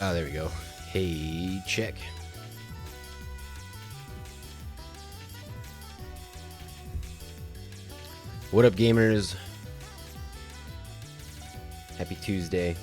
Oh, there we go. Hey, check. What up, gamers? Happy Tuesday.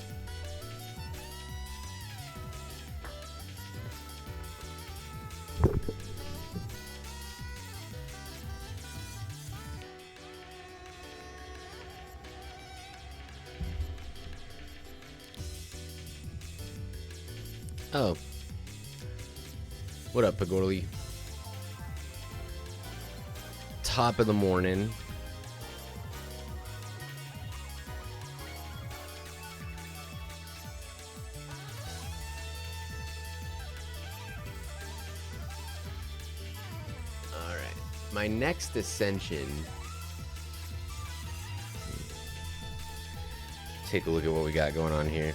Oh. What up, Pagorli? Top of the morning. Alright. My next ascension. Take a look at what we got going on here.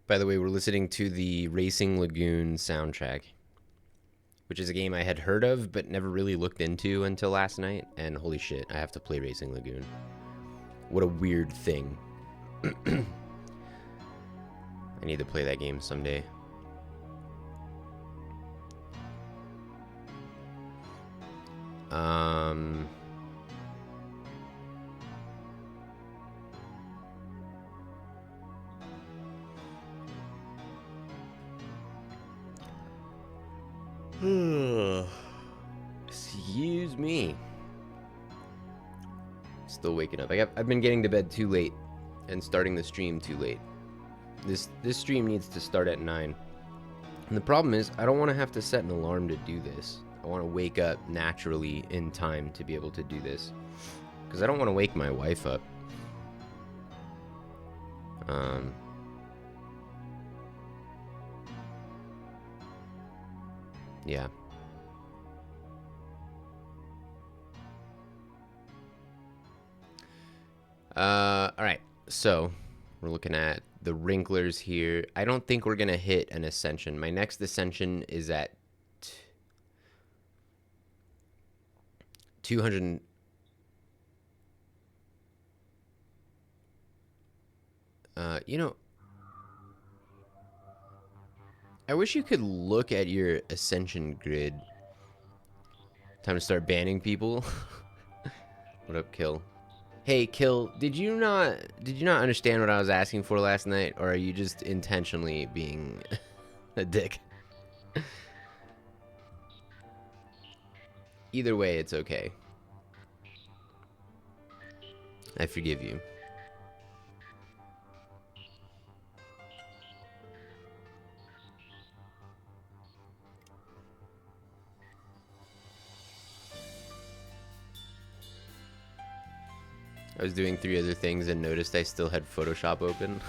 By the way, we're listening to the Racing Lagoon soundtrack, which is a game I had heard of but never really looked into until last night. And holy shit, I have to play Racing Lagoon. What a weird thing. I need to play that game someday. Excuse me. Still waking up. I've been getting to bed too late and starting the stream too late. This stream needs to start at 9. And the problem is I don't want to have to set an alarm to do this. I want to wake up naturally in time to be able to do this. Because I don't want to wake my wife up. Yeah. Alright, so we're looking at the wrinklers here. I don't think we're gonna hit an ascension. My next ascension is at 200. You know, I wish you could look at your ascension grid. Time to start banning people. What up, Kill? Hey, Kill, did you not understand what I was asking for last night, or are you just intentionally being a dick? Either way, it's okay. I forgive you. I was doing 3 other things and noticed I still had Photoshop open.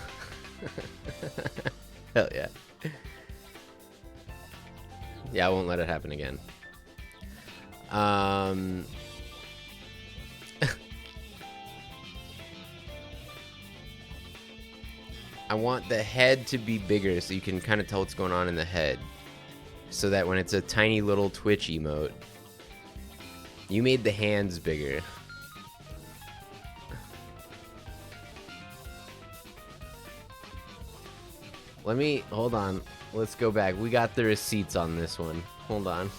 Hell yeah. Yeah, I won't let it happen again. I want the head to be bigger so you can kind of tell what's going on in the head. So that when it's a tiny little Twitch emote, you made the hands bigger. Let me, hold on. Let's go back. We got the receipts on this one. Hold on.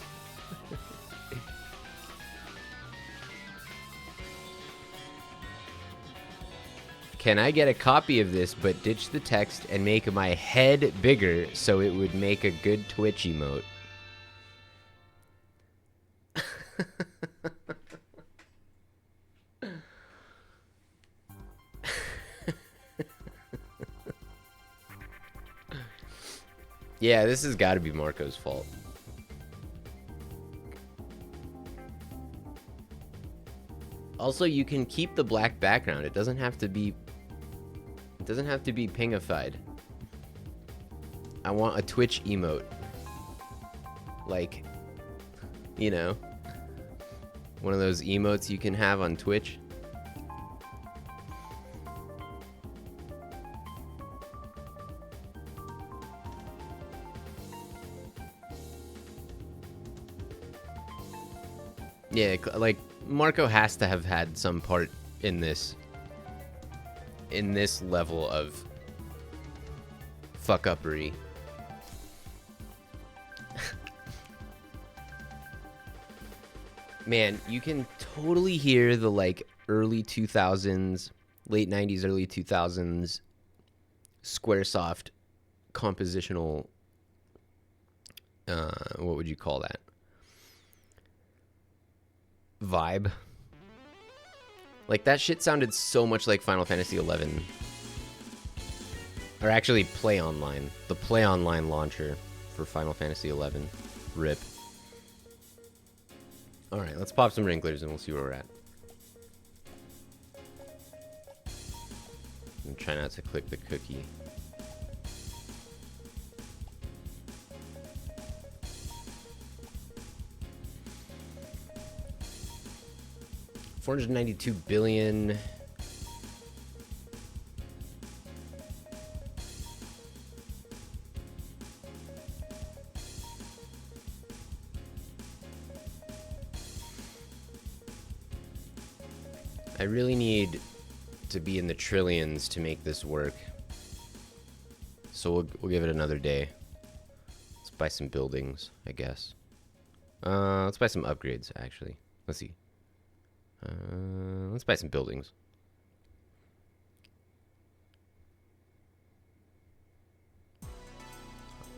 Can I get a copy of this but ditch the text and make my head bigger so it would make a good Twitch emote? Yeah, this has got to be Marco's fault. Also, you can keep the black background. It doesn't have to be pingified. I want a Twitch emote. Like, you know, one of those emotes you can have on Twitch. Yeah, like Marco has to have had some part in this level of fuck-uppery. Man, you can totally hear the like early 2000s, late 90s, early 2000s Squaresoft compositional, what would you call that? Vibe. Like that shit sounded so much like Final Fantasy XI. Or actually Play Online. The Play Online launcher for Final Fantasy XI. RIP. Alright, let's pop some wrinklers and we'll see where we're at. And try not to click the cookie. $492 billion. I really need to be in the trillions to make this work. So we'll give it another day. Let's buy some buildings, I guess. Let's buy some upgrades, actually. Let's see. Let's buy some buildings.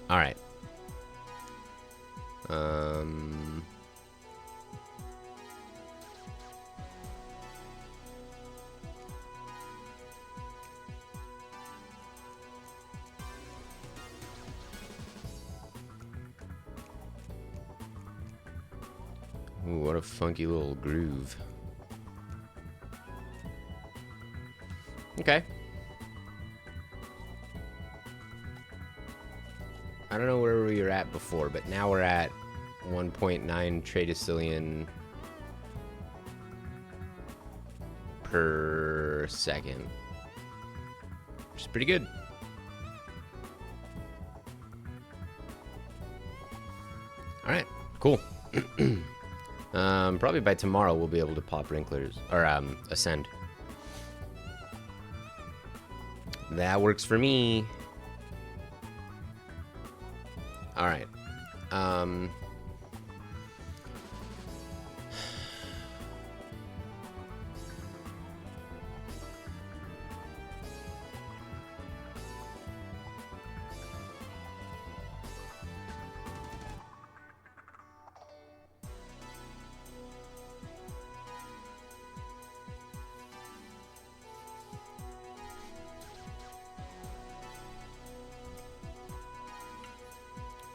All right. Ooh, what a funky little groove. Okay. I don't know where we were at before, but now we're at 1.9 tradecillion per second. Which is pretty good. Alright, cool. Probably by tomorrow we'll be able to pop wrinklers, or ascend. That works for me. All right.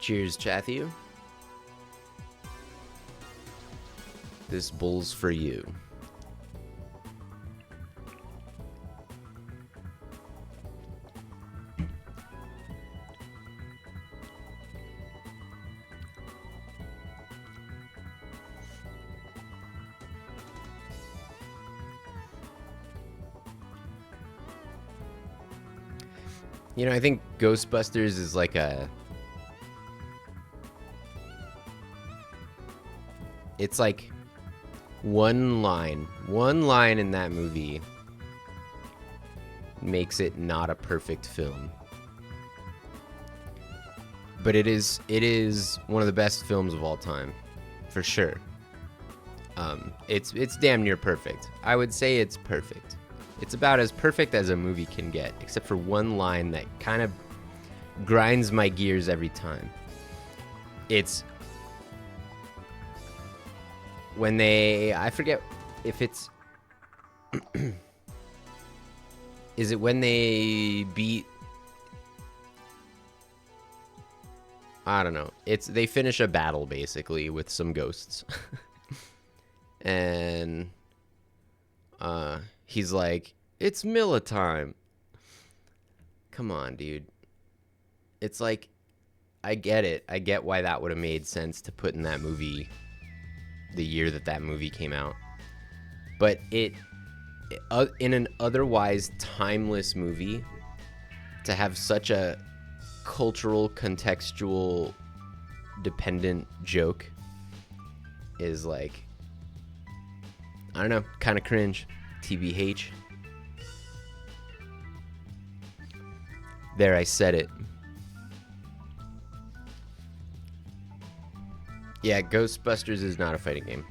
Cheers, Chatthew. This bowl's for you. You know, I think Ghostbusters is like a... It's like one line in that movie makes it not a perfect film. But it is one of the best films of all time, for sure. It's damn near perfect. I would say it's perfect. It's about as perfect as a movie can get, except for one line that kind of grinds my gears every time. It's when I forget if it's, is it when they beat, I don't know. They finish a battle basically with some ghosts. And he's like, it's Milla time. Come on, dude. It's like, I get it. I get why that would have made sense to put in that movie the year that movie came out. But in an otherwise timeless movie, to have such a cultural, contextual, dependent joke is like, I don't know, kind of cringe. TBH. There, I said it. Yeah, Ghostbusters is not a fighting game.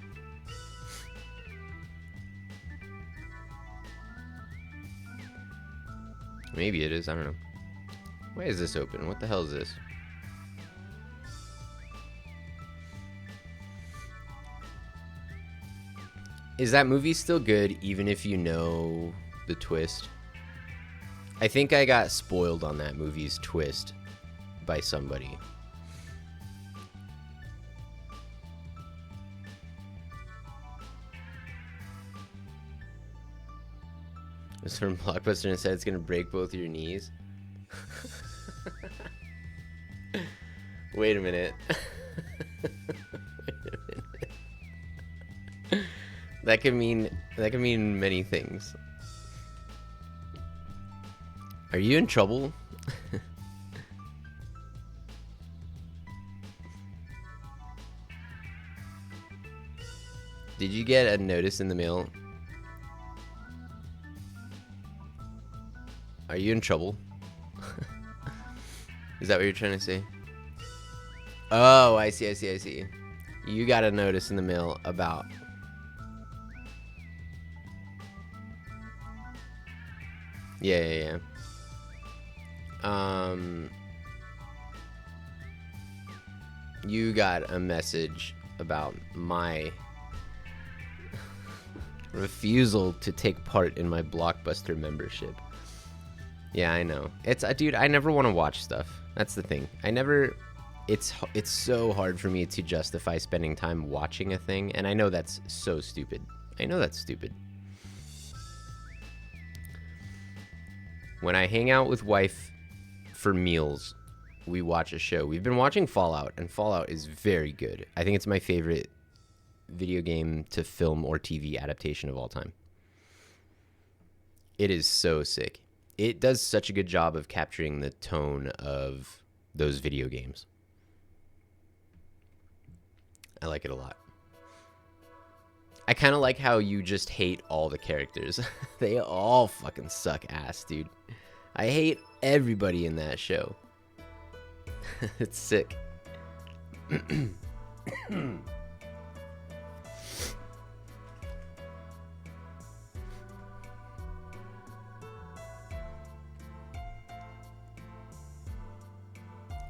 Maybe it is, I don't know. Why is this open? What the hell is this? Is that movie still good even if you know the twist? I think I got spoiled on that movie's twist by somebody. It's from Blockbuster and said it's gonna break both your knees. Wait a minute. Wait a minute. That could mean many things. Are you in trouble? Did you get a notice in the mail? Are you in trouble? Is that what you're trying to say? Oh, I see. You got a notice in the mail about... Yeah. You got a message about my refusal to take part in my Blockbuster membership. Yeah, I know. Dude, I never want to watch stuff. That's the thing. It's so hard for me to justify spending time watching a thing, and I know that's so stupid. When I hang out with wife for meals, we watch a show. We've been watching Fallout, and Fallout is very good. I think it's my favorite video game to film or TV adaptation of all time. It is so sick. It does such a good job of capturing the tone of those video games. I like it a lot. I kind of like how you just hate all the characters. They all fucking suck ass, dude. I hate everybody in that show. It's sick.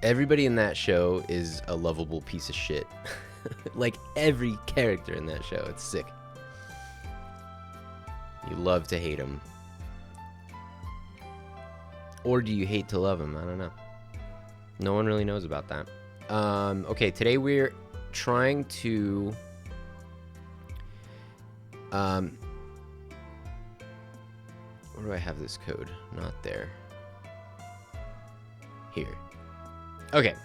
Everybody in that show is a lovable piece of shit. Like every character in that show. It's sick. You love to hate them. Or do you hate to love them? I don't know. No one really knows about that. Okay, today we're trying to... where do I have this code? Not there. Here. Okay.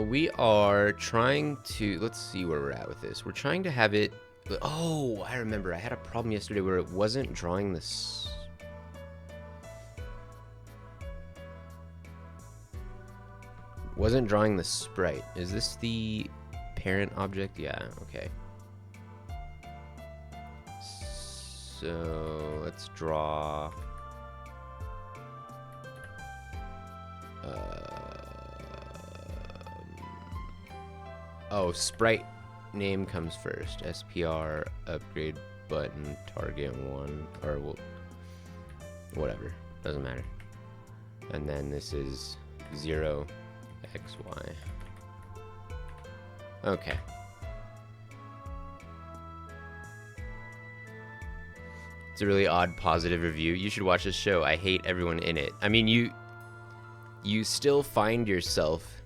We are trying to... Let's see where we're at with this. We're trying to have it... Oh, I remember. I had a problem yesterday where it wasn't drawing this... Wasn't drawing the sprite. Is this the parent object? Yeah, okay. So, let's draw... oh, sprite name comes first. SPR upgrade button target 1 or whatever, doesn't matter. And then this is 0 XY. Okay. It's a really odd positive review. You should watch this show. I hate everyone in it. I mean, you still find yourself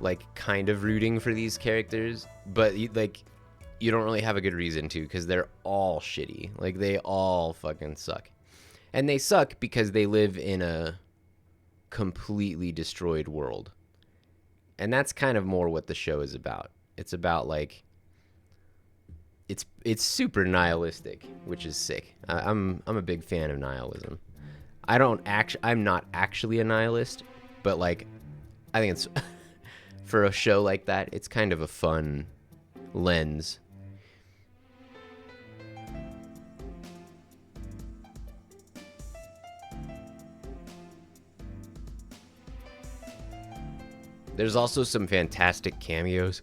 like kind of rooting for these characters, but you don't really have a good reason to, because they're all shitty. Like, they all fucking suck. And they suck because they live in a completely destroyed world. And that's kind of more what the show is about. It's about, like, it's super nihilistic, which is sick. I'm a big fan of nihilism. I'm not actually a nihilist, but, like, I think it's for a show like that. It's kind of a fun lens. There's also some fantastic cameos.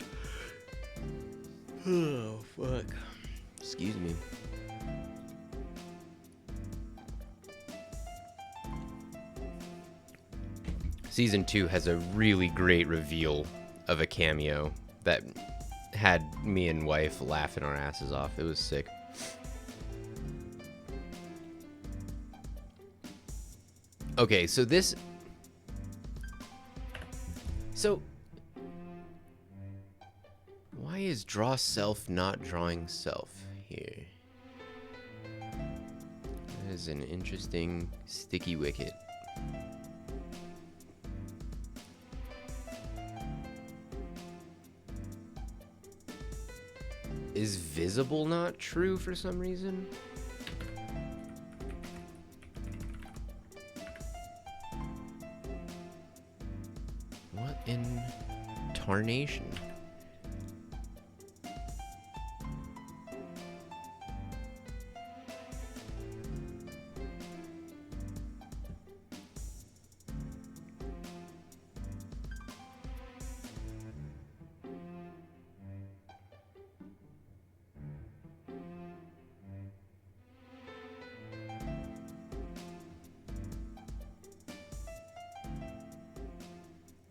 Oh, fuck. Excuse me. Season 2 has a really great reveal of a cameo that had me and wife laughing our asses off. It was sick. Okay, so this... So... Why is draw self not drawing self here? That is an interesting sticky wicket. Is visible not true for some reason? What in tarnation?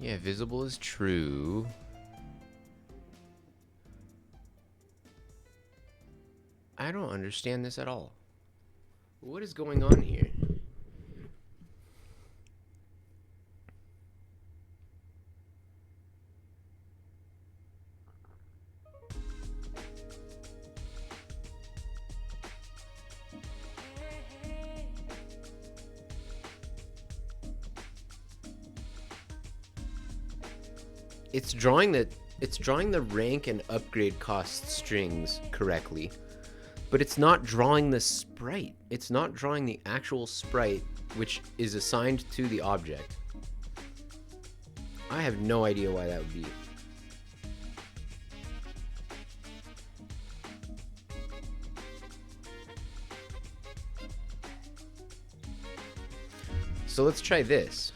Yeah, visible is true. I don't understand this at all. What is going on here? It's drawing the rank and upgrade cost strings correctly, but it's not drawing the sprite. It's not drawing the actual sprite which is assigned to the object. I have no idea why that would be. So let's try this.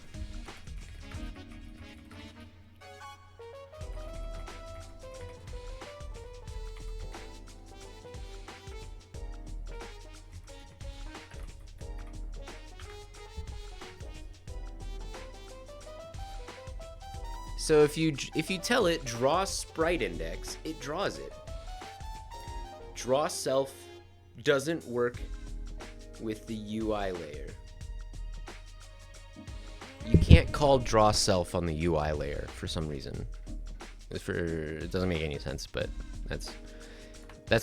So if you tell it draw sprite index, it draws it. Draw self doesn't work with the UI layer. You can't call draw self on the UI layer for some reason. It doesn't make any sense, but that's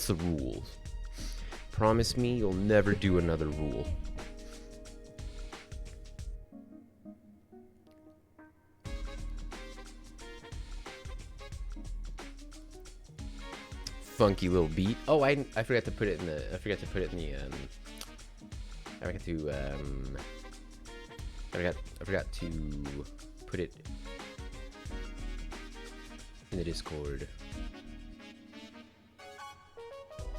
the rules. Promise me you'll never do another rule. Funky little beat. Oh, I forgot to put it in the I forgot to put it in the Discord.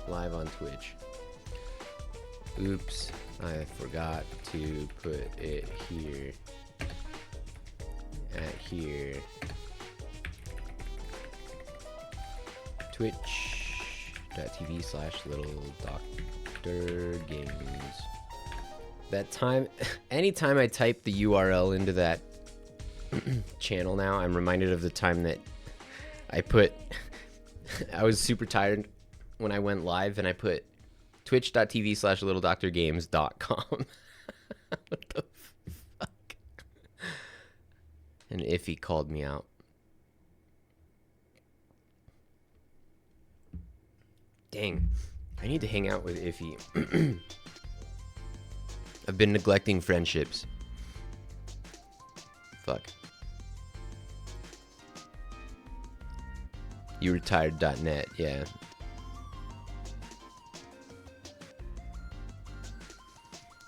Live on Twitch. Oops, I forgot to put it here. At here. Twitch.tv/LittleDoctorGames. That time, anytime I type the URL into that channel now, I'm reminded of the time that I was super tired when I went live and I put twitch.tv/LittleDoctorGames.com. What the fuck? And Iffy called me out. Dang, I need to hang out with Iffy. I've been neglecting friendships. Fuck. YouRetired.net, yeah.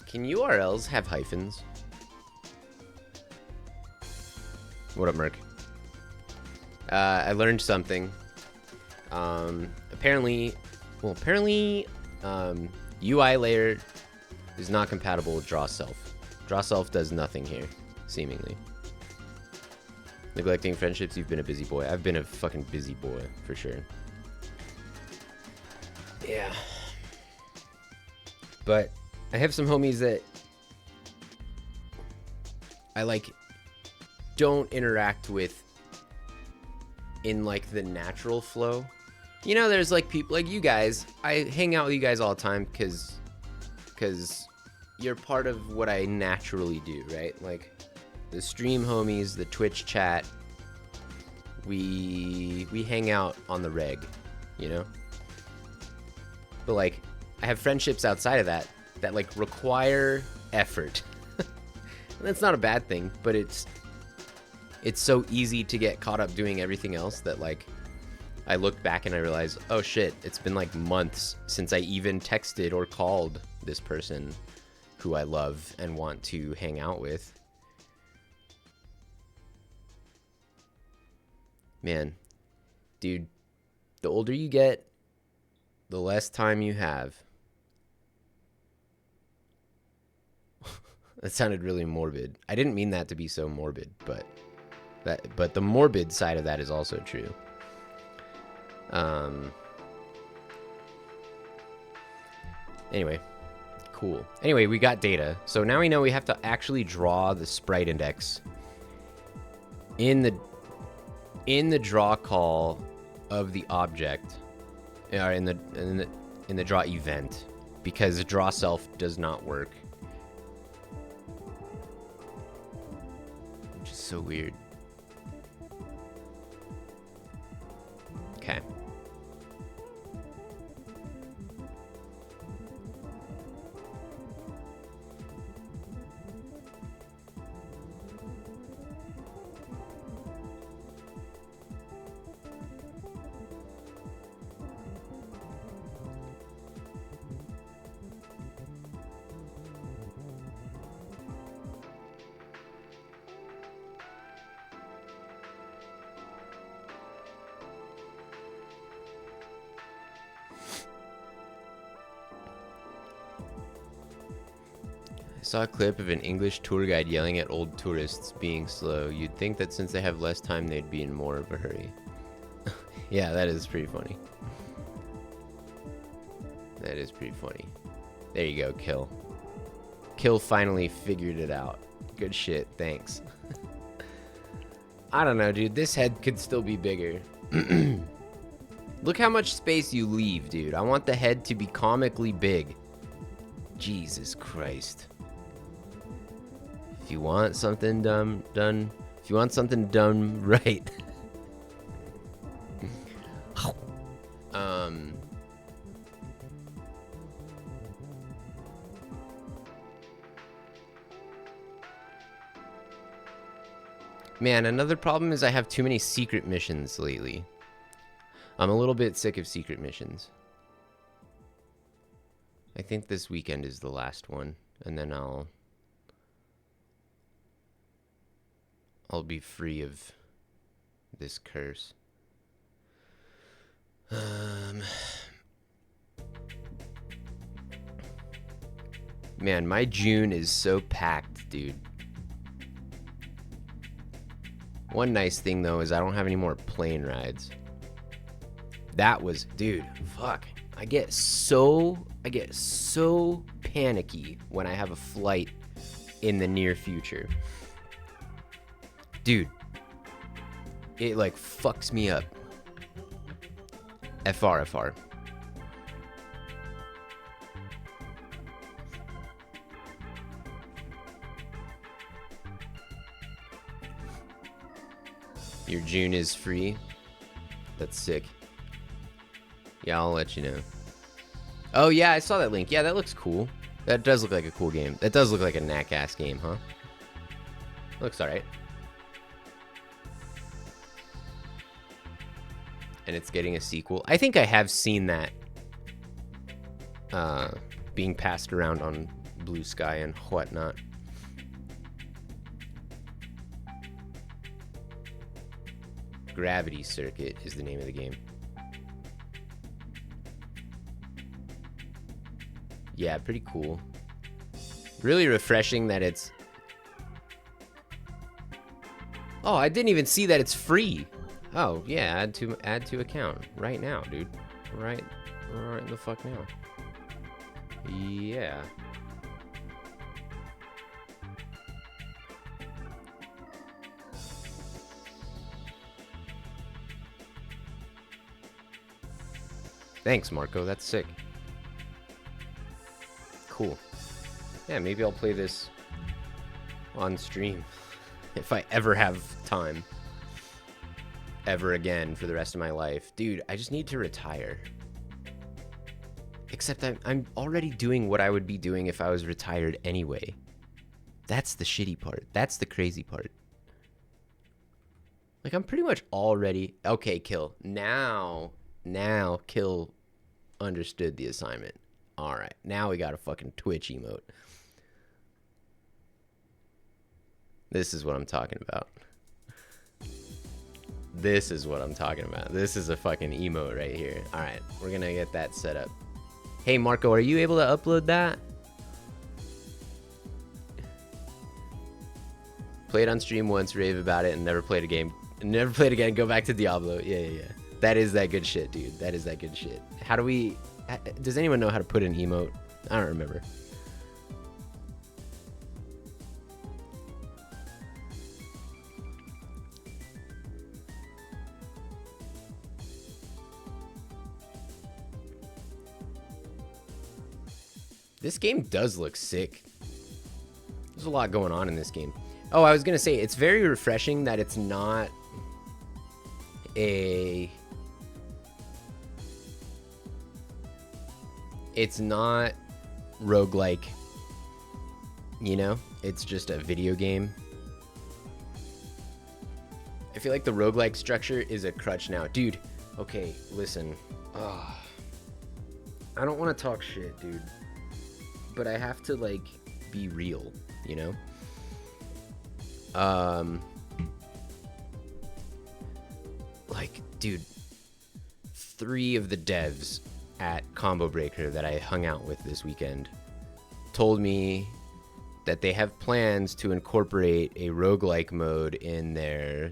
Can URLs have hyphens? What up, Merc? I learned something. Apparently, UI layer is not compatible with draw self. Draw self does nothing here, seemingly. Neglecting friendships, you've been a busy boy. I've been a fucking busy boy, for sure. Yeah. But I have some homies that I, like, don't interact with in, like, the natural flow. You know, there's, like, people like you guys. I hang out with you guys all the time because you're part of what I naturally do, right? Like, the stream homies, the Twitch chat, we hang out on the reg, you know? But, like, I have friendships outside of that like, require effort. And that's not a bad thing, but it's so easy to get caught up doing everything else that, like, I look back and I realize, oh shit, it's been like months since I even texted or called this person who I love and want to hang out with. Man, dude, the older you get, the less time you have. That sounded really morbid. I didn't mean that to be so morbid, but the morbid side of that is also true. Anyway, cool. Anyway, we got data. So now we know we have to actually draw the sprite index in the draw call of the object, or in the draw event, because the draw self does not work. Which is so weird. Okay. I saw a clip of an English tour guide yelling at old tourists being slow. You'd think that since they have less time, they'd be in more of a hurry. Yeah, that is pretty funny. That is pretty funny. There you go, Kill. Kill finally figured it out. Good shit, thanks. I don't know, dude. This head could still be bigger. Look how much space you leave, dude. I want the head to be comically big. Jesus Christ. If you want something done, if you want something done right. Man, another problem is I have too many secret missions lately. I'm a little bit sick of secret missions. I think this weekend is the last one, and then I'll be free of this curse. Man, my June is so packed, dude. One nice thing, though, is I don't have any more plane rides. That was, dude, fuck. I get so panicky when I have a flight in the near future. Dude, it, like, fucks me up. FR. Your June is free? That's sick. Yeah, I'll let you know. Oh, yeah, I saw that link. Yeah, that looks cool. That does look like a cool game. That does look like a knack-ass game, huh? Looks alright. And it's getting a sequel. I think I have seen that being passed around on Blue Sky and whatnot. Gravity Circuit is the name of the game. Yeah, pretty cool. Really refreshing that it's... Oh, I didn't even see that it's free. Oh, yeah, add to account right now, dude. Right the fuck now. Yeah. Thanks, Marco. That's sick. Cool. Yeah, maybe I'll play this on stream if I ever have time. Ever again for the rest of my life. Dude, I just need to retire. Except I'm already doing what I would be doing if I was retired anyway. That's the shitty part. That's the crazy part. Like, I'm pretty much already... Okay, Kill. Now, Kill understood the assignment. Alright, now we got a fucking Twitch emote. This is what I'm talking about. This is what I'm talking about. This is a fucking emote right here. Alright, we're gonna get that set up. Hey, Marco, are you able to upload that? Played on stream once, rave about it, and never played a game. Never played again, go back to Diablo. Yeah. That is that good shit, dude. That is that good shit. How do we... Does anyone know how to put an emote? I don't remember. This game does look sick. There's a lot going on in this game. Oh, I was gonna say, it's very refreshing that it's not a... It's not roguelike, you know? It's just a video game. I feel like the roguelike structure is a crutch now. Dude, okay, listen. Ugh. I don't want to talk shit, dude. But I have to, like, be real, you know? Like, dude, 3 of the devs at Combo Breaker that I hung out with this weekend told me that they have plans to incorporate a roguelike mode in their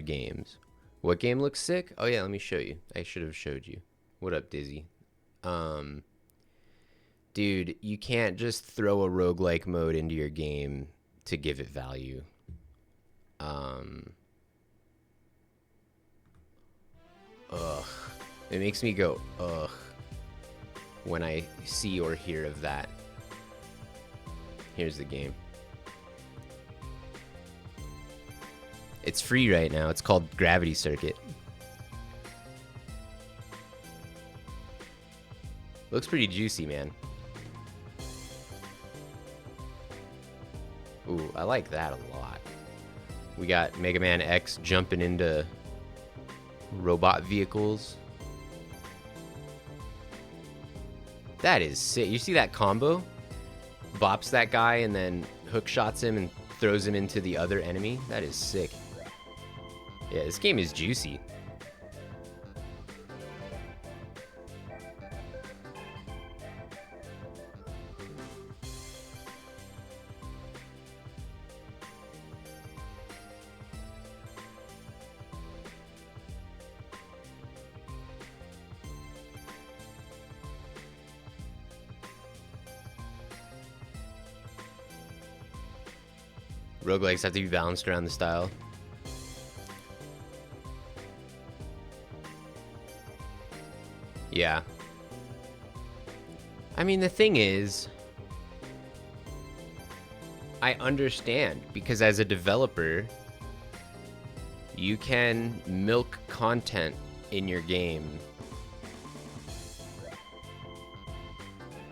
games. What game looks sick? Oh yeah, let me show you. I should have showed you. What up, Dizzy? Dude, you can't just throw a roguelike mode into your game to give it value. Ugh. It makes me go, ugh, when I see or hear of that. Here's the game. It's free right now. It's called Gravity Circuit. Looks pretty juicy, man. Ooh, I like that a lot. We got Mega Man X jumping into robot vehicles. That is sick. You see that combo? Bops that guy and then hook shots him and throws him into the other enemy. That is sick. Yeah, this game is juicy. Roguelikes have to be balanced around the style. Yeah. I mean, the thing is, I understand, because as a developer, you can milk content in your game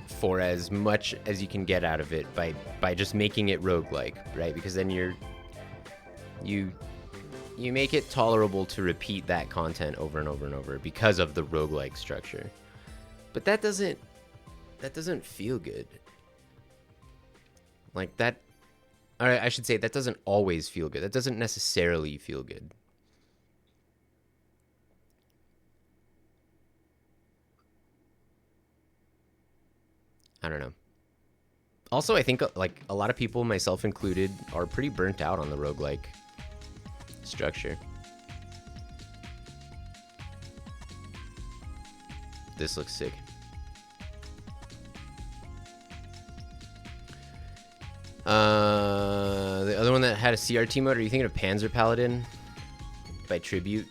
for as much as you can get out of it by just making it roguelike, right? Because then you make it tolerable to repeat that content over and over and over because of the roguelike structure. But that doesn't feel good. Like that, or I should say, that doesn't always feel good. That doesn't necessarily feel good. I don't know. Also, I think like a lot of people, myself included, are pretty burnt out on the roguelike structure. This looks sick. The other one that had a CRT mode, are you thinking of Panzer Paladin by Tribute?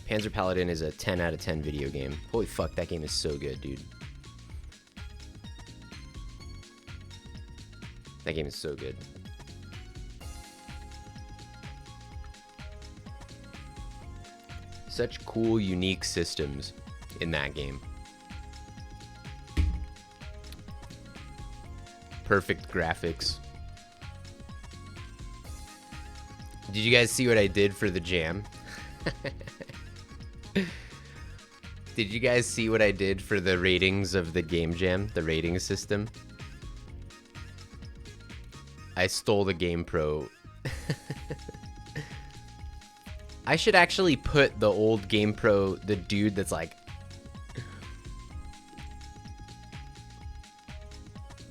Panzer Paladin is a 10 out of 10 video game. Holy fuck, that game is so good, dude. That game is so good. Such cool, unique systems in that game. Perfect graphics. Did you guys see what I did for the jam? Did you guys see what I did for the ratings of the game jam? The rating system? I stole the GamePro. I should actually put the old GamePro, the dude that's like...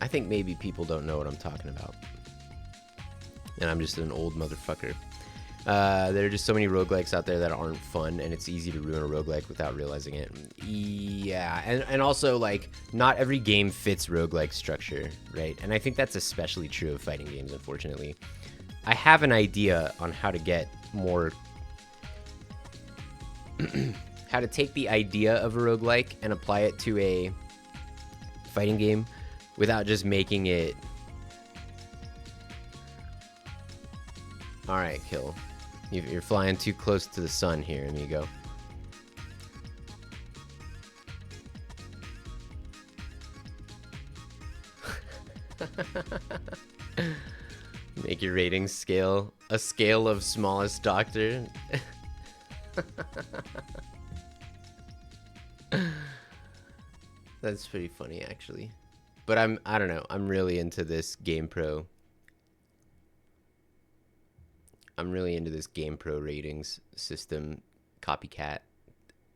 I think maybe people don't know what I'm talking about. And I'm just an old motherfucker. There are just so many roguelikes out there that aren't fun, and it's easy to ruin a roguelike without realizing it. Yeah, and also, like, not every game fits roguelike structure, right? And I think that's especially true of fighting games, unfortunately. I have an idea on how to get more... how to take the idea of a roguelike and apply it to a fighting game without just making it... Alright, Kill. You're flying too close to the sun here, amigo. Make your ratings scale a scale of smallest doctor. That's pretty funny, actually. But I don't know. I'm really into this GamePro. I'm really into this GamePro ratings system copycat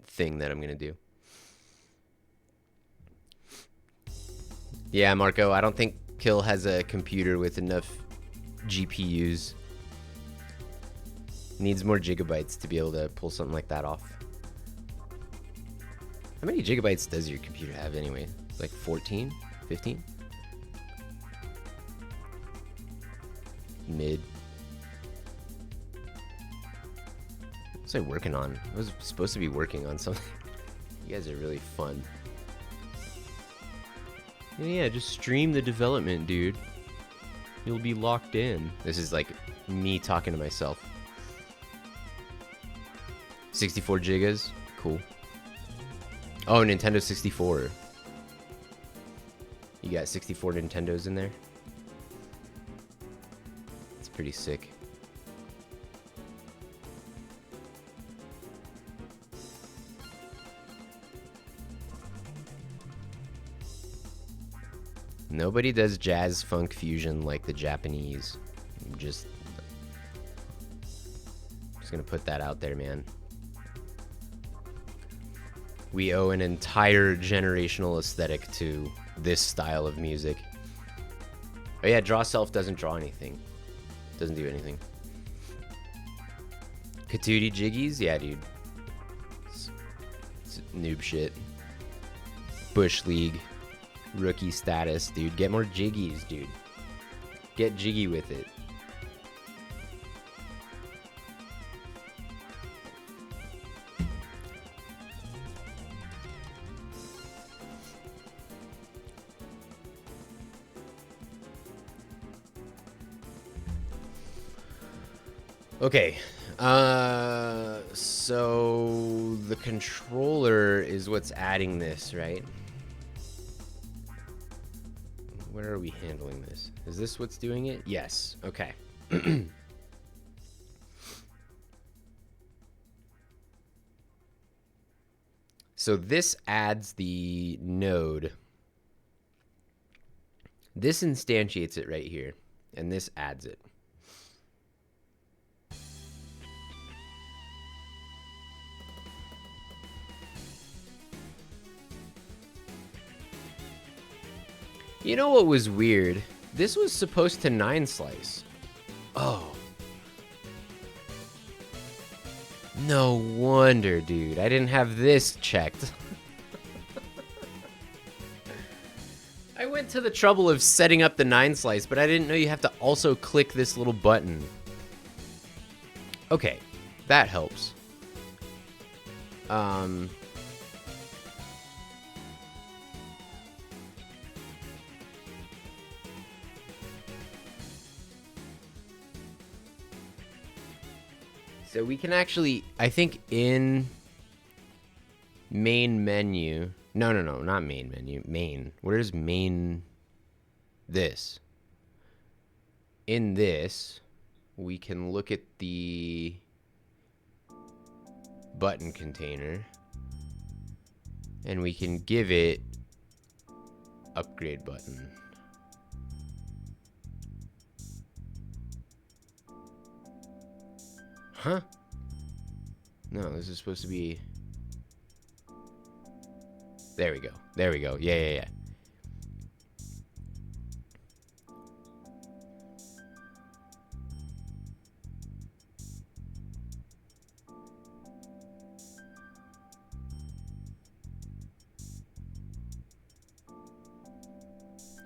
thing that I'm gonna do. Yeah, Marco, I don't think Kill has a computer with enough GPUs. Needs more gigabytes to be able to pull something like that off. How many gigabytes does your computer have anyway? Like 14? 15? Mid. What's I working on? I was supposed to be working on something. You guys are really fun. Yeah, just stream the development, dude. You'll be locked in. This is like me talking to myself. 64 gigas? Cool. Oh, Nintendo 64. You got 64 Nintendos in there? It's pretty sick. Nobody does jazz funk fusion like the Japanese. I'm just gonna put that out there, man. We owe an entire generational aesthetic to this style of music. Oh yeah, Draw Self doesn't draw anything. Doesn't do anything. Katootie Jiggies? Yeah, dude. It's noob shit. Bush League. Rookie status, dude. Get more jiggies, dude. Get jiggy with it. Okay. So the controller is what's adding this, right? Where are we handling this? Is this what's doing it? Yes. Okay. So this adds the node. This instantiates it right here, and this adds it. You know what was weird? This was supposed to 9-slice. Oh. No wonder, dude. I didn't have this checked. I went to the trouble of setting up the 9-slice, but I didn't know you have to also click this little button. Okay, that helps. So we can actually, I think in main menu, no, not main menu, main. Where's main? This. In this, we can look at the button container and we can give it upgrade button. Huh? No, this is supposed to be... There we go. There we go. Yeah.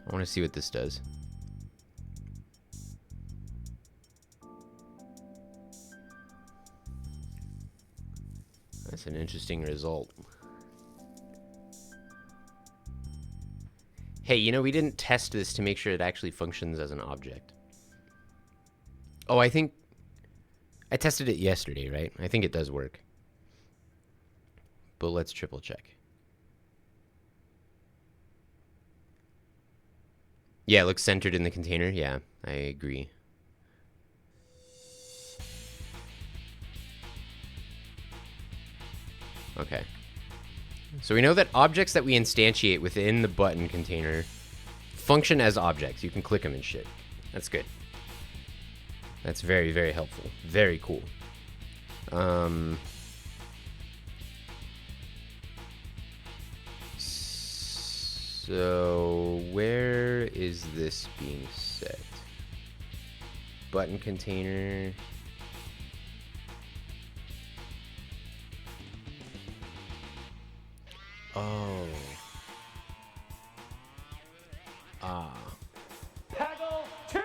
I want to see what this does. That's an interesting result. Hey, you know, we didn't test this to make sure it actually functions as an object. Oh, I think I tested it yesterday, right? I think it does work. But let's triple check. Yeah, it looks centered in the container. Yeah, I agree. Okay. So we know that objects that we instantiate within the button container function as objects. You can click them and shit. That's good. That's very, very helpful. Very cool. So where is this being set? Button container. Oh. Ah. Peggle 2!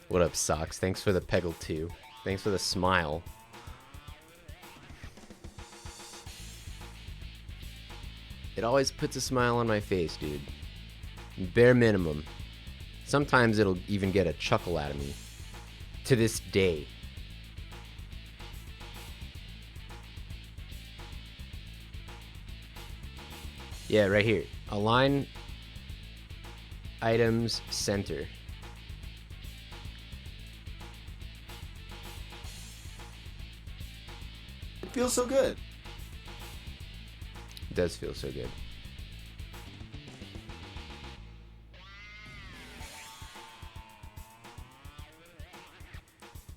What up, Socks? Thanks for the Peggle 2. Thanks for the smile. It always puts a smile on my face, dude. Bare minimum. Sometimes it'll even get a chuckle out of me. To this day. Yeah, right here. Align items center. It feels so good. It does feel so good.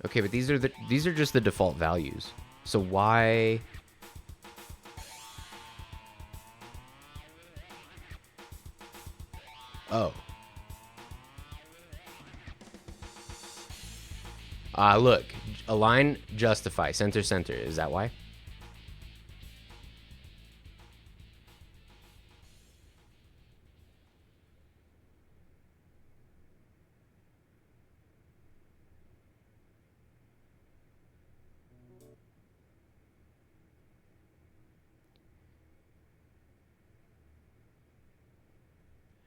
Okay, but these are just the default values. So why? Oh. Look. Align, justify, center. Is that why?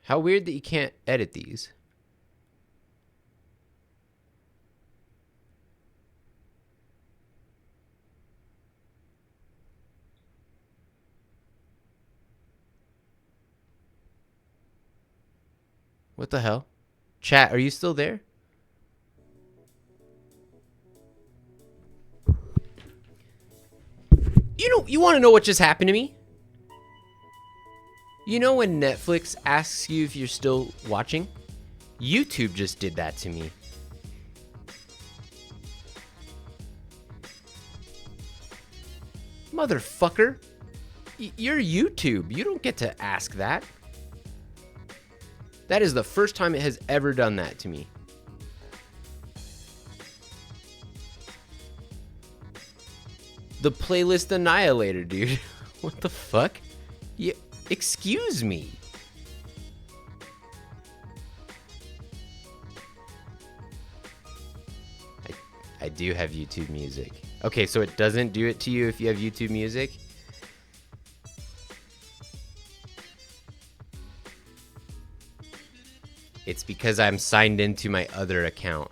How weird that you can't edit these. What the hell? Chat, are you still there? You want to know what just happened to me? You know when Netflix asks you if you're still watching? YouTube just did that to me. Motherfucker. You're YouTube. You don't get to ask that. That is the first time it has ever done that to me. The playlist annihilator, dude. What the fuck? Yeah, excuse me. I do have YouTube Music. Okay, so it doesn't do it to you if you have YouTube Music? It's because I'm signed into my other account.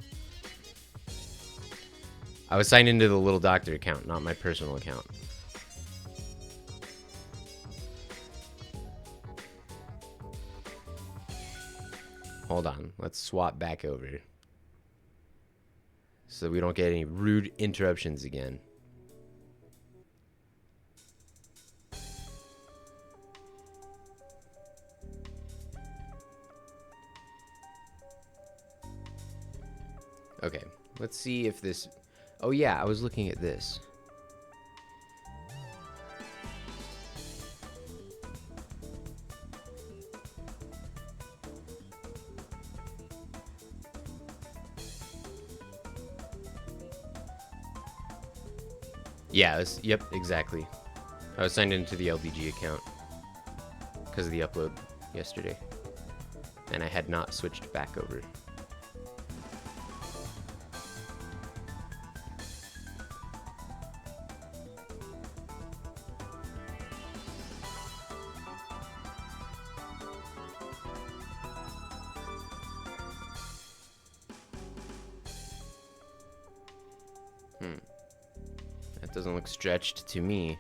I was signed into the Little Doctor account, not my personal account. Hold on, let's swap back over so we don't get any rude interruptions again. Okay, let's see if this... Oh yeah, I was looking at this. Yeah, yep, exactly. I was signed into the LBG account because of the upload yesterday, and I had not switched back over. That doesn't look stretched to me.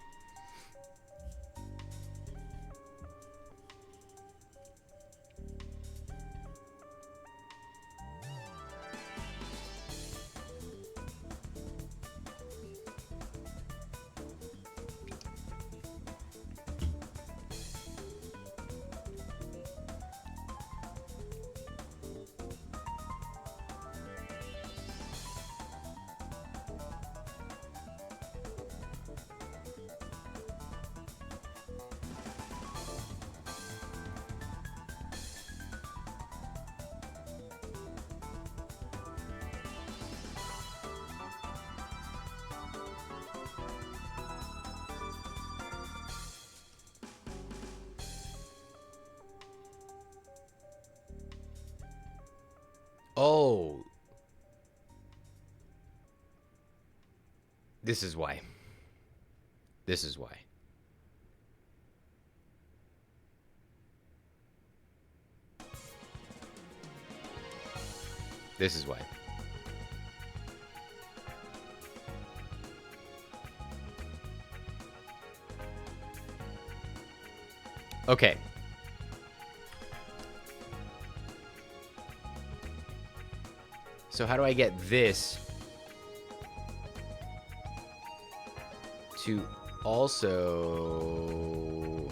Oh. This is why. This is why. This is why. Okay. So how do I get this to also...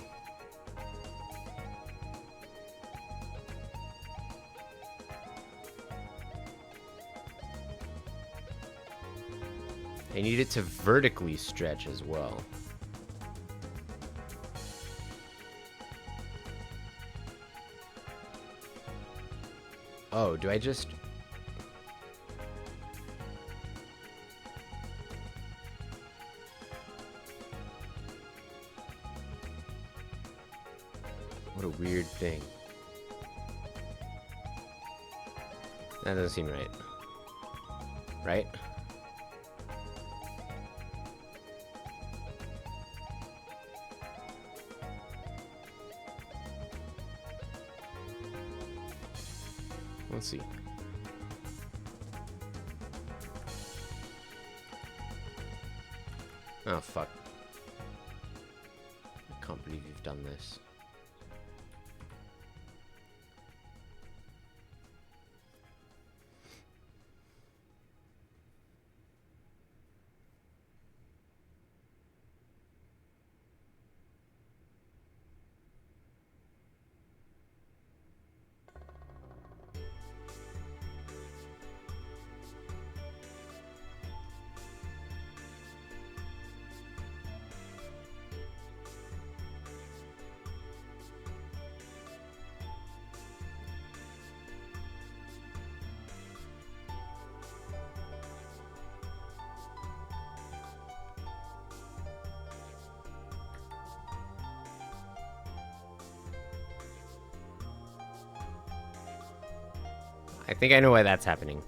I need it to vertically stretch as well. Oh, do I just... What a weird thing. That doesn't seem right. Right? Let's see. Oh, fuck. I can't believe you've done this. I think I know why that's happening.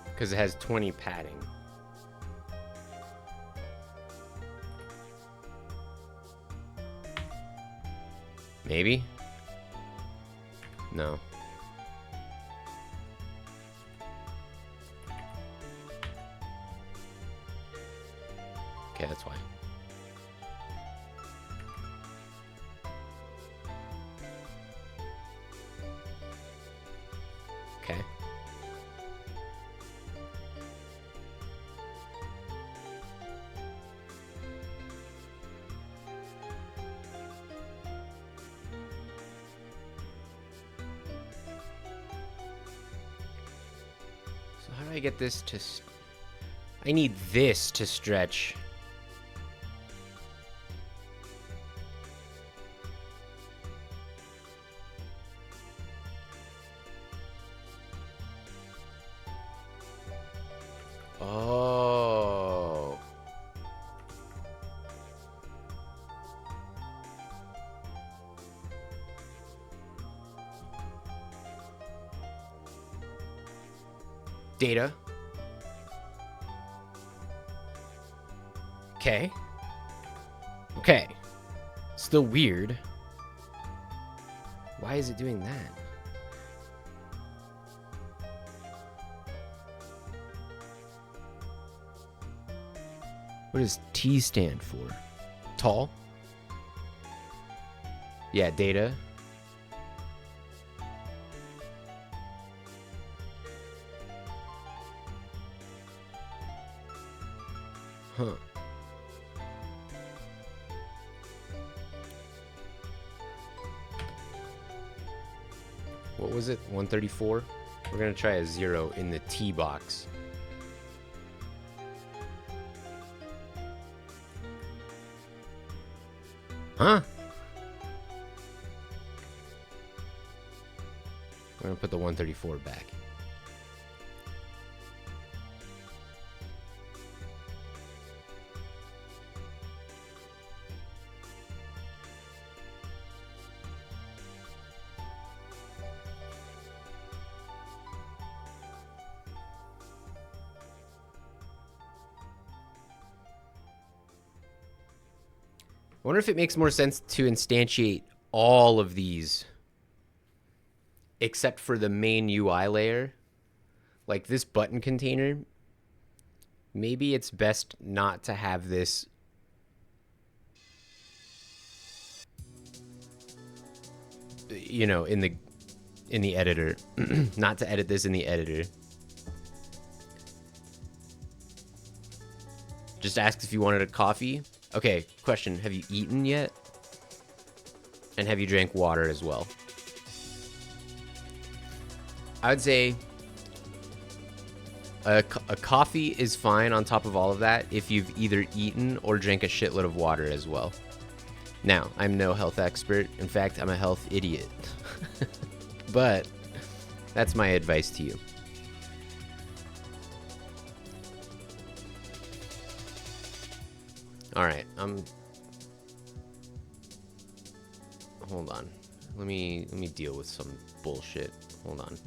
Because it has 20 padding. Maybe? No. Okay, that's why. Okay. So how do I get this to... I need this to stretch. Oh. Data. Okay. Okay. Still weird. Why is it doing that? What does T stand for? Tall? Yeah, data. Huh. What was it? 134? We're gonna try a 0 in the T box. Huh? We're gonna put the 134 back. I wonder if it makes more sense to instantiate all of these except for the main UI layer. Like this button container, maybe it's best not to have this in the editor. Not to edit this in the editor. Just asked if you wanted a coffee. Okay, question. Have you eaten yet? And have you drank water as well? I would say a coffee is fine on top of all of that if you've either eaten or drank a shitload of water as well. Now, I'm no health expert. In fact, I'm a health idiot. But that's my advice to you. All right, hold on. Let me deal with some bullshit. Hold on.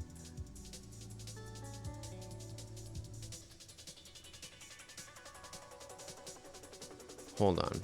Hold on.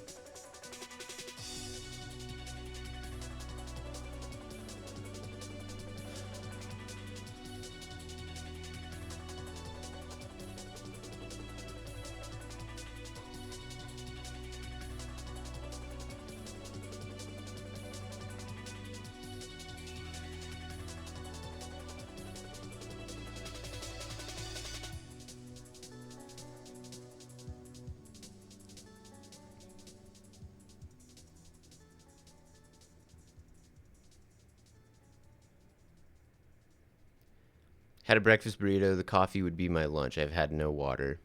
Had a breakfast burrito. The coffee would be my lunch. I've had no water.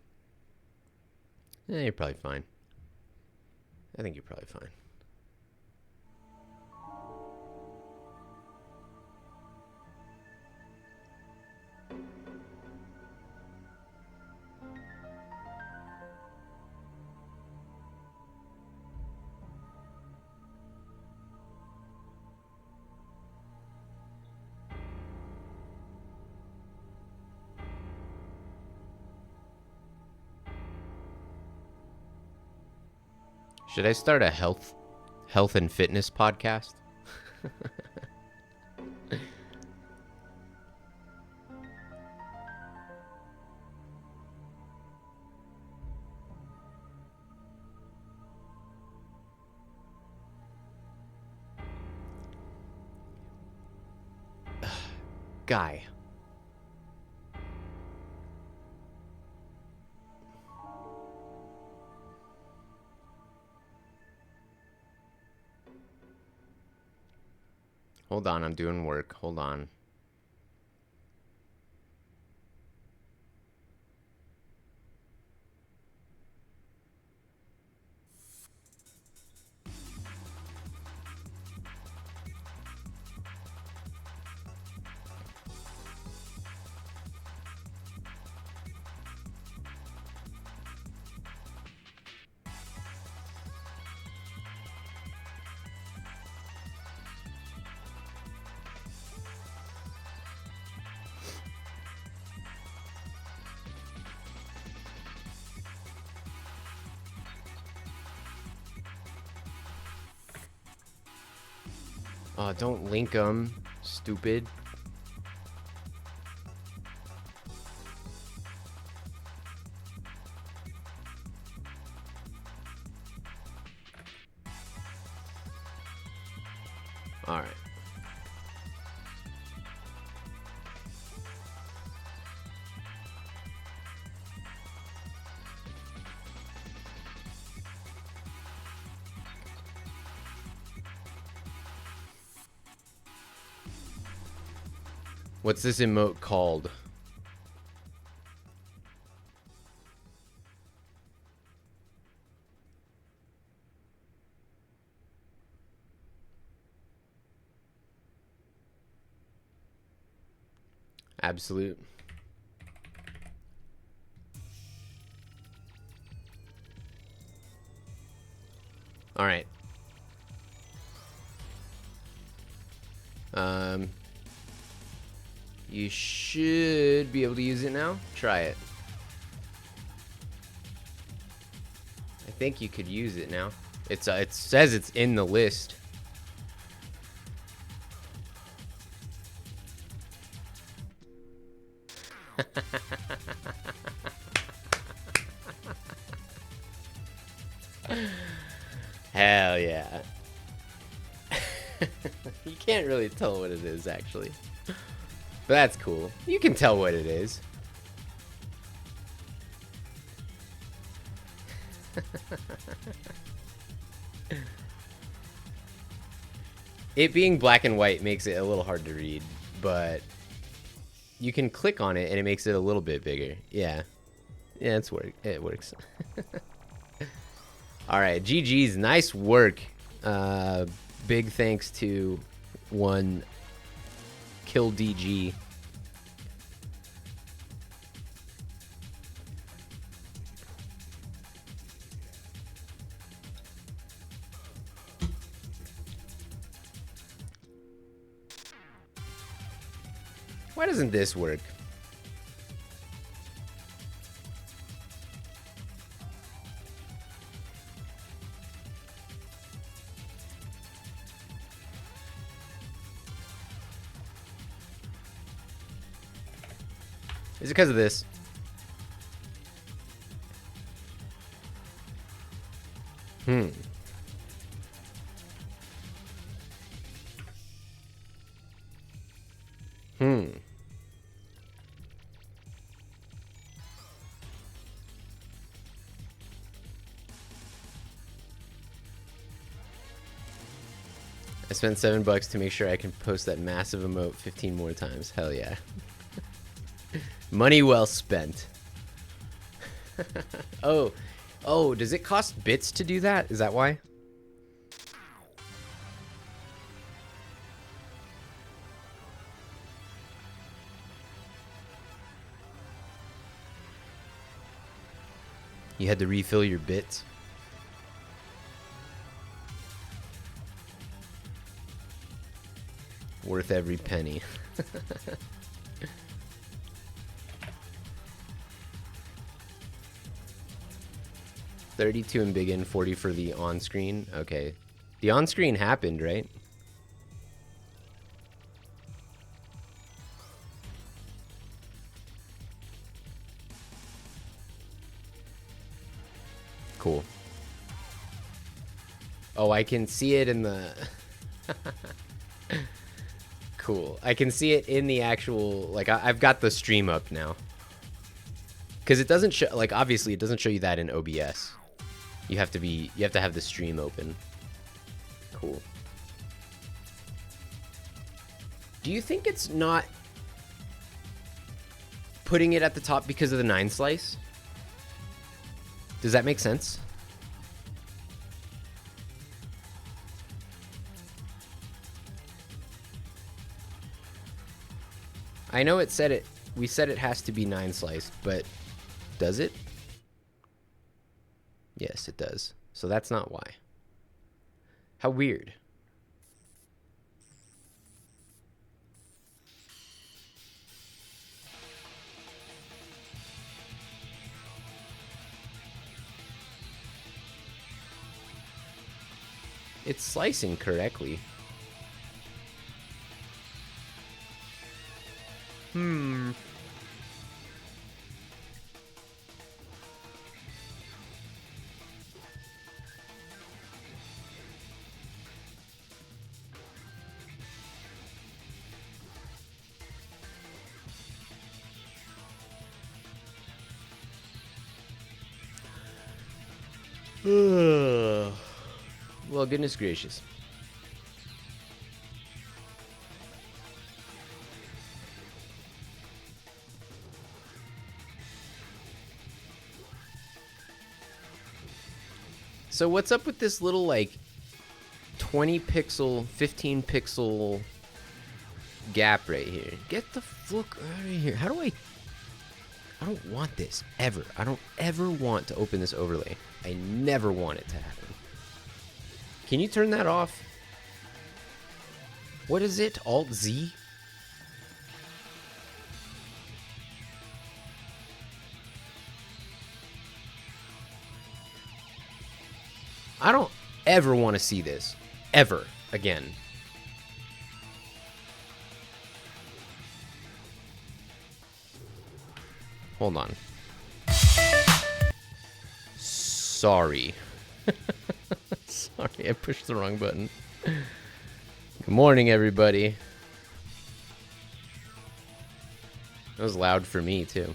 You're probably fine. I think you're probably fine. Should I start a health and fitness podcast? Guy. Hold on, I'm doing work. Hold on. Oh, don't link them, stupid. All right. What's this emote called? Absolute. All right. You should be able to use it now. Try it. I think you could use it now. It says it's in the list. Hell yeah. You can't really tell what it is, actually. But that's cool. You can tell what it is. It being black and white makes it a little hard to read, but you can click on it and it makes it a little bit bigger. Yeah. Yeah, it works. All right, GG's, nice work. Big thanks to one Kill DG. Why doesn't this work? Is it because of this? Hmm. I spent $7 to make sure I can post that massive emote 15 more times. Hell yeah. Money well spent. Oh, does it cost bits to do that? Is that why? You had to refill your bits? Worth every penny. 32 in big N, 40 for the on-screen. Okay. The on-screen happened, right? Cool. Oh, I can see it in the... Cool. I can see it in the actual... Like, I've got the stream up now. Because it doesn't show... Like, obviously, it doesn't show you that in OBS. You have to have the stream open. Cool. Do you think it's not putting it at the top because of the 9 slice? Does that make sense? I know it said it. We said it has to be 9 slice, but does it? Yes, it does. So that's not why. How weird. It's slicing correctly. Well, goodness gracious. So what's up with this little, like, 20 pixel, 15 pixel gap right here? Get the fuck out of here. How do I don't want this, ever. I don't ever want to open this overlay. I never want it to happen. Can you turn that off? What is it? Alt-Z? I don't ever want to see this. Ever. Again. Hold on. Sorry. Sorry, I pushed the wrong button. Good morning, everybody. That was loud for me, too.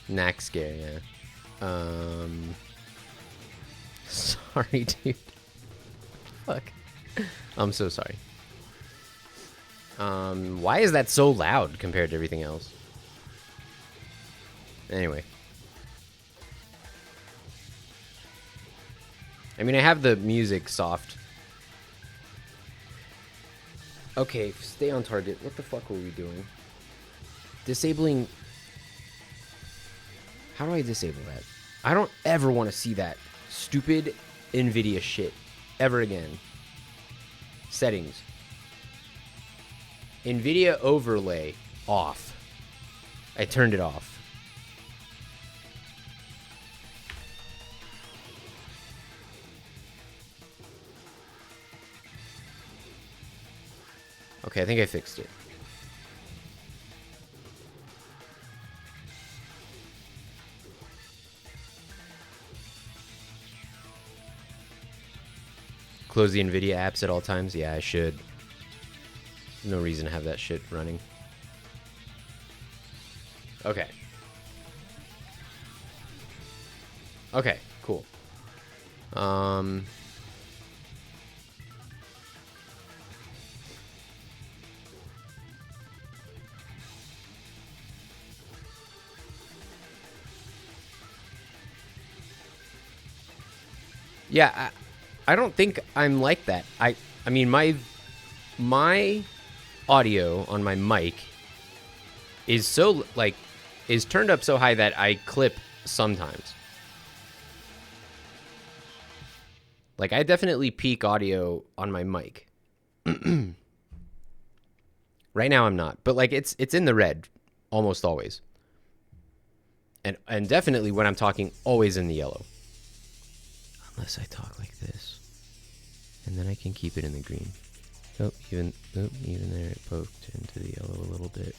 Knack scare, yeah. Sorry, dude. Fuck. I'm so sorry. Why is that so loud compared to everything else? Anyway. I mean, I have the music soft. Okay, stay on target. What the fuck were we doing? Disabling... How do I disable that? I don't ever want to see that stupid NVIDIA shit ever again. Settings. NVIDIA overlay off. I turned it off. Okay, I think I fixed it. Close the NVIDIA apps at all times? Yeah, I should. No reason to have that shit running. Okay. Okay, cool. Yeah, I don't think I'm like that. I mean, my audio on my mic is so, like, is turned up so high that I clip sometimes. Like, I definitely peak audio on my mic. Right now I'm not, but like it's in the red almost always. And definitely when I'm talking, always in the yellow. Unless I talk like this. And then I can keep it in the green. Even there it poked into the yellow a little bit.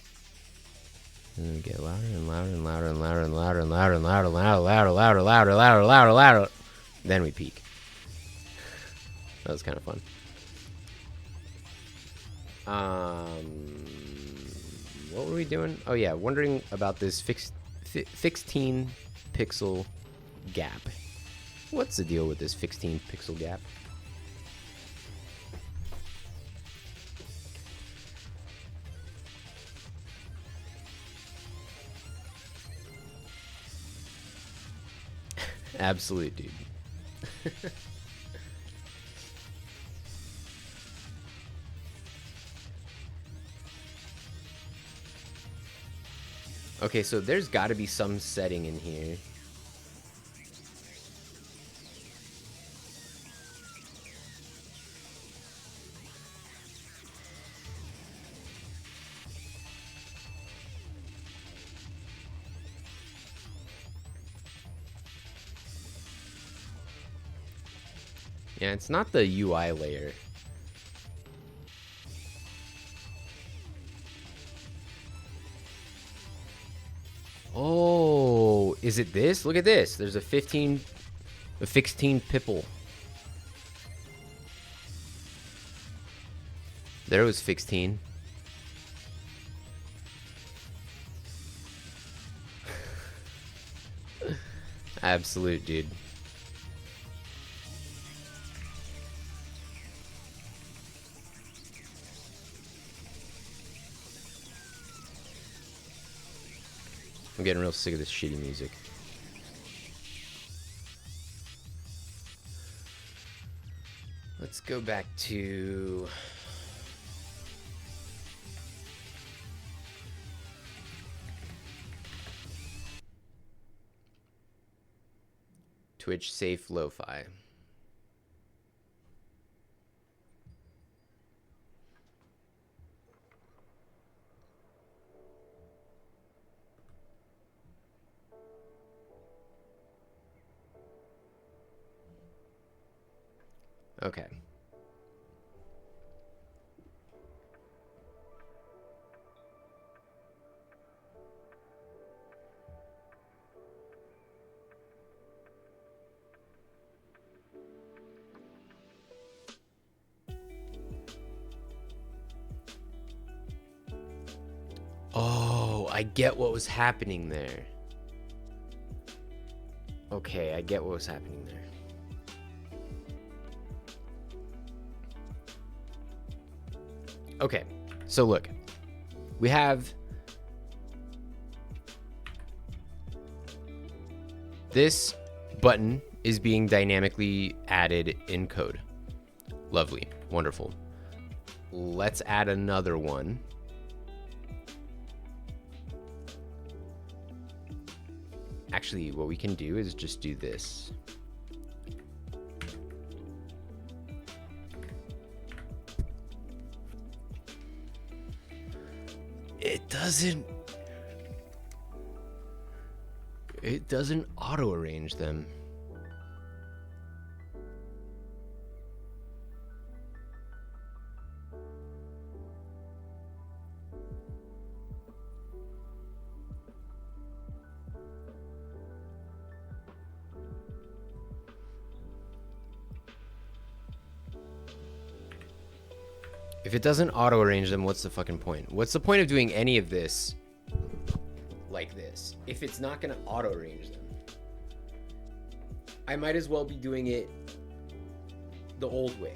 And then we get louder and louder and louder and louder and louder and louder and louder and louder, louder, louder, louder, louder, louder, louder. Then we peak. That was kind of fun. What were we doing? Oh yeah, wondering about this 16 pixel gap. What's the deal with this 16 pixel gap? Absolute, dude. Okay, so there's got to be some setting in here. Yeah, it's not the UI layer. Oh, is it this? Look at this. There's a 16 pipple. There was 16. Absolute, dude. I'm getting real sick of this shitty music. Let's go back to... Twitch Safe Lo-Fi. Okay. Oh, I get what was happening there. Okay, I get what was happening there. Okay, so look. We have this button is being dynamically added in code. Lovely, wonderful. Let's add another one. Actually, what we can do is just do this. It doesn't auto arrange them. If it doesn't auto arrange them, what's the fucking point? What's the point of doing any of this like this if it's not gonna auto arrange them? I might as well be doing it the old way.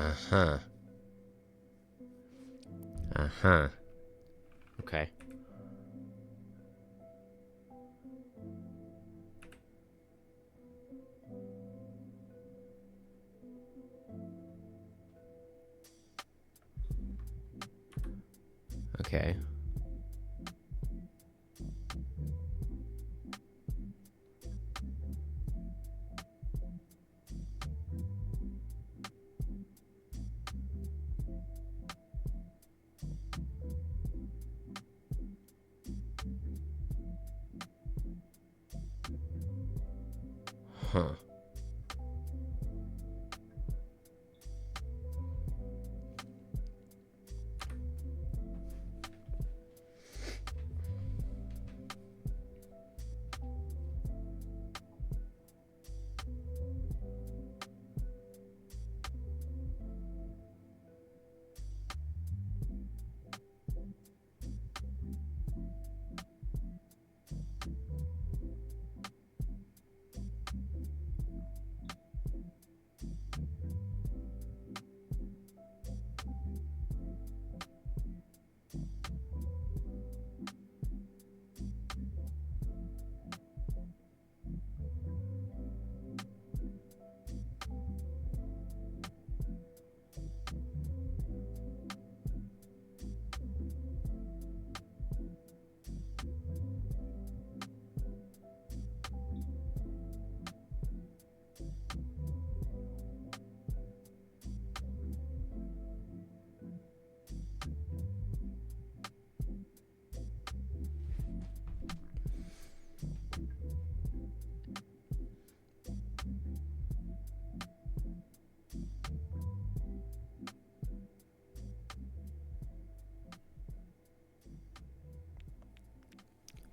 Uh-huh. Uh-huh. Okay. Okay. Huh.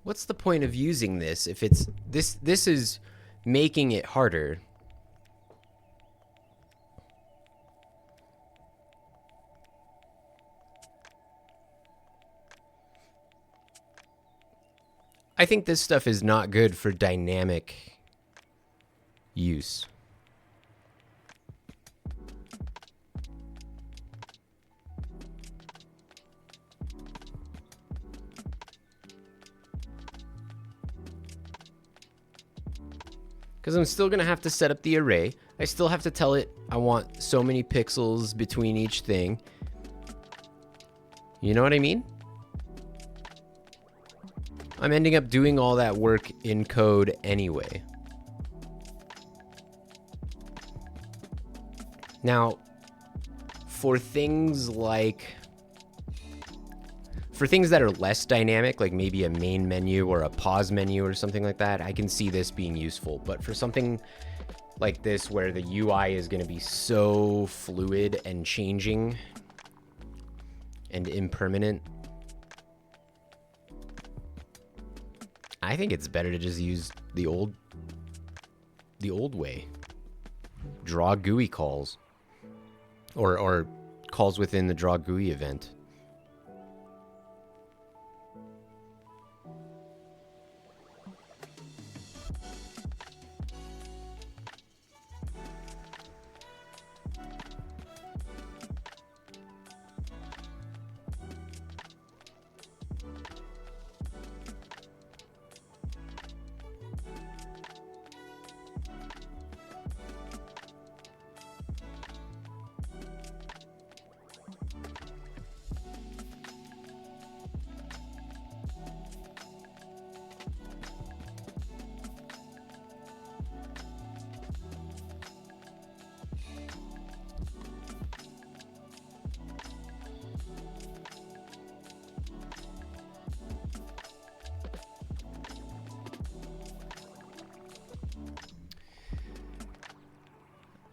What's the point of using this if it's this is making it harder? I think this stuff is not good for dynamic use. Because I'm still going to have to set up the array. I still have to tell it I want so many pixels between each thing. You know what I mean? I'm ending up doing all that work in code anyway. Now, for things that are less dynamic, like maybe a main menu or a pause menu or something like that, I can see this being useful. But for something like this where the UI is going to be so fluid and changing and impermanent, I think it's better to just use the old way. Draw GUI calls. Or calls within the draw GUI event.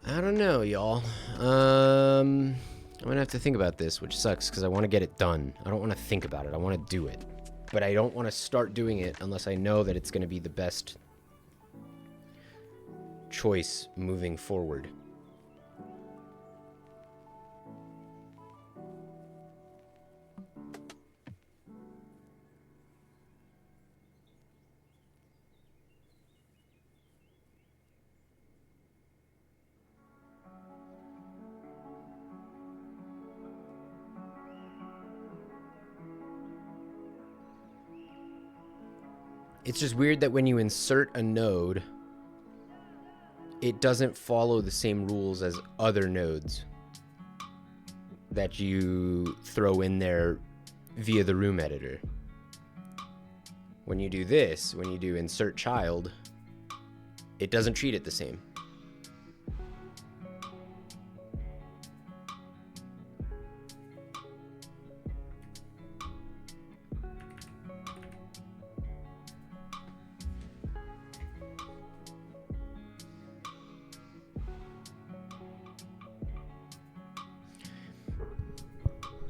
I don't know, y'all. I'm gonna have to think about this, which sucks because I want to get it done. I don't want to think about it. I want to do it. But I don't want to start doing it unless I know that it's going to be the best choice moving forward. It's just weird that when you insert a node, it doesn't follow the same rules as other nodes that you throw in there via the room editor. When you do this, when you do insert child, it doesn't treat it the same.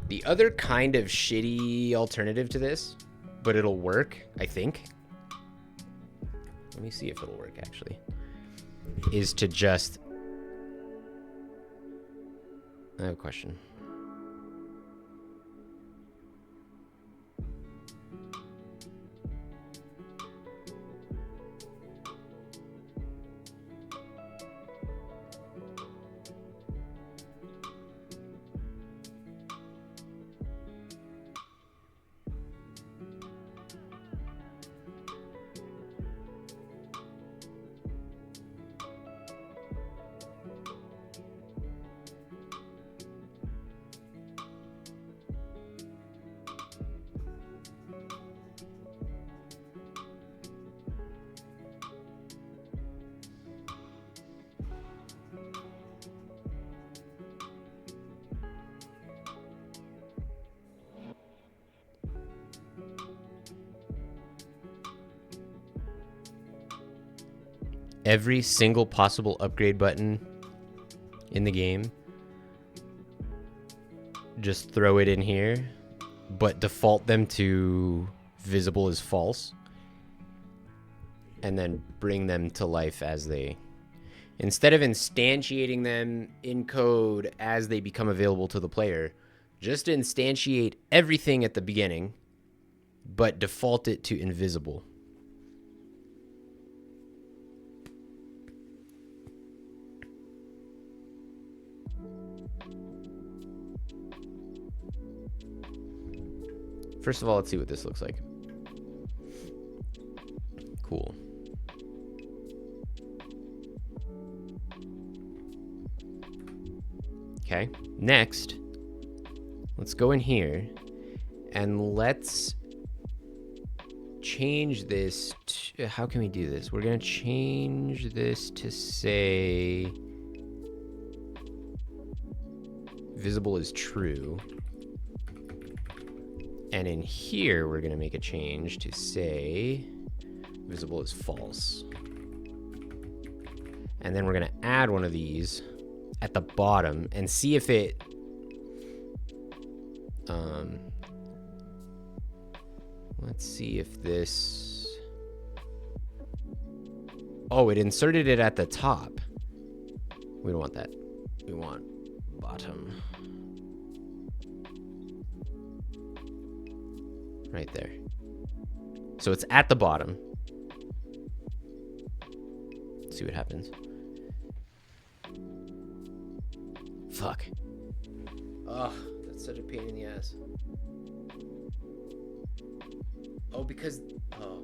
The other kind of shitty alternative to this, but it'll work, I think. Let me see if it'll work, actually. Is to just... I have a question. Every single possible upgrade button in the game, just throw it in here, but default them to visible as false, and then bring them to life as they... Instead of instantiating them in code as they become available to the player, just instantiate everything at the beginning, but default it to invisible. First of all, let's see what this looks like. Cool. Okay, next, let's go in here and let's change this to, how can we do this? We're gonna change this to say visible is true. And in here, we're gonna make a change to say visible is false. And then we're gonna add one of these at the bottom and see if it let's see if this, oh, it inserted it at the top. We don't want that. We want bottom. Right there. So it's at the bottom. Let's see what happens. Fuck. Ugh, that's such a pain in the ass. Oh, because... Oh.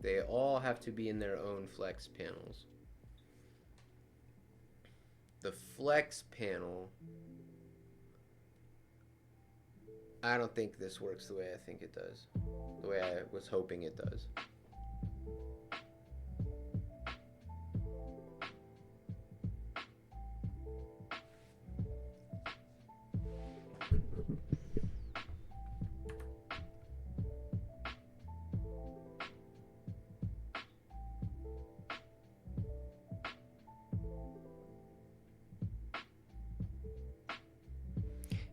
They all have to be in their own flex panels. The flex panel, I don't think this works the way I think it does. The way I was hoping it does.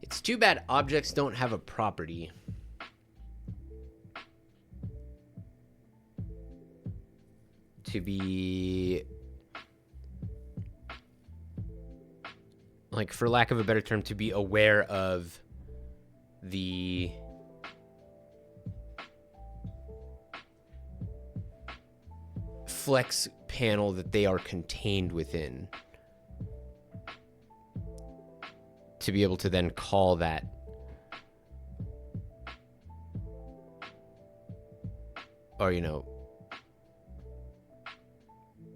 It's too bad objects don't have a property. to be, like, for lack of a better term, to be aware of the flex panel that they are contained within, to be able to then call that or, you know,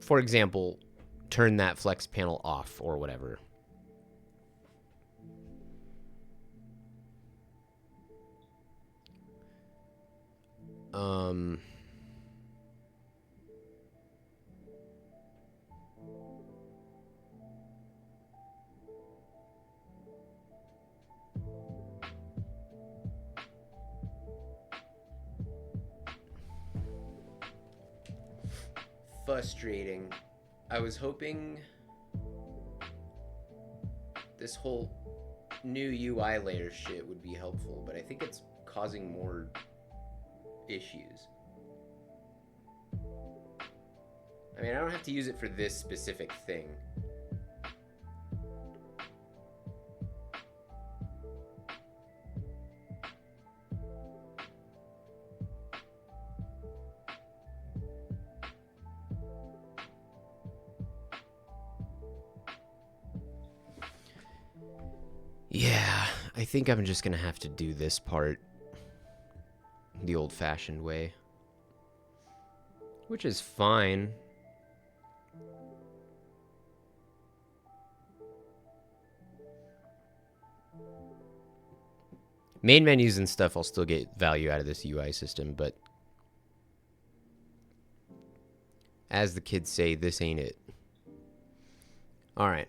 for example, turn that flex panel off or whatever. Frustrating. I was hoping this whole new UI layer shit would be helpful, but I think it's causing more issues. I mean, I don't have to use it for this specific thing. Yeah, I think I'm just gonna have to do this part the old-fashioned way, which is fine. Main menus and stuff, I'll still get value out of this UI system, but as the kids say, this ain't it. All right.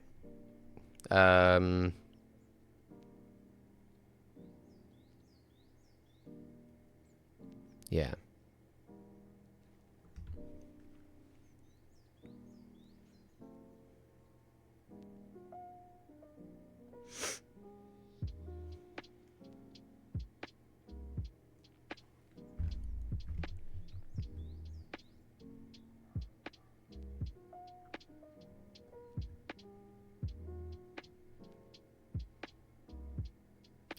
Yeah.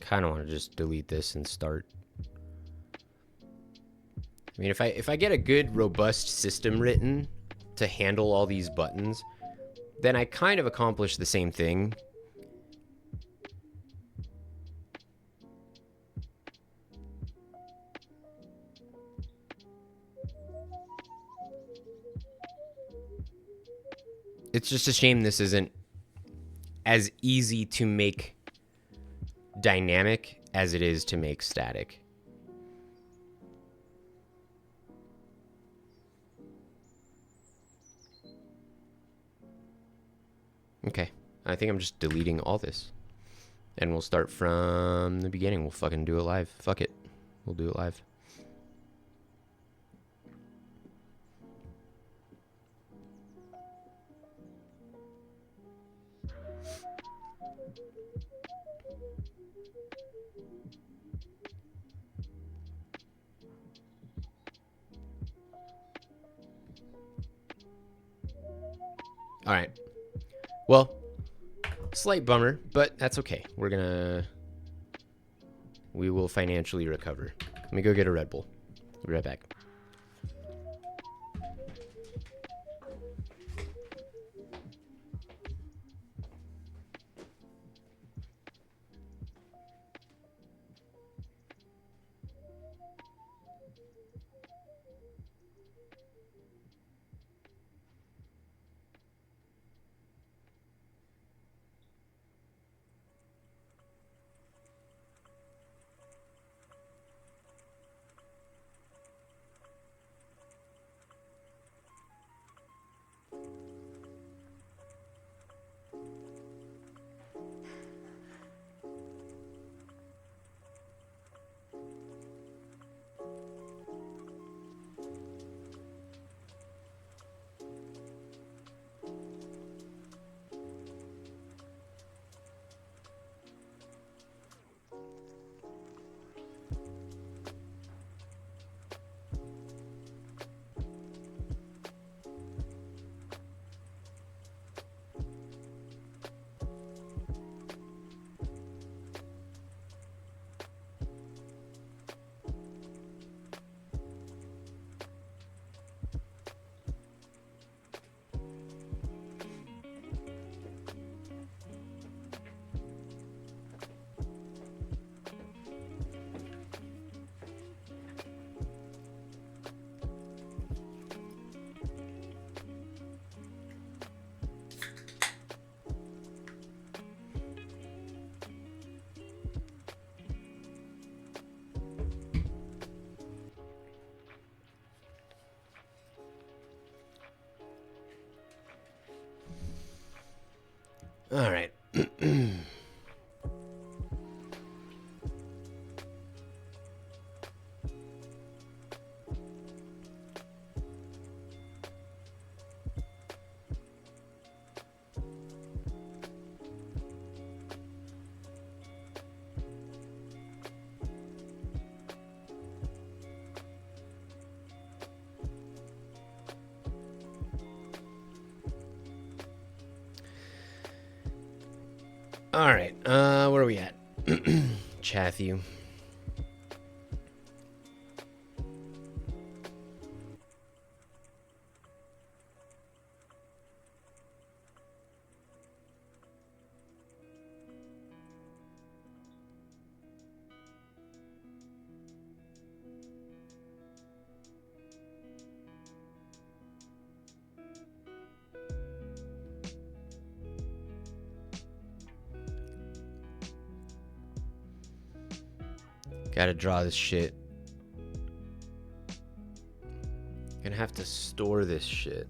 Kind of want to just delete this and start. I mean, if I get a good, robust system written to handle all these buttons, then I kind of accomplish the same thing. It's just a shame this isn't as easy to make dynamic as it is to make static. Okay, I think I'm just deleting all this. And we'll start from the beginning. We'll fucking do it live. Fuck it. We'll do it live. All right. Well, slight bummer, but that's okay. We will financially recover. Let me go get a Red Bull. Be right back. All right. All right. Where are we at? Chathu. Gotta draw this shit. Gonna have to store this shit.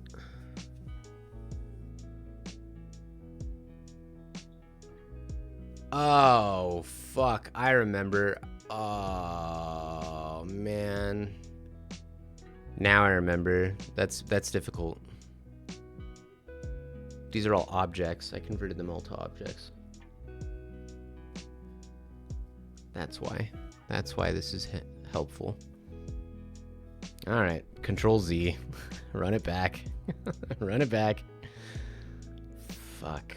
Oh, fuck. I remember. Oh, man. Now I remember. That's difficult. These are all objects. I converted them all to objects. That's why. That's why this is helpful. All right, Control Z. Run it back. Run it back. Fuck.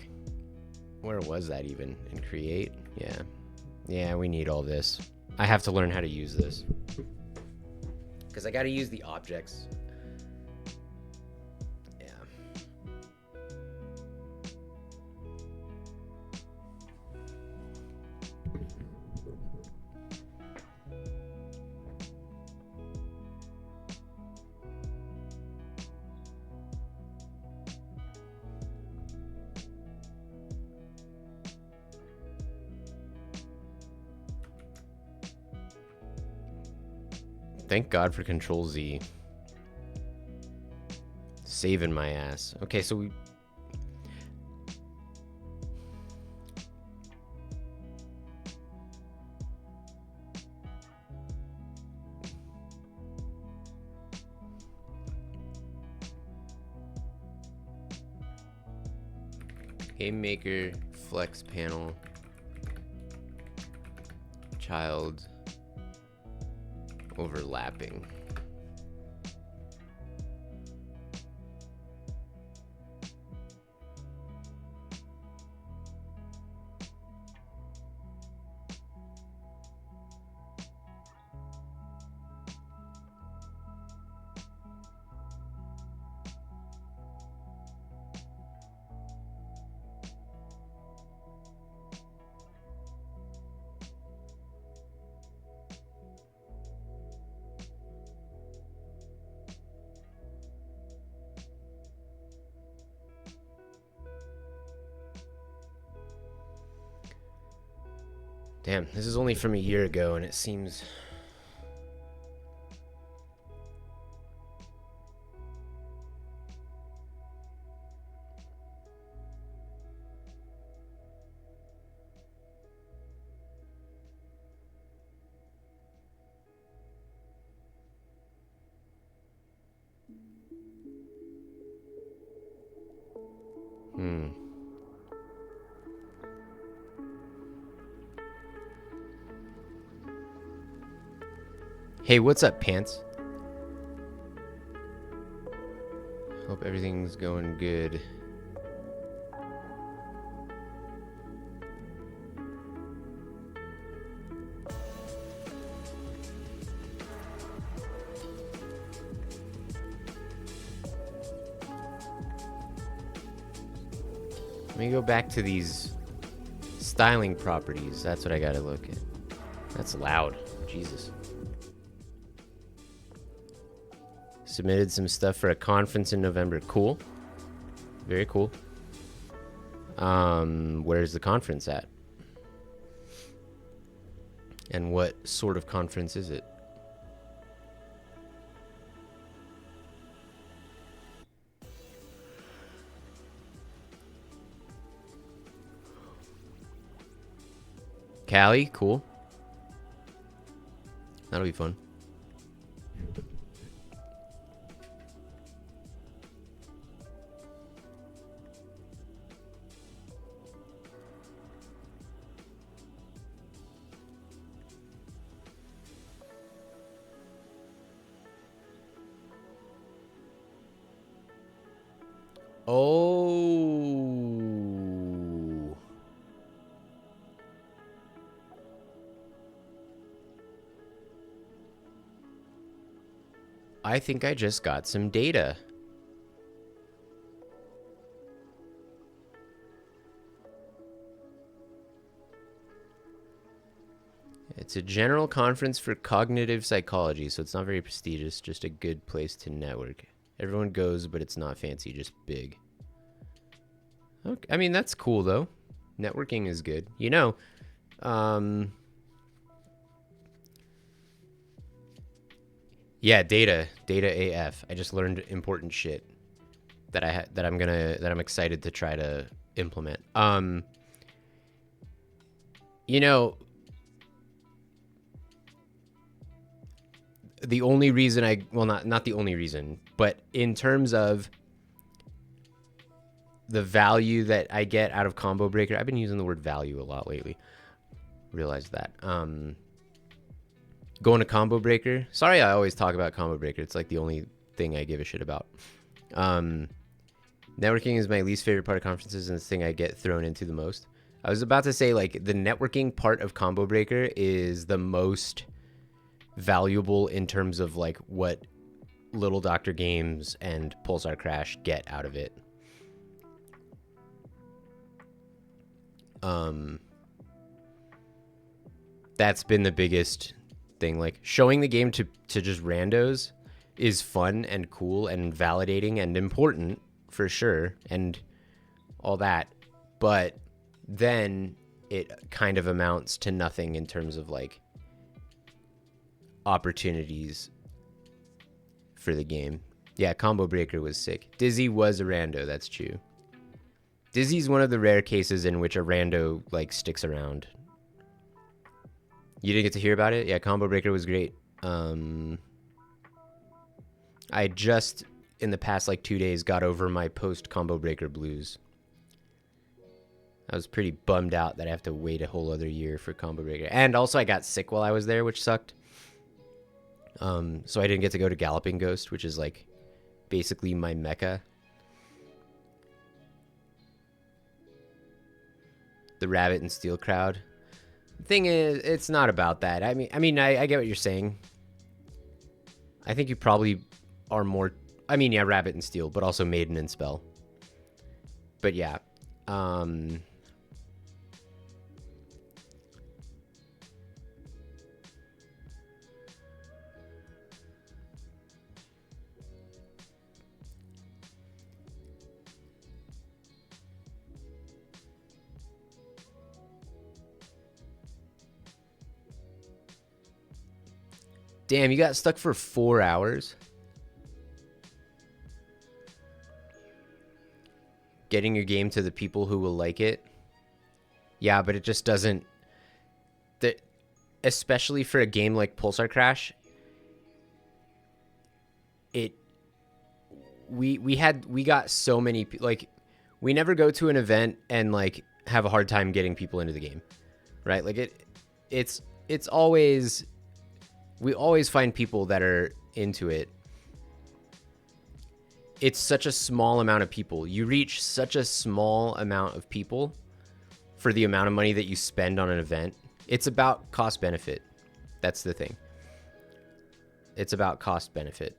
Where was that even? In Create? Yeah. Yeah, we need all this. I have to learn how to use this. Because I got to use the objects. Yeah. Thank God for Control Z. Saving my ass. Okay, so we... Game Maker, Flex Panel, Child, Overlapping. Damn, this is only from a year ago, and it seems... Hey, what's up, Pants? Hope everything's going good. Let me go back to these styling properties. That's what I gotta look at. That's loud. Jesus. Submitted some stuff for a conference in November. Cool. Very cool. Where's the conference at? And what sort of conference is it? Cali, cool. That'll be fun. Oh. I think I just got some data. It's a general conference for cognitive psychology, so it's not very prestigious, just a good place to network. Everyone goes, but it's not fancy, just big. Okay. I mean, that's cool, though. Networking is good. You know, yeah, data AF. I just learned important shit that I'm excited to try to implement. You know, the only reason not the only reason, but in terms of the value that I get out of Combo Breaker, I've been using the word value a lot lately. Realized that. Going to Combo Breaker. Sorry, I always talk about Combo Breaker. It's like the only thing I give a shit about. Networking is my least favorite part of conferences and the thing I get thrown into the most. I was about to say, like, the networking part of Combo Breaker is the most valuable in terms of, like, what Little Doctor Games and Pulsar Crash get out of it. That's been the biggest thing. Like, showing the game to just randos is fun and cool and validating and important for sure and all that, but then it kind of amounts to nothing in terms of, like, opportunities for the game. Yeah, Combo Breaker was sick. Dizzy was a rando, that's true. Dizzy's one of the rare cases in which a rando, like, sticks around. You didn't get to hear about it? Yeah, Combo Breaker was great. I just, in the past, like, 2 days, got over my post-Combo Breaker blues. I was pretty bummed out that I have to wait a whole other year for Combo Breaker. And also, I got sick while I was there, which sucked. So I didn't get to go to Galloping Ghost, which is, like, basically my mecca. The Rabbit and Steel crowd. The thing is, it's not about that. I mean, I get what you're saying. I think you probably are more... I mean, yeah, Rabbit and Steel, but also Maiden and Spell. But yeah. Damn, you got stuck for 4 hours? Getting your game to the people who will like it? Yeah, but it just doesn't... Especially for a game like Pulsar Crash, we got so many... Like, we never go to an event and, like, have a hard time getting people into the game. Right? Like, it's always... We always find people that are into it. It's such a small amount of people. You reach such a small amount of people for the amount of money that you spend on an event. It's about cost benefit. That's the thing. It's about cost benefit.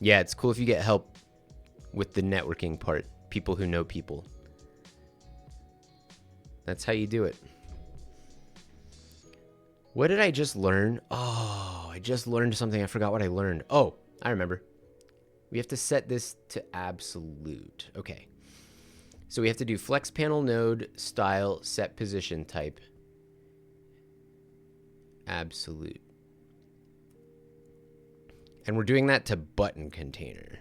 Yeah, it's cool if you get help with the networking part. People who know people. That's how you do it. What did I just learn? Oh, I just learned something. I forgot what I learned. Oh, I remember. We have to set this to absolute. Okay. So we have to do flex panel node style set position type. Absolute. And we're doing that to button container.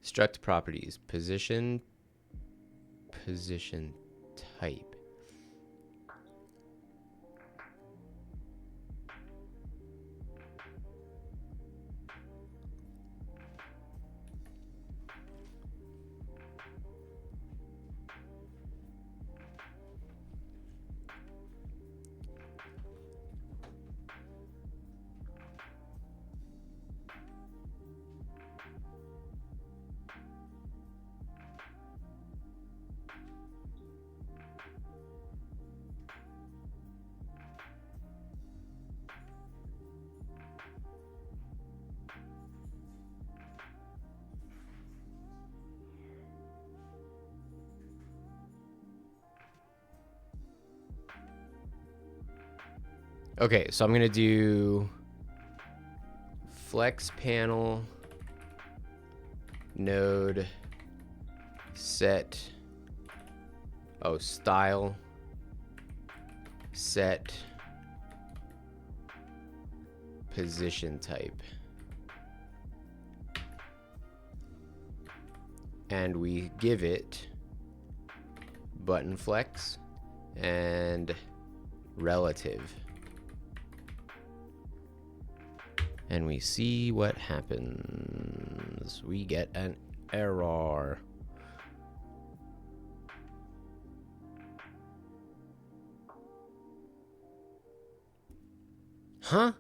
Struct properties, position type. Okay, so I'm gonna do flex panel node set style set position type, and we give it button flex and relative. And we see what happens. We get an error. Huh?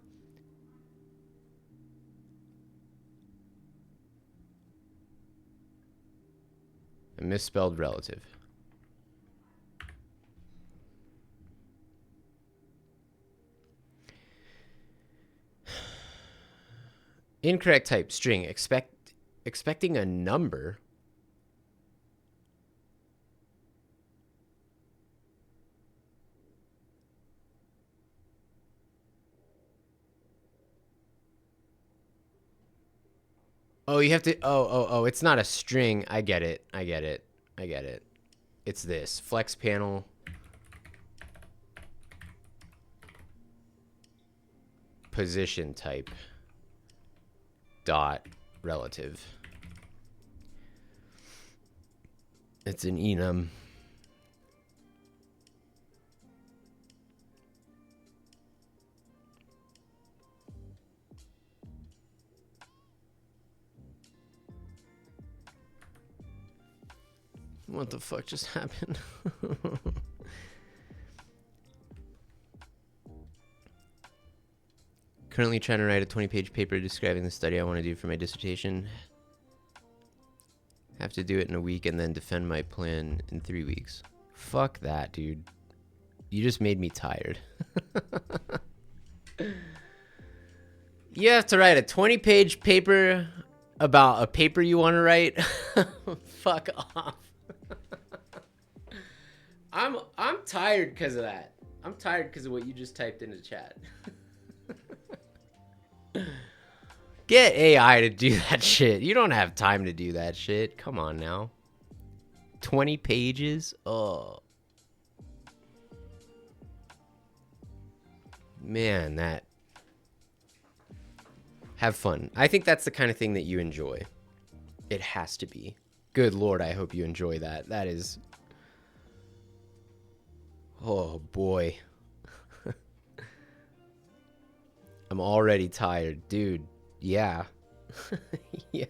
A misspelled relative. Incorrect type string. Expecting a number. Oh, you have to. Oh. It's not a string. I get it. It's this flex panel. Position type. Dot relative. It's an enum. What the fuck just happened? Currently trying to write a 20-page paper describing the study I want to do for my dissertation. Have to do it in a week and then defend my plan in 3 weeks. Fuck that, dude. You just made me tired. You have to write a 20-page paper about a paper you want to write? Fuck off. I'm tired because of that. I'm tired because of what you just typed into chat. Get AI to do that shit. You don't have time to do that shit. Come on now. 20 pages? Oh. Man, that... Have fun. I think that's the kind of thing that you enjoy. It has to be. Good Lord, I hope you enjoy that. That is... Oh, boy. I'm already tired. Dude, yeah. Yeah.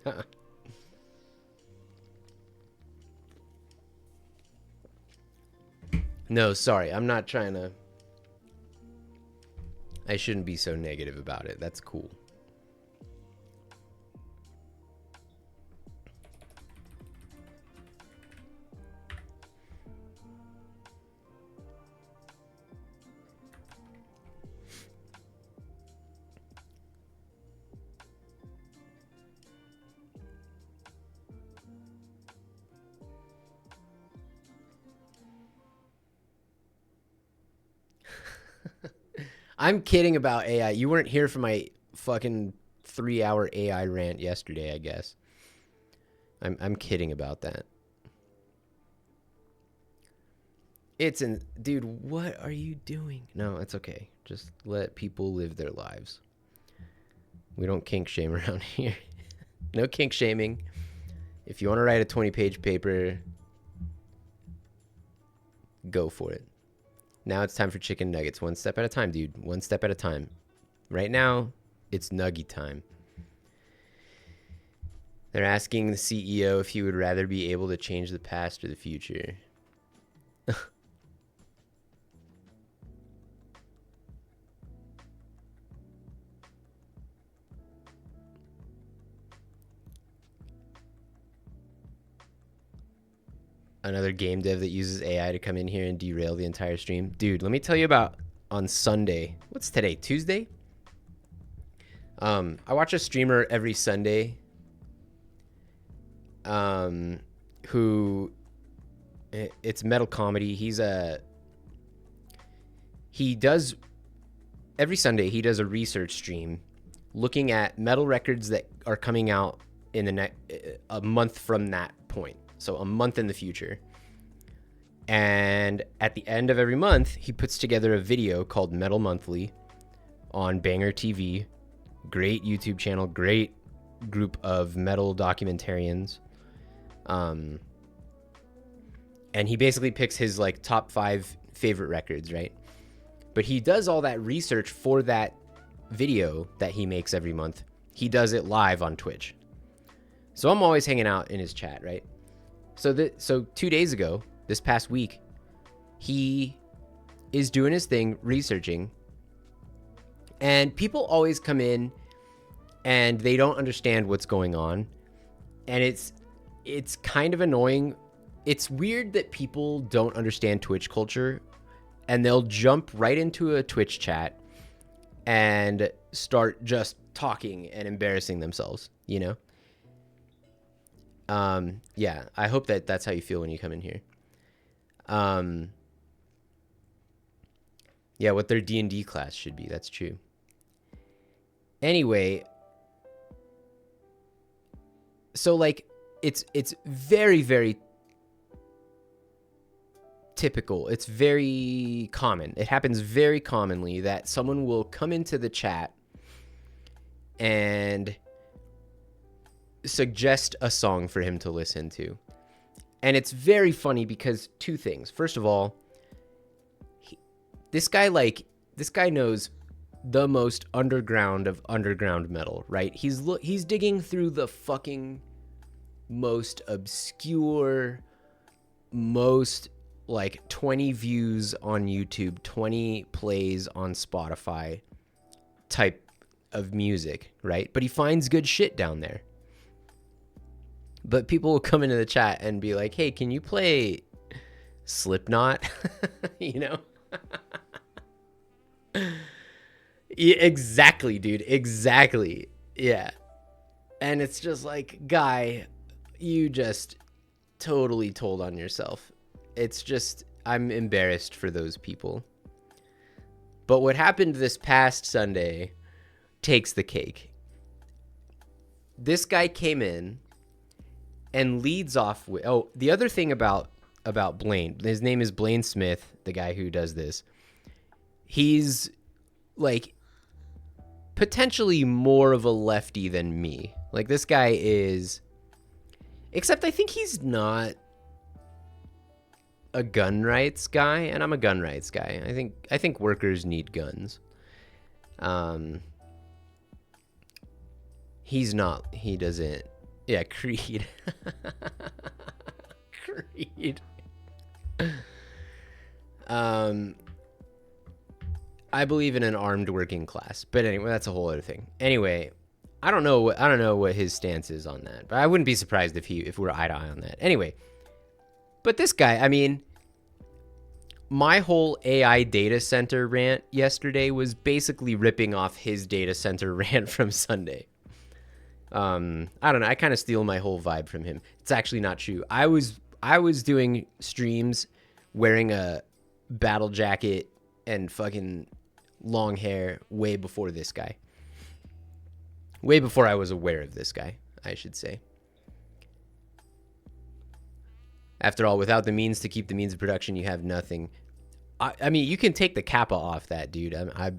No, sorry. I'm not trying to... I shouldn't be so negative about it. That's cool. I'm kidding about AI. You weren't here for my fucking 3-hour AI rant yesterday, I guess. I'm kidding about that. Dude, what are you doing? No, it's okay. Just let people live their lives. We don't kink shame around here. No kink shaming. If you want to write a 20-page paper, go for it. Now it's time for chicken nuggets. One step at a time, dude. One step at a time. Right now, it's nuggy time. They're asking the CEO if he would rather be able to change the past or the future. Another game dev that uses AI to come in here and derail the entire stream. Dude, let me tell you about on Sunday. What's today? Tuesday? I watch a streamer every Sunday who it's metal comedy. Every Sunday he does a research stream looking at metal records that are coming out in a month from that point. So a month in the future. And at the end of every month, he puts together a video called Metal Monthly on Banger TV. Great YouTube channel, great group of metal documentarians. And he basically picks his like top 5 favorite records, right? But he does all that research for that video that he makes every month. He does it live on Twitch. So I'm always hanging out in his chat, right? So 2 days ago, this past week, he is doing his thing, researching, and people always come in and they don't understand what's going on, and it's kind of annoying. It's weird that people don't understand Twitch culture, and they'll jump right into a Twitch chat and start just talking and embarrassing themselves, you know? Yeah, I hope that's how you feel when you come in here. Yeah, what their D&D class should be. That's true. Anyway, so like it's very, very typical. It's very common. It happens very commonly that someone will come into the chat and suggest a song for him to listen to. And it's very funny because 2 things. First of all, this guy knows the most underground of underground metal, right? He's digging through the fucking most obscure, most like 20 views on YouTube, 20 plays on Spotify type of music, right? But he finds good shit down there. But people will come into the chat and be like, hey, can you play Slipknot? You know? Yeah, exactly, dude. Exactly. Yeah. And it's just like, guy, you just totally told on yourself. It's just, I'm embarrassed for those people. But what happened this past Sunday takes the cake. This guy came in and leads off with, the other thing about Blaine, his name is Blaine Smith, the guy who does this. He's like potentially more of a lefty than me. Like this guy is, except I think he's not a gun rights guy, and I'm a gun rights guy. I think workers need guns. He's not. He doesn't. Yeah, Creed. Creed. I believe in an armed working class, but anyway, that's a whole other thing. Anyway, I don't know what his stance is on that, but I wouldn't be surprised if we're eye to eye on that. Anyway, but this guy, I mean, my whole AI data center rant yesterday was basically ripping off his data center rant from Sunday. I don't know. I kind of steal my whole vibe from him. It's actually not true. I was doing streams wearing a battle jacket and fucking long hair way before this guy. Way before I was aware of this guy, I should say. After all, without the means to keep the means of production, you have nothing. I mean, you can take the kappa off that, dude. I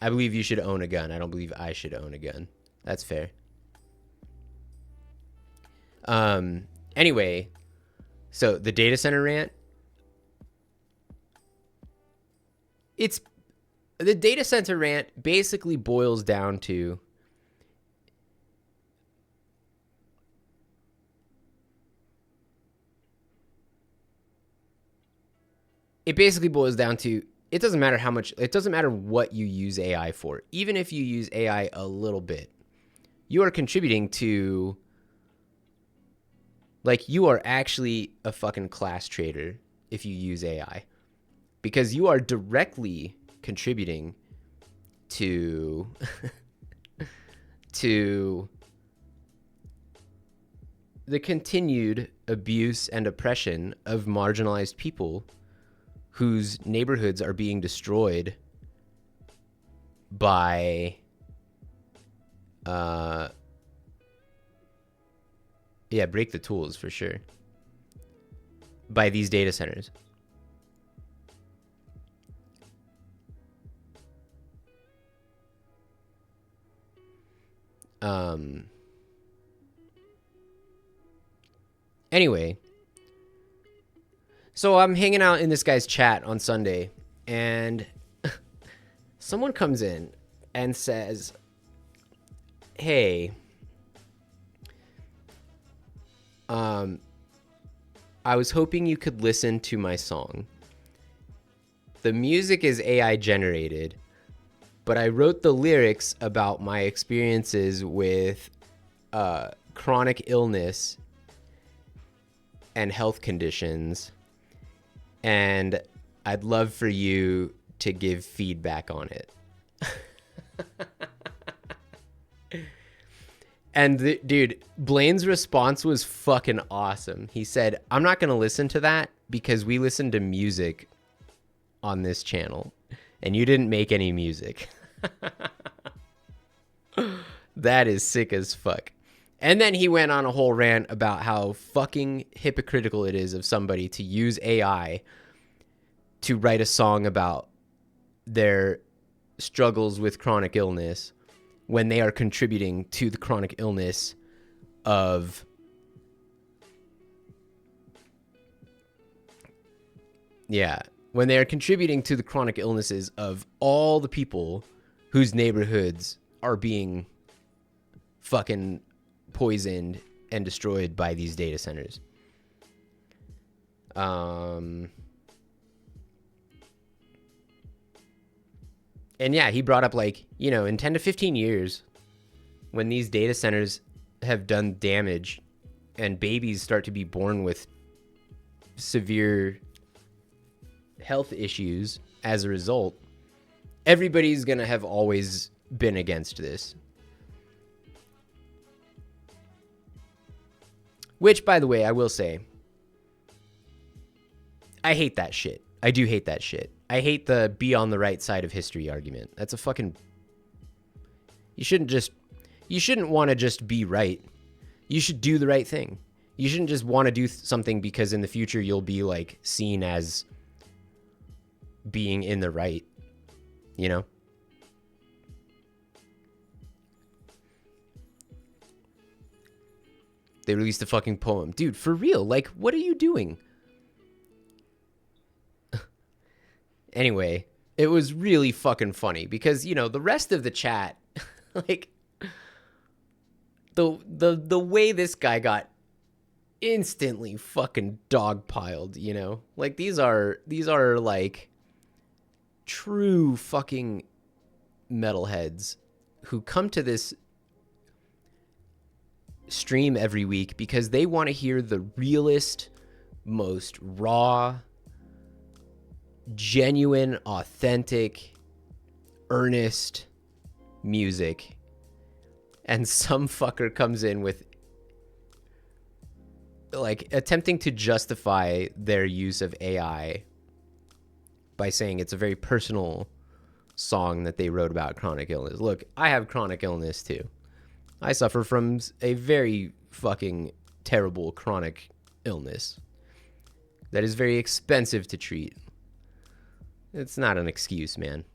believe you should own a gun. I don't believe I should own a gun. That's fair. Anyway, so the data center rant. The data center rant basically boils down to it doesn't matter how much, it doesn't matter what you use AI for. Even if you use AI a little bit, you are contributing to, like, you are actually a fucking class traitor if you use AI, because you are directly contributing to to the continued abuse and oppression of marginalized people whose neighborhoods are being destroyed by break the tools for sure, by these data centers. Anyway, so I'm hanging out in this guy's chat on Sunday, and someone comes in and says, hey, I was hoping you could listen to my song. The music is AI generated, but I wrote the lyrics about my experiences with chronic illness and health conditions, and I'd love for you to give feedback on it. And dude, Blaine's response was fucking awesome. He said, I'm not going to listen to that because we listen to music on this channel and you didn't make any music. That is sick as fuck. And then he went on a whole rant about how fucking hypocritical it is of somebody to use AI to write a song about their struggles with chronic illness when they are contributing to the chronic illness of when they are contributing to the chronic illnesses of all the people whose neighborhoods are being fucking poisoned and destroyed by these data centers. And yeah, he brought up, like, you know, in 10 to 15 years, when these data centers have done damage and babies start to be born with severe health issues as a result, everybody's going to have always been against this. Which, by the way, I will say, I hate that shit. I do hate that shit. I hate the be on the right side of history argument. That's a fucking... You shouldn't want to just be right. You should do the right thing. You shouldn't just want to do something because in the future you'll be, like, seen as being in the right, you know? They released a fucking poem. Dude, for real, like, what are you doing? Anyway, it was really fucking funny because, you know, the rest of the chat, like, the way this guy got instantly fucking dogpiled, you know? Like, these are like true fucking metalheads who come to this stream every week because they want to hear the realest, most raw, genuine, authentic, earnest music, and some fucker comes in with, like, attempting to justify their use of AI by saying it's a very personal song that they wrote about chronic illness. Look, I have chronic illness too. I suffer from a very fucking terrible chronic illness that is very expensive to treat. It's not an excuse, man.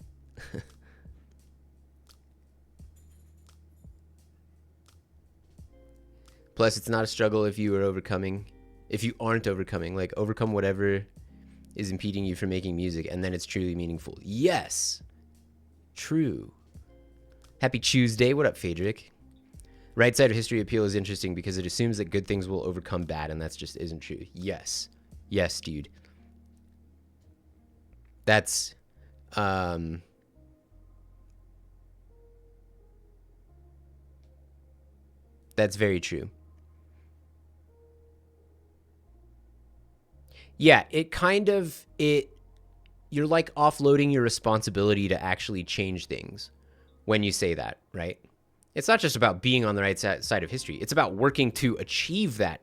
Plus, it's not a struggle if you aren't overcoming, like overcome whatever is impeding you from making music, and then it's truly meaningful. Yes, true. Happy Tuesday. What up, Phaedric? Right side of history appeal is interesting because it assumes that good things will overcome bad, and that's just isn't true. Yes, dude. That's very true. Yeah, you're like offloading your responsibility to actually change things when you say that, right? It's not just about being on the right side of history. It's about working to achieve that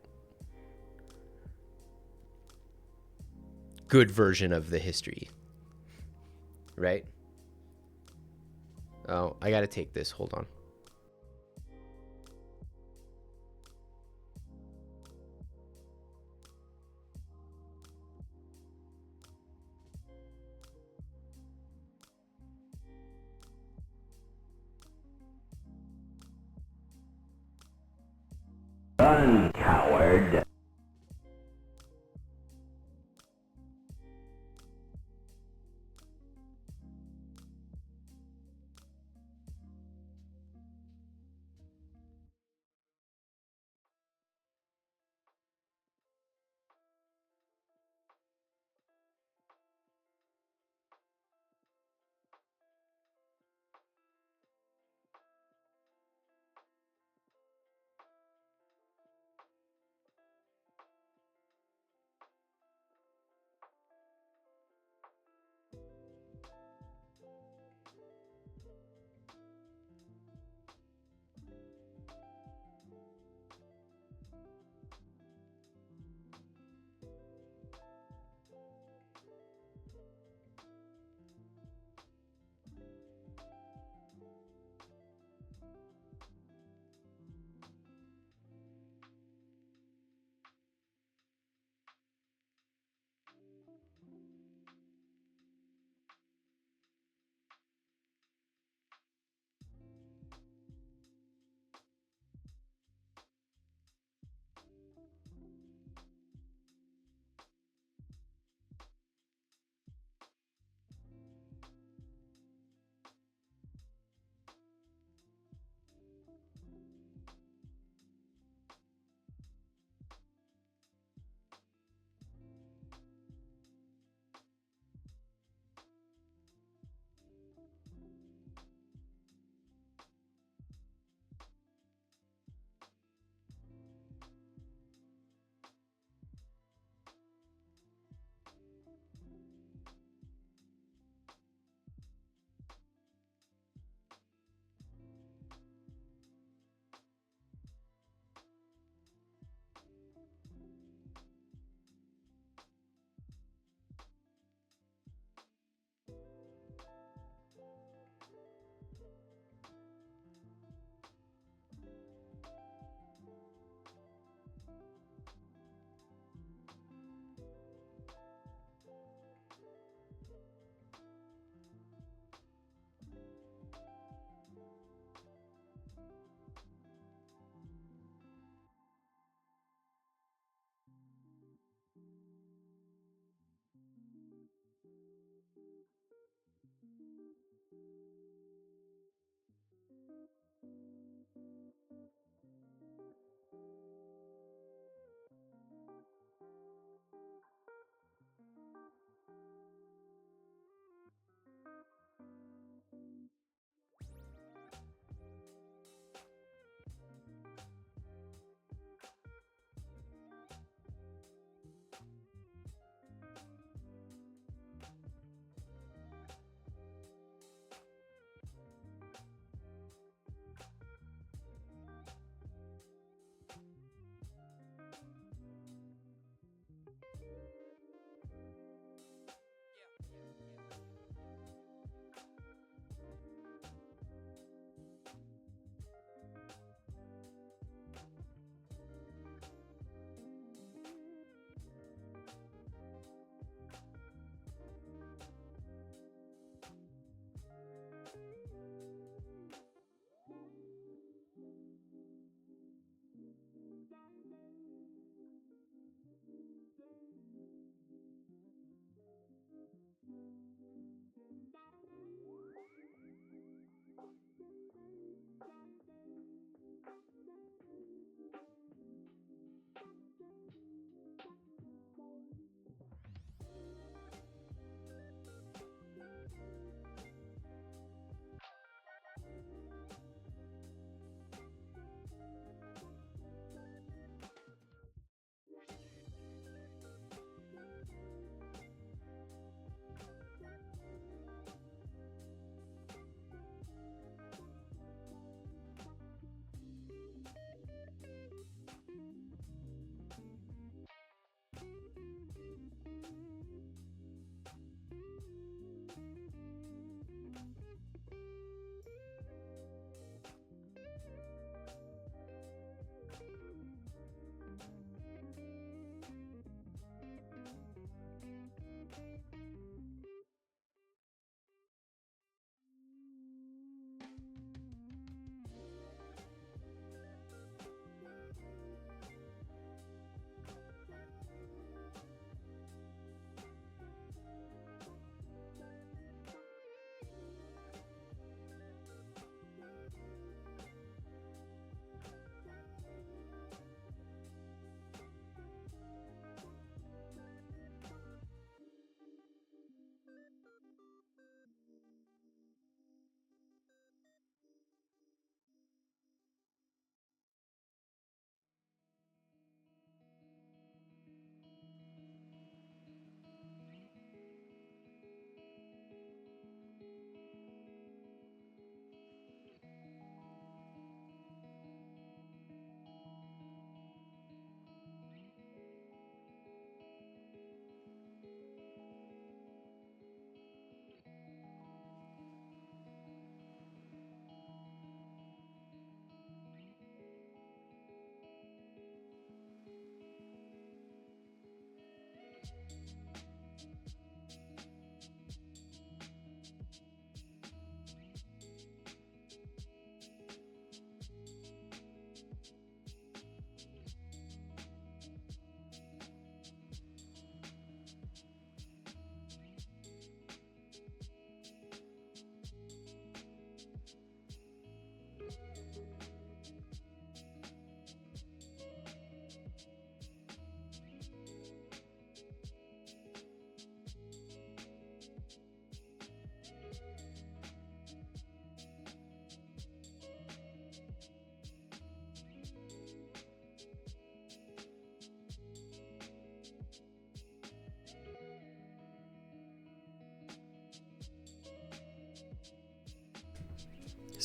good version of the history, right? Oh, I gotta take this. Hold on. Run, coward.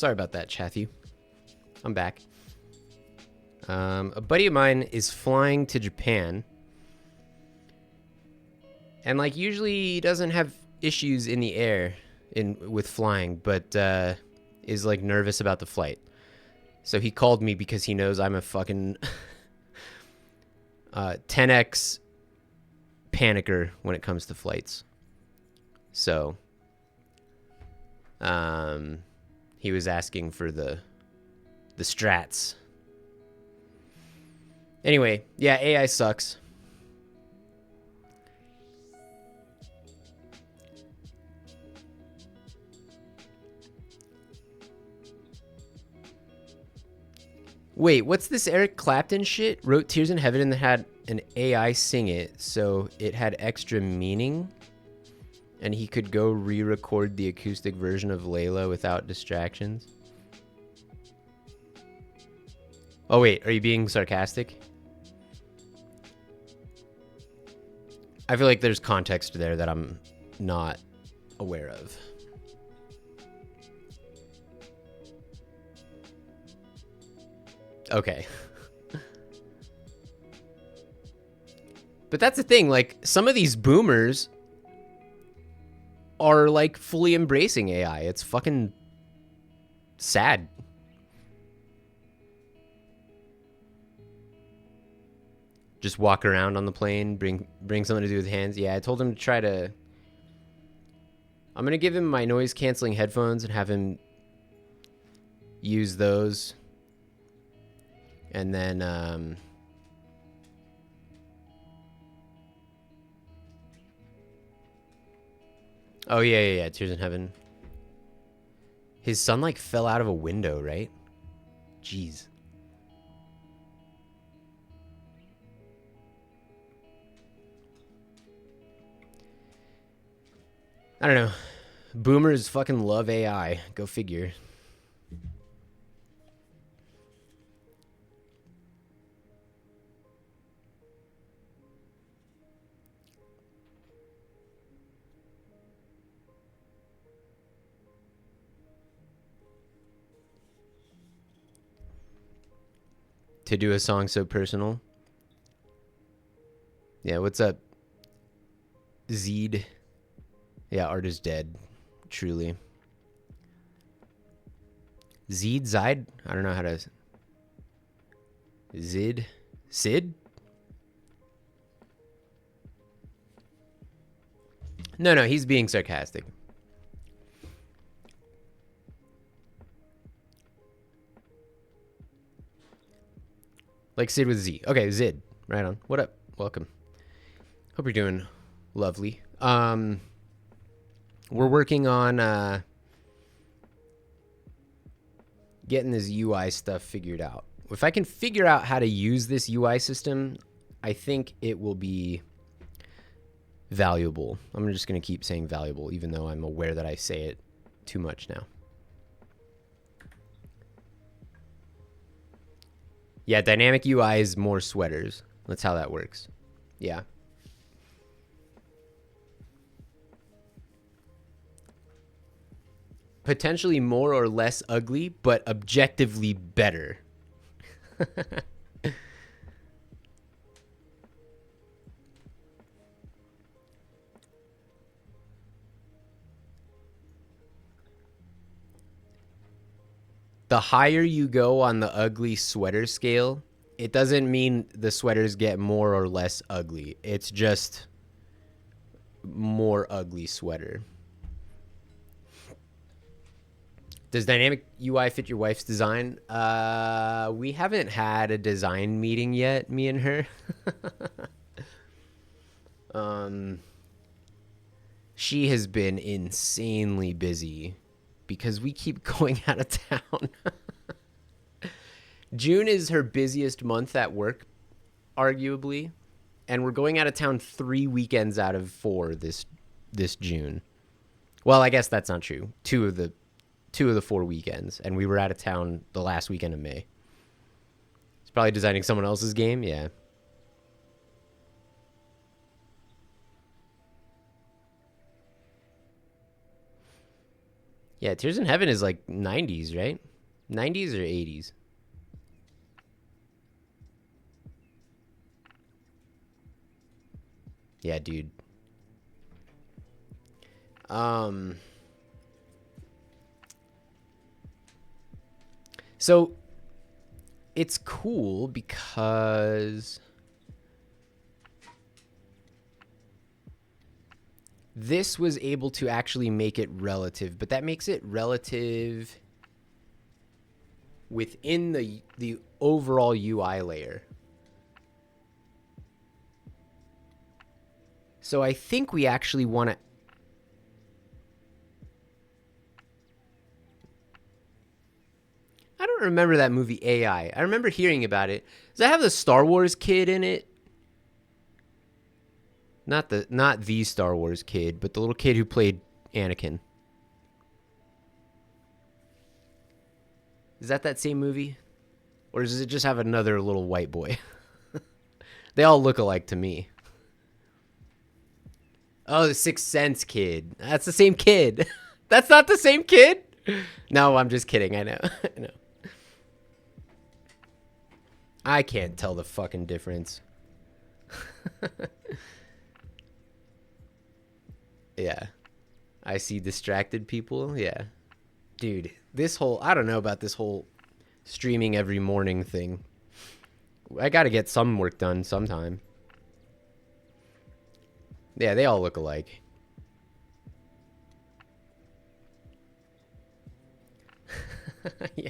Sorry about that, Chathu. I'm back. A buddy of mine is flying to Japan. And, like, usually he doesn't have issues in the air with flying, but is, like, nervous about the flight. So he called me because he knows I'm a fucking 10x panicker when it comes to flights. So he was asking for the strats. Anyway, yeah, AI sucks. Wait, what's this Eric Clapton shit? Wrote Tears in Heaven and had an AI sing it, so it had extra meaning? And he could go re-record the acoustic version of Layla without distractions? Oh wait, are you being sarcastic? I feel like there's context there that I'm not aware of. Okay. But that's the thing, like, some of these boomers are, like, fully embracing AI. It's fucking sad. Just walk around on the plane, bring something to do with hands. Yeah, I told him to try to... I'm going to give him my noise-canceling headphones and have him use those. And then... Oh, yeah. Tears in Heaven. His son, like, fell out of a window, right? Jeez. I don't know. Boomers fucking love AI. Go figure. To do a song so personal. Yeah, what's up? Zed. Yeah, art is dead. Truly. Zed? I don't know how to... Zid? Sid? No, he's being sarcastic. Like Sid with Z. Okay, Zid. Right on. What up? Welcome. Hope you're doing lovely. We're working on getting this UI stuff figured out. If I can figure out how to use this UI system, I think it will be valuable. I'm just going to keep saying valuable, even though I'm aware that I say it too much now. Yeah, dynamic UI is more sweaters. That's how that works. Yeah. Potentially more or less ugly, but objectively better. The higher you go on the ugly sweater scale, it doesn't mean the sweaters get more or less ugly. It's just more ugly sweater. Does dynamic UI fit your wife's design? We haven't had a design meeting yet, me and her. She has been insanely busy because we keep going out of town. June is her busiest month at work, arguably, and we're going out of town 3 weekends out of 4 this June. Well, I guess that's not true. Two of the 4 weekends, and we were out of town the last weekend of May. It's probably designing someone else's game, yeah. Yeah, Tears in Heaven is like 90s, right? 90s or 80s? Yeah, dude. So it's cool because this was able to actually make it relative, but that makes it relative within the overall UI layer. So I think we actually want to... I don't remember that movie AI. I remember hearing about it. Does that have the Star Wars kid in it? Not the Star Wars kid, but the little kid who played Anakin. Is that same movie? Or does it just have another little white boy? They all look alike to me. Oh, the Sixth Sense kid. That's the same kid. That's not the same kid? No, I'm just kidding. I know. I know. I can't tell the fucking difference. Yeah. I see distracted people. Yeah. Dude, this whole... I don't know about this whole streaming every morning thing. I gotta get some work done sometime. Yeah, they all look alike. Yeah.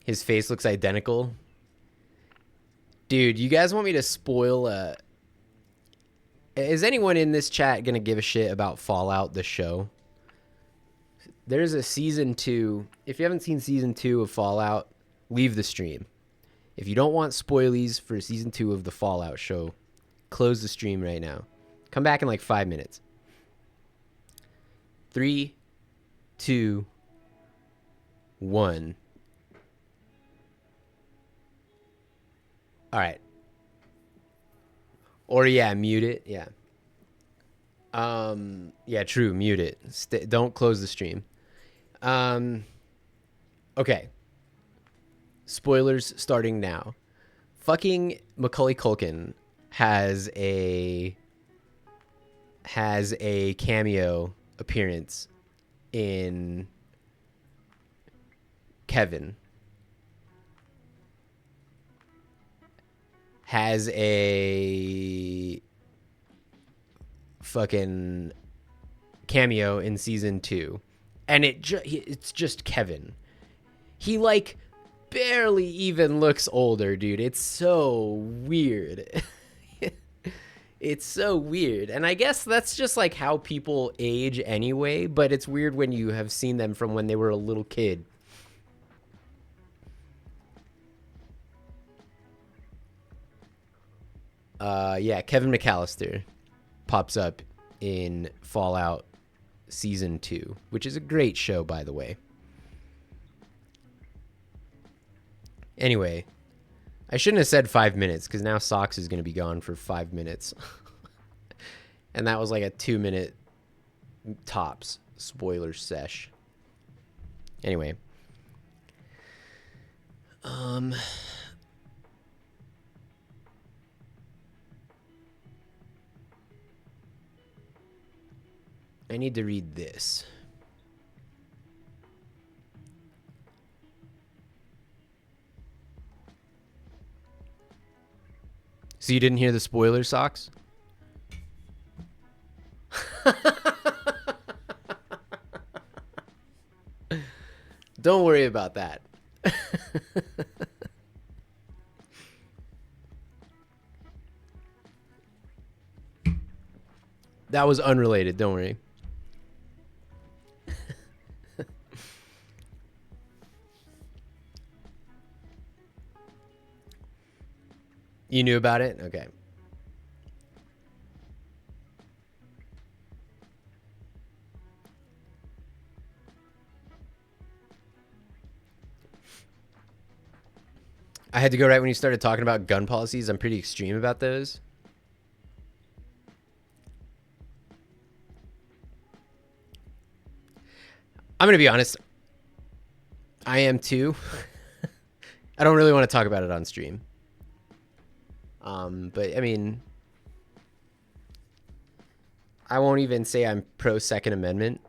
His face looks identical. Dude, you guys want me to spoil is anyone in this chat gonna give a shit about Fallout the show? There's a season 2. If you haven't seen season 2 of Fallout, leave the stream. If you don't want spoilies for season 2 of the Fallout show, close the stream right now. Come back in like 5 minutes. 3, 2, 1. All right. Or yeah, mute it. Yeah. Yeah, true. Mute it. Don't close the stream. Okay. Spoilers starting now. Fucking Macaulay Culkin has a cameo appearance in Kevin. Has a fucking cameo in season 2, and it's just Kevin. He like barely even looks older, dude. It's so weird. It's so weird, and I guess that's just like how people age anyway, but it's weird when you have seen them from when they were a little kid. Yeah, Kevin McAllister pops up in Fallout Season 2, which is a great show, by the way. Anyway, I shouldn't have said 5 minutes, because now Socks is going to be gone for 5 minutes. And that was like a 2-minute tops spoiler sesh. Anyway. I need to read this. So you didn't hear the spoiler, Socks? Don't worry about that. That was unrelated, don't worry. You knew about it? Okay. I had to go right when you started talking about gun policies. I'm pretty extreme about those. I'm gonna be honest. I am too. I don't really want to talk about it on stream. But I mean, I won't even say I'm pro Second Amendment.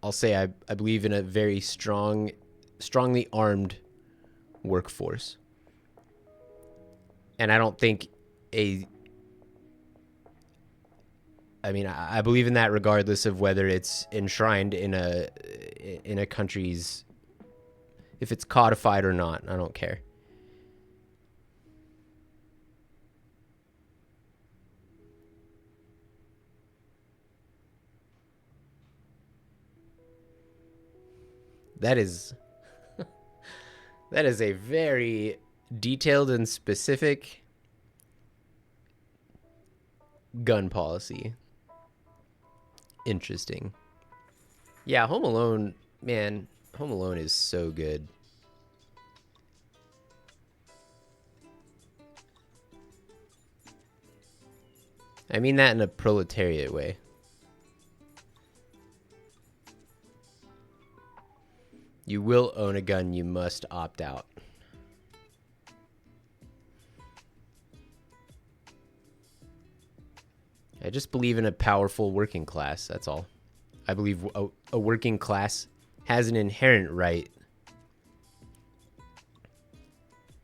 I'll say I believe in a very strongly armed workforce. And I don't think I believe in that regardless of whether it's enshrined in a country's, if it's codified or not. I don't care. That is a very detailed and specific gun policy. Interesting. Yeah, Home Alone, man, Home Alone is so good. I mean that in a proletariat way. You will own a gun, you must opt out. I just believe in a powerful working class, that's all. I believe a working class has an inherent right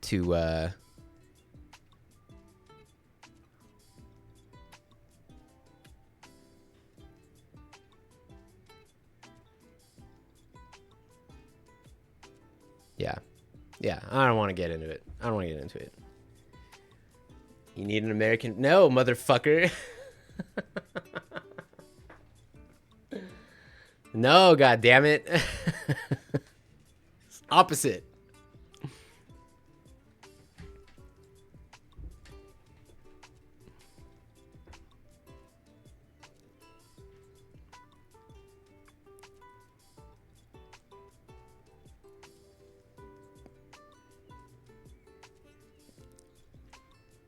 to yeah, I don't want to get into it. You need an American? No, motherfucker. No, god damn it. Opposite.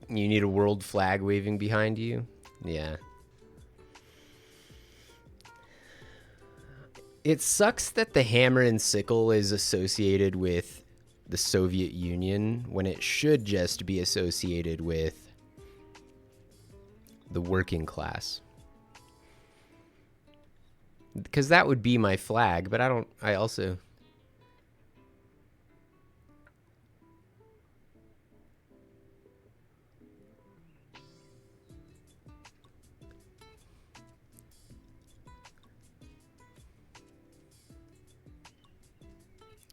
You need a world flag waving behind you? Yeah. It sucks that the hammer and sickle is associated with the Soviet Union when it should just be associated with the working class. Because that would be my flag, but I also...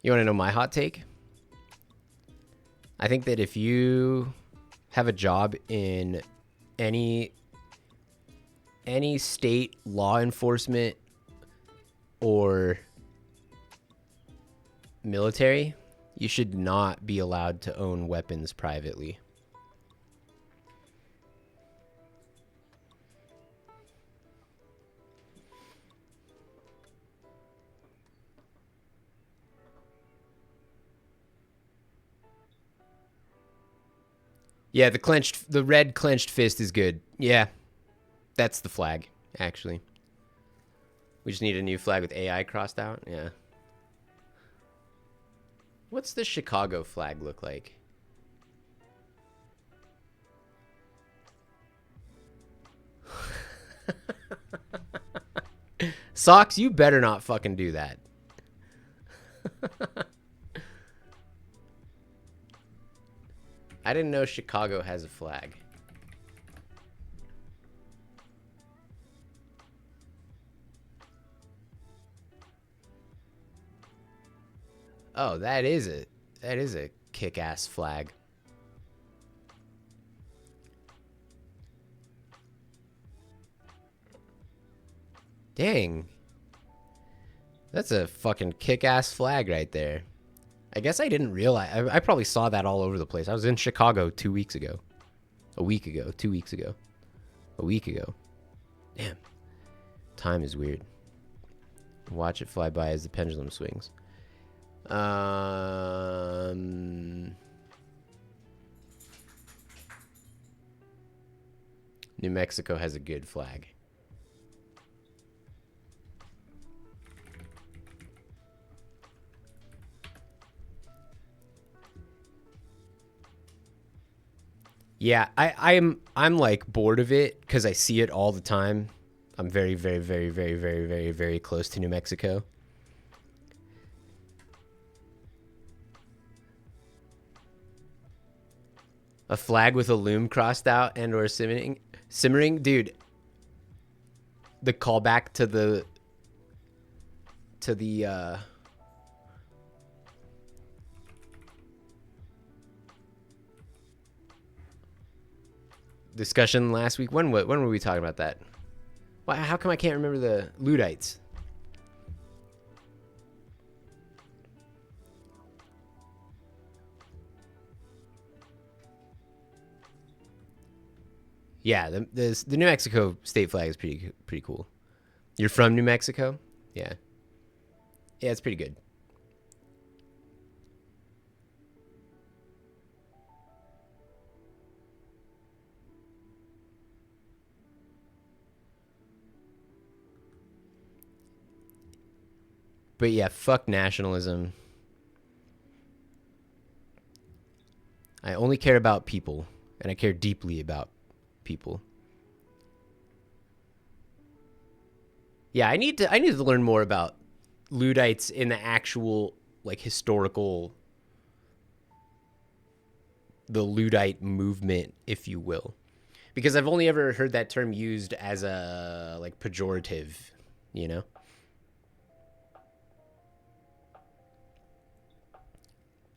You want to know my hot take? I think that if you have a job in any state law enforcement or military, you should not be allowed to own weapons privately. Yeah, the red clenched fist is good. Yeah, that's the flag, actually. We just need a new flag with AI crossed out. Yeah. What's the Chicago flag look like? Socks, you better not fucking do that. I didn't know Chicago has a flag. Oh, that is a kick-ass flag. Dang. That's a fucking kick-ass flag right there. I guess I didn't realize. I probably saw that all over the place. I was in Chicago 2 weeks ago. A week ago. 2 weeks ago. A week ago. Damn. Time is weird. Watch it fly by as the pendulum swings. New Mexico has a good flag. Yeah, I'm like bored of it because I see it all the time. I'm very, very, very, very, very, very, very close to New Mexico. A flag with a loom crossed out and or simmering, dude. The callback to the discussion last week. When were we talking about that? Why? How come I can't remember the Luddites? Yeah, the New Mexico state flag is pretty cool. You're from New Mexico? Yeah. Yeah, it's pretty good. But yeah, fuck nationalism. I only care about people, and I care deeply about people. Yeah, I need to learn more about Luddites in the actual like historical the Luddite movement, if you will. Because I've only ever heard that term used as a like pejorative, you know?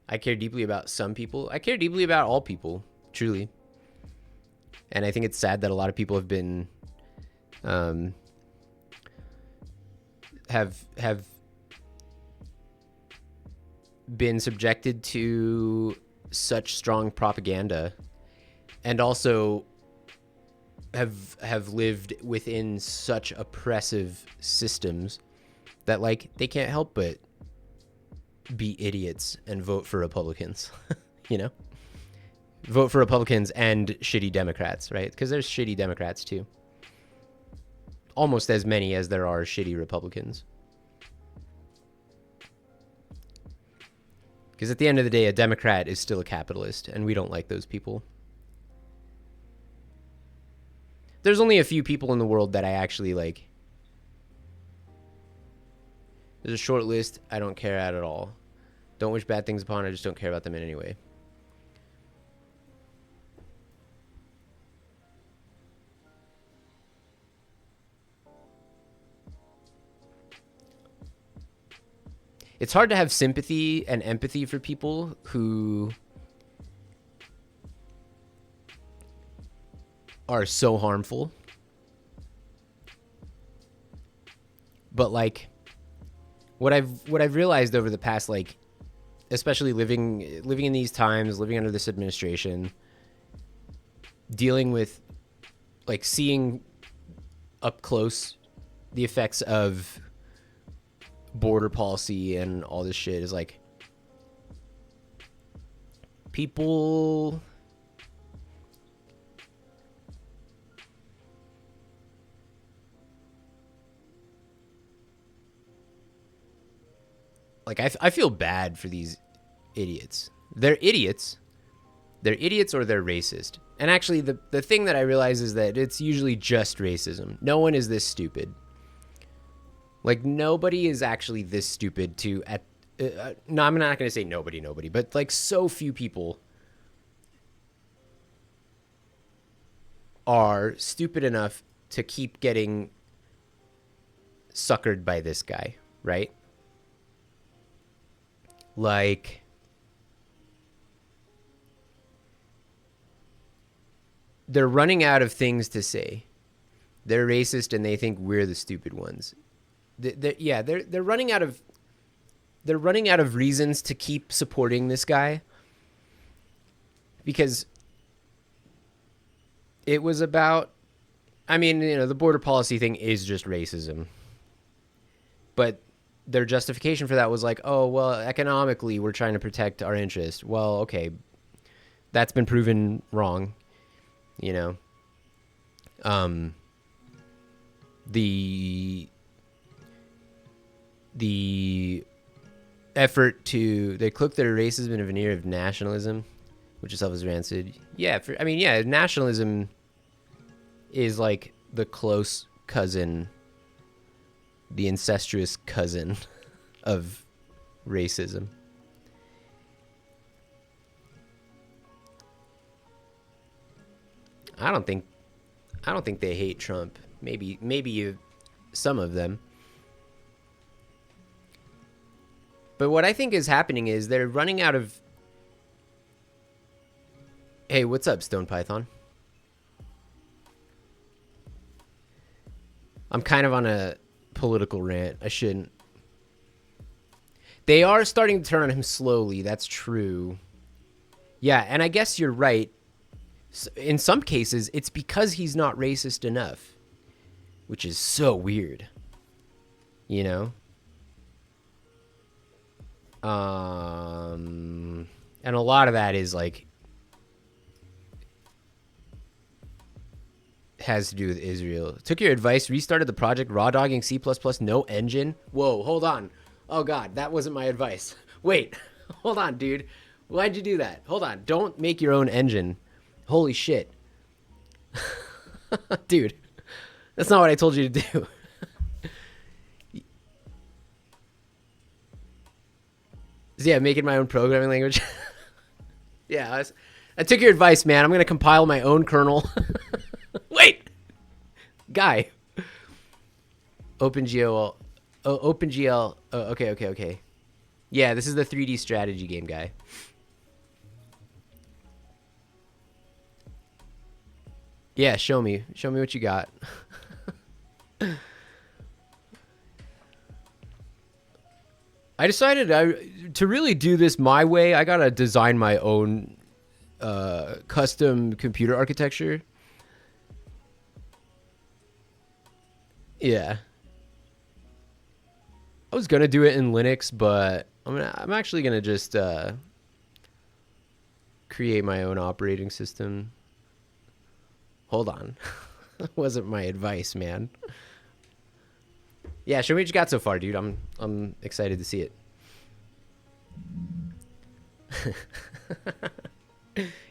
I care deeply about some people. I care deeply about all people, truly. And I think it's sad that a lot of people have been have been subjected to such strong propaganda and also have lived within such oppressive systems that like they can't help but be idiots and vote for Republicans. You know, vote for Republicans and shitty Democrats, right? Because there's shitty Democrats too, almost as many as there are shitty Republicans. Because at the end of the day, a Democrat is still a capitalist, and we don't like those people. There's only a few people in the world that I actually like. There's a short list I don't care at all. Don't wish bad things upon, I just don't care about them in any way. It's hard to have sympathy and empathy for people who are so harmful. But like what I've realized over the past, like, especially living in these times, living under this administration, dealing with like seeing up close the effects of border policy and all this shit is like people like I feel bad for these idiots. They're idiots. They're idiots or they're racist. And actually the thing that I realize is that it's usually just racism. No one is this stupid. Like, nobody is actually this stupid to no, I'm not going to say nobody, but like so few people are stupid enough to keep getting suckered by this guy, right? Like, they're running out of things to say. They're racist and they think we're the stupid ones. They're running out of reasons to keep supporting this guy because it was about, I mean, you know, the border policy thing is just racism, but their justification for that was like, oh well, economically we're trying to protect our interest. Well, okay, that's been proven wrong, you know. The effort to, they cloak their racism in a veneer of nationalism. which itself is rancid. Yeah, I mean, yeah, nationalism is like the close cousin, the incestuous cousin of racism. I don't think they hate Trump. Maybe some of them. But what I think is happening is they're running out of... Hey, what's up, Stone Python? I'm kind of on a political rant. I shouldn't. They are starting to turn on him slowly. That's true. Yeah, and I guess you're right. In some cases, it's because he's not racist enough, which is so weird. You know? And a lot of that is like has to do with Israel. Took your advice, restarted the project, raw dogging C++, no engine. Whoa, hold on. Oh God, that wasn't my advice. Wait, hold on, dude. Why'd you do that? Hold on. Don't make your own engine. Holy shit. Dude, that's not what I told you to do. Yeah, making my own programming language. Yeah, I took your advice, man. I'm going to compile my own kernel. Wait! Guy. OpenGL. Oh, OpenGL. Oh, okay. Yeah, this is the 3D strategy game guy. Yeah, show me. Show me what you got. I decided to really do this my way, I gotta design my own custom computer architecture. Yeah. I was gonna do it in Linux, but I'm actually gonna just create my own operating system. Hold on. That wasn't my advice, man. Yeah, show me what you got so far, dude. I'm excited to see it.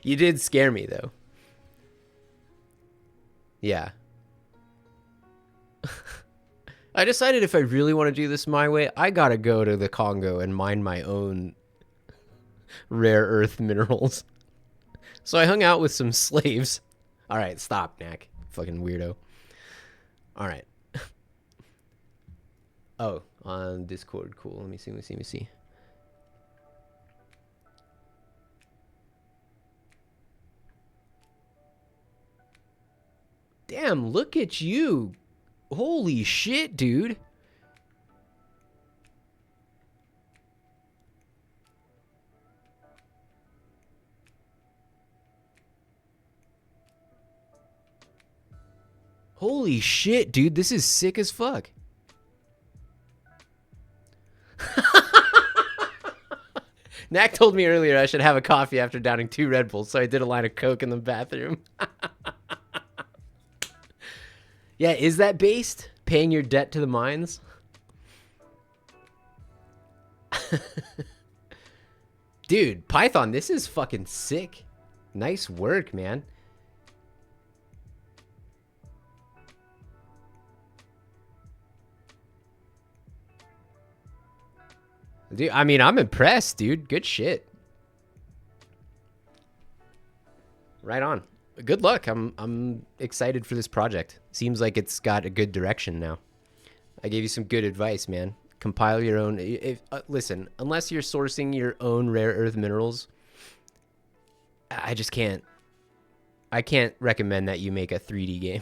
You did scare me, though. Yeah. I decided if I really want to do this my way, I gotta go to the Congo and mine my own rare earth minerals. So I hung out with some slaves. All right, stop, Knack. Fucking weirdo. All right. Oh, on Discord. Cool. Let me see. Damn, look at you. Holy shit, dude. Holy shit, dude. This is sick as fuck. Knack told me earlier I should have a coffee after downing 2 Red Bulls, so I did a line of Coke in the bathroom. Yeah, is that based? Paying your debt to the mines? Dude, Python, this is fucking sick. Nice work, man. Dude, I mean, I'm impressed, dude. Good shit. Right on. Good luck. I'm excited for this project. Seems like it's got a good direction now. I gave you some good advice, man. Compile your own. Listen, unless you're sourcing your own rare earth minerals, I just can't. I can't recommend that you make a 3D game.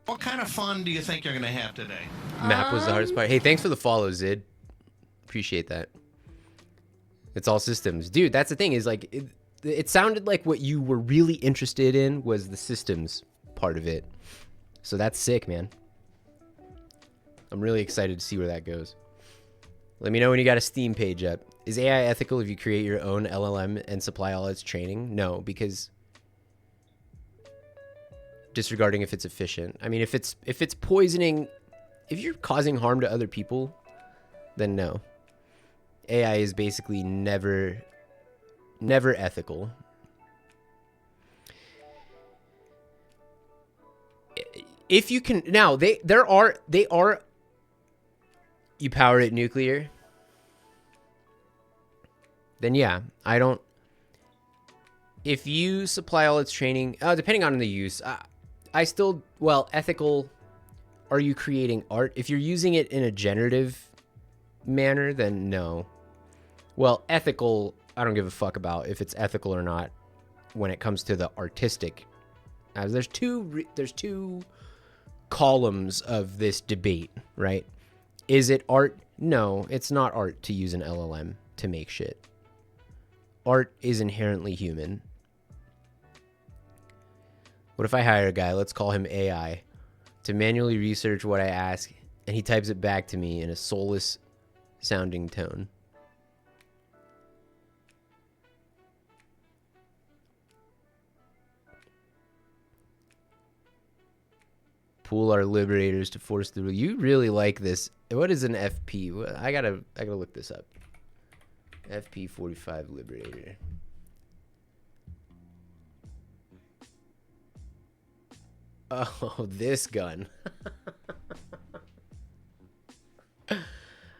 What kind of fun do you think you're going to have today? Map was the hardest part. Hey, thanks for the follow, Zid. Appreciate that. It's all systems. Dude, that's the thing is like, it sounded like what you were really interested in was the systems part of it. So that's sick, man. I'm really excited to see where that goes. Let me know when you got a Steam page up. Is AI ethical if you create your own LLM and supply all its training? No, because disregarding if it's efficient. I mean, if it's poisoning, if you're causing harm to other people, then no. AI is basically never ethical. If you can now, they are you power it nuclear, then yeah, I don't. If you supply all its training, depending on the use, I still, well, ethical. Are you creating art? If you're using it in a generative manner, then no. Well, ethical, I don't give a fuck about if it's ethical or not when it comes to the artistic. There's two columns of this debate, right? Is it art? No, it's not art to use an LLM to make shit. Art is inherently human. What if I hire a guy, let's call him AI, to manually research what I ask, and he types it back to me in a soulless sounding tone? Pool our liberators to force the rule. You really like this. What is an FP? I gotta look this up. FP 45 liberator. Oh, this gun.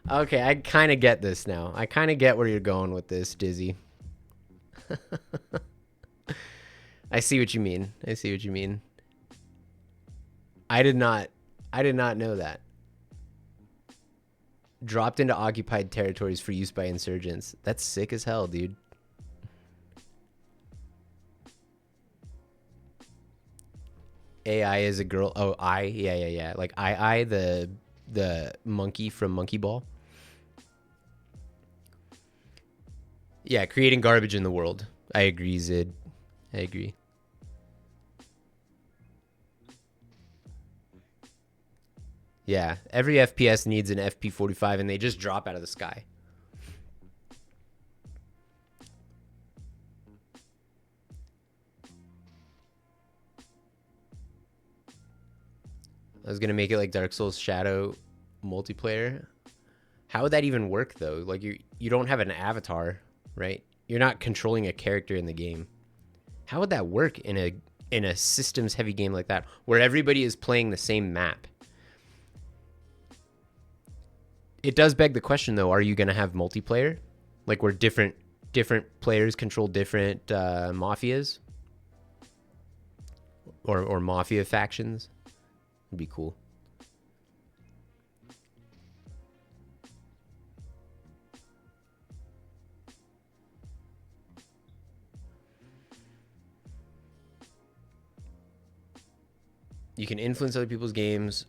Okay, I kind of get this now. I kind of get where you're going with this, Dizzy. I see what you mean. I see what you mean. I did not know that. Dropped into occupied territories for use by insurgents. That's sick as hell, dude. AI is a girl. Oh, yeah. Like I the monkey from Monkey Ball. Yeah, creating garbage in the world. I agree, Zid. I agree. Yeah, every FPS needs an FP45 and they just drop out of the sky. I was gonna make it like Dark Souls Shadow multiplayer. How would that even work though? Like you don't have an avatar, right? You're not controlling a character in the game. How would that work in a systems heavy game like that where everybody is playing the same map? It does beg the question though, are you gonna have multiplayer? Like where different players control different mafias? Or mafia factions? It'd be cool. You can influence other people's games.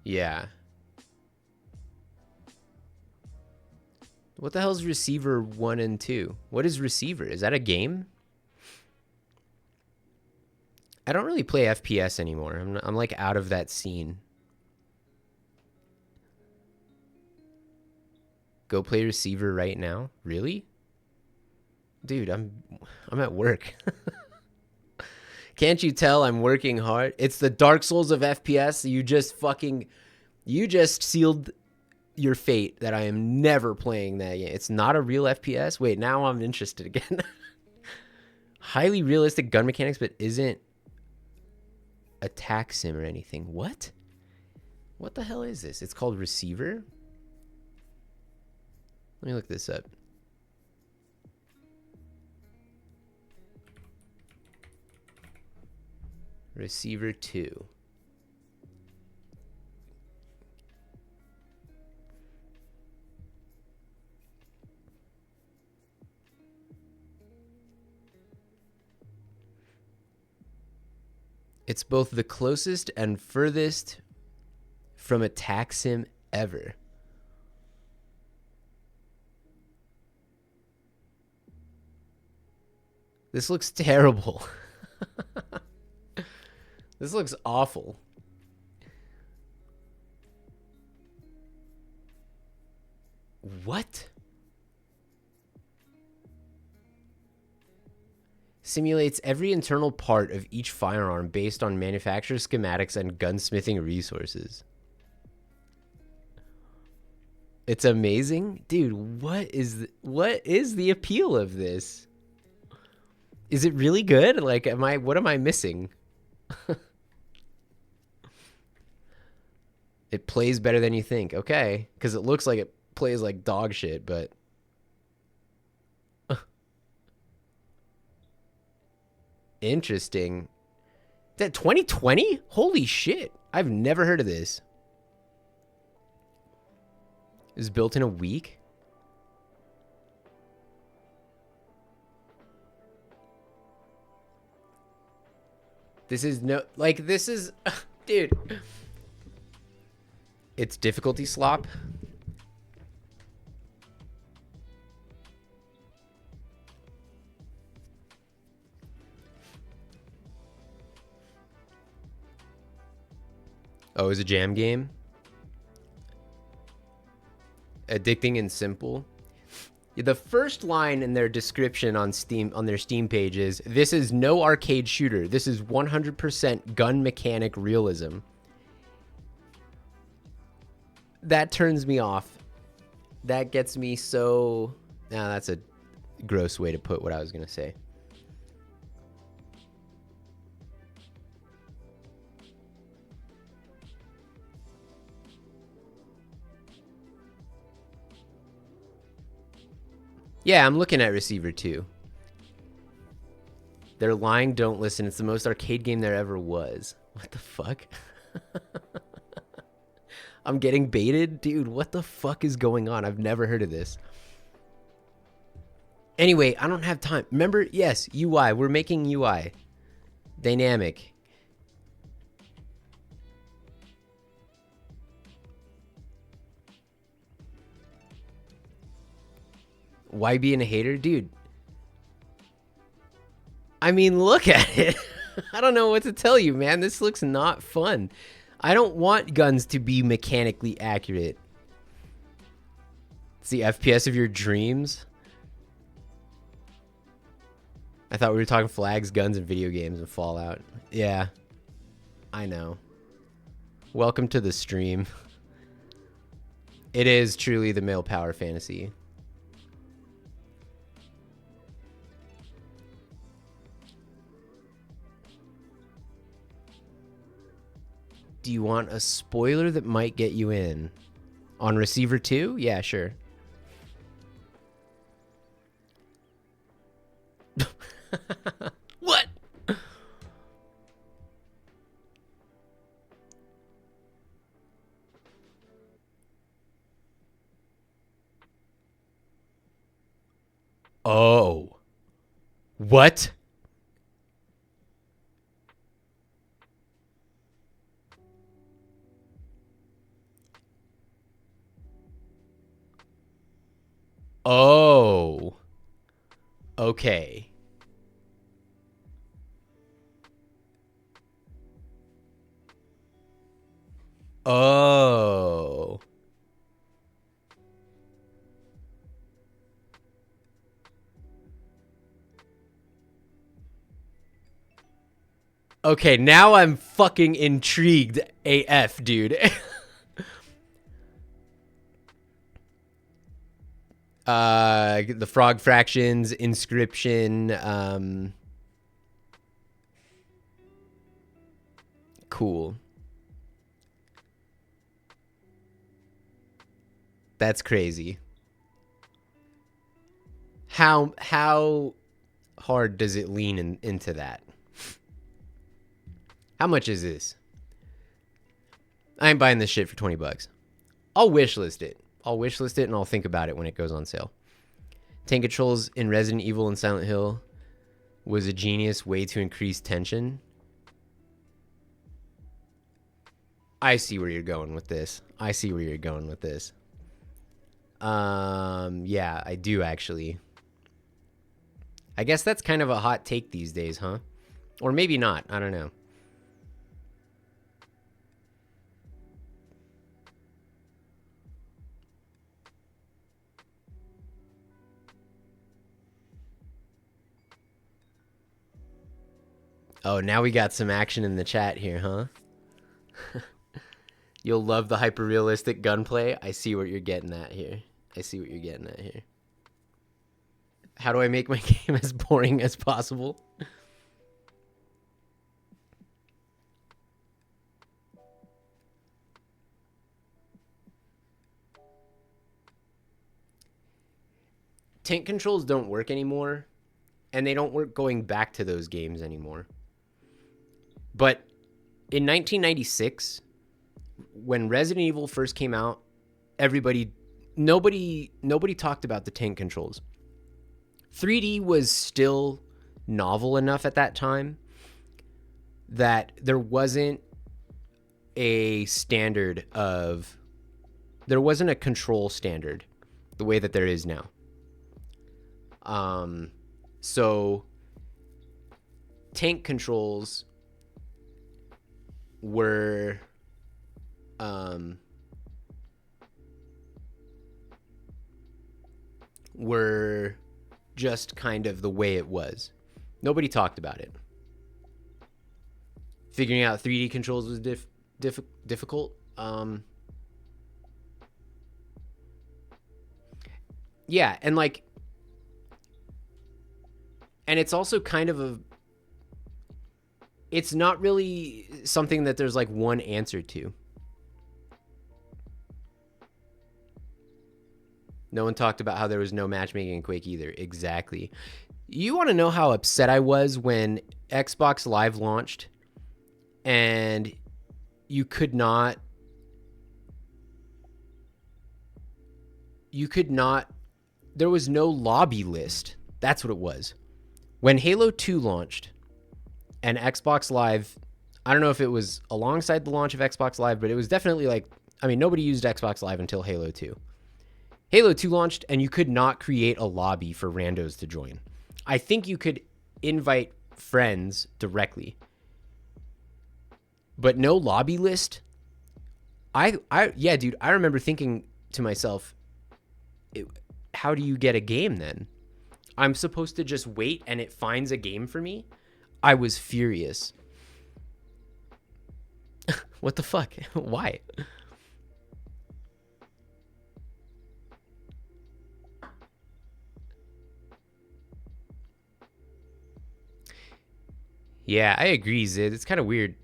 Yeah. What the hell is Receiver 1 and 2? What is Receiver? Is that a game? I don't really play FPS anymore. I'm like out of that scene. Go play Receiver right now? Really? Dude, I'm at work. Can't you tell I'm working hard? It's the Dark Souls of FPS. You just sealed your fate that I am never playing that game. It's not a real FPS. Wait, now I'm interested again. Highly realistic gun mechanics, but isn't attack sim or anything. What? What the hell is this? It's called Receiver? Let me look this up. Receiver 2. It's both the closest and furthest from attack sim ever. This looks terrible. This looks awful. What? Simulates every internal part of each firearm based on manufacturer schematics and gunsmithing resources. It's amazing. Dude, what is the appeal of this? Is it really good? Like, what am I missing? It plays better than you think. Okay, because it looks like it plays like dog shit, but interesting. Is that 2020? Holy shit. I've never heard of this. It was built in a week? This is dude. It's difficulty slop. Oh, it's a jam game? Addicting and simple. The first line in their description on Steam, on their Steam page is, "This is no arcade shooter. This is 100% gun mechanic realism." That turns me off. That gets me so... Nah, that's a gross way to put what I was going to say. Yeah, I'm looking at Receiver 2. They're lying, don't listen. It's the most arcade game there ever was. What the fuck? I'm getting baited? Dude, what the fuck is going on? I've never heard of this. Anyway, I don't have time. Remember? Yes, UI. We're making UI. Dynamic. Why being a hater? Dude. I mean, look at it. I don't know what to tell you, man. This looks not fun. I don't want guns to be mechanically accurate. It's the FPS of your dreams. I thought we were talking flags, guns, and video games and Fallout. Yeah. I know. Welcome to the stream. It is truly the male power fantasy. Do you want a spoiler that might get you in? On Receiver 2? Yeah, sure. What? Oh. What? Oh. Okay. Oh. Okay, now I'm fucking intrigued AF, dude. The frog fractions, inscription, cool. That's crazy. How hard does it lean into that? How much is this? I ain't buying this shit for 20 bucks. I'll wishlist it. I'll wishlist it and I'll think about it when it goes on sale. Tank controls in Resident Evil and Silent Hill was a genius way to increase tension. I see where you're going with this. I see where you're going with this. Yeah, I do actually. I guess that's kind of a hot take these days, huh? Or maybe not. I don't know. Oh, now we got some action in the chat here, huh? You'll love the hyper-realistic gunplay. I see what you're getting at here. How do I make my game as boring as possible? Tank controls don't work anymore, and they don't work going back to those games anymore. But in 1996, when Resident Evil first came out, nobody talked about the tank controls. 3D was still novel enough at that time that there wasn't a control standard the way that there is now. So tank controls were just kind of the way it was. Nobody talked about it. Figuring out 3D controls was difficult. Yeah, and like, and it's also kind of it's not really something that there's like one answer to. No one talked about how there was no matchmaking in Quake either. Exactly. You want to know how upset I was when Xbox Live launched and you could not, there was no lobby list. That's what it was. When Halo 2 launched and Xbox Live, I don't know if it was alongside the launch of Xbox Live, but it was definitely like, I mean, nobody used Xbox Live until Halo 2. Halo 2 launched and you could not create a lobby for randos to join. I think you could invite friends directly, but no lobby list. Yeah, dude, I remember thinking to myself, how do you get a game then? I'm supposed to just wait and it finds a game for me? I was furious. What the fuck? Why? Yeah, I agree, Zid. It's kind of weird.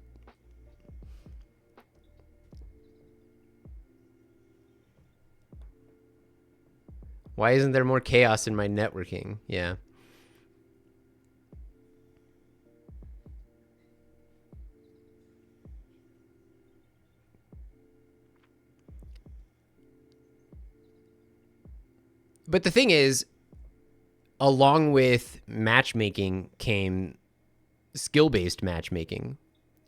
Why isn't there more chaos in my networking? Yeah. But the thing is, along with matchmaking came skill-based matchmaking,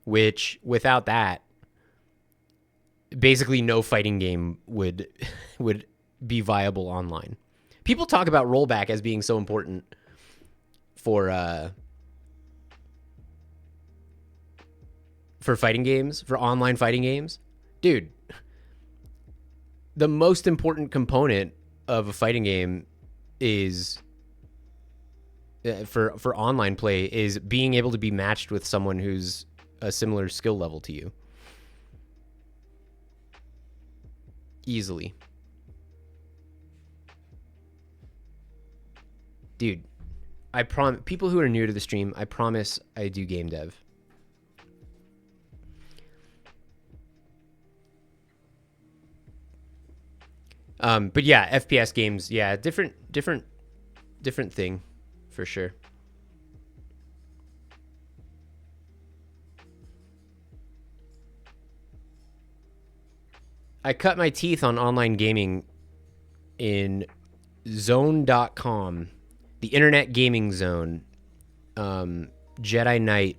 which without that, basically no fighting game would be viable online. People talk about rollback as being so important for fighting games, for online fighting games. Dude, the most important component of a fighting game is for online play is being able to be matched with someone who's a similar skill level to you. Easily. Dude, I promise, people who are new to the stream, I promise I do game dev. But yeah, FPS games, yeah, different thing, for sure. I cut my teeth on online gaming in zone.com, the internet gaming zone, Jedi Knight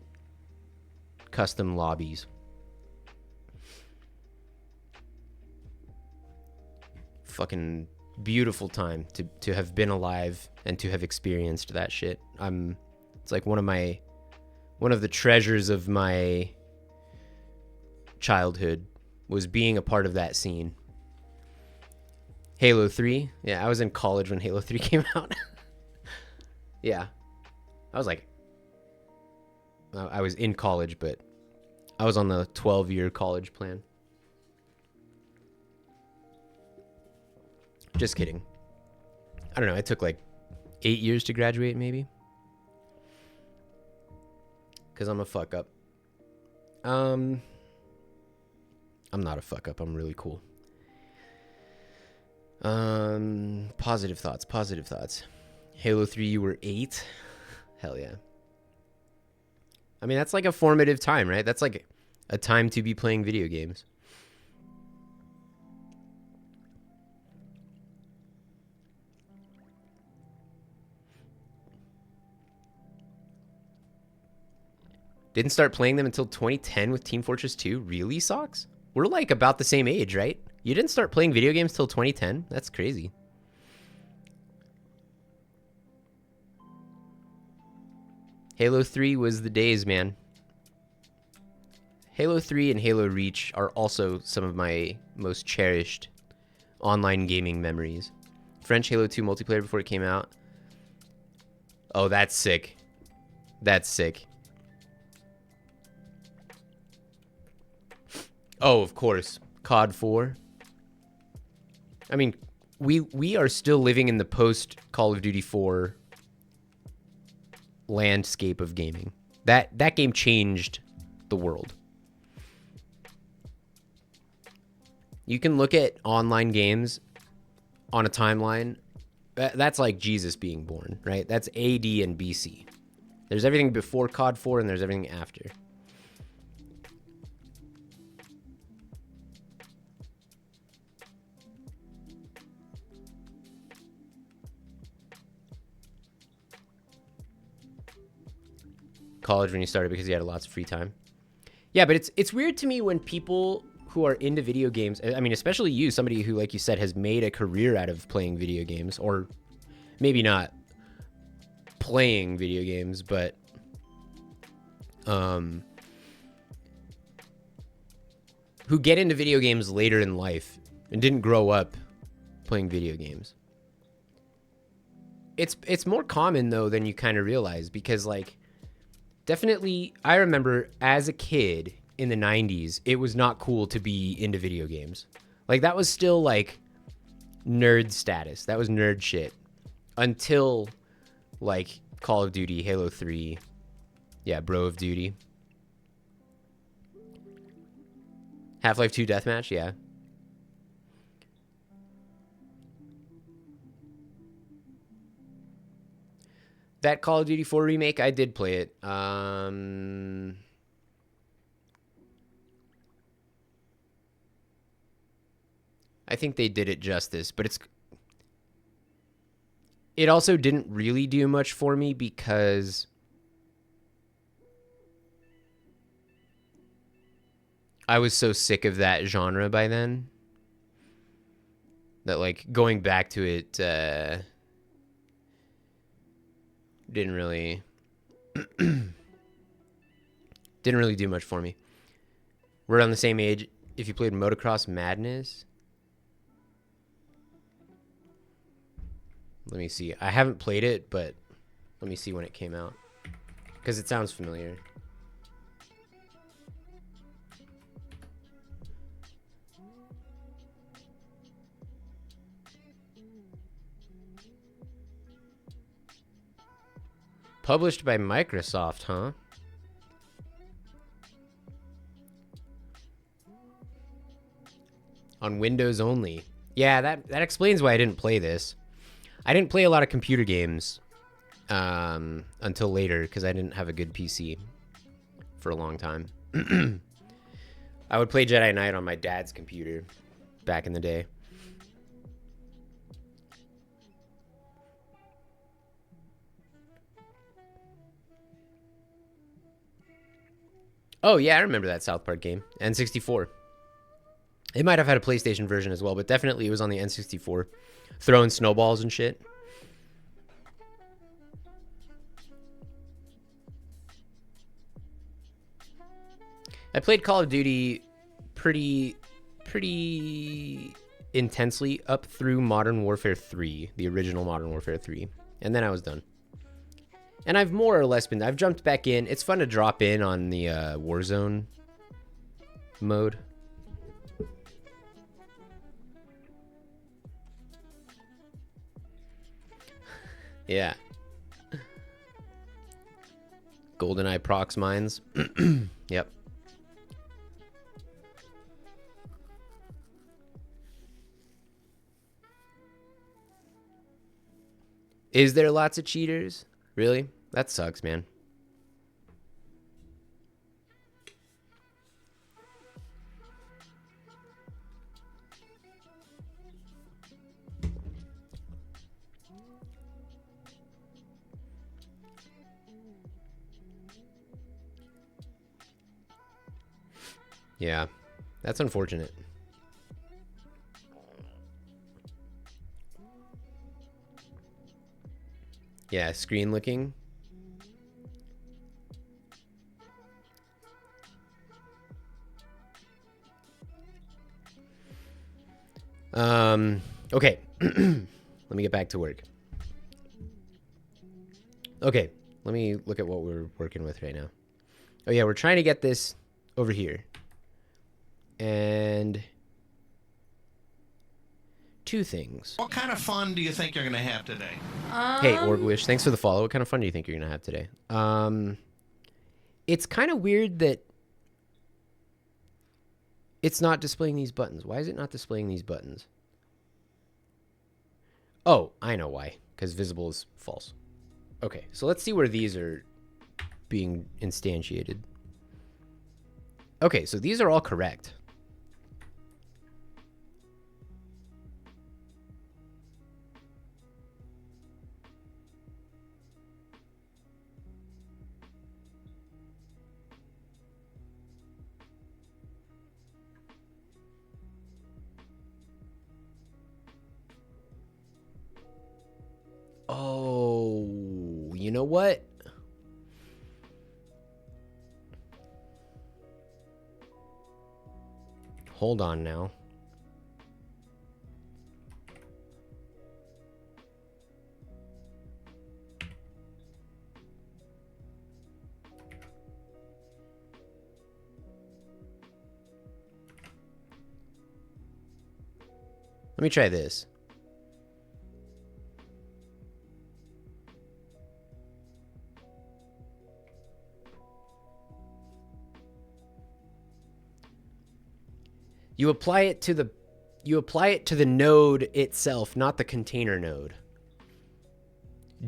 custom lobbies. Fucking beautiful time to have been alive and to have experienced that shit. It's like one of the treasures of my childhood was being a part of that scene. Halo 3. Yeah, I was in college when Halo 3 came out. Yeah. I was like I was in college, but I was on the 12-year college plan. Just kidding. I don't know. It took like 8 years to graduate, maybe. Because I'm a fuck up. I'm not a fuck up. I'm really cool. Positive thoughts. Halo 3, you were 8? Hell yeah. I mean, that's like a formative time, right? That's like a time to be playing video games. Didn't start playing them until 2010 with Team Fortress 2? Really, Socks? We're like about the same age, right? You didn't start playing video games till 2010? That's crazy. Halo 3 was the days, man. Halo 3 and Halo Reach are also some of my most cherished online gaming memories. French Halo 2 multiplayer before it came out. Oh, that's sick. That's sick. Oh, of course. COD 4. I mean, we are still living in the post Call of Duty 4 landscape of gaming. That game changed the world. You can look at online games on a timeline. That's like Jesus being born, right? That's AD and BC. There's everything before COD 4 and there's everything after. College when you started because you had lots of free time. Yeah, but it's weird to me when people who are into video games, I mean, especially you, somebody who, like you said, has made a career out of playing video games, or maybe not playing video games, but who get into video games later in life and didn't grow up playing video games. It's more common though than you kind of realize, because like definitely I remember as a kid in the 90s, it was not cool to be into video games. Like that was still like nerd status. That was nerd shit until like Call of Duty, Halo 3. Yeah, Bro of Duty. Half-Life 2 Deathmatch, yeah. That Call of Duty 4 remake, I did play it. I think they did it justice, but it also didn't really do much for me because I was so sick of that genre by then that like going back to it didn't really do much for me. We're on the same age. If you played Motocross Madness, let me see. I haven't played it, but let me see when it came out, because it sounds familiar. Published by Microsoft, huh? On Windows only. Yeah, that explains why I didn't play this. I didn't play a lot of computer games until later because I didn't have a good PC for a long time. I would play Jedi Knight on my dad's computer back in the day. Oh, yeah, I remember that South Park game. N64. It might have had a PlayStation version as well, but definitely it was on the N64. Throwing snowballs and shit. I played Call of Duty pretty intensely up through Modern Warfare 3, the original Modern Warfare 3, and then I was done. And I've more or less been... I've jumped back in. It's fun to drop in on the Warzone mode. Yeah. GoldenEye prox mines. Yep. Is there lots of cheaters? Really? That sucks, man. Yeah, that's unfortunate. Yeah, screen looking. Okay. Let me get back to work. Okay, let me look at what we're working with right now. Oh yeah, we're trying to get this over here. And two things. What kind of fun do you think you're going to have today? Hey, Orgwish, thanks for the follow. What kind of fun do you think you're going to have today? It's kind of weird that it's not displaying these buttons. Why is it not displaying these buttons? Oh, I know why. Because visible is false. Okay, so let's see where these are being instantiated. Okay, so these are all correct. Oh, you know what? Hold on now. Let me try this. You apply it to the node itself, not the container node.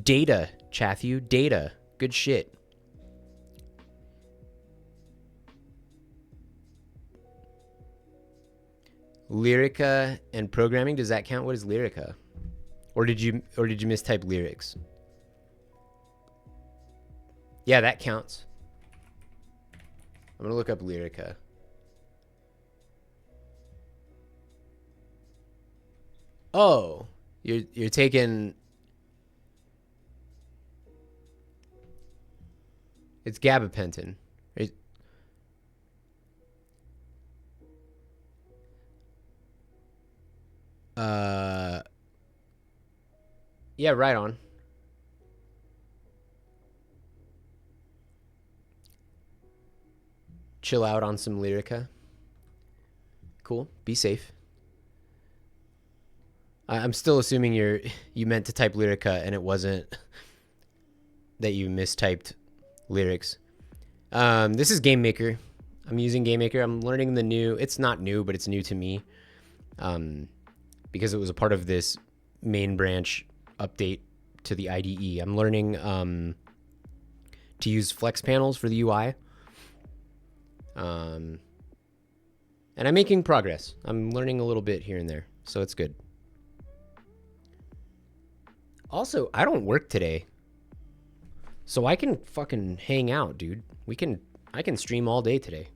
Data, Chathew, data. Good shit. Lyrica and programming, does that count? What is Lyrica? Or did you mistype lyrics? Yeah, that counts. I'm gonna look up Lyrica. Oh, you're taking... It's gabapentin. Right? Yeah, right on. Chill out on some Lyrica. Cool. Be safe. I'm still assuming you meant to type Lyrica and it wasn't that you mistyped lyrics. This is Game Maker. I'm using Game Maker. I'm learning the new... It's not new, but it's new to me. Because it was a part of this main branch update to the IDE. I'm learning to use flex panels for the UI. And I'm making progress. I'm learning a little bit here and there, so it's good. Also, I don't work today, so I can fucking hang out, dude. I can stream all day today.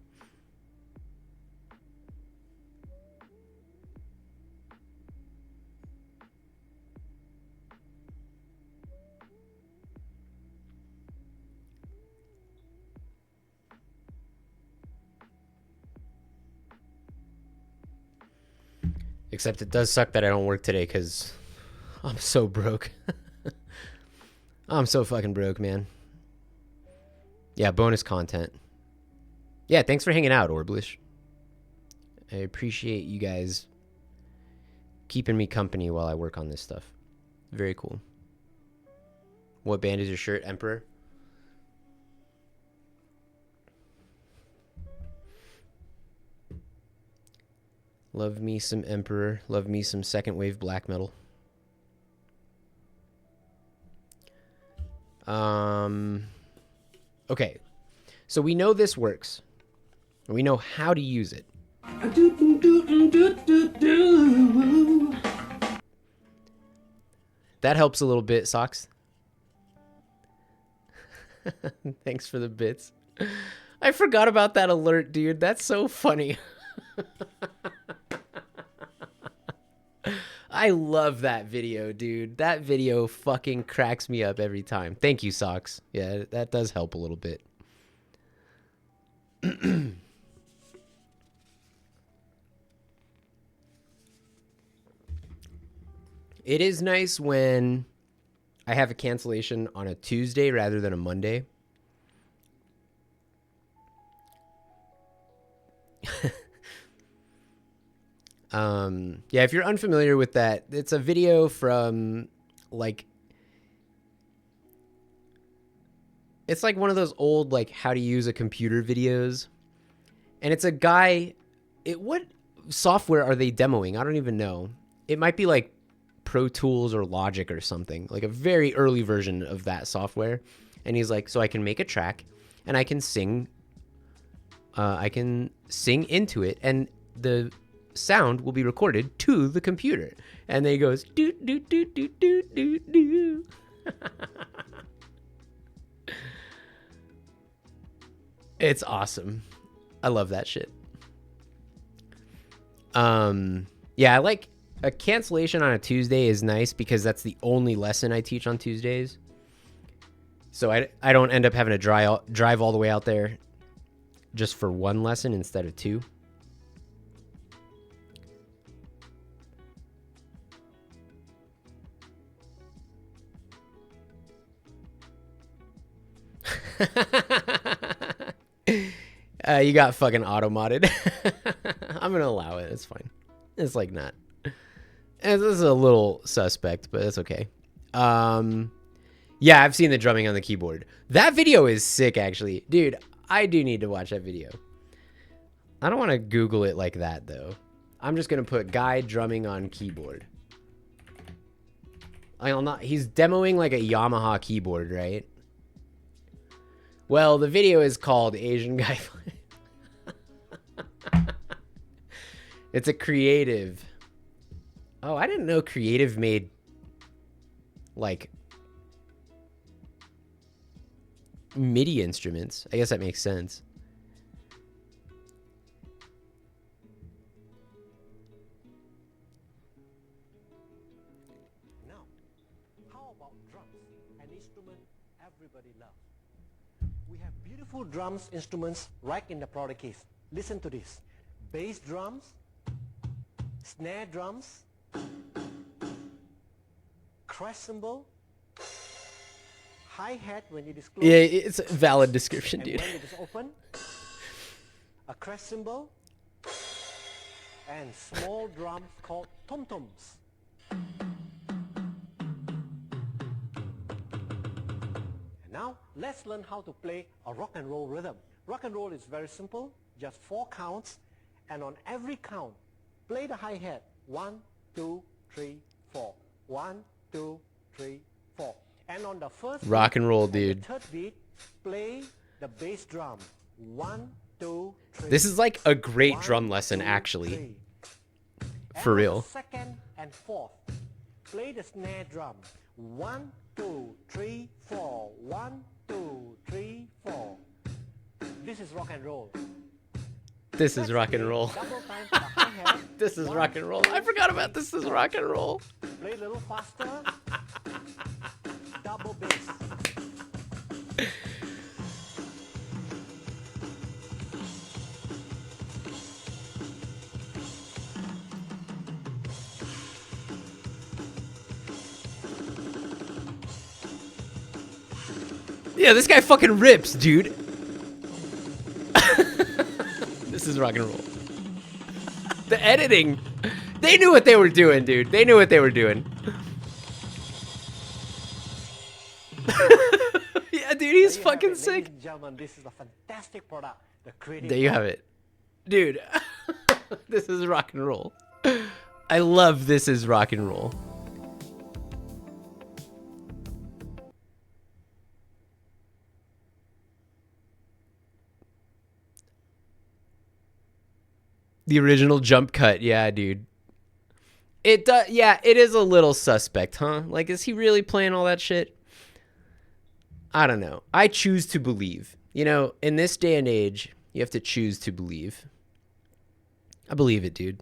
Except it does suck that I don't work today because I'm so broke. I'm so fucking broke, man. Yeah, bonus content. Yeah, thanks for hanging out, Orblish. I appreciate you guys keeping me company while I work on this stuff. Very cool. What band is your shirt, Emperor? Love me some Emperor. Love me some second wave black metal. Okay. So we know this works. We know how to use it. That helps a little bit, Socks. Thanks for the bits. I forgot about that alert, dude. That's so funny. I love that video, dude. That video fucking cracks me up every time. Thank you, Socks. Yeah, that does help a little bit. It is nice when I have a cancellation on a Tuesday rather than a Monday. Yeah, if you're unfamiliar with that, it's a video from like, it's like one of those old like how to use a computer videos. And it's a guy, what software are they demoing? I don't even know. It might be like Pro Tools or Logic or something, like a very early version of that software. And he's like, so I can make a track and I can sing into it, and the sound will be recorded to the computer. And then he goes do do do do do do do. It's awesome. I love that shit. Yeah, I like a cancellation on a Tuesday is nice because that's the only lesson I teach on Tuesdays. So I don't end up having to drive all the way out there just for one lesson instead of two. You got fucking auto-modded. I'm gonna allow it. It's fine. It's like not. This is a little suspect, but it's okay. Yeah, I've seen the drumming on the keyboard. That video is sick, actually. Dude, I do need to watch that video. I don't want to Google it like that, though. I'm just going to put guy drumming on keyboard. He's demoing like a Yamaha keyboard, right? Well, the video is called Asian Guy. It's a creative. Oh, I didn't know creative made like MIDI instruments. I guess that makes sense. Now, how about drums, an instrument everybody loves? We have beautiful drums instruments right in the product case. Listen to this. Bass drums, snare drums, crash cymbal, hi-hat when it is closed. Yeah, it's a valid description, dude. And when it is open, a crash cymbal, and small drums called tom-toms. Now, let's learn how to play a rock and roll rhythm. Rock and roll is very simple, just 4 counts, and on every count, play the hi-hat. 1, 2, 3, 4. 1, 2, 3, 4. And on the first rock and roll, beat, dude. the third beat, play the bass drum. 1, 2, 3. This is like a great 1, drum lesson, 2, actually. 3. For And real. on the second and fourth, play the snare drum. 1, 2, 3, 4. 1, 2, 3, 4. This is rock and roll. This is rock and roll. Double time for the hi-hat. This is rock and roll. I forgot about this is rock and roll. Play a little faster. Double bass. Yeah, this guy fucking rips, dude. This is rock and roll. The editing. They knew what they were doing, dude. They knew what they were doing. Yeah, dude, he's fucking sick. Ladies and gentlemen, this is a fantastic product. The creative. There you have it. Dude, this is rock and roll. I love This Is Rock and Roll. The original jump cut, yeah, dude. It does, yeah, it is a little suspect, huh? Like, is he really playing all that shit? I don't know. I choose to believe. You know, in this day and age, you have to choose to believe. I believe it, dude.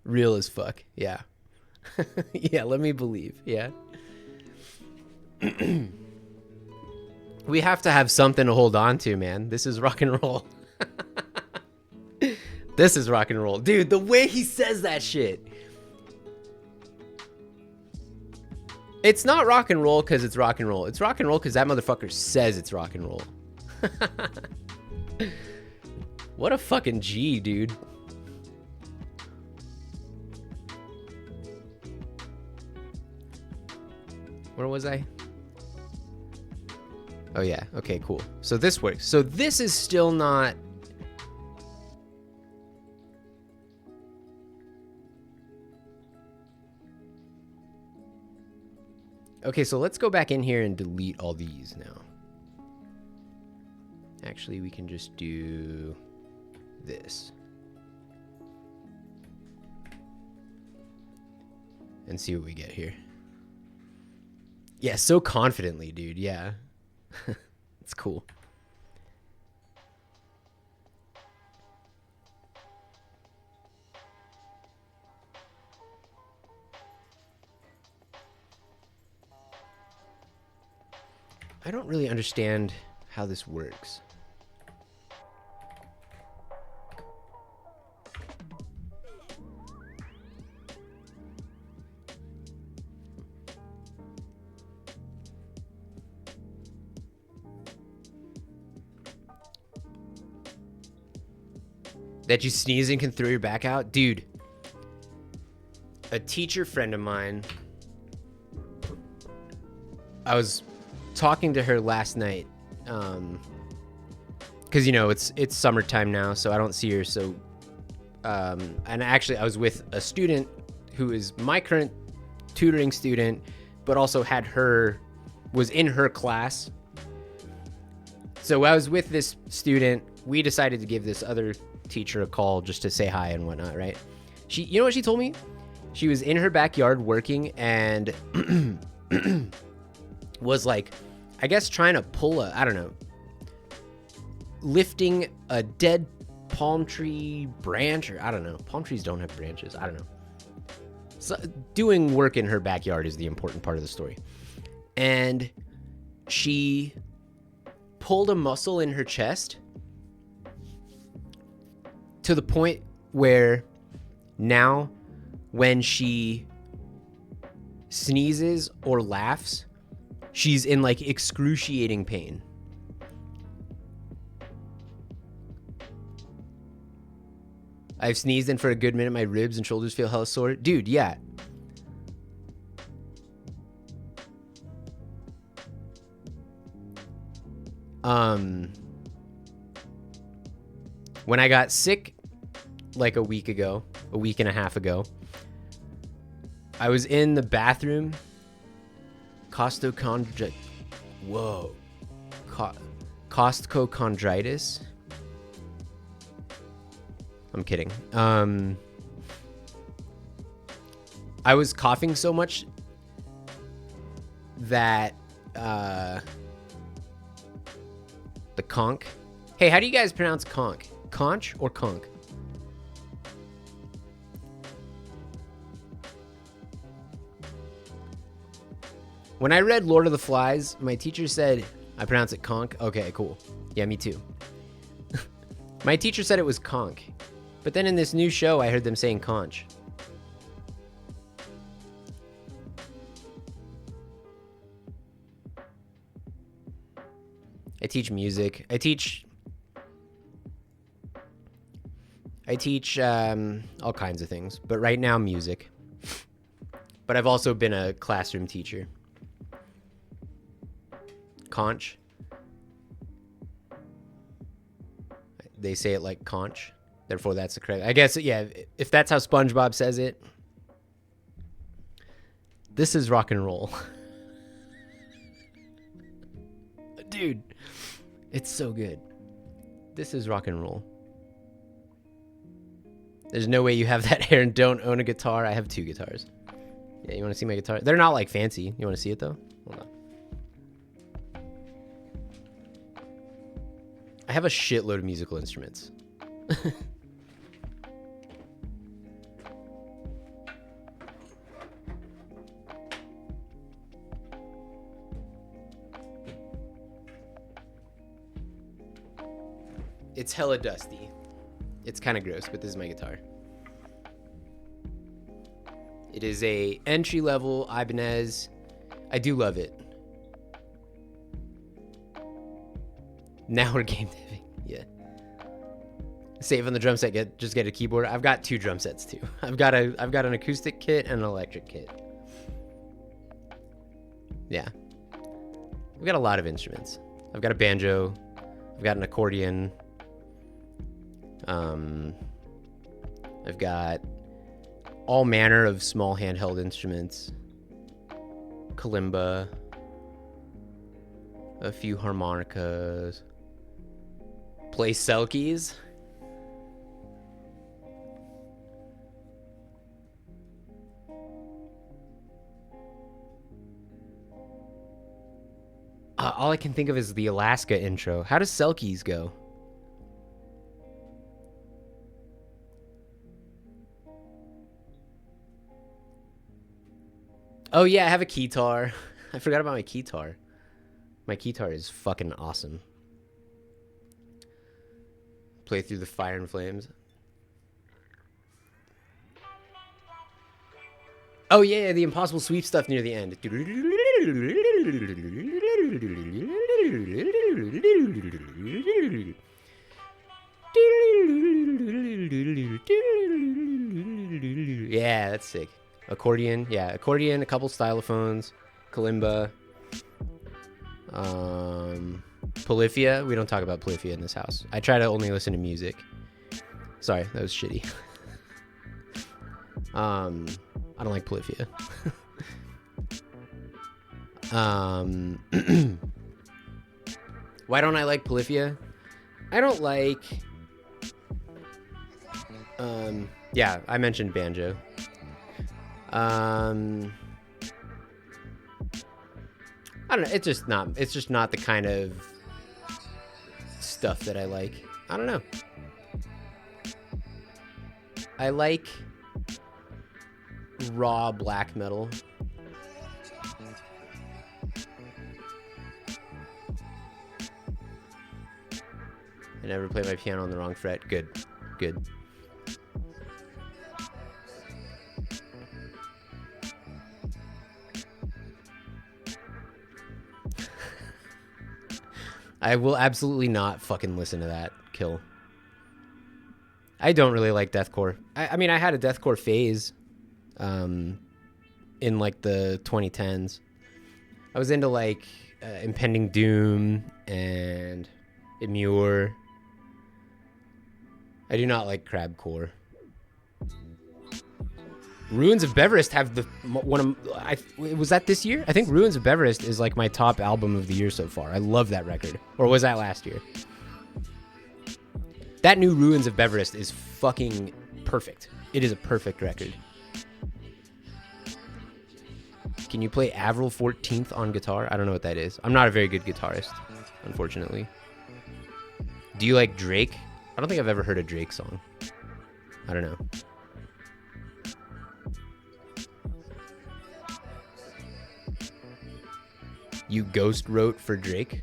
Real as fuck, yeah. Yeah, let me believe, yeah. We have to have something to hold on to, man. This is rock and roll. This is rock and roll. Dude, the way he says that shit. It's not rock and roll because it's rock and roll. It's rock and roll because that motherfucker says it's rock and roll. What a fucking G, dude. Where was I? Oh, yeah. Okay, cool. So this works. So this is still not... Okay, so let's go back in here and delete all these now. Actually, we can just do this. And see what we get here. Yeah, so confidently, dude. Yeah. It's cool. I don't really understand how this works. That you sneeze and can throw your back out? Dude, a teacher friend of mine, I was talking to her last night, because, you know, it's summertime now, so I don't see her, so, and actually I was with a student who is my current tutoring student, but also was in her class. So I was with this student, we decided to give this other teacher a call just to say hi and whatnot, right? You know what she told me? She was in her backyard working and was like, I guess trying to pull I don't know, lifting a dead palm tree branch, or I don't know. Palm trees don't have branches. I don't know. So doing work in her backyard is the important part of the story. And she pulled a muscle in her chest to the point where now when she sneezes or laughs, she's in like excruciating pain. I've sneezed and for a good minute my ribs and shoulders feel hella sore. Dude, yeah. When I got sick like a week and a half ago, I was in the bathroom. Costochondritis. I'm kidding. I was coughing so much that the conch. Hey, how do you guys pronounce conch? Conch or conch? When I read Lord of the Flies, my teacher said I pronounce it conch. Okay, cool. Yeah, me too. My teacher said it was conch. But then in this new show, I heard them saying conch. teach music. I teach all kinds of things, but right now music. But I've also been a classroom teacher. Conch. They say it like conch. Therefore, that's the correct. I guess, yeah, if that's how SpongeBob says it. This is rock and roll. Dude, it's so good. This is rock and roll. There's no way you have that hair and don't own a guitar. I have 2 guitars. Yeah, you want to see my guitar? They're not like fancy. You want to see it though? Hold on. I have a shitload of musical instruments. It's hella dusty. It's kind of gross, but this is my guitar. It is a entry-level Ibanez. I do love it. Now we're game deving. Yeah. Save on the drum set. Just get a keyboard. I've got 2 drum sets too. I've got an acoustic kit and an electric kit. Yeah. I've got a lot of instruments. I've got a banjo. I've got an accordion. I've got all manner of small handheld instruments. Kalimba. A few harmonicas. Play selkies. All I can think of is the Alaska intro. How does selkies go? Oh yeah, I have a keytar. I forgot about my keytar. My keytar is fucking awesome. Play through the Fire and Flames. Oh yeah, the Impossible Sweep stuff near the end. Yeah, that's sick. Accordion, yeah, accordion, a couple stylophones, kalimba, polyphia. We don't talk about polyphia in this house. I try to only listen to music. Sorry, that was shitty. I don't like polyphia. Why don't I like polyphia? I don't like. Yeah, I mentioned banjo. I don't know. It's just not the kind of stuff that I like. I don't know. I like raw black metal. I never play my piano on the wrong fret. Good. Good. I will absolutely not fucking listen to that kill. I don't really like deathcore. I mean, I had a deathcore phase in like the 2010s. I was into like Impending Doom and Immure. I do not like crabcore. Ruins of Beverest have the one of was that this year? I think Ruins of Beverest is like my top album of the year so far. I love that record. Or was that last year? That new Ruins of Beverest is fucking perfect. It is a perfect record. Can you play Avril 14th on guitar? I don't know what that is. I'm not a very good guitarist, unfortunately. Do you like Drake? I don't think I've ever heard a Drake song. I don't know. You ghost wrote for Drake?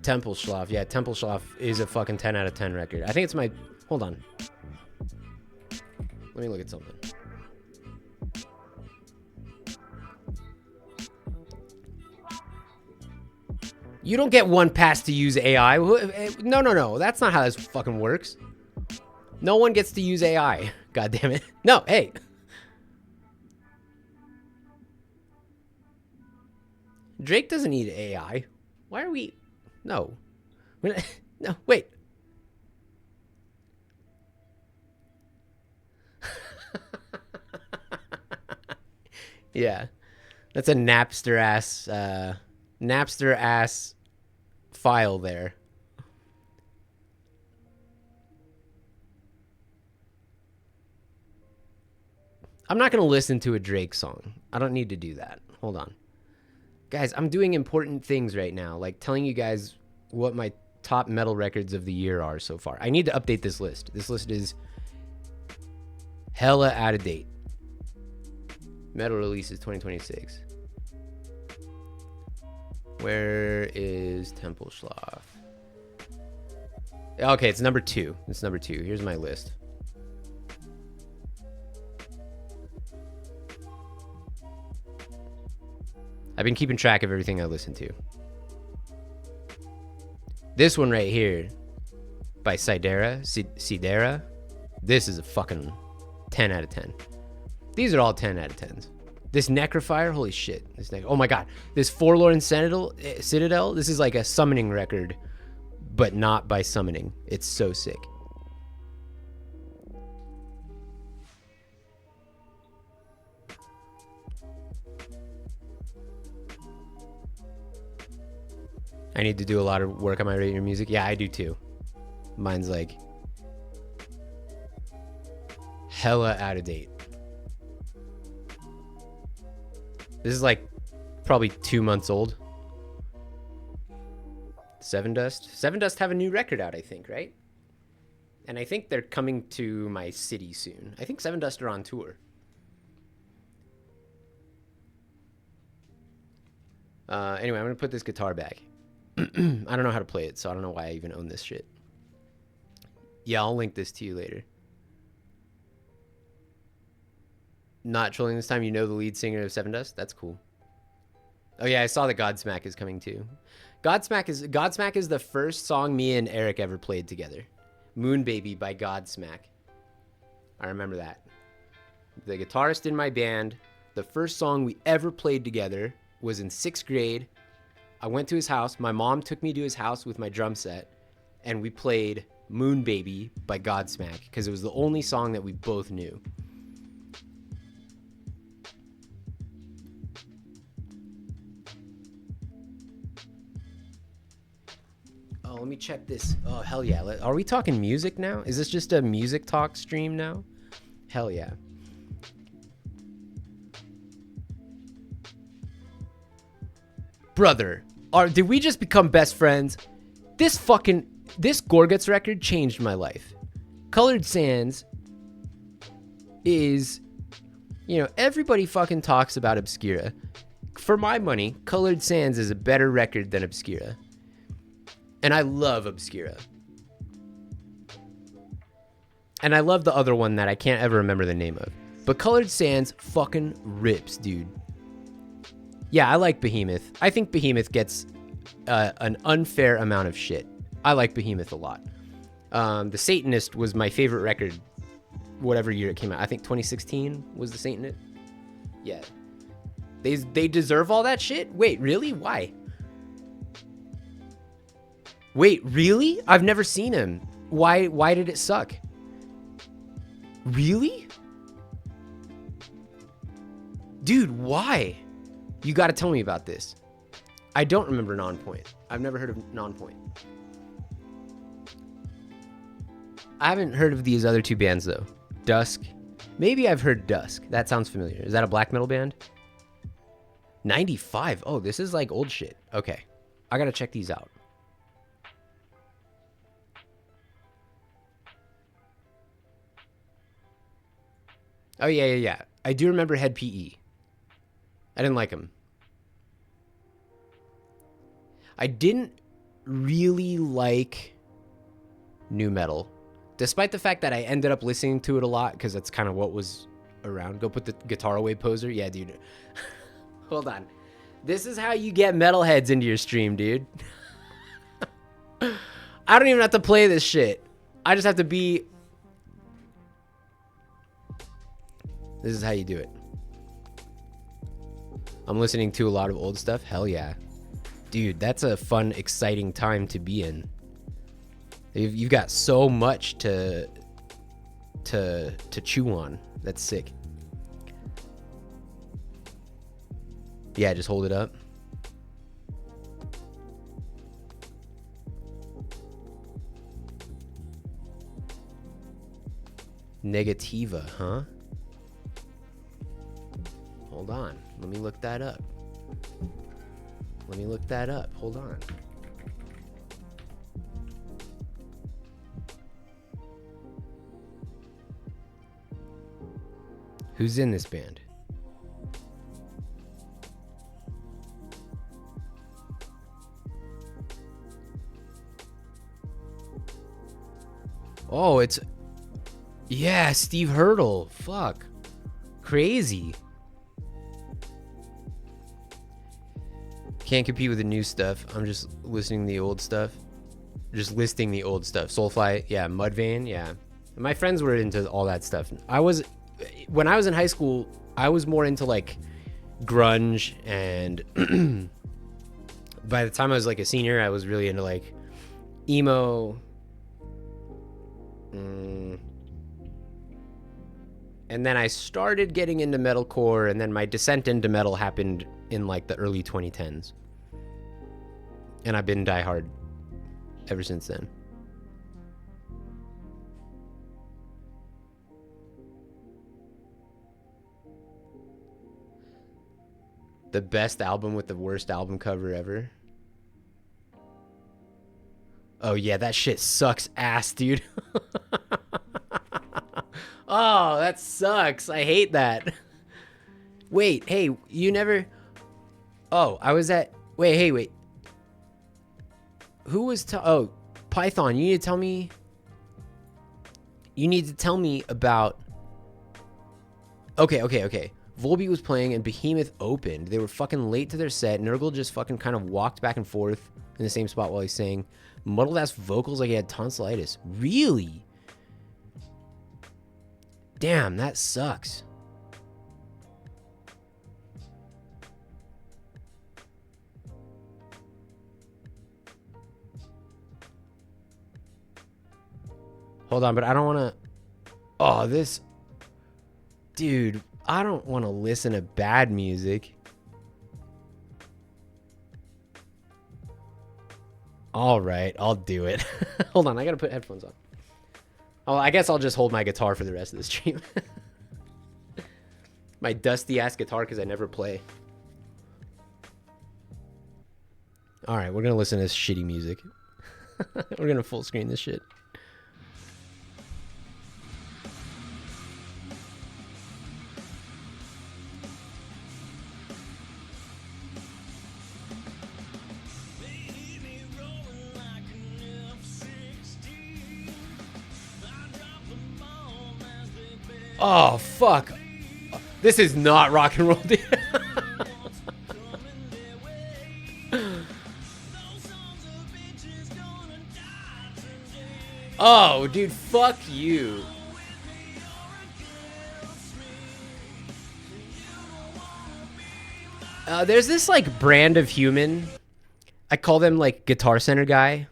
Tempelschlaf. Yeah, Tempelschlaf is a fucking 10 out of 10 record. I think it's my... Hold on. Let me look at something. You don't get one pass to use AI. No. That's not how this fucking works. No one gets to use AI. God damn it. No, hey. Drake doesn't need AI. Why are we... No. No, wait. Yeah. That's a Napster ass file there. I'm not going to listen to a Drake song. I don't need to do that. Hold on. Guys, I'm doing important things right now, like telling you guys what my top metal records of the year are so far. I need to update this list. This list is hella out of date. Metal releases 2026. Where is Temple Schlaf? Okay, it's number 2. It's number 2. Here's my list. I've been keeping track of everything I listen to. This one right here by Sidera. This is a fucking 10 out of 10. These are all 10 out of 10s. This Necrophire, holy shit. Oh my god. This Forlorn Citadel, this is like a summoning record, but not by summoning. It's so sick. I need to do a lot of work on my rating music. Yeah, I do too. Mine's like hella out of date. This is like probably 2 months old. Seven Dust have a new record out, I think, right? And I think they're coming to my city soon. I think Seven Dust are on tour. Anyway, I'm gonna put this guitar back. I don't know how to play it, so I don't know why I even own this shit. Yeah, I'll link this to you later. Not trolling this time. You know the lead singer of Seven Dust? That's cool. Oh yeah, I saw that Godsmack is coming too. Godsmack is the first song me and Eric ever played together. Moon Baby by Godsmack. I remember that. The guitarist in my band, the first song we ever played together was in 6th grade. I went to his house. My mom took me to his house with my drum set, and we played Moon Baby by Godsmack because it was the only song that we both knew. Oh, let me check this. Oh, hell yeah. Are we talking music now? Is this just a music talk stream now? Hell yeah. Brother, did we just become best friends? This Gorguts record changed my life. Colored Sands is, you know, everybody fucking talks about Obscura. For my money, Colored Sands is a better record than Obscura. And I love Obscura. And I love the other one that I can't ever remember the name of. But Colored Sands fucking rips, dude. Yeah, I like Behemoth. I think Behemoth gets an unfair amount of shit. I like Behemoth a lot. The Satanist was my favorite record, whatever year it came out. I think 2016 was The Satanist. Yeah. They deserve all that shit? Wait, really? Why? Wait, really? I've never seen him. Why did it suck? Really? Dude, why? You got to tell me about this. I don't remember Nonpoint. I've never heard of Nonpoint. I haven't heard of these other two bands, though. Dusk. Maybe I've heard Dusk. That sounds familiar. Is that a black metal band? 95. Oh, this is like old shit. Okay. I got to check these out. Oh, yeah. I do remember Head PE. I didn't like him. I didn't really like nu metal, despite the fact that I ended up listening to it a lot because that's kind of what was around. Go put the guitar away poser. Yeah, dude. Hold on. This is how you get metalheads into your stream, dude. I don't even have to play this shit. I just have to be... This is how you do it. I'm listening to a lot of old stuff. Hell yeah. Dude, that's a fun, exciting time to be in. You've got so much to chew on. That's sick. Yeah, just hold it up. Negativa, huh? Hold on. Let me look that up. Hold on. Who's in this band? Oh, it's... Yeah, Steve Hurdle. Fuck. Crazy. Can't compete with the new stuff. I'm just listening to the old stuff. Just listing the old stuff. Soulfly, yeah. Mudvayne, yeah. My friends were into all that stuff. When I was in high school, I was more into like grunge, and by the time I was like a senior, I was really into like emo. And then I started getting into metalcore, and then my descent into metal happened in like the early 2010s. And I've been diehard ever since then. The best album with the worst album cover ever. Oh yeah, that shit sucks ass, dude. Oh, that sucks. I hate that. Wait, hey, you never... Oh, I was at... Wait. Who was... Oh, Python, you need to tell me... You need to tell me about... Okay. Volbeat was playing and Behemoth opened. They were fucking late to their set. Nurgle just fucking kind of walked back and forth in the same spot while he sang. Muddled ass vocals like he had tonsillitis. Really? Damn, that sucks. Hold on, but I don't want to... Oh, this... Dude, I don't want to listen to bad music. All right, I'll do it. Hold on, I got to put headphones on. Oh, I guess I'll just hold my guitar for the rest of the stream. My dusty-ass guitar because I never play. All right, we're going to listen to this shitty music. We're going to full screen this shit. Oh, fuck. This is not rock and roll, dude. Oh, dude, fuck you. There's this, like, brand of human. I call them, like, Guitar Center guy.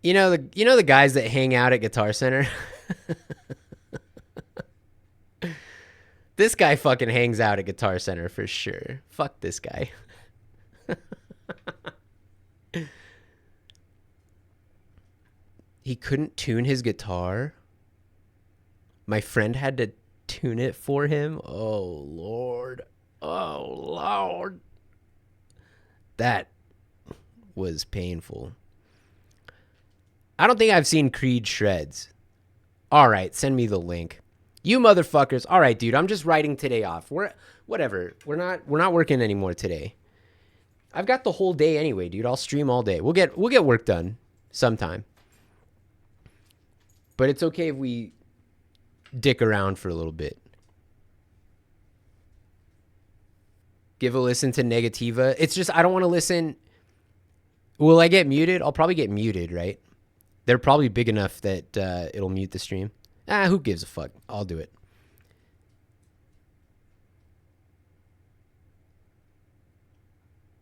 You know the guys that hang out at Guitar Center? This guy fucking hangs out at Guitar Center for sure. Fuck this guy. He couldn't tune his guitar. My friend had to tune it for him. Oh, Lord. Oh, Lord. That was painful. I don't think I've seen Creed Shreds. All right, send me the link. You motherfuckers. All right, dude, I'm just writing today off. Whatever. We're not working anymore today. I've got the whole day anyway, dude. I'll stream all day. We'll get work done sometime. But it's okay if we dick around for a little bit. give a listen to Negativa. It's just I don't want to listen. Will I get muted? I'll probably get muted, right? They're probably big enough that it'll mute the stream. Who gives a fuck? I'll do it.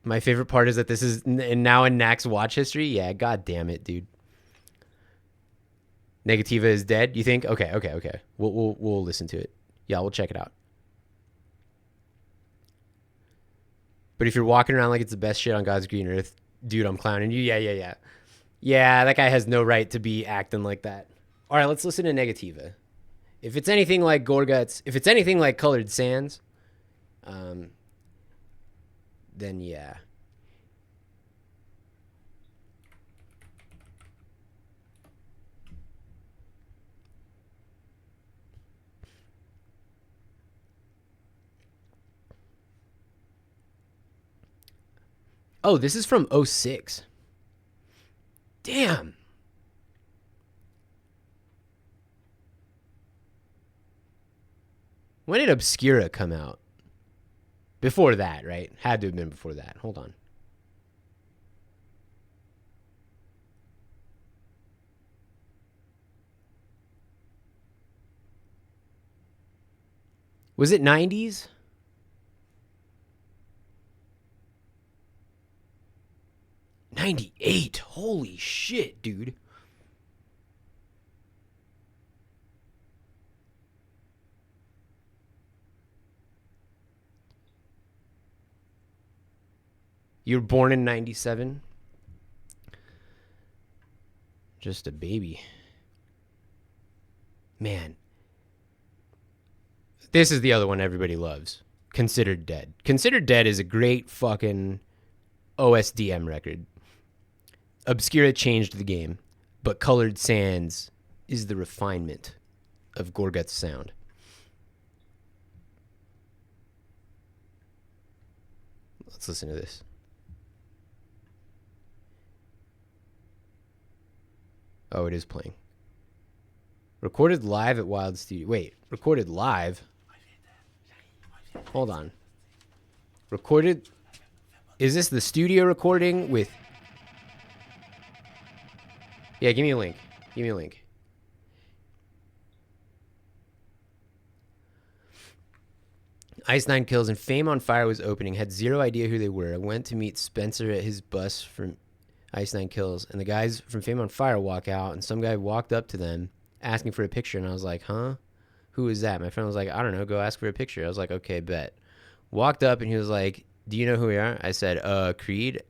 My favorite part is that this is now in Knack's watch history. Yeah, god damn it, dude. Negativa is dead, you think? Okay. We'll listen to it. Yeah, we'll check it out. But if you're walking around like it's the best shit on God's green earth, dude, I'm clowning you. Yeah. Yeah, that guy has no right to be acting like that. All right, let's listen to Negativa. If it's anything like Gorguts, if it's anything like Colored Sands, then yeah. Oh, this is from 06. Damn. When did Obscura come out? Before that, right? Had to have been before that. Hold on. Was it 90s? '98. Holy shit, dude. You were born in 97? Just a baby. Man. This is the other one everybody loves. Considered Dead. Considered Dead is a great fucking OSDM record. Obscura changed the game, but Colored Sands is the refinement of Gorgut's sound. Let's listen to this. Oh, it is playing. Recorded live at Wild Studio. Wait, recorded live? Hold on. Recorded... Is this the studio recording with... Yeah, give me a link. Give me a link. Ice Nine Kills and Fame on Fire was opening. Had zero idea who they were. I went to meet Spencer at his bus from Ice Nine Kills. And the guys from Fame on Fire walk out. And some guy walked up to them asking for a picture. And I was like, huh? Who is that? My friend was like, I don't know. Go ask for a picture. I was like, okay, bet. Walked up and he was like, do you know who we are? I said, Creed.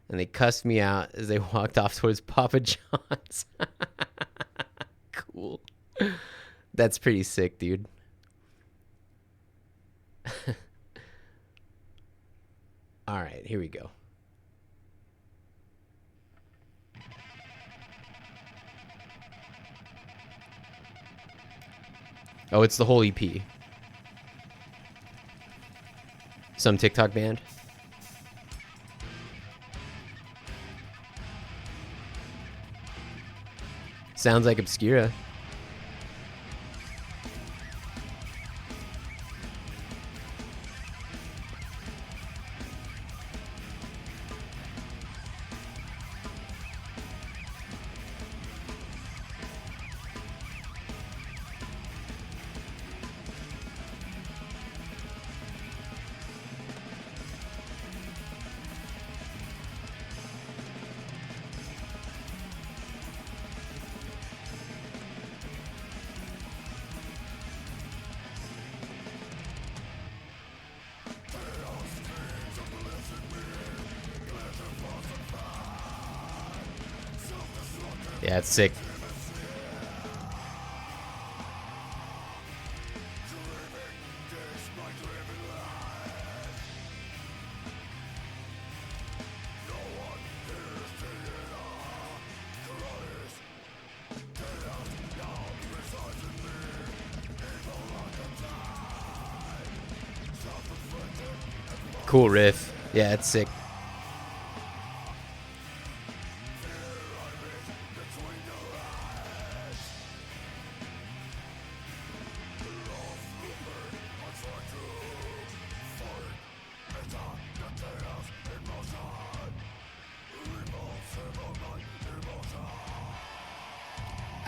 And they cussed me out as they walked off towards Papa John's. Cool. That's pretty sick, dude. All right, here we go. Oh, it's the whole EP. Some TikTok band. Sounds like Obscura. Yeah, it's sick. Cool riff. Yeah, it's sick.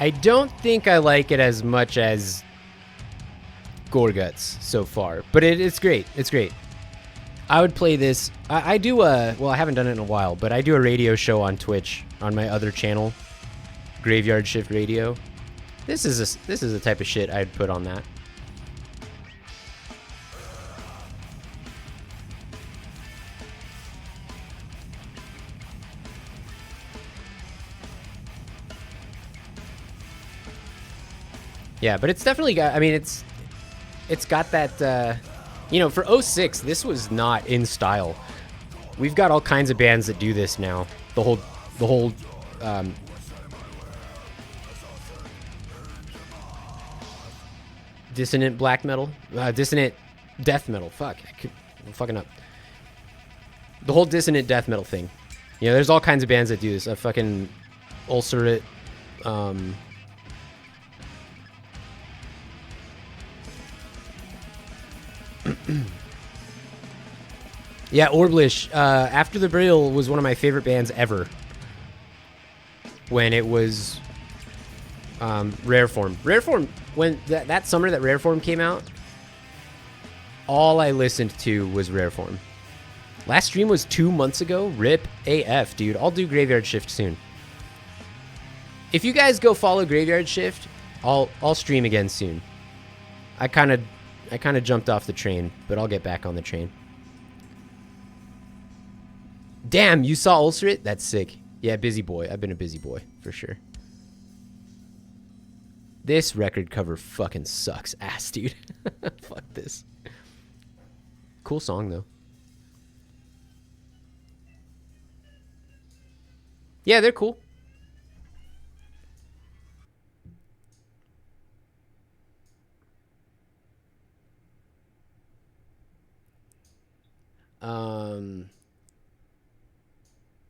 I don't think I like it as much as Gorguts so far, but it's great. It's great. I would play this. I do well, I haven't done it in a while, but I do a radio show on Twitch on my other channel, Graveyard Shift Radio. This is the type of shit I'd put on that. Yeah, but it's definitely got, I mean, it's got that, you know, for 06, this was not in style. We've got all kinds of bands that do this now. The whole, dissonant black metal, dissonant death metal. Fuck, I'm fucking up. The whole dissonant death metal thing. You know, there's all kinds of bands that do this. A fucking ulcerate, yeah, Orblish, After the Burial was one of my favorite bands ever. When it was Rareform. Rareform, when that summer that Rareform came out, all I listened to was Rareform. Last stream was 2 months ago. RIP AF, dude. I'll do Graveyard Shift soon. If you guys go follow Graveyard Shift, I'll stream again soon. I kind of jumped off the train, but I'll get back on the train. Damn, you saw Ulcerate? That's sick. Yeah, busy boy. I've been a busy boy, for sure. This record cover fucking sucks ass, dude. Fuck this. Cool song, though. Yeah, they're cool.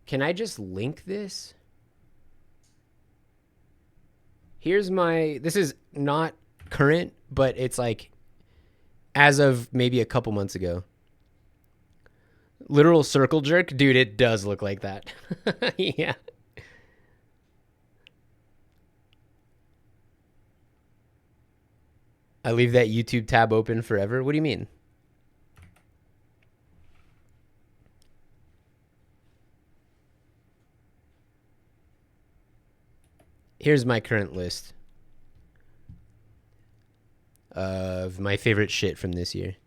Can I just link this? Here's my, this is not current, but it's like as of maybe a couple months ago. Literal circle jerk. Dude, it does look like that. Yeah. I leave that YouTube tab open forever. What do you mean? Here's my current list of my favorite shit from this year,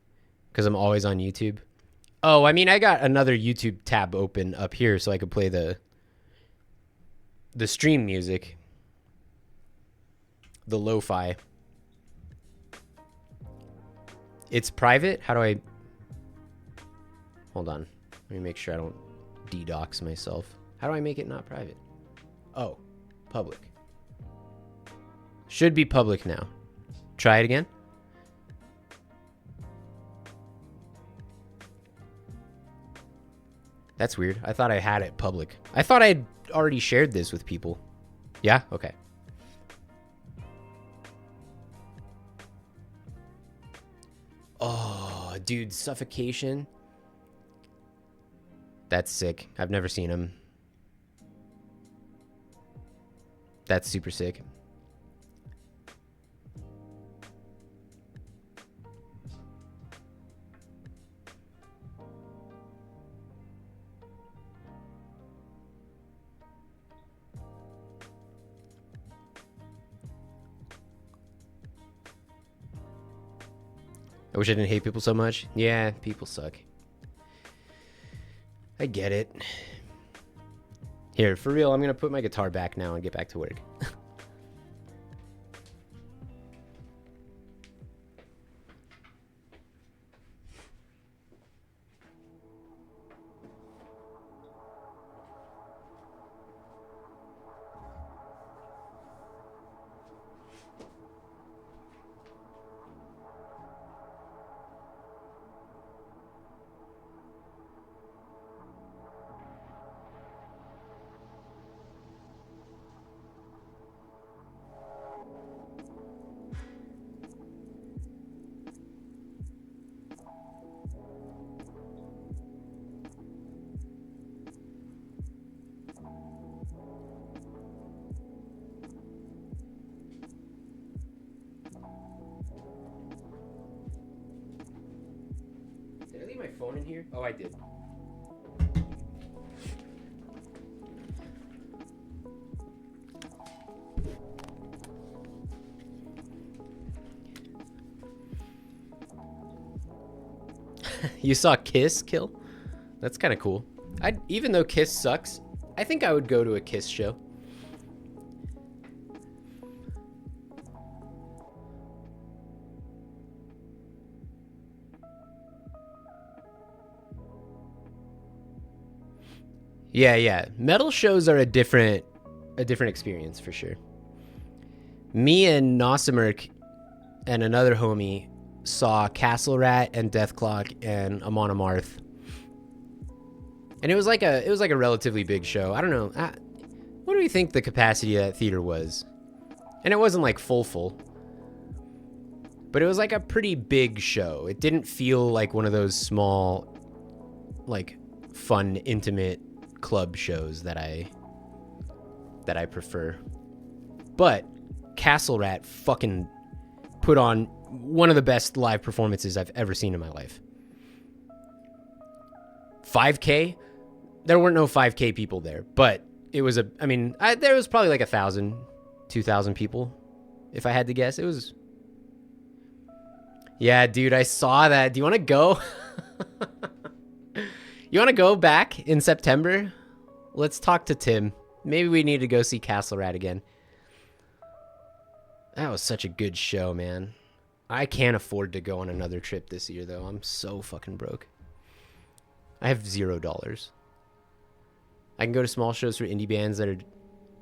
because I'm always on YouTube. Oh, I mean, I got another YouTube tab open up here so I could play the stream music, the lo-fi. It's private? How do I... Hold on. Let me make sure I don't DDoS myself. How do I make it not private? Oh, public. Should be public now. Try it again. That's weird. I thought I had it public. I thought I'd already shared this with people. Yeah? Okay. Oh, dude, Suffocation. That's sick. I've never seen him. That's super sick. I wish I didn't hate people so much. Yeah, people suck. I get it. Here, for real, I'm going to put my guitar back now and get back to work. here? Oh, I did. You saw Kiss kill? That's kind of cool. Even though Kiss sucks, I think I would go to a Kiss show. Yeah. Metal shows are a different experience for sure. Me and Nosimerk and another homie saw Castle Rat and Deathclock and Amon Amarth. And it was like a relatively big show. I don't know. What do you think the capacity of that theater was? And it wasn't like full. But it was like a pretty big show. It didn't feel like one of those small, like, fun, intimate club shows that I prefer. But Castle Rat fucking put on one of the best live performances I've ever seen in my life. 5K? There weren't no 5K people there, but it was there was probably like 1,000, 2,000 people, if I had to guess. It was... Yeah, dude, I saw that. Do you want to go? You want to go back in September? Let's talk to Tim. Maybe we need to go see Castle Rat again. That was such a good show, man. I can't afford to go on another trip this year, though. I'm so fucking broke. I have $0. I can go to small shows for indie bands that are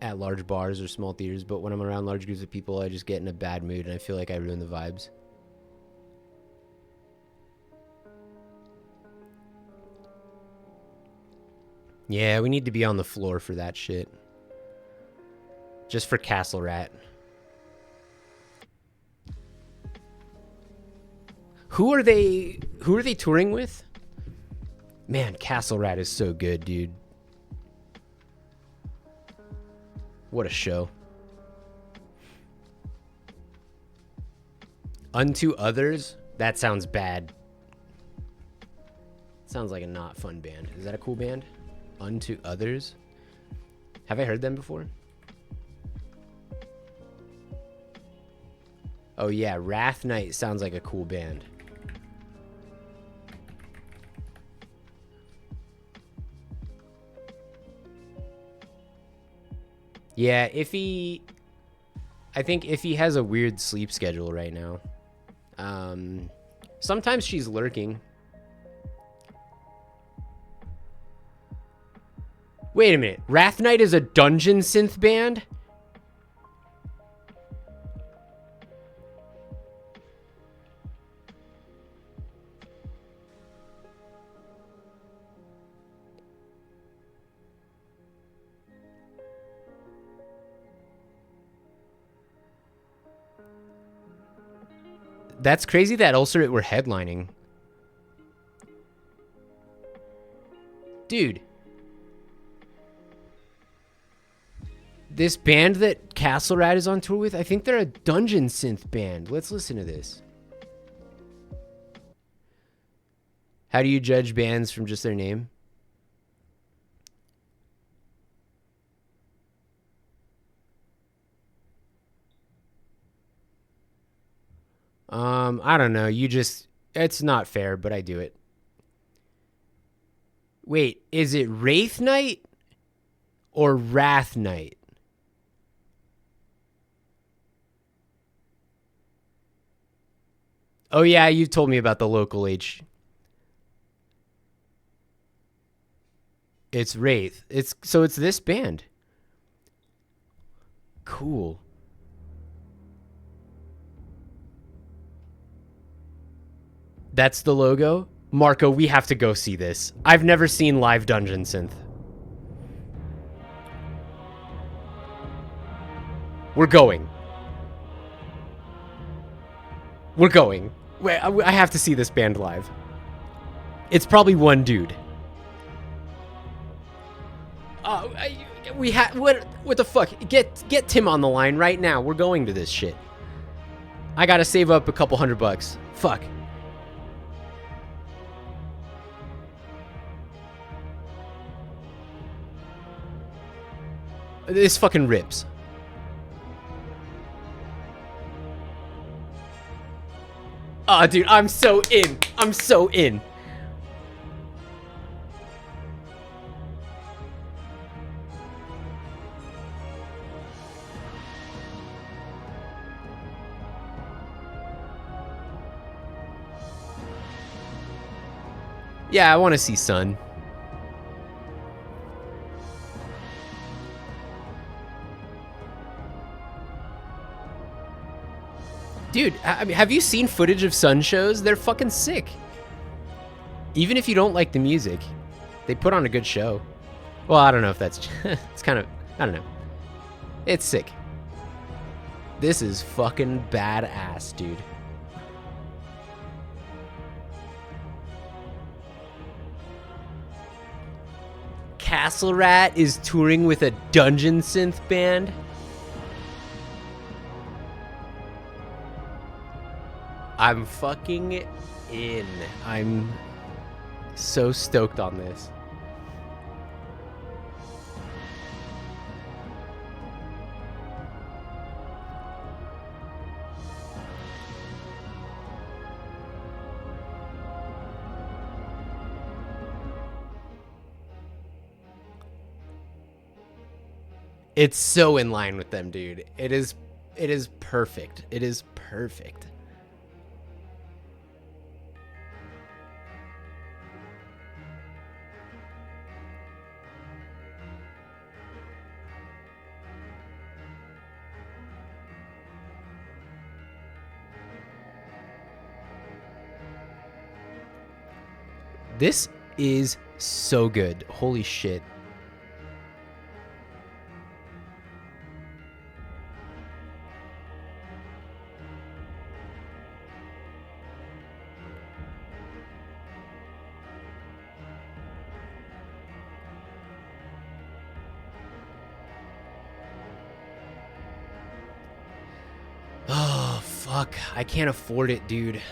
at large bars or small theaters, but when I'm around large groups of people, I just get in a bad mood and I feel like I ruin the vibes. Yeah, we need to be on the floor for that shit. Just for Castle Rat. Who are they touring with? Man, Castle Rat is so good, dude. What a show. Unto Others? That sounds bad. Sounds like a not fun band. Is that a cool band? Unto Others? Have I heard them before? Oh yeah, Wrath Knight sounds like a cool band. Yeah, I think Iffy has a weird sleep schedule right now. Sometimes she's lurking. Wait a minute. Wrath Knight is a dungeon synth band? That's crazy that Ulcerate were headlining. Dude. This band that Castle Rat is on tour with, I think they're a dungeon synth band. Let's listen to this. How do you judge bands from just their name? I don't know. It's not fair, but I do it. Wait, is it Wraith Knight or Wrath Knight? Oh yeah, you told me about the local H. It's Wraith. It's this band. Cool. That's the logo? Marco, we have to go see this. I've never seen live dungeon synth. We're going. We're going. Wait, I have to see this band live. It's probably one dude. What the fuck? Get Tim on the line right now. We're going to this shit. I gotta save up a couple $100. Fuck. This fucking rips. Oh, dude, I'm so in. I'm so in. Yeah, I want to see Sun. Dude, I mean, have you seen footage of Sun shows? They're fucking sick. Even if you don't like the music, they put on a good show. Well, I don't know if that's... it's kind of... I don't know. It's sick. This is fucking badass, dude. Castle Rat is touring with a dungeon synth band. I'm fucking in. I'm so stoked on this. It's so in line with them, dude. It is perfect. It is perfect. This is so good. Holy shit. Oh, fuck. I can't afford it, dude.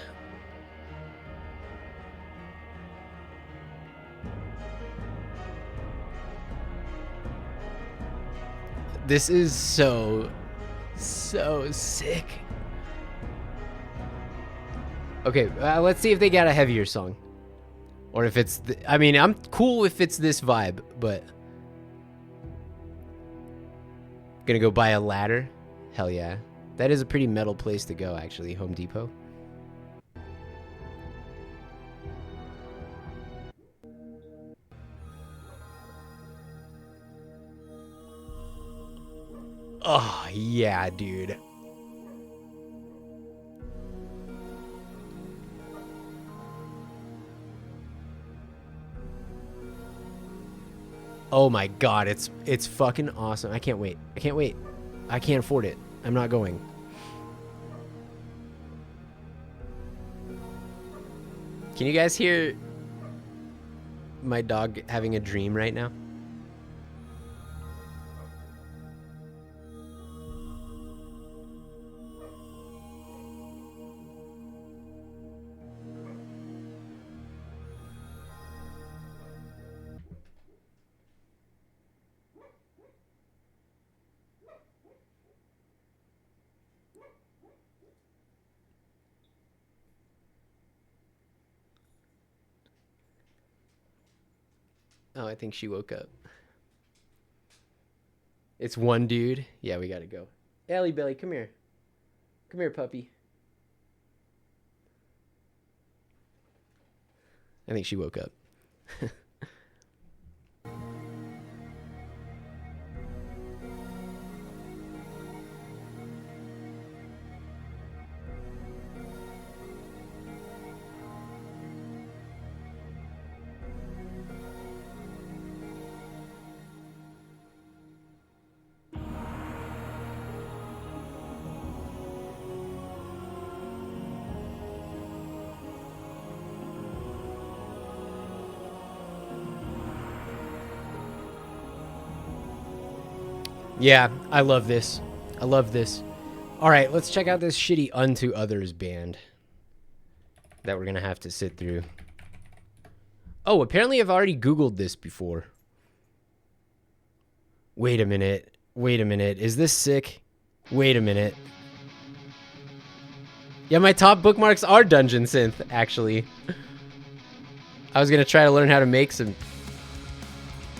This is so sick. Okay, let's see if they got a heavier song. Or if it's... I mean, I'm cool if it's this vibe, but... Gonna go buy a ladder? Hell yeah. That is a pretty metal place to go, actually. Home Depot. Oh, yeah, dude. Oh my god, it's fucking awesome. I can't wait. I can't wait. I can't afford it. I'm not going. Can you guys hear my dog having a dream right now? Oh, I think she woke up. It's one dude. Yeah, we gotta go. Ellie Belly, come here. Come here, puppy. I think she woke up. Yeah, I love this. I love this. All right, let's check out this shitty Unto Others band that we're going to have to sit through. Oh, apparently I've already Googled this before. Wait a minute. Wait a minute. Is this sick? Wait a minute. Yeah, my top bookmarks are Dungeon Synth, actually. I was gonna try to learn how to make some...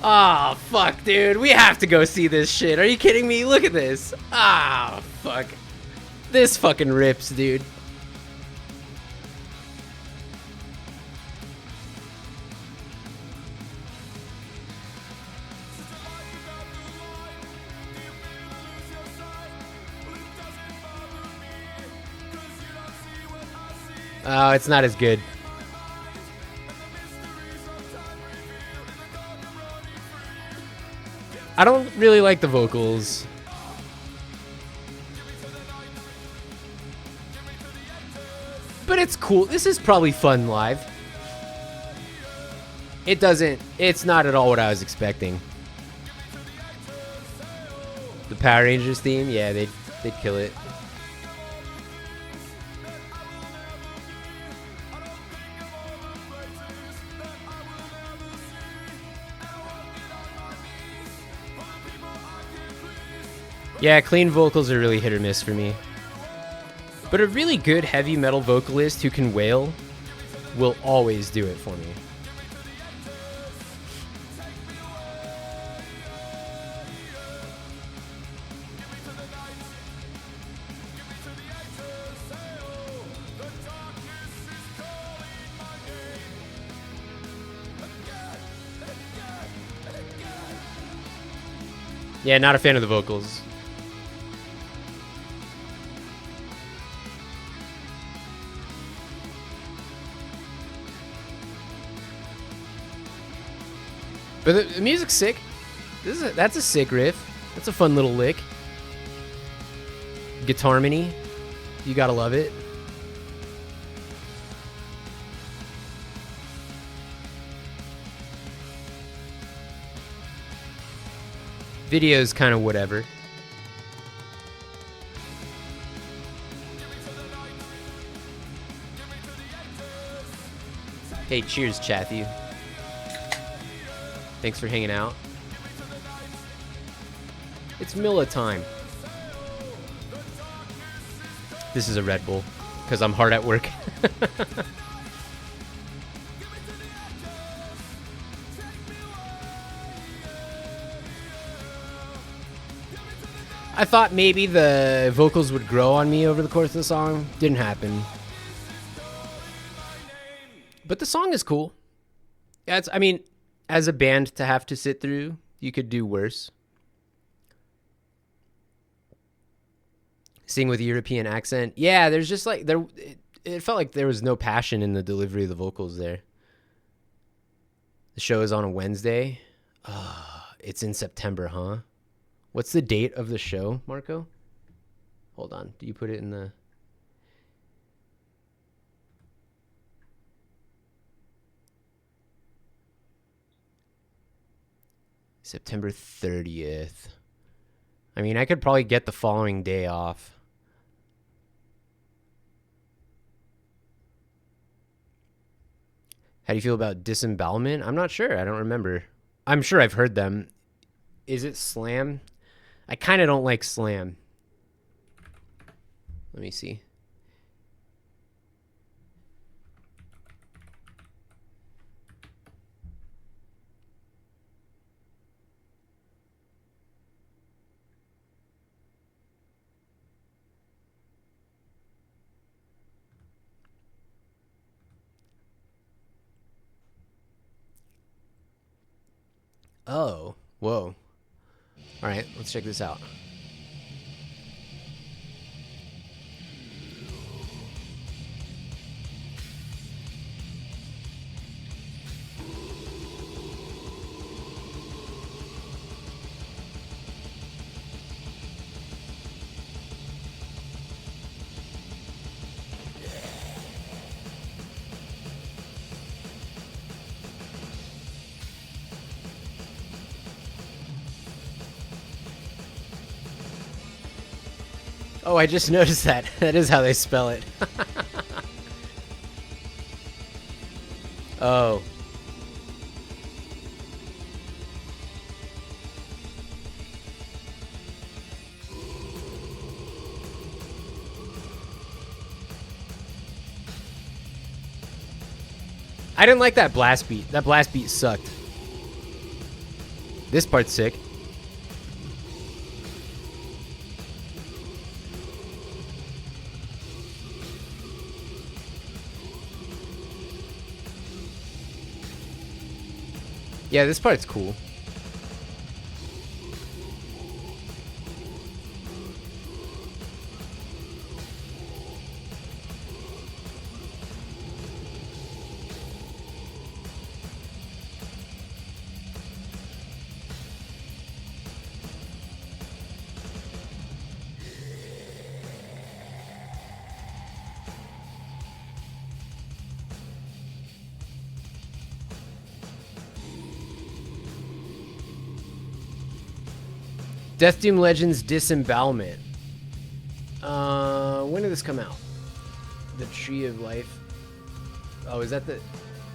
Oh, fuck, dude. We have to go see this shit. Are you kidding me? Look at this. Ah, fuck. This fucking rips, dude. Oh, it's not as good. I don't really like the vocals. But it's cool. This is probably fun live. It's not at all what I was expecting. The Power Rangers theme, yeah, they'd kill it. Yeah, clean vocals are really hit or miss for me. But a really good heavy metal vocalist who can wail will always do it for me. Yeah, not a fan of the vocals. But the music's sick. That's a sick riff. That's a fun little lick. Guitarmony. You gotta love it. Video's kind of whatever. Hey, cheers, Chathu. Thanks for hanging out. It's Milla time. This is a Red Bull, because I'm hard at work. I thought maybe the vocals would grow on me over the course of the song. Didn't happen. But the song is cool. Yeah, I mean, as a band to have to sit through, you could do worse. Sing with a European accent. Yeah, there's just like it felt like there was no passion in the delivery of the vocals there. The show is on a Wednesday. It's in September, huh? What's the date of the show, Marco? Hold on. Do you put it in the... September 30th. I mean, I could probably get the following day off. How do you feel about Disembowelment? I'm not sure. I don't remember. I'm sure I've heard them. Is it Slam? I kind of don't like Slam. Let me see. Oh, whoa. All right, let's check this out. Oh, I just noticed that. That is how they spell it. Oh. I didn't like that blast beat. That blast beat sucked. This part's sick. Yeah, this part's cool. Death Doom Legends Disembowelment. When did this come out? The Tree of Life. Oh, is that the...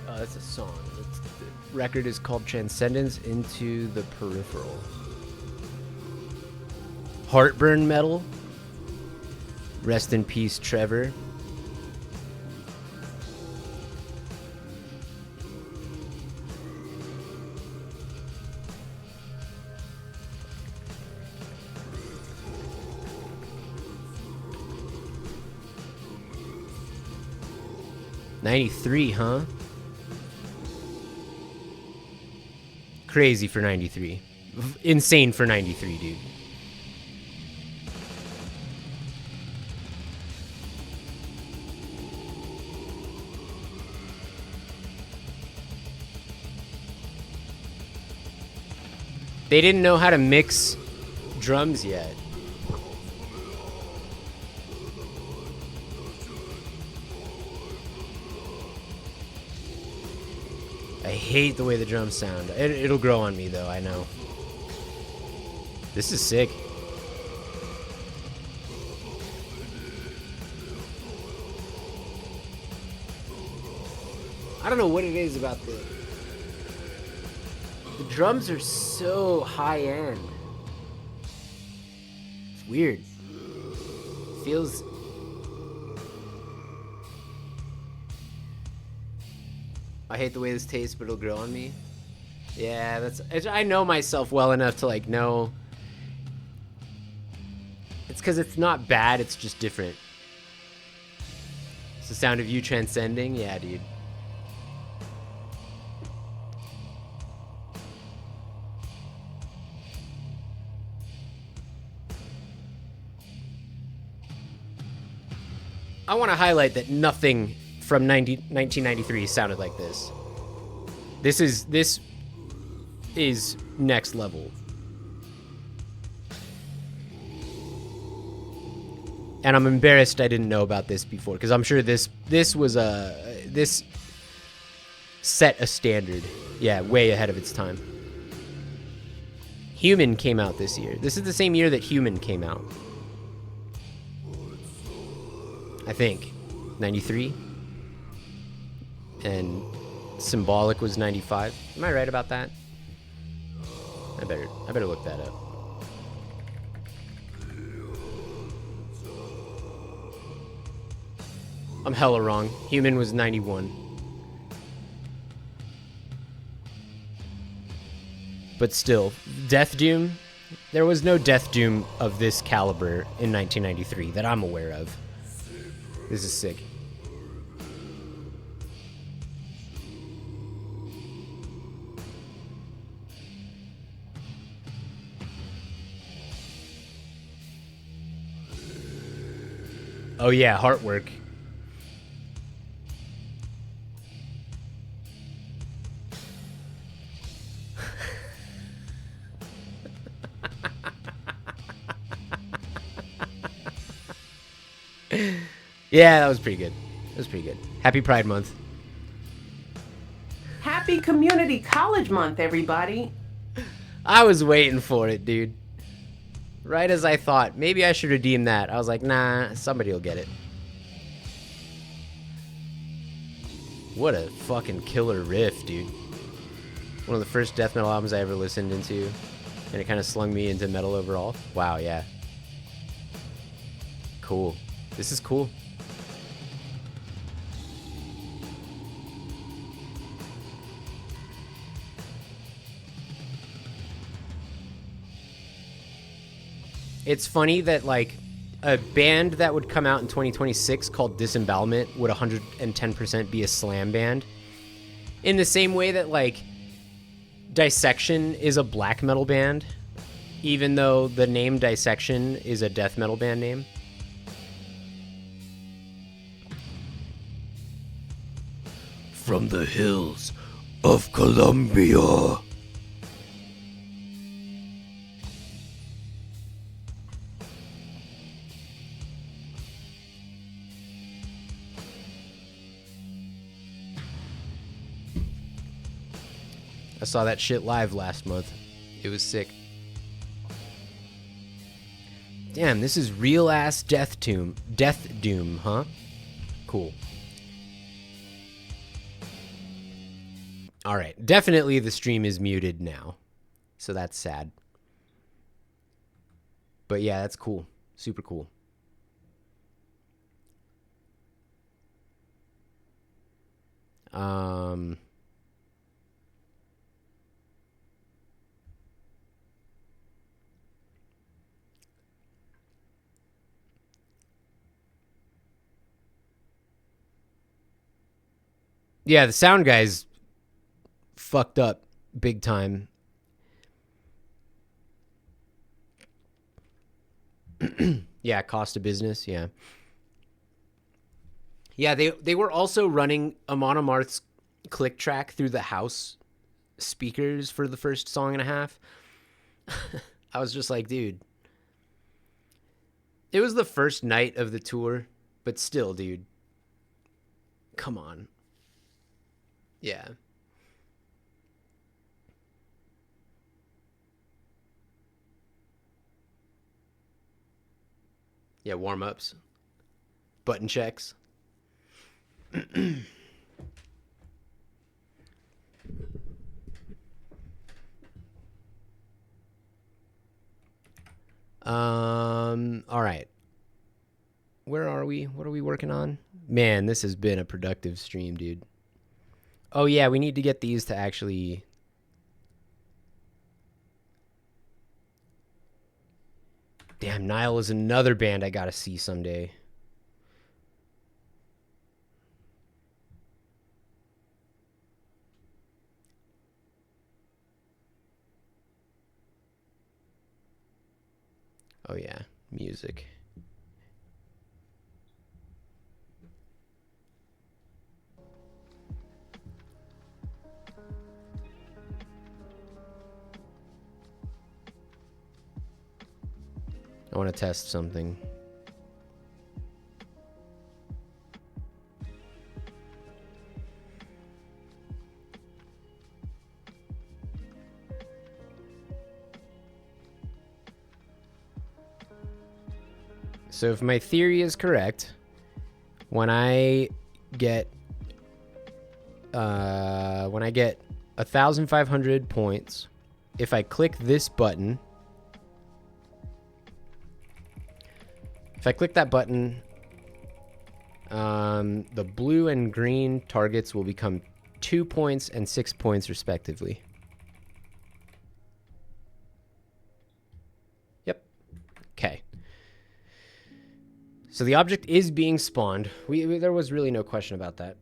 Oh, that's a song. The record is called Transcendence into the Peripheral. Heartburn Metal. Rest in peace, Trevor. '93, huh? Crazy for '93. Insane for '93, dude. They didn't know how to mix drums yet. I hate the way the drums sound. It'll grow on me, though, I know. This is sick. I don't know what it is about the drums are so high-end. It's weird. Feels... I hate the way this tastes, but it'll grow on me. Yeah, that's... I know myself well enough to, like, know... It's because it's not bad, it's just different. It's the sound of you transcending? Yeah, dude. I want to highlight that nothing from 1993 sounded like this. This is next level. And I'm embarrassed I didn't know about this before, because I'm sure this set a standard. Yeah, way ahead of its time. Human came out this year. This is the same year that Human came out. I think 93, and Symbolic was 95. Am I right about that? I better look that up. I'm hella wrong. Human was 91. But still, Death Doom, there was no Death Doom of this caliber in 1993 that I'm aware of. This is sick. Oh yeah, Heartwork. Yeah, that was pretty good. That was pretty good. Happy Pride Month. Happy Community College Month, everybody. I was waiting for it, dude. Right as I thought, maybe I should redeem that. I was like, nah, somebody will get it. What a fucking killer riff, dude. One of the first death metal albums I ever listened into. And it kind of slung me into metal overall. Wow, yeah. Cool. This is cool. It's funny that, like, a band that would come out in 2026 called Disembowelment would 110% be a slam band. In the same way that, like, Dissection is a black metal band, even though the name Dissection is a death metal band name. From the hills of Colombia. I saw that shit live last month. It was sick. Damn, this is real ass Death Doom, huh? Cool. All right, definitely the stream is muted now, so that's sad. But yeah, that's cool. Super cool. Yeah, the sound guy's fucked up big time. Yeah, cost of business, yeah. Yeah, they were also running Amon Amarth's click track through the house speakers for the first song and a half. I was just like, dude. It was the first night of the tour, but still, dude. Come on. Yeah. Yeah, warm-ups. Button checks. All right. Where are we? What are we working on? Man, this has been a productive stream, dude. Oh, yeah, we need to get these to actually... Damn, Nile is another band I gotta see someday. Oh, yeah, music. I want to test something. So if my theory is correct, when I get 1,500 points, if I click this button, if I click that button, the blue and green targets will become 2 points and 6 points respectively. Yep. Okay. So the object is being spawned. There was really no question about that.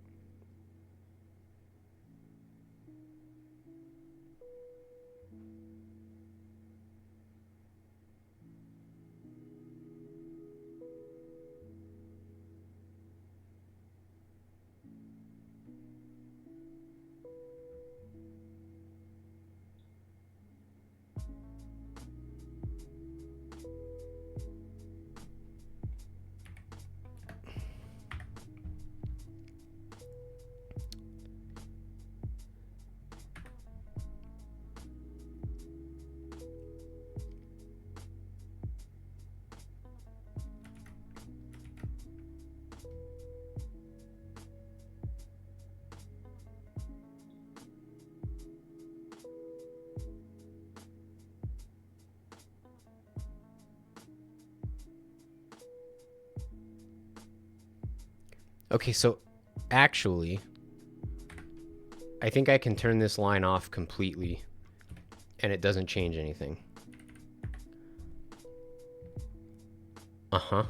Okay, so actually, I think I can turn this line off completely and it doesn't change anything. Uh-huh.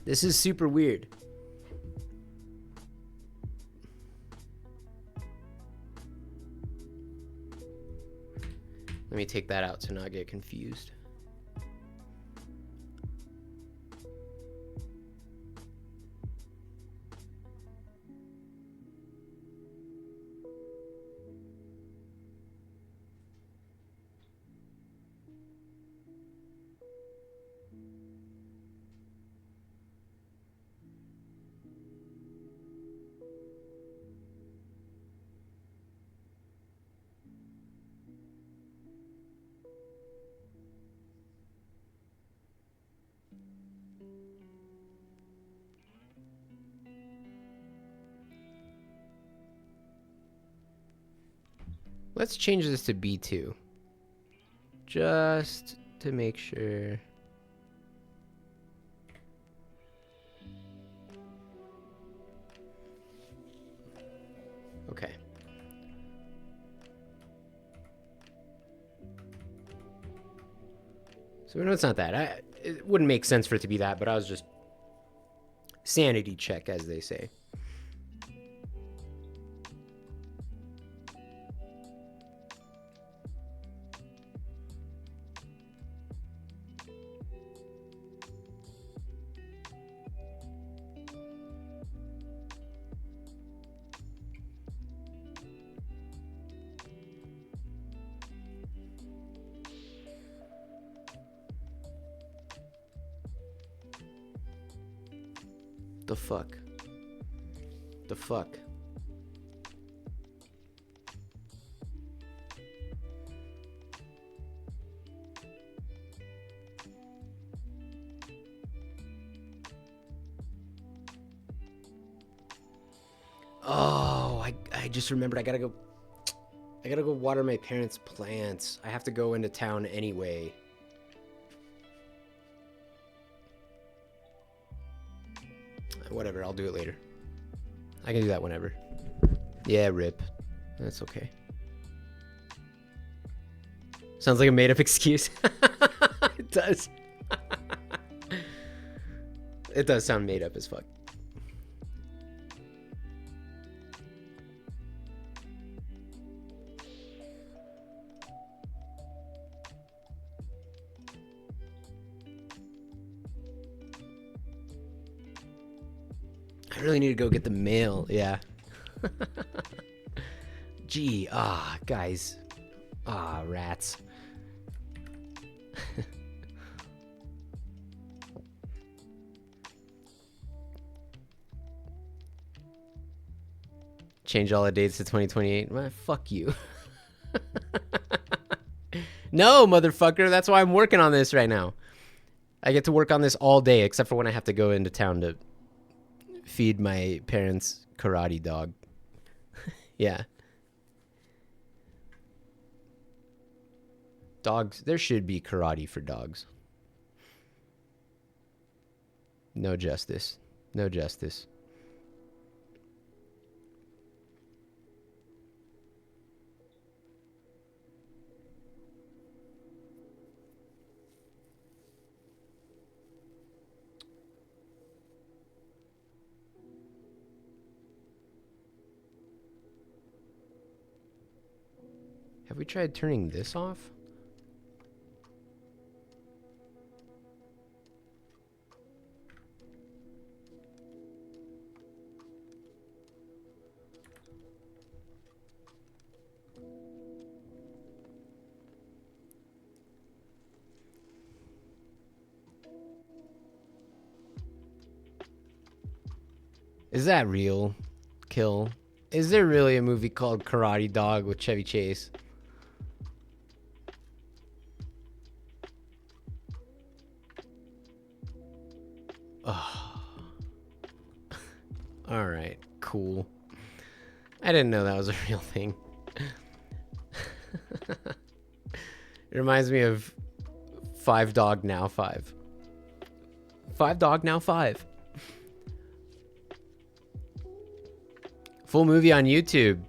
This is super weird. Let me take that out to not get confused. Let's change this to B2. Just to make sure. Okay. So we know it's not that. It wouldn't make sense for it to be that, but I was just sanity check, as they say. The fuck? The fuck? Oh, I just remembered I gotta go water my parents' plants. I have to go into town anyway. Whatever, I'll do it later. I can do that whenever. Yeah, rip. That's okay. Sounds like a made-up excuse. It does. It does sound made up as fuck. I really need to go get the mail. Yeah. Gee, guys. Rats. Change all the dates to 2028. Well, fuck you. No, motherfucker. That's why I'm working on this right now. I get to work on this all day, except for when I have to go into town to feed my parents' karate dog. Yeah. Dogs. There should be karate for dogs. No justice. No justice. Have we tried turning this off? Is that real? Kill. Is there really a movie called Karate Dog with Chevy Chase? Oh. All right, cool. I didn't know that was a real thing. It reminds me of 5 Dog Now 5. 5 Dog Now 5. Full movie on YouTube.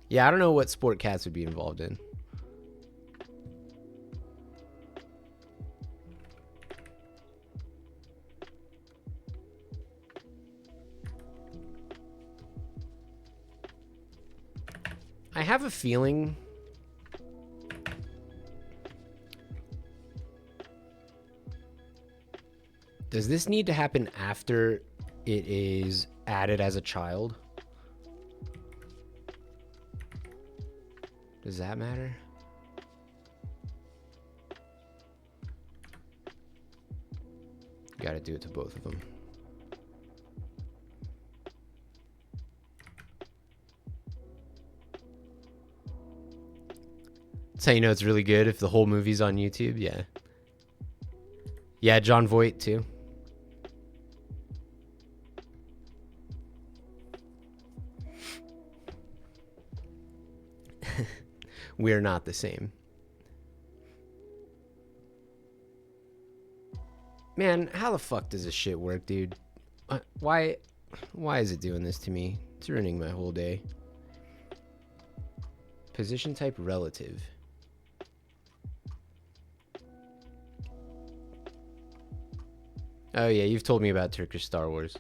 Yeah, I don't know what sport cats would be involved in. I have a feeling does this need to happen after it is added as a child? Does that matter? Gotta do it to both of them. That's how you know it's really good if the whole movie's on YouTube. Yeah. Yeah, John Voight too. We're not the same. Man, how the fuck does this shit work, dude? Why is it doing this to me? It's ruining my whole day. Position type relative. Oh yeah, you've told me about Turkish Star Wars.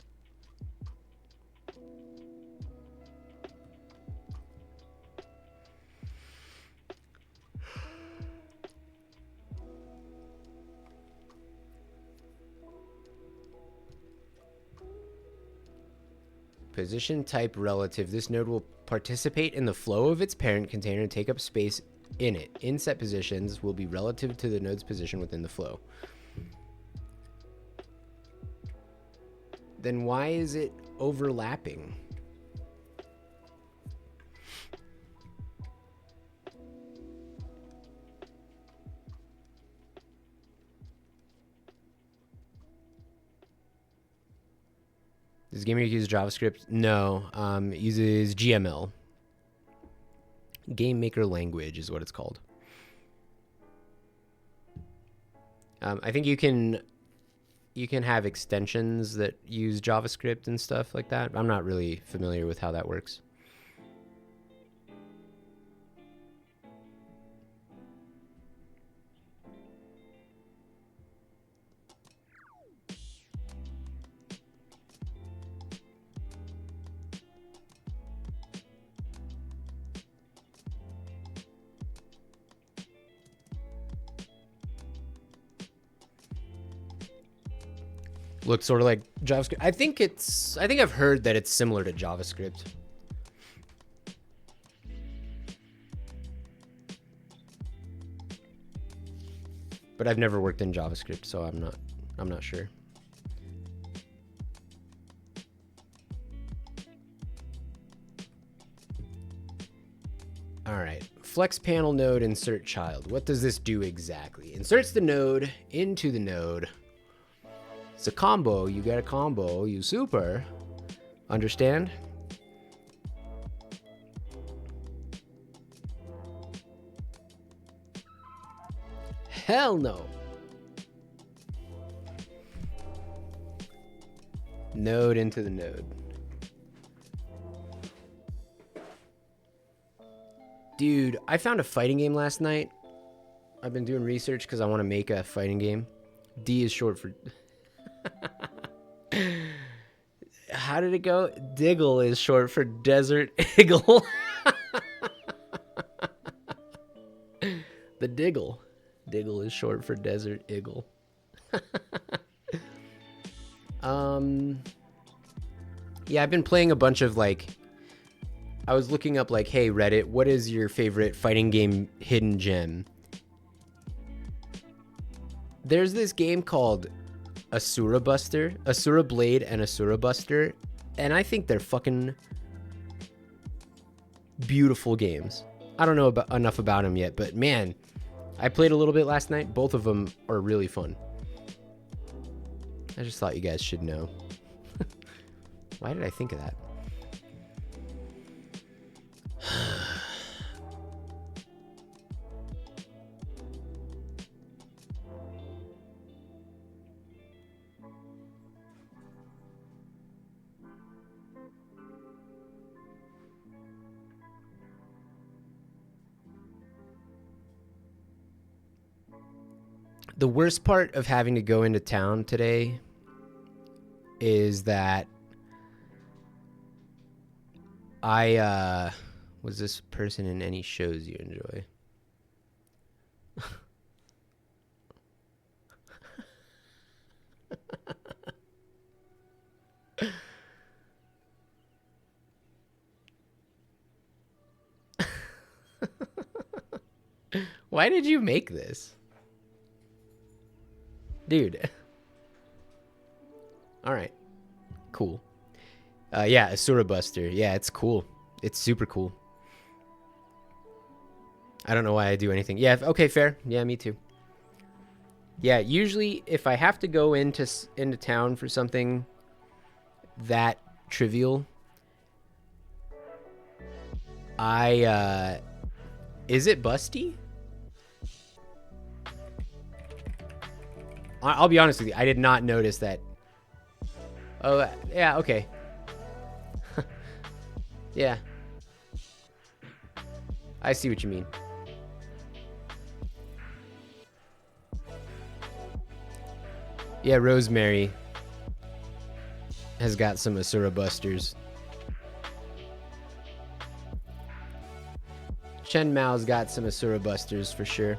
Position type relative. This node will participate in the flow of its parent container and take up space in it. Inset positions will be relative to the node's position within the flow. Then why is it overlapping? Does Gamer use JavaScript? No, it uses GML. Game Maker Language is what it's called. I think you can have extensions that use JavaScript and stuff like that. I'm not really familiar with how that works. Looks sort of like JavaScript. I think I've heard that it's similar to JavaScript. But I've never worked in JavaScript, so I'm not sure. All right, flex panel node, insert child. What does this do exactly? Inserts the node into the node. It's a combo. You get a combo. You super. Understand? Hell no. Node into the node. Dude, I found a fighting game last night. I've been doing research because I want to make a fighting game. D is short for... How did it go? Diggle is short for Desert Eagle. The Diggle. Diggle is short for Desert Eagle. Yeah, I've been playing a bunch of like... I was looking up like, hey, Reddit, what is your favorite fighting game hidden gem? There's this game called Asura Buster, Asura Blade and Asura Buster, and I think they're fucking beautiful games. I don't know enough about them yet, but man, I played a little bit last night. Both of them are really fun. I just thought you guys should know. Why did I think of that? The worst part of having to go into town today is that was this person in any shows you enjoy? Why did you make this? Dude. All right. Cool. Yeah, Asura Buster. Yeah, it's cool. It's super cool. I don't know why I do anything. Yeah, okay, fair. Yeah, me too. Yeah, usually if I have to go into town for something that trivial, is it busty? I'll be honest with you. I did not notice that. Oh, yeah, okay. Yeah. I see what you mean. Yeah, Rosemary has got some Asura Busters. Chen Mao's got some Asura Busters for sure.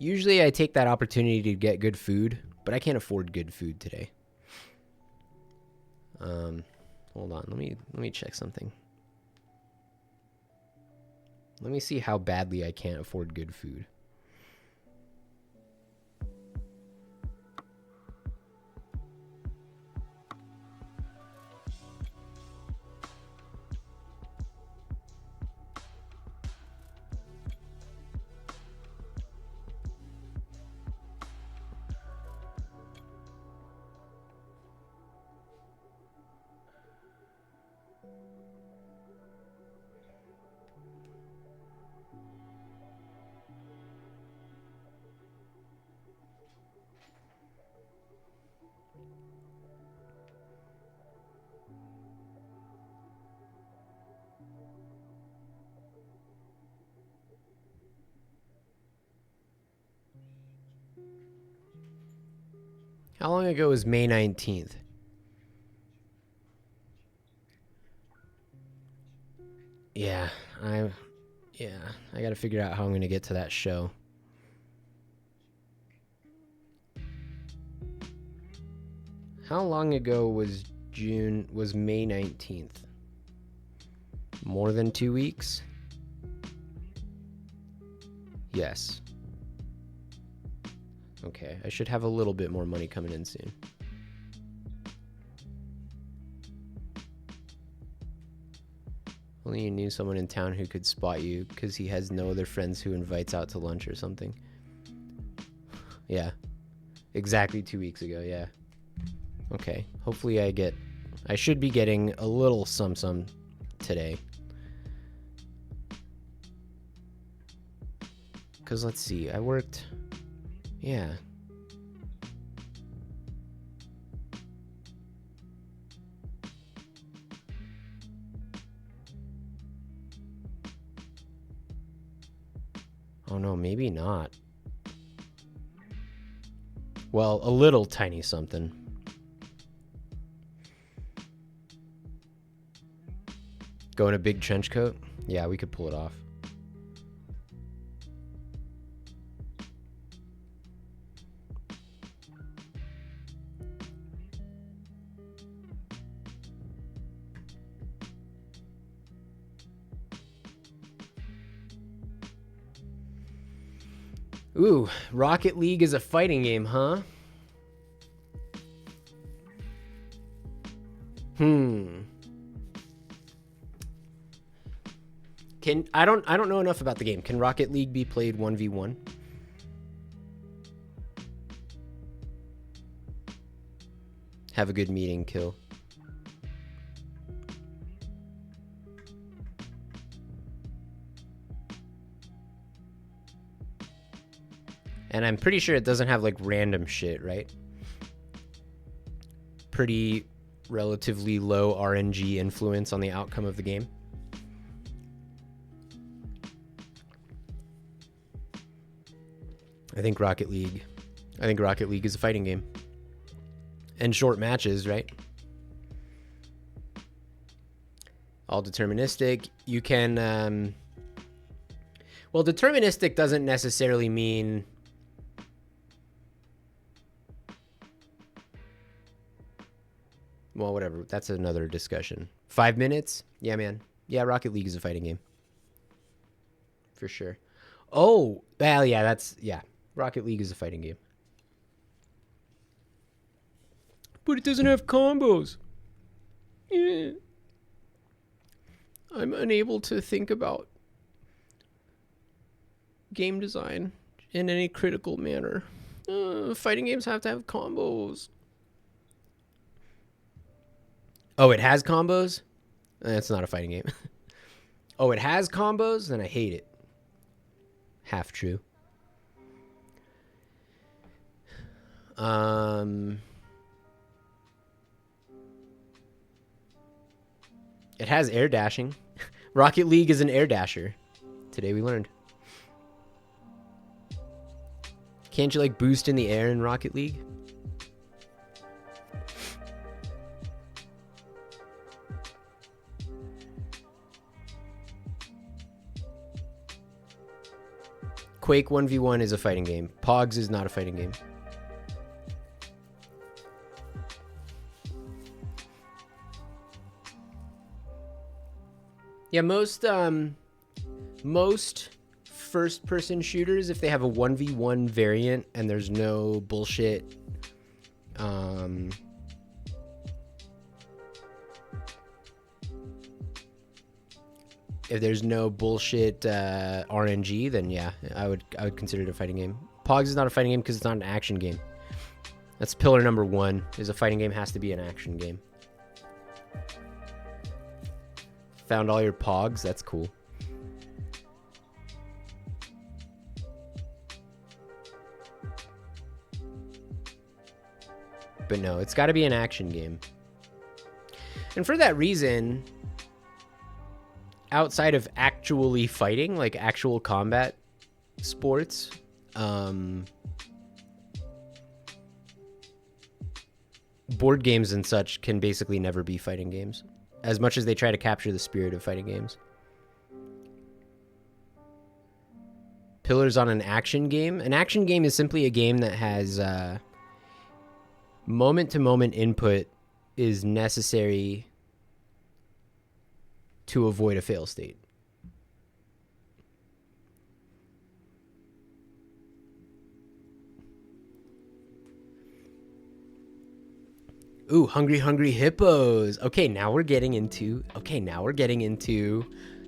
Usually I take that opportunity to get good food, but I can't afford good food today. Hold on, let me check something. Let me see how badly I can't afford good food. How long ago was May 19th? Yeah, I gotta figure out how I'm gonna get to that show. How long ago was May 19th? More than 2 weeks? Yes. Okay, I should have a little bit more money coming in soon. Only you knew someone in town who could spot you because he has no other friends who invites out to lunch or something. Yeah. Exactly 2 weeks ago, yeah. Okay, hopefully I should be getting a little some today. Because let's see, I worked... Yeah. Oh no, maybe not. Well, a little tiny something. Go in a big trench coat? Yeah, we could pull it off. Ooh, Rocket League is a fighting game, huh? I don't know enough about the game. Can Rocket League be played 1v1? Have a good meeting, Kill. And I'm pretty sure it doesn't have like random shit, right? Pretty relatively low RNG influence on the outcome of the game. I think Rocket League is a fighting game. And short matches, right? All deterministic. You can well, deterministic doesn't necessarily mean well, whatever. That's another discussion. 5 minutes? Yeah, man. Yeah, Rocket League is a fighting game. For sure. Oh, well, yeah, yeah. Rocket League is a fighting game. But it doesn't have combos. Yeah. I'm unable to think about game design in any critical manner. Fighting games have to have combos. Oh, it has combos? That's not a fighting game. Oh, it has combos? Then I hate it. Half true. It has air dashing. Rocket League is an air dasher. Today we learned. Can't you like boost in the air in Rocket League? Quake 1v1 is a fighting game. Pogs is not a fighting game. Yeah, most first-person shooters, if they have a 1v1 variant and there's no bullshit, if there's no bullshit RNG, then yeah, I would consider it a fighting game. Pogs is not a fighting game because it's not an action game. That's pillar number 1. Is a fighting game has to be an action game. Found all your Pogs. That's cool. But no, it's got to be an action game. And for that reason, outside of actually fighting, like actual combat sports, board games and such can basically never be fighting games, as much as they try to capture the spirit of fighting games. Pillars on an action game. An action game is simply a game that has moment-to-moment input is necessary to avoid a fail state. Ooh, hungry hippos. Okay, now we're getting into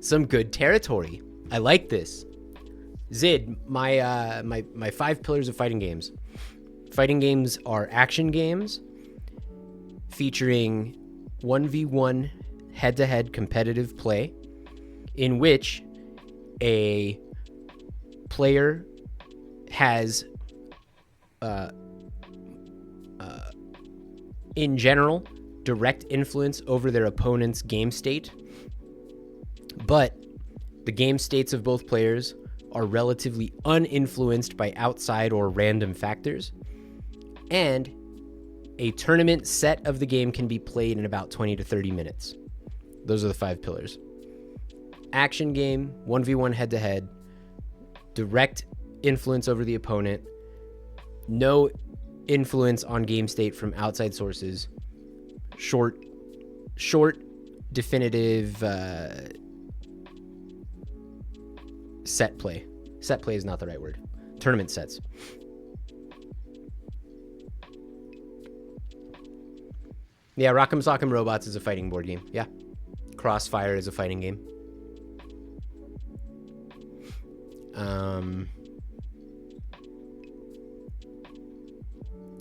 some good territory. I like this. Zid, my 5 pillars of fighting games. Fighting games are action games featuring 1v1 head-to-head competitive play in which a player has in general direct influence over their opponent's game state, but the game states of both players are relatively uninfluenced by outside or random factors, and a tournament set of the game can be played in about 20 to 30 minutes. Those are the 5 pillars. Action game, 1v1 head-to-head, direct influence over the opponent, no influence on game state from outside sources, short definitive set play. Set play is not the right word. Tournament sets. Yeah, Rock'em Sock'em Robots is a fighting board game. Yeah. Crossfire is a fighting game.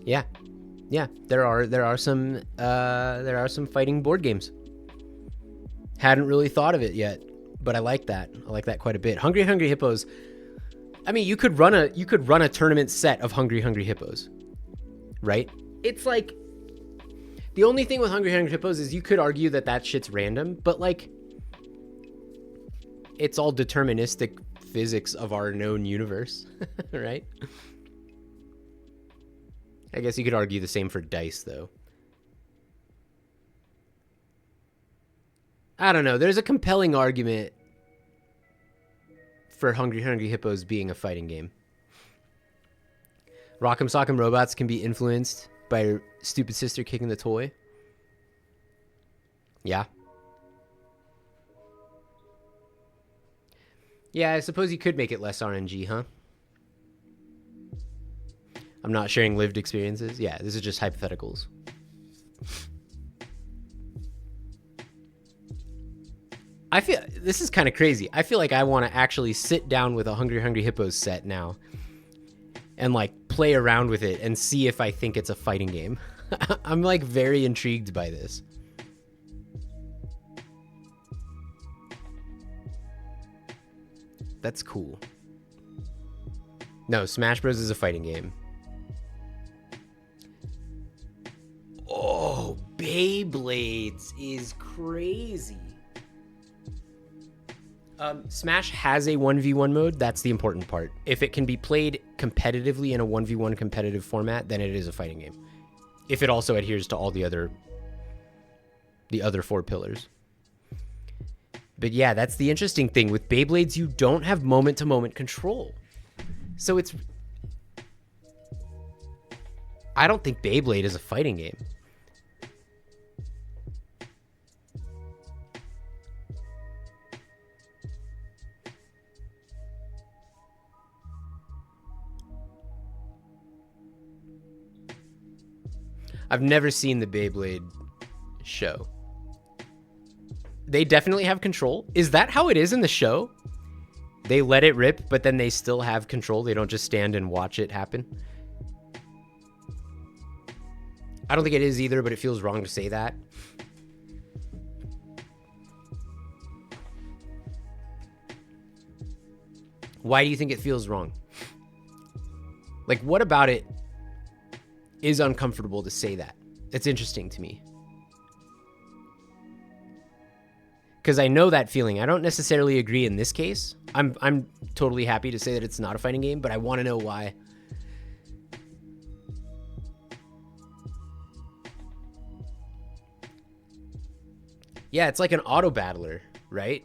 Yeah. Yeah, there are some fighting board games. Hadn't really thought of it yet, but I like that. I like that quite a bit. Hungry Hungry Hippos. I mean, you could run a tournament set of Hungry Hungry Hippos, right? It's like the only thing with Hungry Hungry Hippos is you could argue that shit's random, but like it's all deterministic physics of our known universe, right? I guess you could argue the same for dice, though. I don't know. There's a compelling argument for Hungry Hungry Hippos being a fighting game. Rock'em Sock'em Robots can be influenced by your stupid sister kicking the toy. Yeah. Yeah, I suppose you could make it less RNG, huh? I'm not sharing lived experiences. Yeah, this is just hypotheticals. I feel this is kind of crazy. I feel like I want to actually sit down with a Hungry Hungry Hippos set now and like play around with it and see if I think it's a fighting game. I'm like very intrigued by this. That's cool. No, Smash Bros is a fighting game. Oh, Beyblades is crazy. Smash has a 1v1 mode. That's the important part. If it can be played competitively in a 1v1 competitive format, then it is a fighting game. If it also adheres to all the other four pillars. But yeah, that's the interesting thing. With Beyblades, you don't have moment-to-moment control. So it's... I don't think Beyblade is a fighting game. I've never seen the Beyblade show. They definitely have control. Is that how it is in the show? They let it rip, but then they still have control. They don't just stand and watch it happen. I don't think it is either, but it feels wrong to say that. Why do you think it feels wrong? Like, what about it is uncomfortable to say that? It's interesting to me. Because I know that feeling. I don't necessarily agree in this case. I'm totally happy to say that it's not a fighting game, but I want to know why. Yeah, it's like an auto battler, right?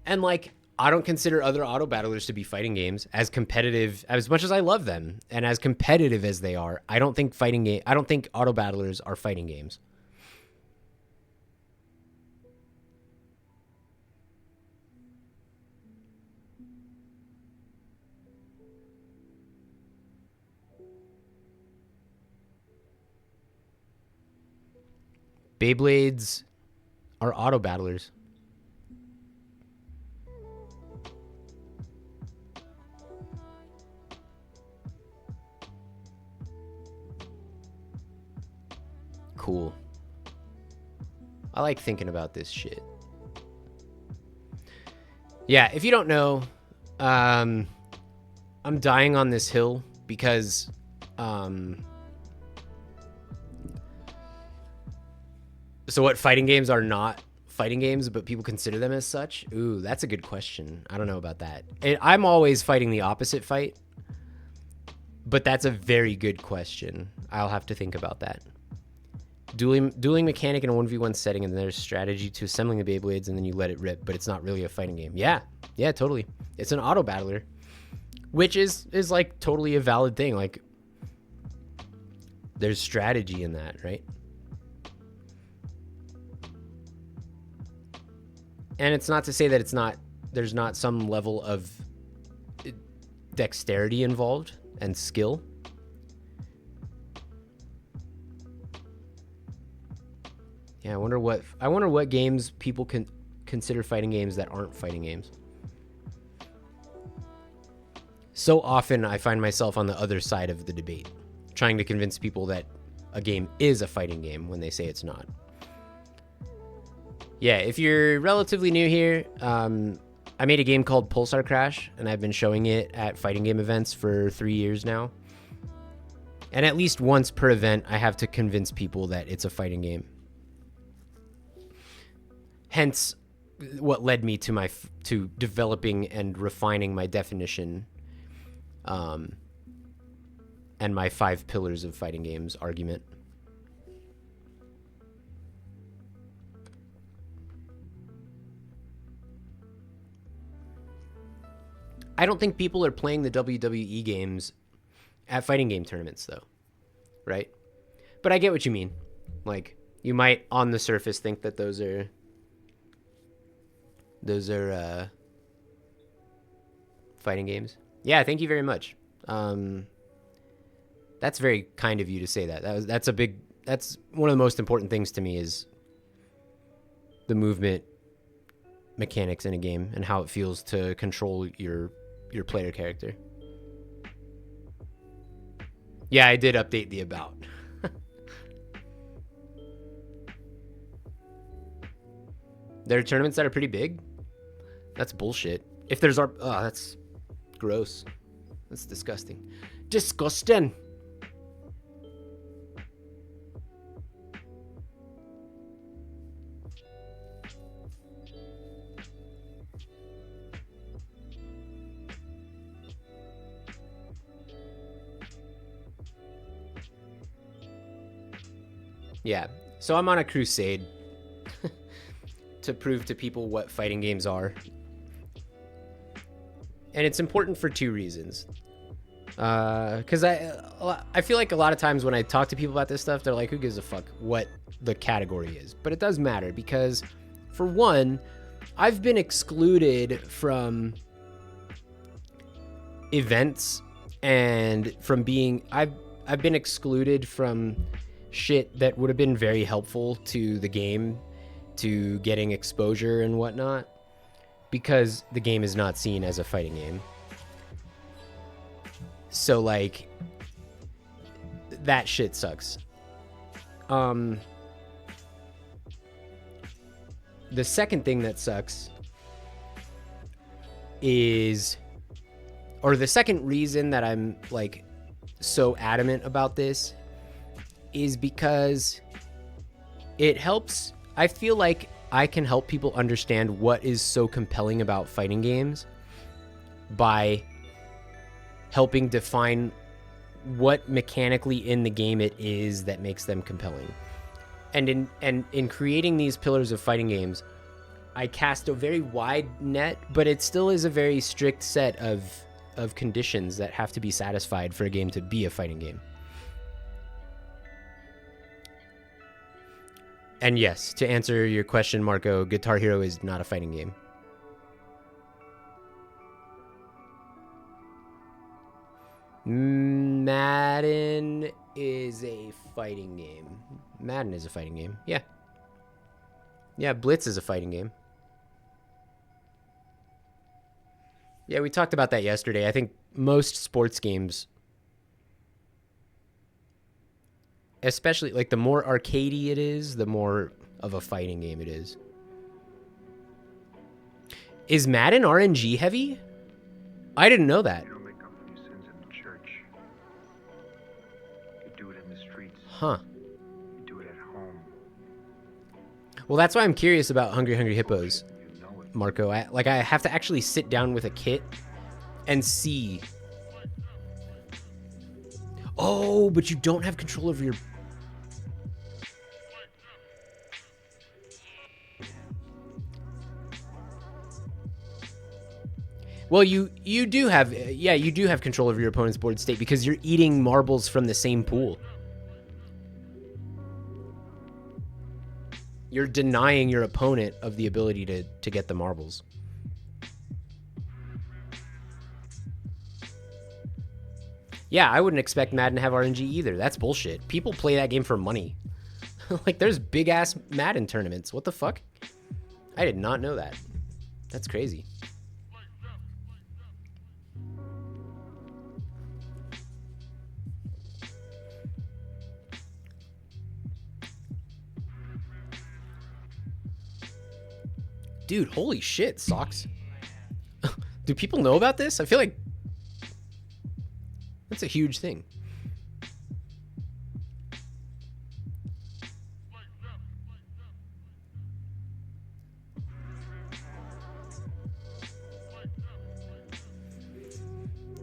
And like, I don't consider other auto battlers to be fighting games. As competitive, as much as I love them, and as competitive as they are, I don't think auto battlers are fighting games. Beyblades are auto battlers. Cool. I like thinking about this shit. Yeah, if you don't know, I'm dying on this hill because so what, fighting games are not fighting games, but people consider them as such? Ooh, that's a good question. I don't know about that. I'm always fighting the opposite fight, but that's a very good question. I'll have to think about that. Dueling mechanic in a 1v1 setting, and there's strategy to assembling the Beyblades, and then you let it rip, but it's not really a fighting game. Yeah, totally. It's an auto battler, which is like totally a valid thing. Like, there's strategy in that, right? And it's not to say that there's not some level of dexterity involved and skill. Yeah, I wonder what games people can consider fighting games that aren't fighting games. So often I find myself on the other side of the debate, trying to convince people that a game is a fighting game when they say it's not. Yeah, if you're relatively new here, I made a game called Pulsar Crash, and I've been showing it at fighting game events for 3 years now. And at least once per event, I have to convince people that it's a fighting game. Hence, what led me to developing and refining my definition, and my 5 pillars of fighting games argument. I don't think people are playing the WWE games at fighting game tournaments, though, right? But I get what you mean. Like, you might, on the surface, think that those are fighting games. Yeah, thank you very much. That's very kind of you to say that. That's one of the most important things to me is the movement mechanics in a game and how it feels to control your player character. Yeah, I did update the about. There are tournaments that are pretty big. That's bullshit. If there's that's gross. That's disgusting. Disgusting. Yeah, so I'm on a crusade to prove to people what fighting games are. And it's important for 2 reasons. Because I feel like a lot of times when I talk to people about this stuff, they're like, who gives a fuck what the category is? But it does matter because, for one, I've been excluded from events and from being... I've been excluded from shit that would have been very helpful to the game, to getting exposure and whatnot, because the game is not seen as a fighting game. So, like, that shit sucks. The second thing that sucks is, or the second reason that I'm, like, so adamant about this is because it helps. I feel like I can help people understand what is so compelling about fighting games by helping define what mechanically in the game it is that makes them compelling. And in creating these pillars of fighting games, I cast a very wide net, but it still is a very strict set of conditions that have to be satisfied for a game to be a fighting game. And yes, to answer your question, Marco, Guitar Hero is not a fighting game. Madden is a fighting game. Madden is a fighting game. Yeah. Yeah, Blitz is a fighting game. Yeah, we talked about that yesterday. I think most sports games, especially, like, the more arcadey it is, the more of a fighting game it is. Is Madden RNG heavy? I didn't know that. You don't make up for your sins in the church. You do it in the streets. Huh. You do it at home. Well, that's why I'm curious about Hungry Hungry Hippos, You know it. Marco. I have to actually sit down with a kit and see. Oh, but you don't have control over your... Well, you do have, yeah, you do have control over your opponent's board state because you're eating marbles from the same pool. You're denying your opponent of the ability to get the marbles. Yeah, I wouldn't expect Madden to have RNG either. That's bullshit. People play that game for money. Like, there's big-ass Madden tournaments. What the fuck? I did not know that. That's crazy. Dude, holy shit, socks. Do people know about this? I feel like that's a huge thing.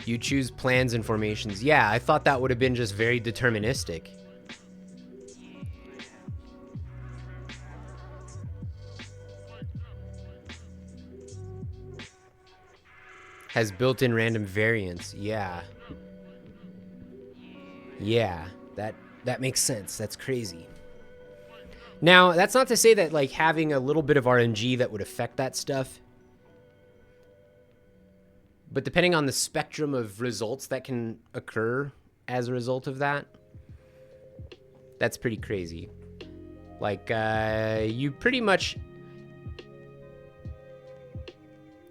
You choose plans and formations. Yeah, I thought that would have been just very deterministic. Has built-in random variants. Yeah. Yeah, that makes sense. That's crazy. Now, that's not to say that like having a little bit of RNG that would affect that stuff. But depending on the spectrum of results that can occur as a result of that, that's pretty crazy. Like, you pretty much...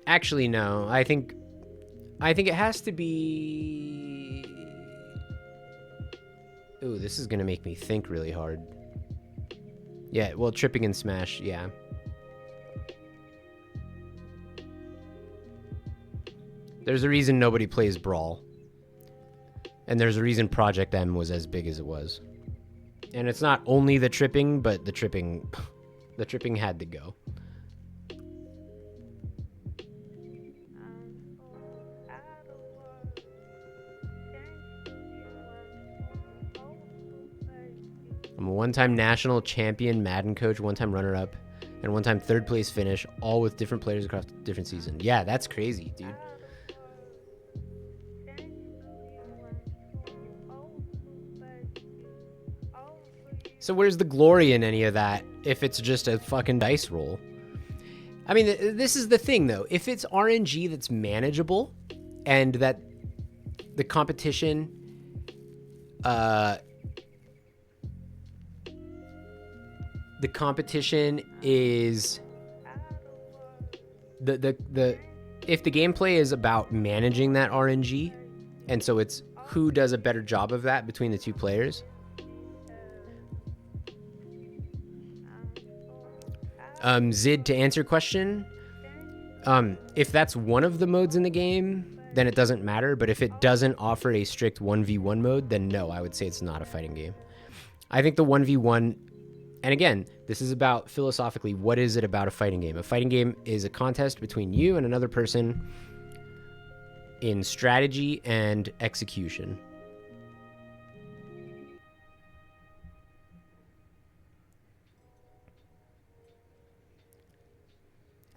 Actually, no. I think it has to be... Ooh, this is going to make me think really hard. Yeah, well, tripping and smash, yeah. There's a reason nobody plays Brawl. And there's a reason Project M was as big as it was. And it's not only the tripping, but the tripping had to go. I'm a one-time national champion Madden coach, one-time runner-up, and one-time third-place finish, all with different players across different seasons. Yeah, that's crazy, dude. So where's the glory in any of that if it's just a fucking dice roll? I mean, this is the thing, though. If it's RNG that's manageable and that the competition... the competition is if the gameplay is about managing that RNG, and so it's who does a better job of that between the two players. Zid, to answer your question, if that's one of the modes in the game, then it doesn't matter. But if it doesn't offer a strict 1v1 mode, then no, I would say it's not a fighting game. I think the 1v1, and again, this is about philosophically, what is it about a fighting game? A fighting game is a contest between you and another person in strategy and execution.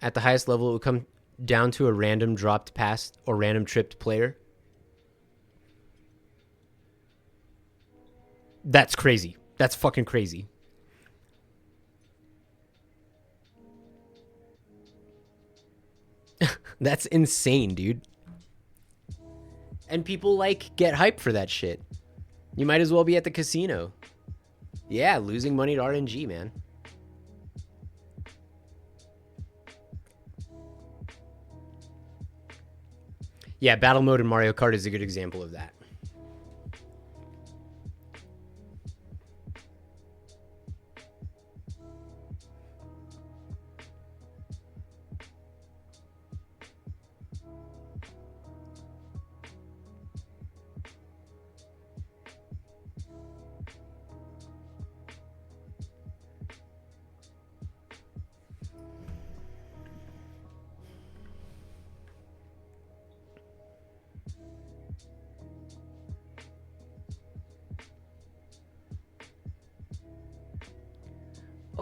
At the highest level, it would come down to a random dropped pass or random tripped player. That's crazy. That's fucking crazy. That's insane, dude. And people, like, get hyped for that shit. You might as well be at the casino. Yeah, losing money to RNG, man. Yeah, battle mode in Mario Kart is a good example of that.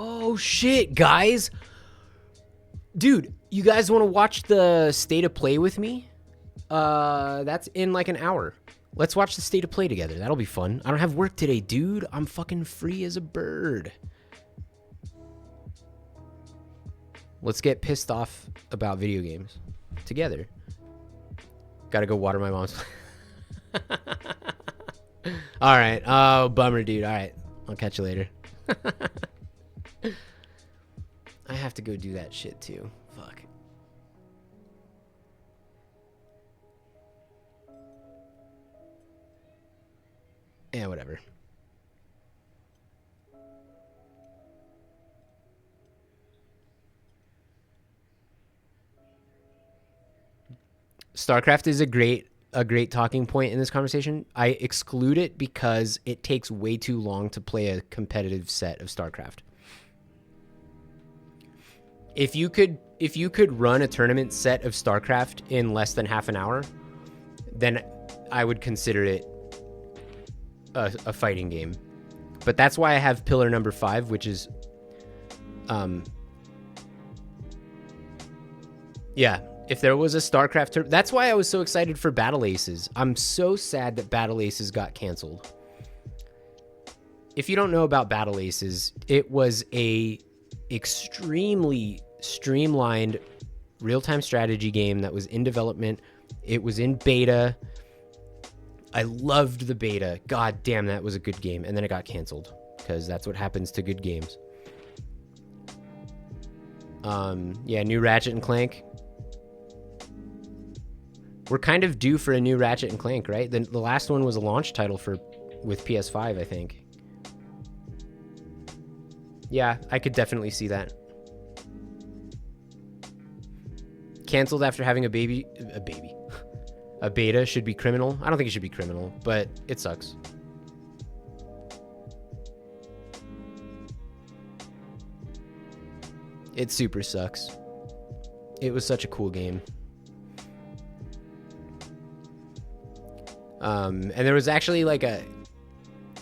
Oh shit, guys. Dude, you guys want to watch the State of Play with me? That's in like an hour. Let's watch the State of Play together. That'll be fun. I don't have work today, dude. I'm fucking free as a bird. Let's get pissed off about video games together. Gotta go water my mom's. All right. Oh, bummer, dude. All right. I'll catch you later. I have to go do that shit too. Fuck. Yeah, whatever. StarCraft is a great talking point in this conversation. I exclude it because it takes way too long to play a competitive set of StarCraft. If you could run a tournament set of StarCraft in less than half an hour, then I would consider it a fighting game. But that's why I have pillar number 5, which is yeah, if there was a StarCraft that's why I was so excited for Battle Aces. I'm so sad that Battle Aces got canceled. If you don't know about Battle Aces, it was a extremely streamlined real-time strategy game that was in development. It was in beta. I loved the beta. God damn, that was a good game. And then it got canceled because that's what happens to good games. Yeah, new Ratchet and Clank. We're kind of due for a new Ratchet and Clank, right? The last one was a launch title with PS5, I think. Yeah, I could definitely see that. Canceled after having a baby. A beta should be criminal. I don't think it should be criminal, but it sucks. It super sucks. It was such a cool game. And there was actually like a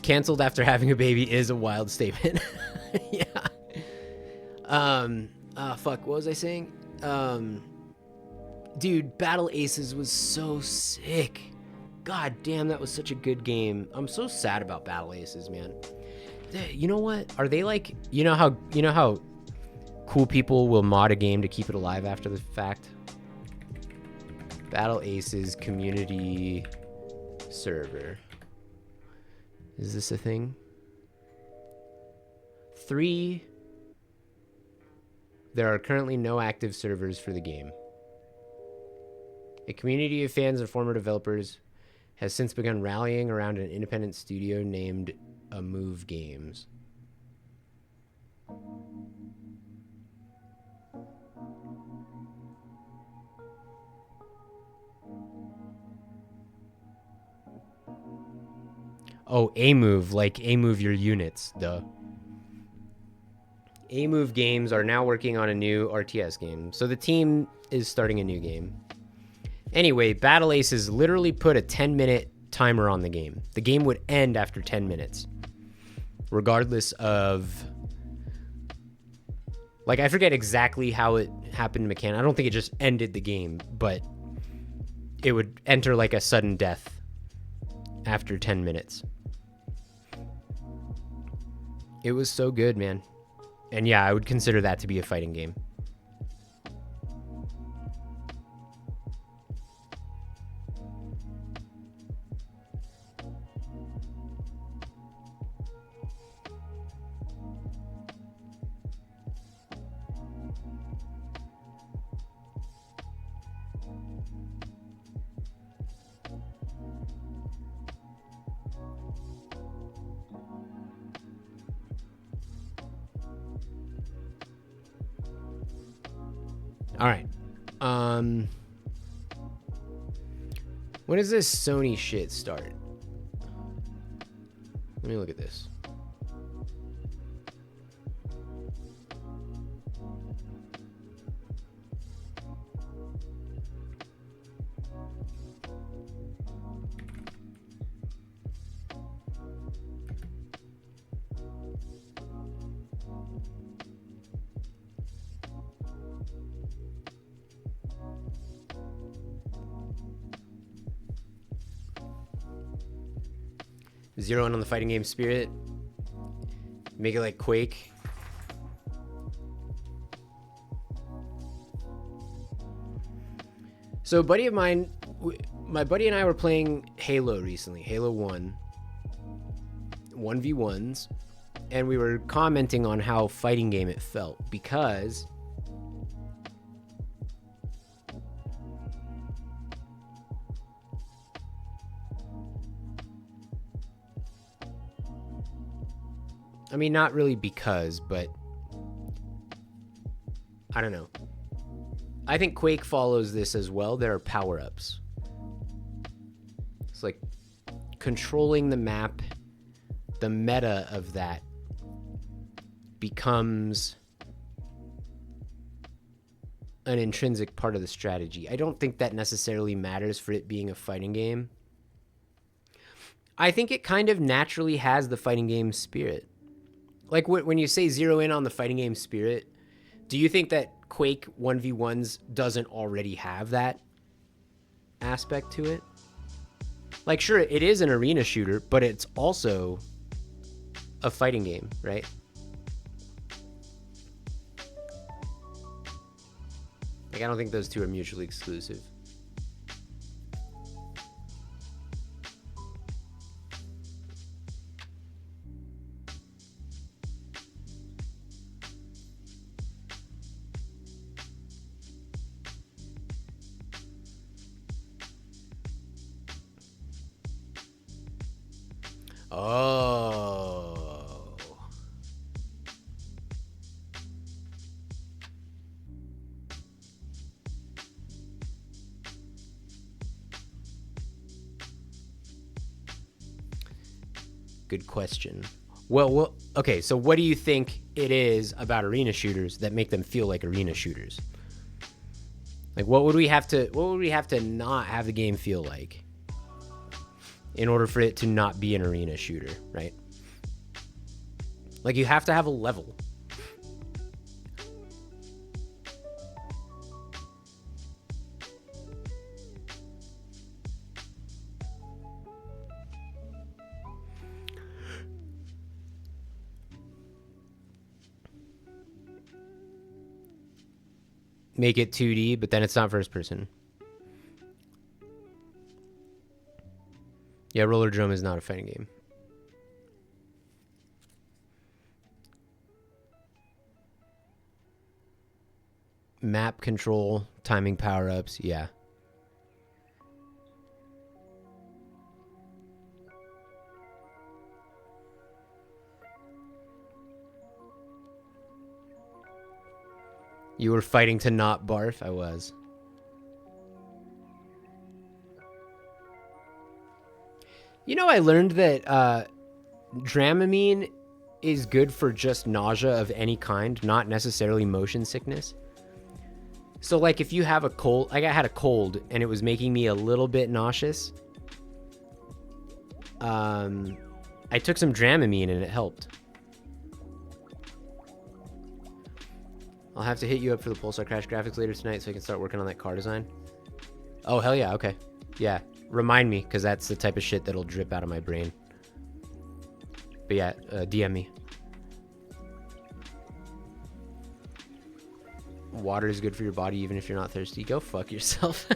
canceled after having a baby is a wild statement. Yeah. Fuck, what was I saying? Dude, Battle Aces was so sick. God damn, that was such a good game. I'm so sad about Battle Aces, man. You know what? Are they like, you know how cool people will mod a game to keep it alive after the fact? Battle Aces community server. Is this a thing? 3. There are currently no active servers for the game. A community of fans and former developers has since begun rallying around an independent studio named A Move Games. Oh, A Move, like A Move your units, duh. A Move Games are now working on a new RTS game, so the team is starting a new game. Anyway, Battle Aces literally put a 10-minute timer on the game. The game would end after 10 minutes. Regardless of... Like, I forget exactly how it happened I don't think it just ended the game, but it would enter like a sudden death after 10 minutes. It was so good, man. And yeah, I would consider that to be a fighting game. All right. When does this Sony shit start? Let me look at this. Zero in on the fighting game spirit. Make it like Quake. So a buddy of mine, my buddy and I were playing Halo recently. Halo 1. 1v1s. and we were commenting on how fighting game it felt, because I mean, not really because, but I don't know. I think Quake follows this as well. There are power-ups. It's like controlling the map, the meta of that becomes an intrinsic part of the strategy. I don't think that necessarily matters for it being a fighting game. I think it kind of naturally has the fighting game spirit. Like when you say zero in on the fighting game spirit, do you think that Quake 1v1s doesn't already have that aspect to it? Like, sure, it is an arena shooter, but it's also a fighting game, right? Like, I don't think those two are mutually exclusive. Oh. Good question. Well, okay, so what do you think it is about arena shooters that make them feel like arena shooters? Like, what would we have to not have the game feel like in order for it to not be an arena shooter, right? Like, you have to have a level. Make it 2D, but then it's not first person. Yeah, Roller Drum is not a fighting game. Map control, timing power-ups, yeah. You were fighting to not barf? I was. You know, I learned that Dramamine is good for just nausea of any kind, not necessarily motion sickness. So, like, if you have a cold, like I had a cold and it was making me a little bit nauseous, I took some Dramamine and it helped. I'll have to hit you up for the Pulsar Crash graphics later tonight so I can start working on that car design. Oh, hell yeah, okay. Yeah, remind me, because that's the type of shit that'll drip out of my brain. But yeah, DM me. Water is good for your body even if you're not thirsty. Go fuck yourself.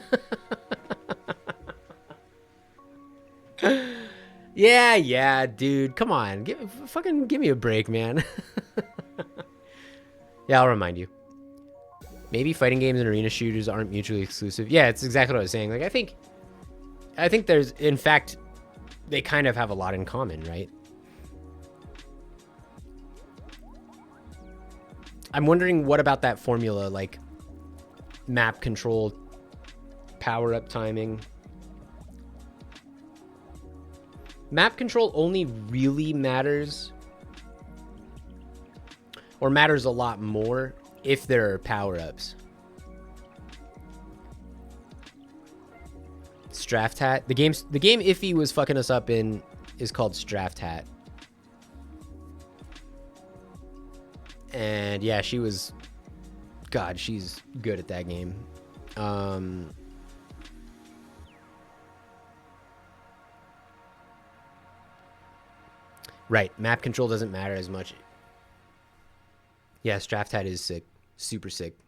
Yeah, dude. Come on. Fucking give me a break, man. Yeah, I'll remind you. Maybe fighting games and arena shooters aren't mutually exclusive. Yeah, it's exactly what I was saying. Like, I think there's, in fact, they kind of have a lot in common, right? I'm wondering what about that formula, like map control, power-up timing. Map control only really matters, or matters a lot more, if there are power-ups. Straft Hat. The game Iffy was fucking us up in is called Straft Hat. And yeah, she was... God, she's good at that game. Right, map control doesn't matter as much. Yeah, Straft Hat is sick. Super sick.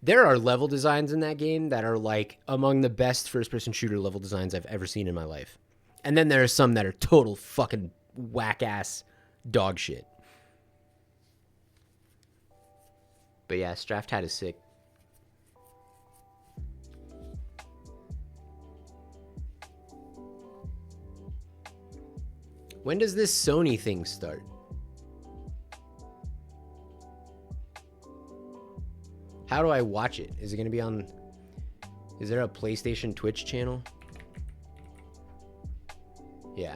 There are level designs in that game that are like among the best first-person shooter level designs I've ever seen in my life. And then there are some that are total fucking whack-ass Dog shit. But yeah, Straft hat is sick. When does this Sony thing start? How do I watch it? Is it going to be on... Is there a PlayStation Twitch channel? Yeah.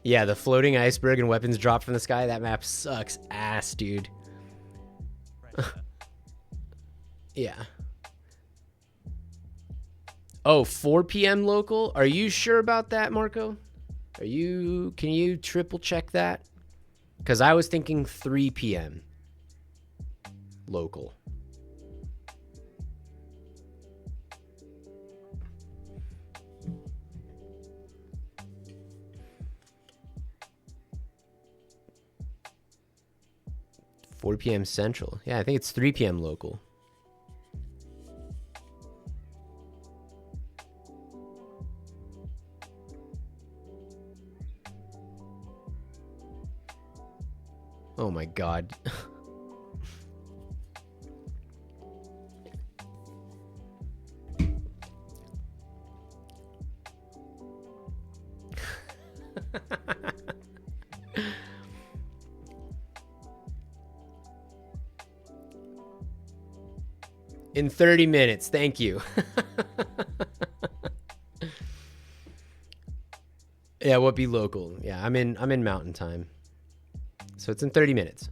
Yeah, the floating iceberg and weapons drop from the sky. That map sucks ass, dude. Yeah. Oh, 4 p.m. local? Are you sure about that, Marco? Can you triple check that? Because I was thinking 3 p.m. local. $4 p.m. Central. Yeah, I think it's 3 p.m. local. Oh my god. In 30 minutes, thank you. Yeah, what be local? Yeah, I'm in mountain time. So it's in 30 minutes.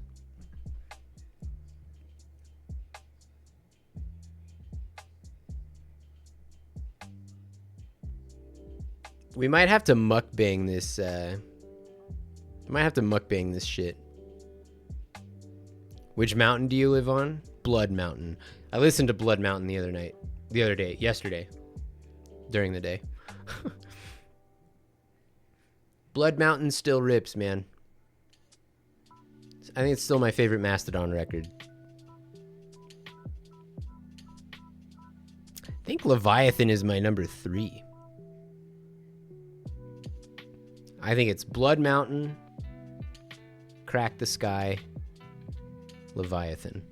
We might have to mukbang this, shit. Which mountain do you live on? Blood Mountain. I listened to Blood Mountain yesterday, during the day. Blood Mountain still rips, man. I think it's still my favorite Mastodon record. I think Leviathan is my number 3. I think it's Blood Mountain, Crack the Sky, Leviathan.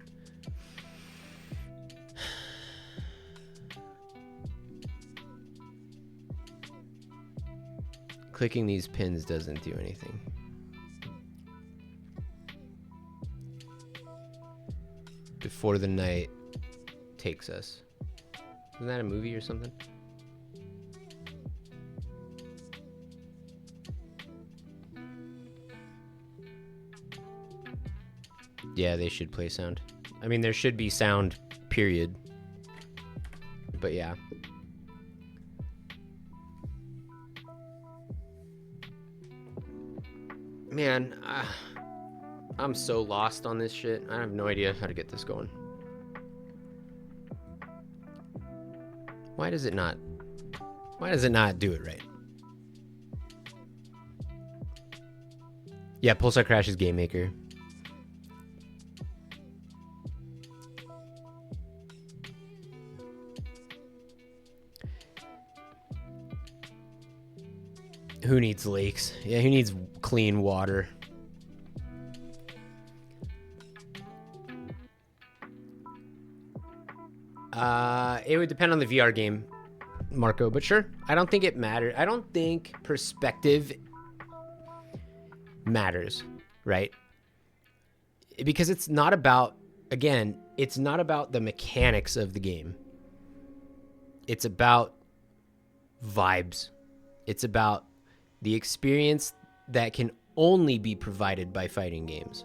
Clicking these pins doesn't do anything. Before the night takes us. Isn't that a movie or something? Yeah, they should play sound. I mean, there should be sound, period. But yeah. Man, I'm so lost on this shit. I have no idea how to get this going. Why does it not do it right? Yeah, Pulsar Crash is Game Maker. Who needs lakes? Yeah, who needs clean water? It would depend on the VR game, Marco, but sure. I don't think it matters. I don't think perspective matters, right? Because it's not about, again, it's not about the mechanics of the game. It's about vibes. It's about the experience that can only be provided by fighting games,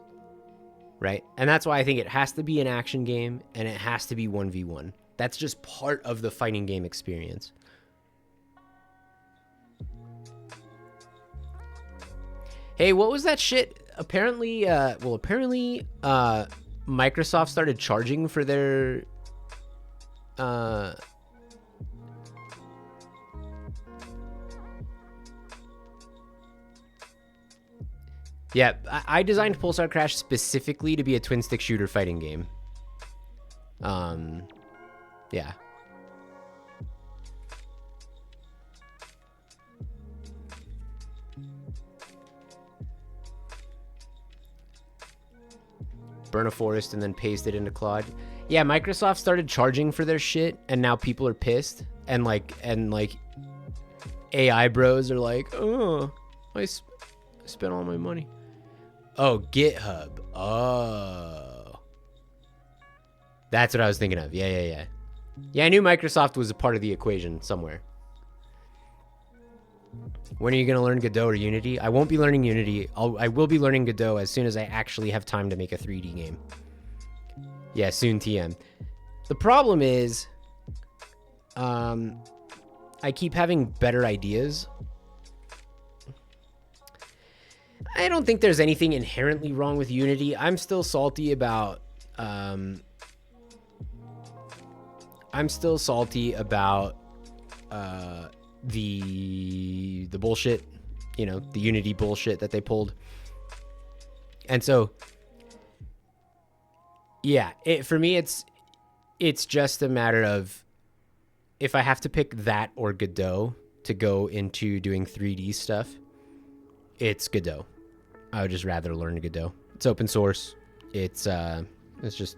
right? And that's why I think it has to be an action game and it has to be 1v1. That's just part of the fighting game experience. Hey, what was that shit? Apparently, Microsoft started charging for their, yeah, I designed Pulsar Crash specifically to be a twin-stick shooter fighting game. Yeah. burn a forest and then paste it into Claude. Yeah, Microsoft started charging for their shit, and now people are pissed. And like AI bros are like, oh, I spent all my money. Oh, GitHub. Oh. That's what I was thinking of. Yeah. Yeah, I knew Microsoft was a part of the equation somewhere. When are you going to learn Godot or Unity? I won't be learning Unity. I will be learning Godot as soon as I actually have time to make a 3D game. Yeah, soon TM. The problem is, I keep having better ideas. I don't think there's anything inherently wrong with Unity. I'm still salty about, the bullshit, you know, the Unity bullshit that they pulled. And so, yeah, for me, it's just a matter of if I have to pick that or Godot to go into doing 3D stuff, it's Godot. I would just rather learn Godot. It's open source. It's just,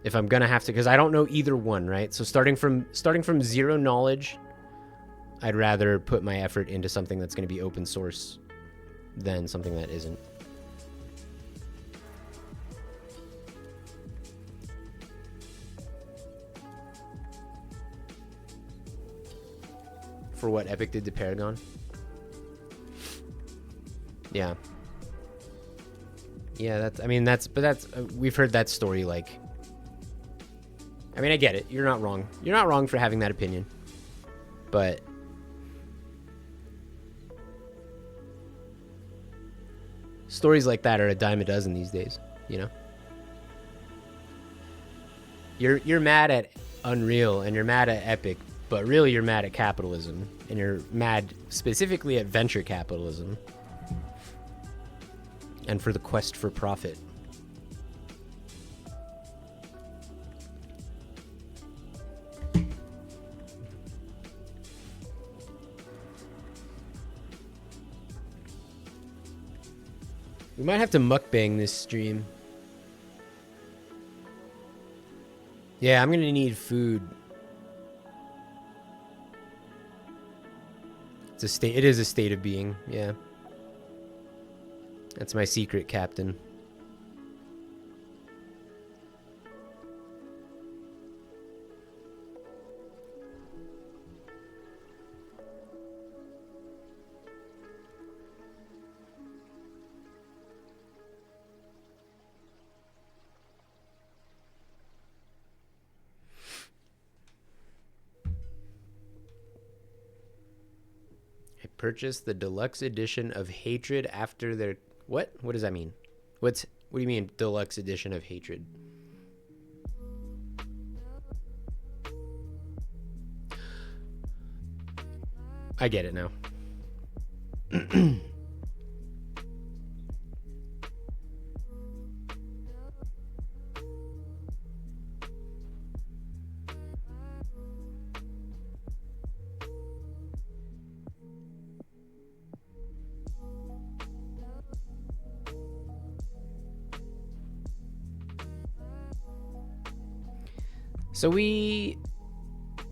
if I'm gonna have to, because I don't know either one, right? So starting from zero knowledge, I'd rather put my effort into something that's going to be open source than something that isn't. For what Epic did to Paragon? Yeah. Yeah, we've heard that story, like, I mean, I get it. You're not wrong. You're not wrong for having that opinion. But stories like that are a dime a dozen these days, you know? You're mad at Unreal and you're mad at Epic, but really you're mad at capitalism, and you're mad specifically at venture capitalism and for the quest for profit. We might have to mukbang this stream. Yeah, I'm gonna need food. It is a state of being, yeah. That's my secret, Captain. Purchase the deluxe edition of Hatred after their... What? What does that mean? What do you mean, deluxe edition of Hatred? I get it now. So we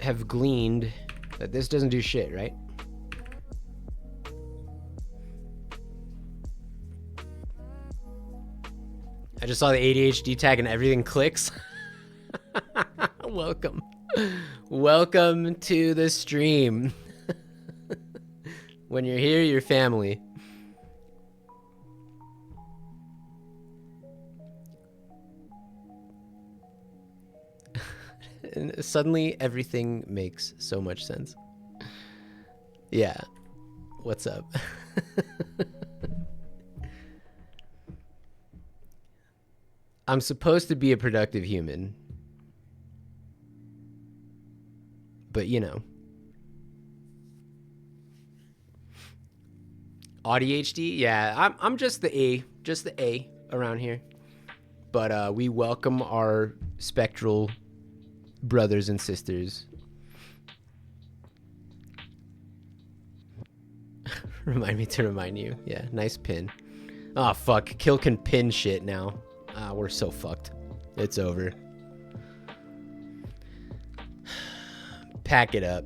have gleaned that this doesn't do shit, right? I just saw the ADHD tag and everything clicks. Welcome. Welcome to the stream. When you're here, you're family. And suddenly everything makes so much sense. Yeah. What's up? I'm supposed to be a productive human. But you know. ADHD? Yeah, I'm just the A around here. But we welcome our spectral brothers and sisters. Remind me to remind you. Yeah, nice pin. Oh, fuck. Kill can pin shit now. Ah, we're so fucked. It's over. Pack it up.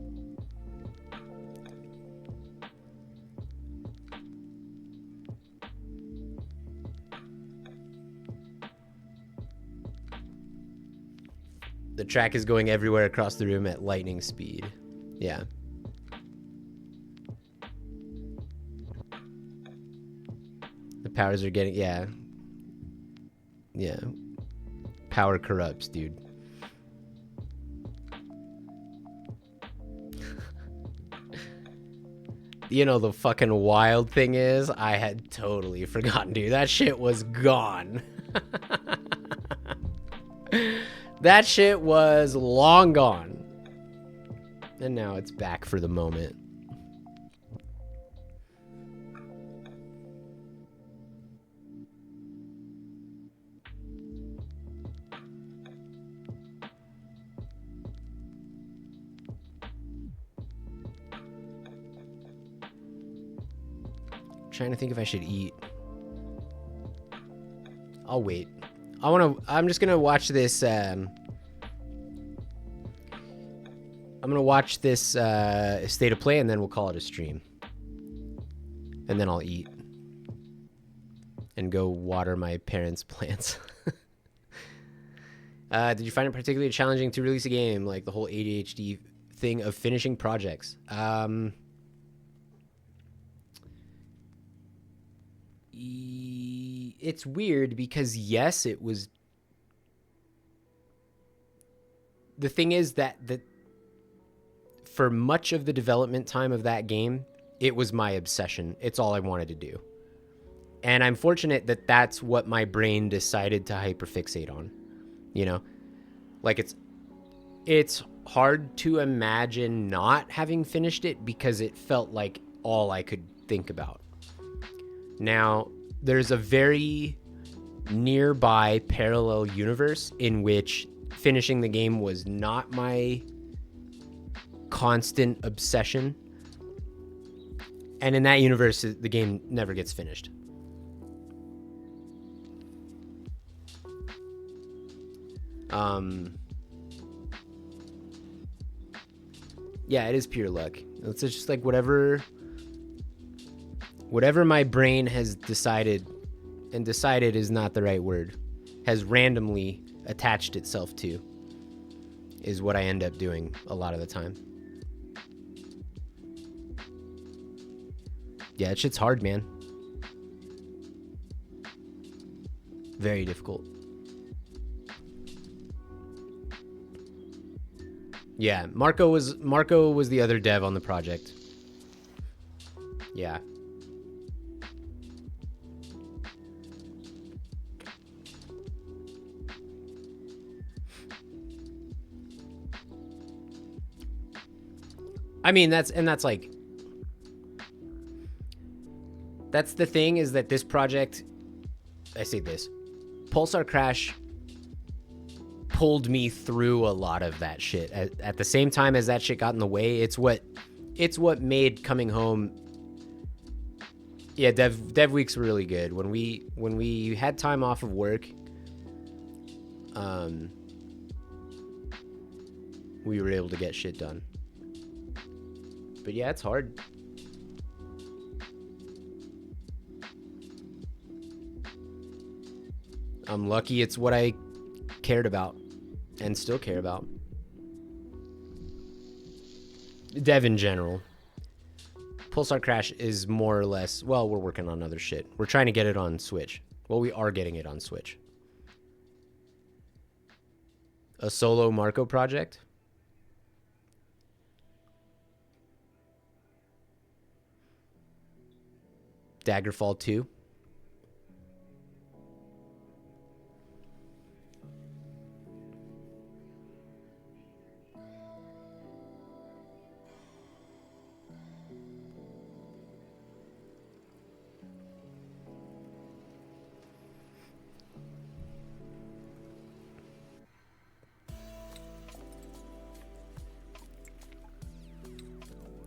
The track is going everywhere across the room at lightning speed. Yeah. The powers are getting... Yeah. Yeah. Power corrupts, dude. You know, the fucking wild thing is, I had totally forgotten, dude. That shit was gone. That shit was long gone. And now it's back for the moment. Trying to think if I should eat. I'll wait. I'm just gonna watch this. I'm gonna watch this state of play, and then we'll call it a stream. And then I'll eat and go water my parents' plants. Did you find it particularly challenging to release a game, like the whole ADHD thing of finishing projects? It's weird because yes, it was. The thing is that for much of the development time of that game, it was my obsession. It's all I wanted to do. And I'm fortunate that that's what my brain decided to hyperfixate on. You know? Like it's hard to imagine not having finished it because it felt like all I could think about. Now, there's a very nearby parallel universe in which finishing the game was not my constant obsession. And in that universe, the game never gets finished. Yeah, it is pure luck. It's just like whatever my brain has decided, and decided is not the right word, has randomly attached itself to, is what I end up doing a lot of the time. Yeah, that shit's hard, man. Very difficult. Yeah, Marco was the other dev on the project. Yeah. I mean, that's like, that's the thing, is that this project, I say this, Pulsar Crash pulled me through a lot of that shit. At the same time as that shit got in the way, it's what made coming home. Yeah, dev weeks were really good. When we had time off of work, we were able to get shit done. But yeah, it's hard. I'm lucky it's what I cared about and still care about. Dev in general. Pulsar Crash is more or less, well, we're working on other shit. We're trying to get it on Switch. Well, we are getting it on Switch. A solo Marco project? Daggerfall 2?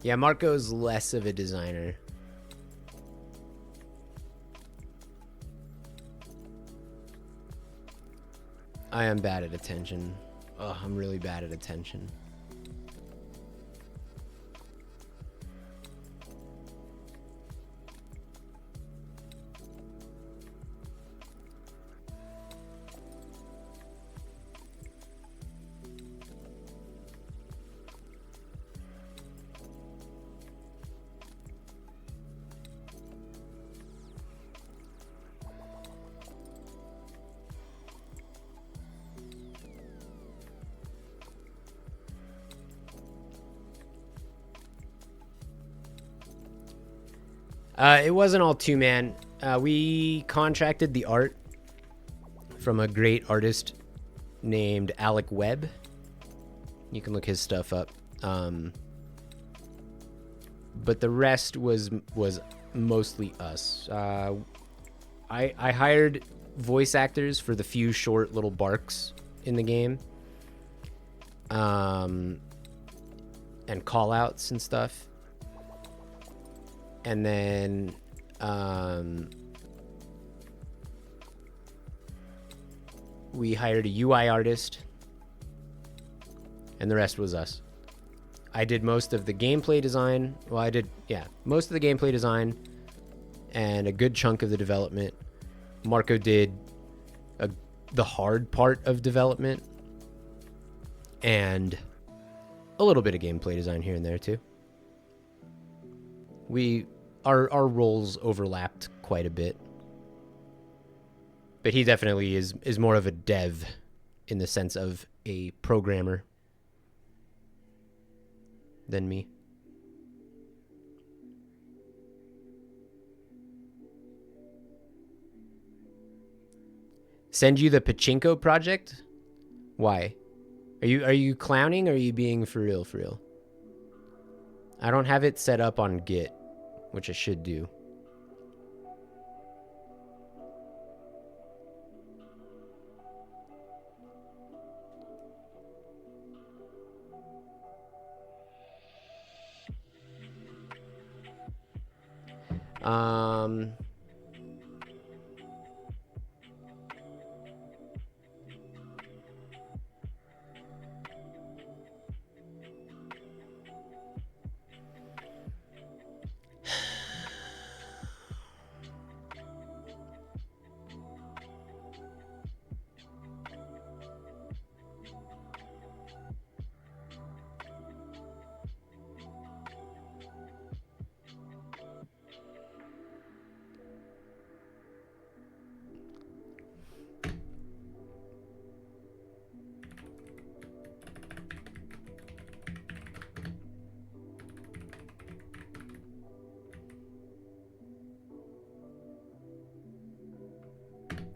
Yeah, Marco's less of a designer. I am bad at attention. Ugh, I'm really bad at attention. It wasn't all two-man. We contracted the art from a great artist named Alec Webb. You can look his stuff up. But the rest was mostly us. I hired voice actors for the few short little barks in the game. And call-outs and stuff. And then we hired a UI artist, and the rest was us. I did most of the gameplay design. Well, most of the gameplay design and a good chunk of the development. Marco did the hard part of development and a little bit of gameplay design here and there too. Our roles overlapped quite a bit. But he definitely is more of a dev in the sense of a programmer than me. Send you the pachinko project? Why? Are you clowning or are you being for real for real? I don't have it set up on Git, which I should do.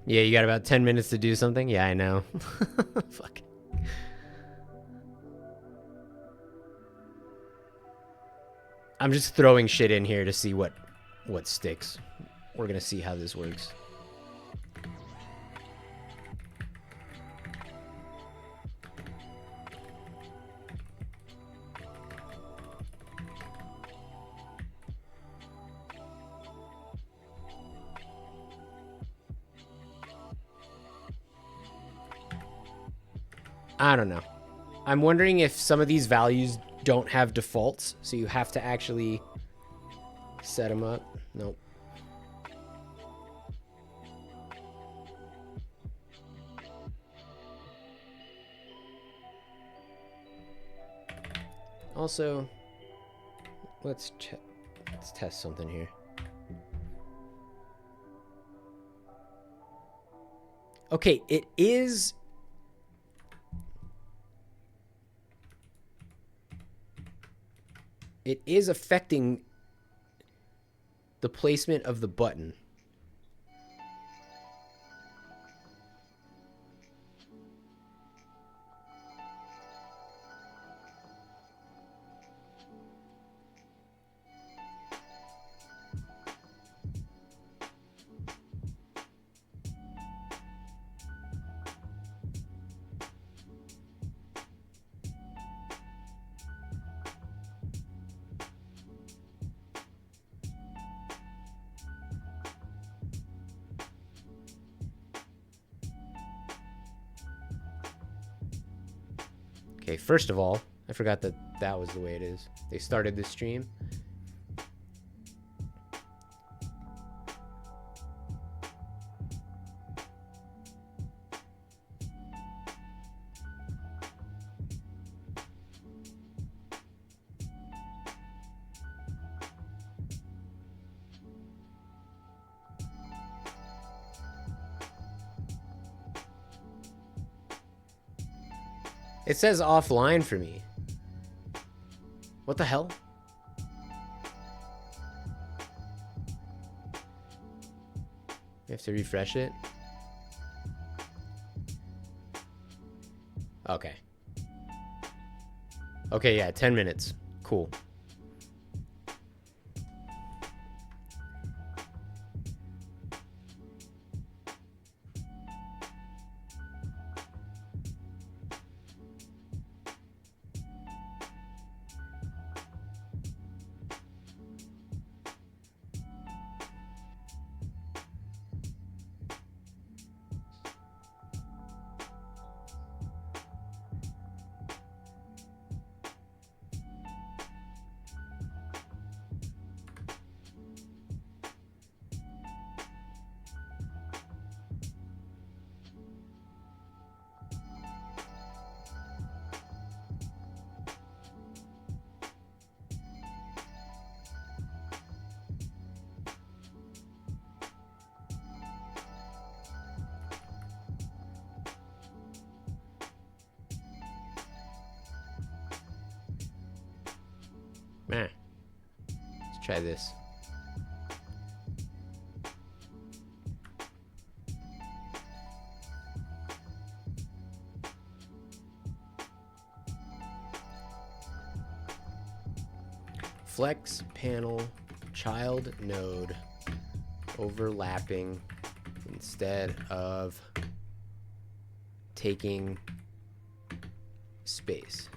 Yeah, you got about 10 minutes to do something? Yeah, I know. Fuck. I'm just throwing shit in here to see what sticks. We're gonna see how this works. I don't know. I'm wondering if some of these values don't have defaults, so you have to actually set them up. Nope. Also, let's test something here. Okay, it is affecting the placement of the button. Okay, first of all, I forgot that that was the way it is. They started this stream. It says offline for me. What the hell? We have to refresh it. Okay. Okay, yeah, 10 minutes. Cool. Man, let's try this. Flex panel child node overlapping instead of taking space.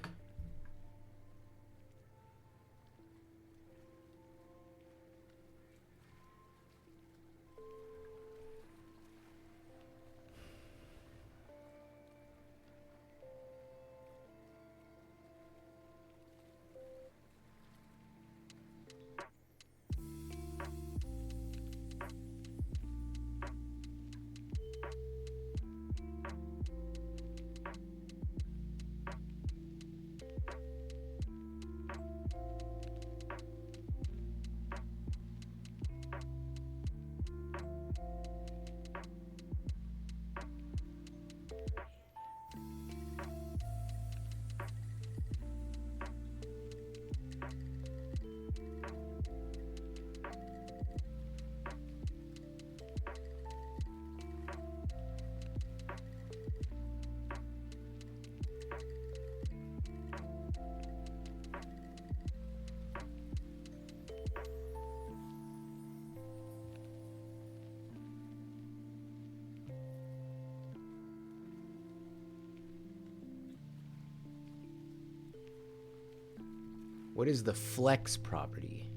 What is the flex property?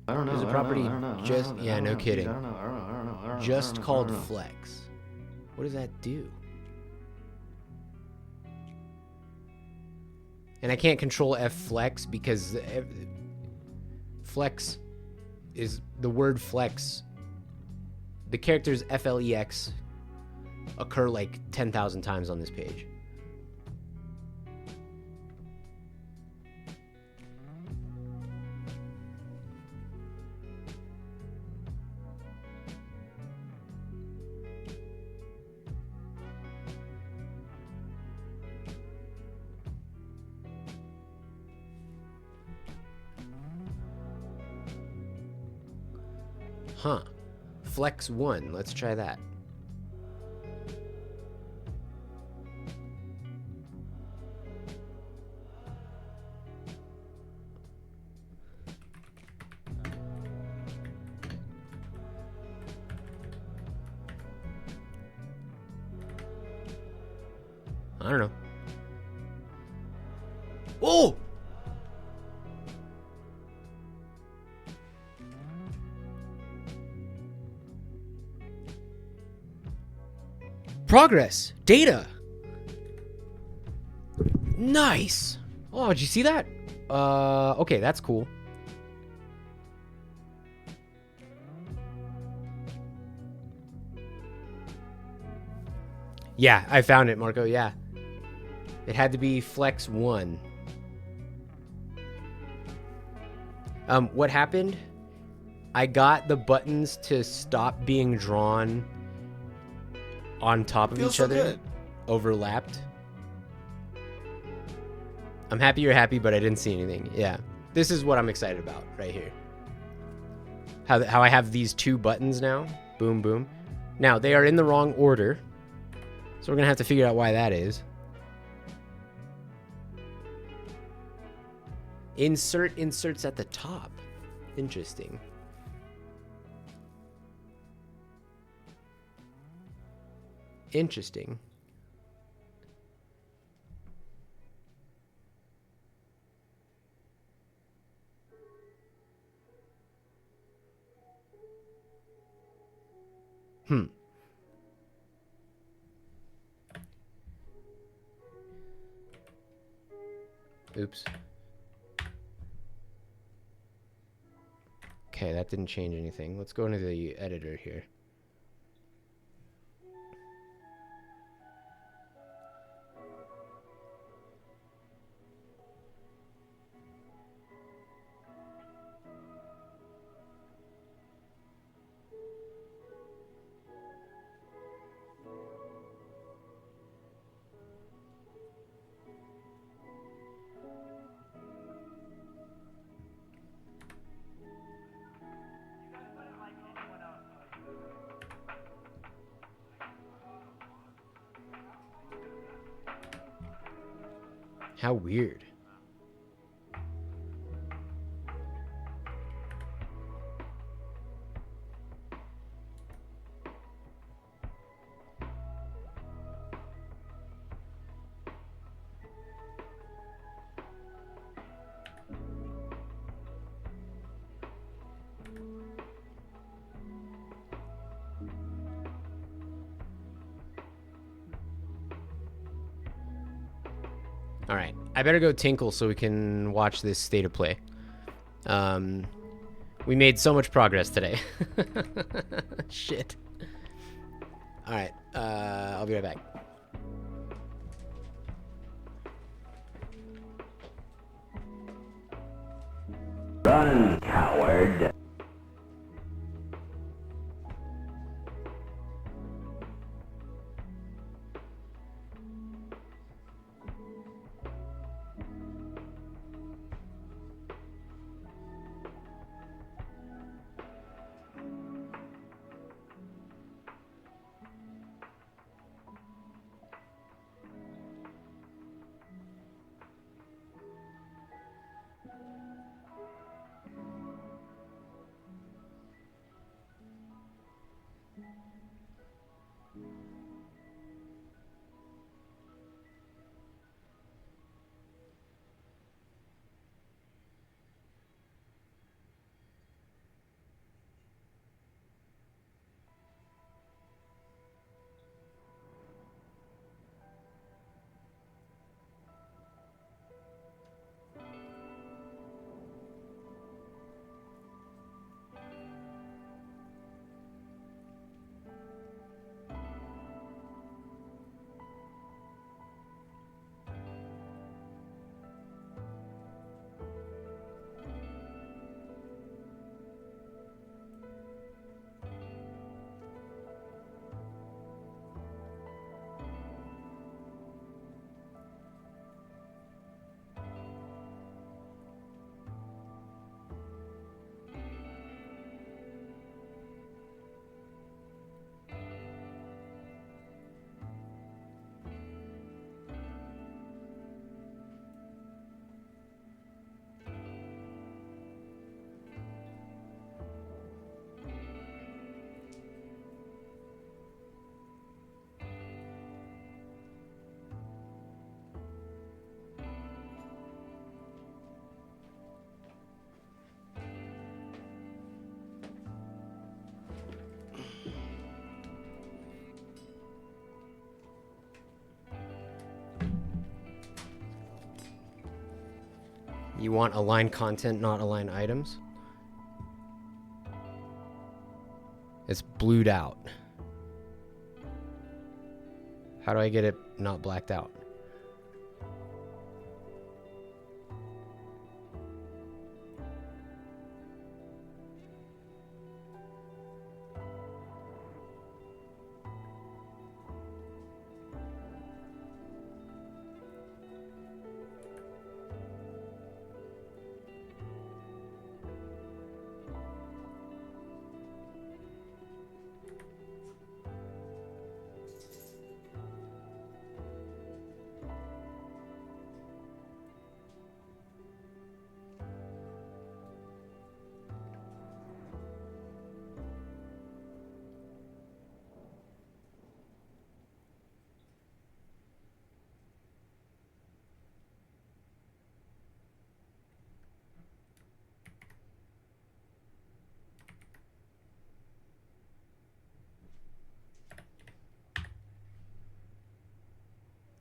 I don't know. There's a I don't property know, I don't know, I don't just know, I yeah, don't no know, kidding. I don't know. I don't know. I don't know. I don't know. Just I don't called know. flex. What does that do? And I can't control F flex because flex is the word flex. The characters FLEX occur like 10,000 times on this page. Huh. Flex 1. Let's try that. I don't know. Oh! Progress. Data. Nice. Oh, did you see that? Okay, that's cool. Yeah, I found it, Marco. Yeah. It had to be Flex 1. What happened? I got the buttons to stop being drawn on top of Feels each so other. good. Overlapped. I'm happy you're happy, but I didn't see anything. Yeah. This is what I'm excited about right here. How I have these two buttons now. Boom, boom. Now, they are in the wrong order. So we're going to have to figure out why that is. Insert inserts at the top. Interesting. Interesting. Oops. Okay, that didn't change anything. Let's go into the editor here. How weird. All right, I better go tinkle so we can watch this state of play. We made so much progress today. Shit. All right, I'll be right back. Run, coward. You want aligned content, not aligned items? It's blued out. How do I get it not blacked out?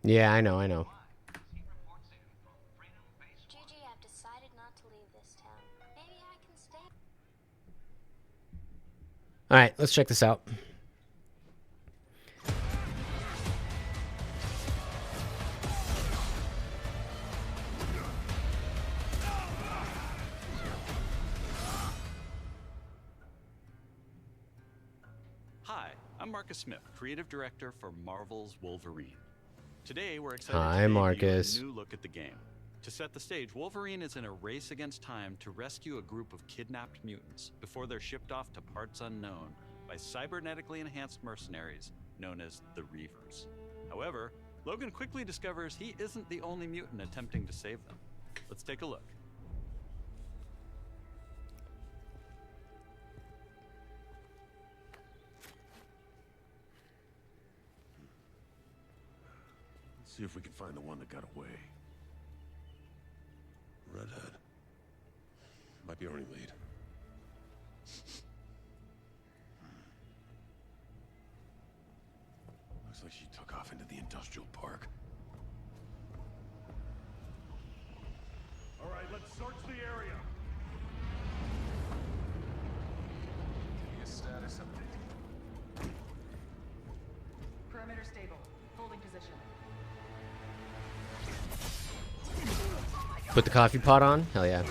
Yeah, I know. Gigi, I've decided not to leave this town. Maybe I can stay. All right, let's check this out. Hi, I'm Marcus Smith, creative director for Marvel's Wolverine. Today, we're excited Hi, to Marcus. debut a new look at the game. To set the stage, Wolverine is in a race against time to rescue a group of kidnapped mutants before they're shipped off to parts unknown by cybernetically enhanced mercenaries known as the Reavers. However, Logan quickly discovers he isn't the only mutant attempting to save them. Let's take a look. See if we can find the one that got away. Redhead. Might be our only lead. Looks like she took off into the industrial park. All right, let's search the area. Give me a status update. Perimeter stable. Holding position. Put the coffee pot on? Hell yeah.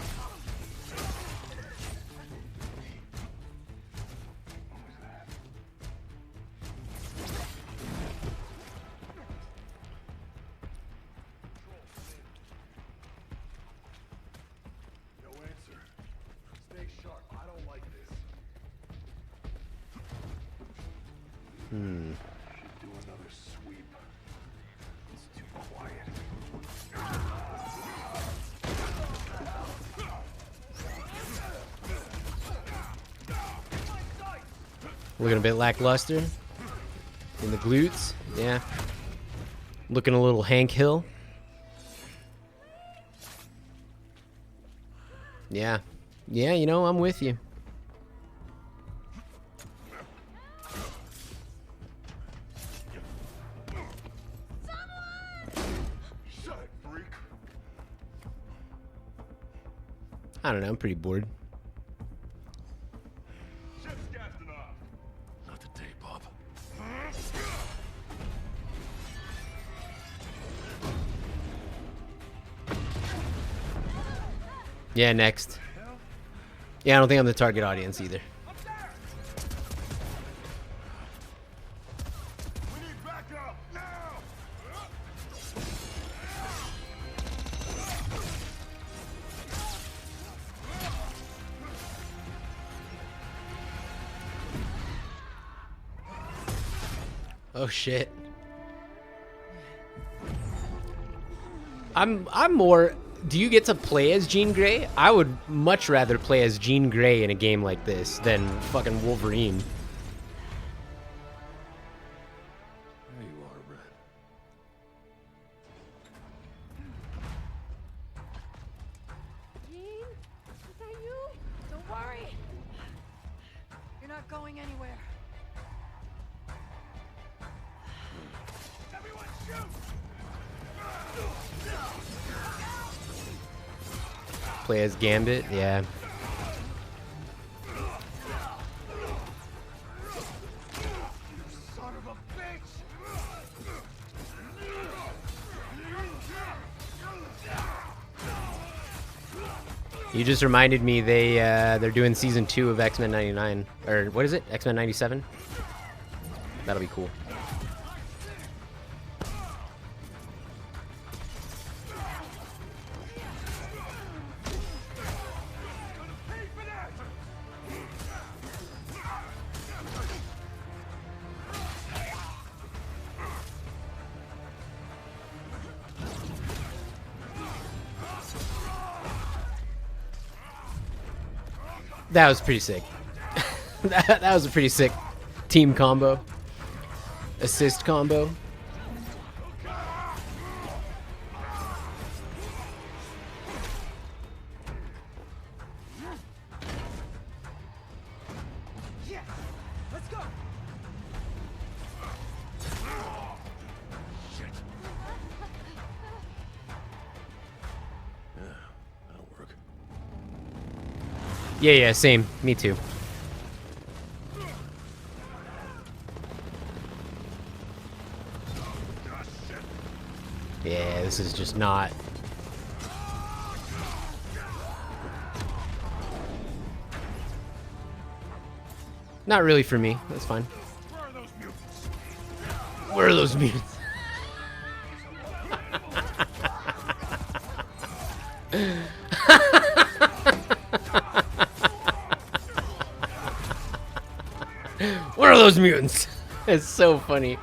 No answer. Stay sharp. I don't like this. Should do another sweep. It's too quiet. Looking a bit lackluster in the glutes. Yeah. Looking a little Hank Hill. Yeah. Yeah, you know, I'm with you. Shut it, freak. I don't know, I'm pretty bored. Ship's gassing off. Not today, Bob. Yeah, next. Yeah, I don't think I'm the target audience either. We need backup now. Oh shit. I'm more. Do you get to play as Jean Grey? I would much rather play as Jean Grey in a game like this than fucking Wolverine. There you are, Red. Jean? Is that you? Don't worry. You're not going anywhere. Everyone shoot! Play as Gambit, yeah. Son of a bitch! You just reminded me they're doing season 2 of X-Men 99, or what is it? X-Men 97. That'll be cool. That was pretty sick. that was a pretty sick team combo. Assist combo. Let's go. That'll work. Yeah, same. Me too. Yeah, this is just not. Not really for me. That's fine. Where are those mutants? Where are those mutants? Where are those mutants? It's so funny.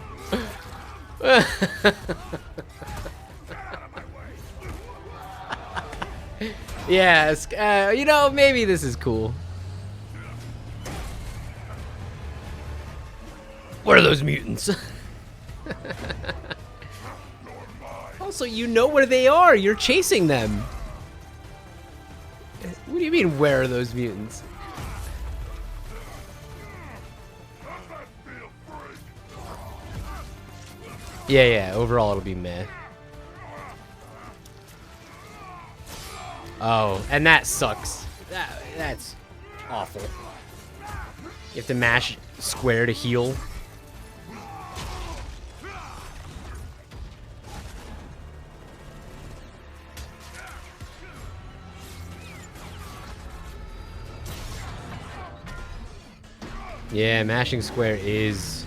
Yes, you know, maybe this is cool. Where are those mutants? Also, you know where they are. You're chasing them. What do you mean, where are those mutants? Yeah, overall it'll be meh. Oh, and that sucks. That's awful. You have to mash square to heal. Yeah, mashing square is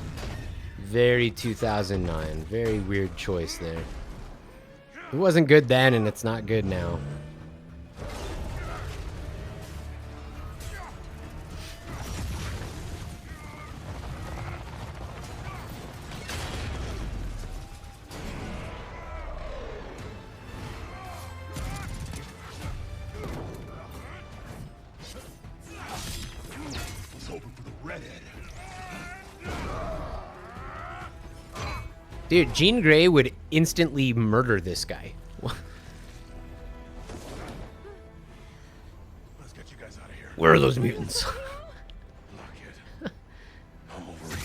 very 2009. Very weird choice there. It wasn't good then, and it's not good now. Dude, Jean Grey would instantly murder this guy. Let's get you guys out of here. Where are those mutants? Look it. I'm Wolverine.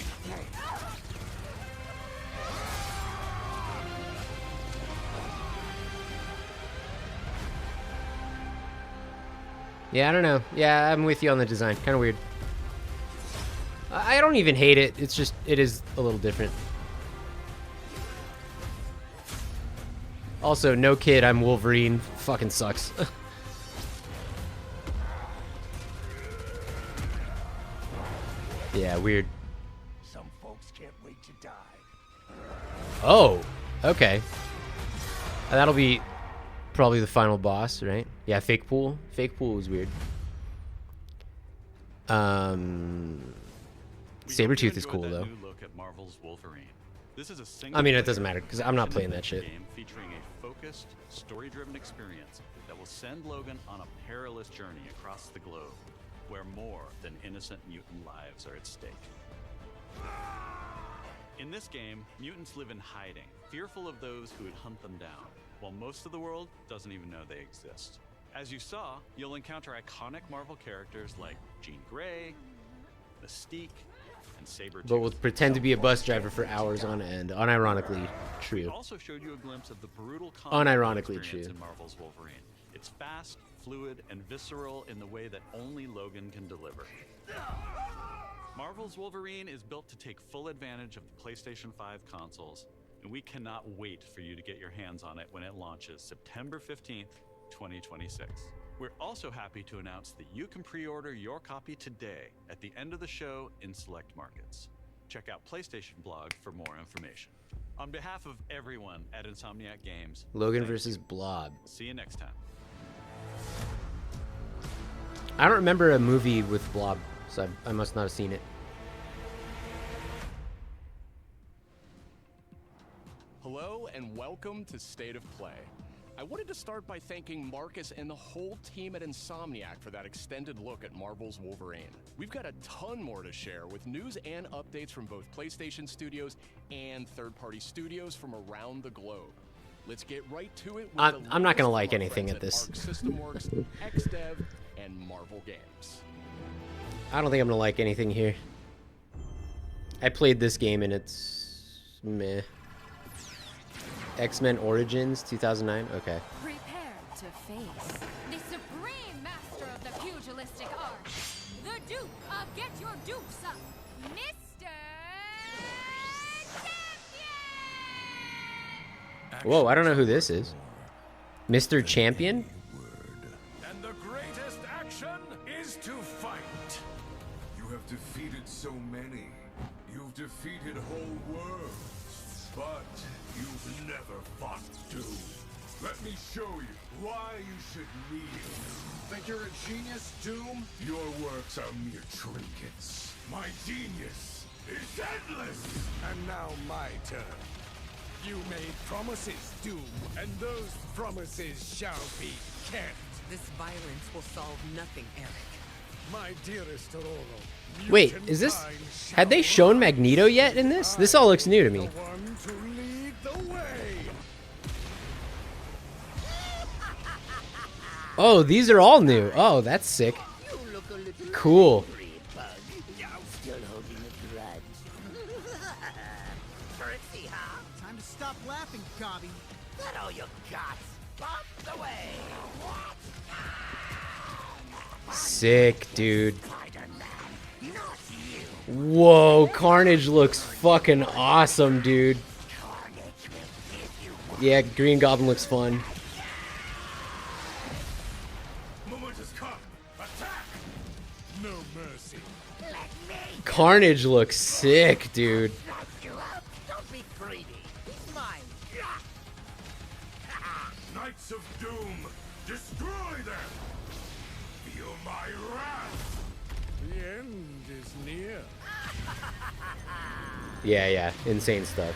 Yeah, I don't know. Yeah, I'm with you on the design. Kind of weird. I don't even hate it. It's just, it is a little different. Also, no kid, I'm Wolverine. Fucking sucks. Yeah, weird. Some folks can't wait to die. Oh, okay. That'll be probably the final boss, right? Yeah, fake pool. Fake pool was weird. Sabretooth is cool though. I mean, it doesn't matter because I'm not playing that shit. Game featuring a focused, story-driven experience that will send Logan on a perilous journey across the globe, where more than innocent mutant lives are at stake. In this game, mutants live in hiding, fearful of those who would hunt them down, while most of the world doesn't even know they exist. As you saw, you'll encounter iconic Marvel characters like Jean Grey, Mystique, and Sabretooth. But will pretend to be a bus driver for hours on end. Unironically We true. also showed you a glimpse of the brutal combat Unironically experience true. in Marvel's Wolverine. It's fast, fluid, and visceral in the way that only Logan can deliver. Marvel's Wolverine is built to take full advantage of the PlayStation 5 consoles, and we cannot wait for you to get your hands on it when it launches September 15th, 2026. We're also happy to announce that you can pre-order your copy today at the end of the show in select markets. Check out PlayStation Blog for more information. On behalf of everyone at Insomniac Games, Logan thank you. versus Blob. See you next time. I don't remember a movie with Blob, so I must not have seen it. Hello and welcome to State of Play. I wanted to start by thanking Marcus and the whole team at Insomniac for that extended look at Marvel's Wolverine. We've got a ton more to share with news and updates from both PlayStation Studios and third-party studios from around the globe. Let's get right to it. With I'm not gonna latest like from our anything friends at this. Arc System Works, Xdev, and Marvel Games. I don't think I'm gonna like anything here. I played this game and it's meh. X-Men Origins 2009. Okay. Prepare to face the supreme master of the pugilistic art, the Duke of Get Your Dukes Up, Mr. Champion! Whoa, I don't know who this is. Mr. Champion? And the greatest action is to fight. You have defeated so many. You've defeated whole worlds. But you've never fought Doom. Let me show you why you should kneel. Think you're a genius, Doom? Your works are mere trinkets. My genius is endless. And now my turn. You made promises, Doom, and those promises shall be kept. This violence will solve nothing, Eric. My dearest Aurora. Wait, is this... Had they shown Magneto yet in this? This all looks new to me. One to lead the way. Oh, these are all new. Oh, that's sick. Cool. Time to stop laughing, Gobby. Let all you got. Pop the way. Sick, dude. Whoa, Carnage looks fucking awesome, dude. Yeah, Green Goblin looks fun. Moment has come. Attack. No mercy. Carnage looks sick, dude. Don't be greedy. He's mine. Knights of Doom, destroy them. Feel my wrath. The end is near. Yeah, insane stuff.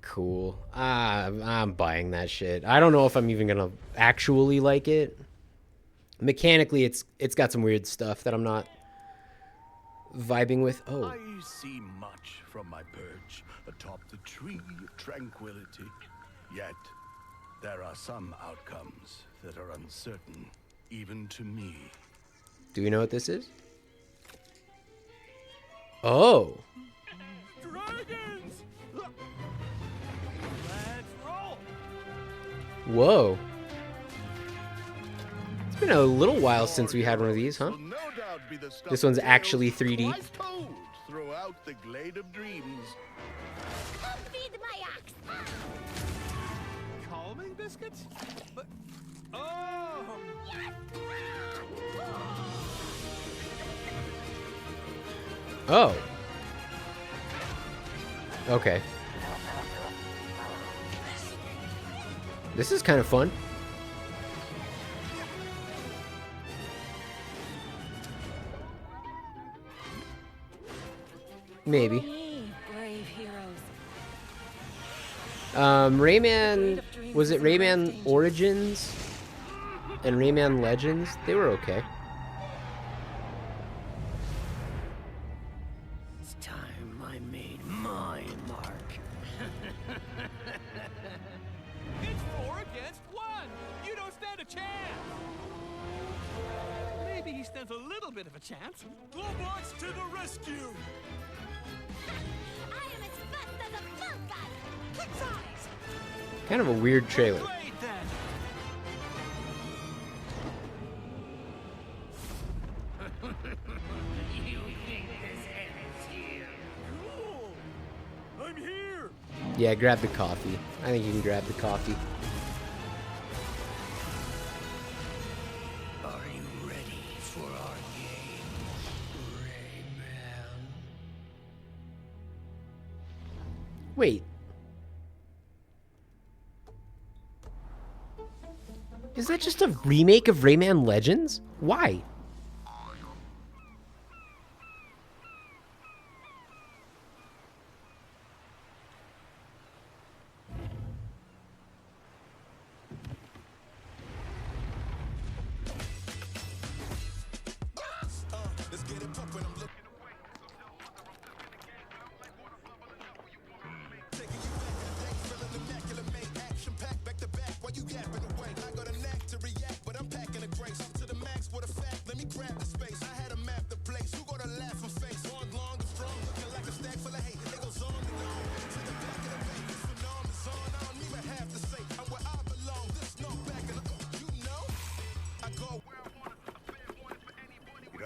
Cool. I'm buying that shit. I don't know if I'm even gonna actually like it. Mechanically, it's got some weird stuff that I'm not vibing with. Oh, I see much from my perch atop the tree of tranquility. Yet, there are some outcomes that are uncertain, even to me. do we know what this is? Oh, Dragons! Let's roll! whoa. It's been a little while since we had one of these, huh? Will no doubt be the stuff This one's of actually tales 3D. twice told throughout the glade of dreams. Come feed my ox! Calming biscuits? But... Oh! Oh. Okay. This is kind of fun. Maybe. Brave heroes. Rayman, was it Rayman Origins and Rayman Legends? They were okay. It's time I made my mark. It's 4 against 1! You don't stand a chance! Maybe he stands a little bit of a chance. Robots to the rescue! I am as fast as a falcon! Kick size! Kind of a weird trailer. Great then. You think this ends here? Cool! I'm here! Yeah, grab the coffee. I think you can grab the coffee. Are you ready for our game, Rayman? Wait. Is that just a remake of Rayman Legends? Why?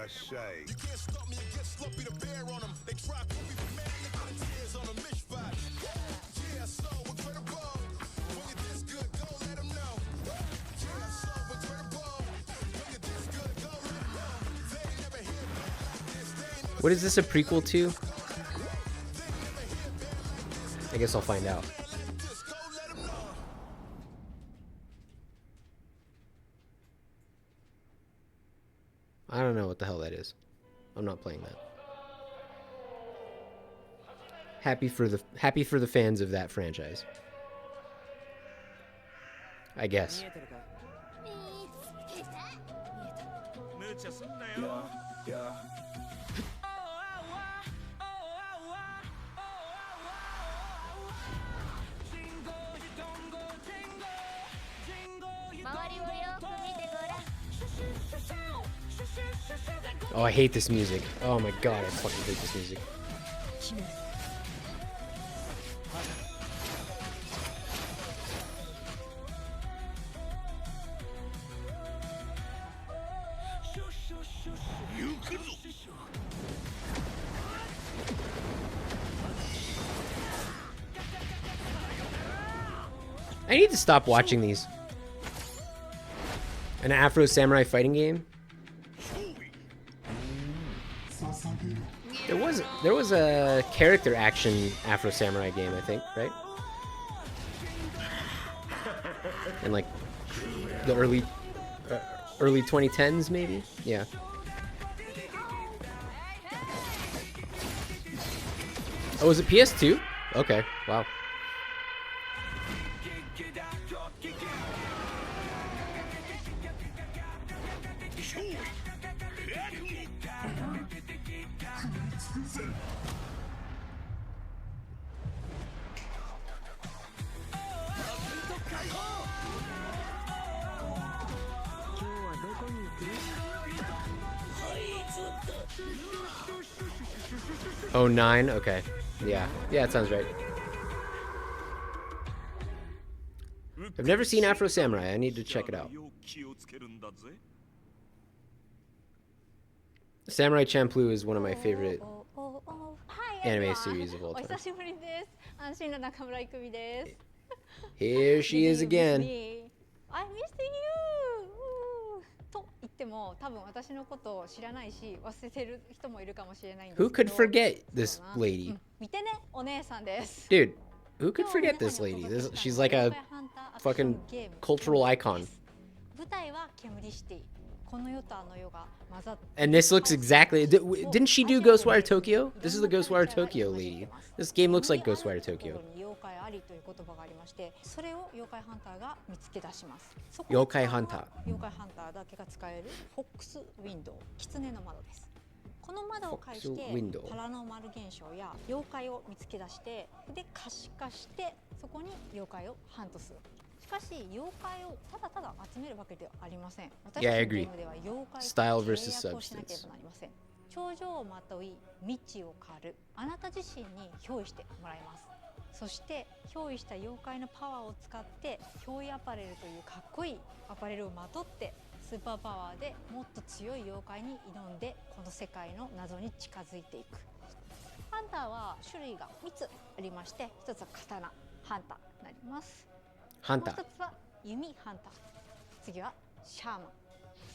I say? You can't stop me and get sloppy to bear on them. They try to put me for man, look at the tears on them. Mishpat. Yeah, so incredible. When you're this good, go let them know. Yeah, so incredible. When you're this good, go let them know. They ain't never hear back like this. They ain't never. What is this a prequel to? I guess I'll find out. I don't know what the hell that is. I'm not playing that. Happy for the fans of that franchise. I guess. Oh, I hate this music. Oh my god, I fucking hate this music. I need to stop watching these. An Afro Samurai fighting game? There was a character action Afro Samurai game, I think, right? In like the early 2010s, maybe. Yeah. Oh, was it PS2? Okay. Wow. Oh, 9? Okay. Yeah. Yeah, it sounds right. I've never seen Afro Samurai. I need to check it out. Samurai Champloo is one of my favorite anime series of all time. Here she is again. I missed you! と言っても多分私のことを知らないし忘れてる人もいるかもしれないんですけど Who could forget this lady? 見てね、お姉さんです Dude, who could forget this lady? She's like a fucking cultural icon. 舞台は煙シティ And this looks exactly... Didn't she do Ghostwire Tokyo? This is the Ghostwire Tokyo lady. This game looks like Ghostwire Tokyo. Yokai Hunter. この窓を介してパラノーマル現象や妖怪を見つけ出してで可視化してそこに妖怪をハントする。しかし妖怪をただただ集めるわけではありません。私 Yeah, I たちのゲ agree. ームでは妖怪と Style 契 versus 約をしなけれ substance. ばなりません。頂上をまとい未知を狩る、あなた自身に憑依してもらいます。そして憑依した妖怪のパワーを使って憑依アパレルというかっこいいアパレルをまとってスーパーパワーでもっと強い妖怪に挑んでこの世界の謎に近づいていく。ハンターは種類が3つありまして、1つは刀ハンターになります。ハンター。もう1つは弓ハンター、次はシャーマン。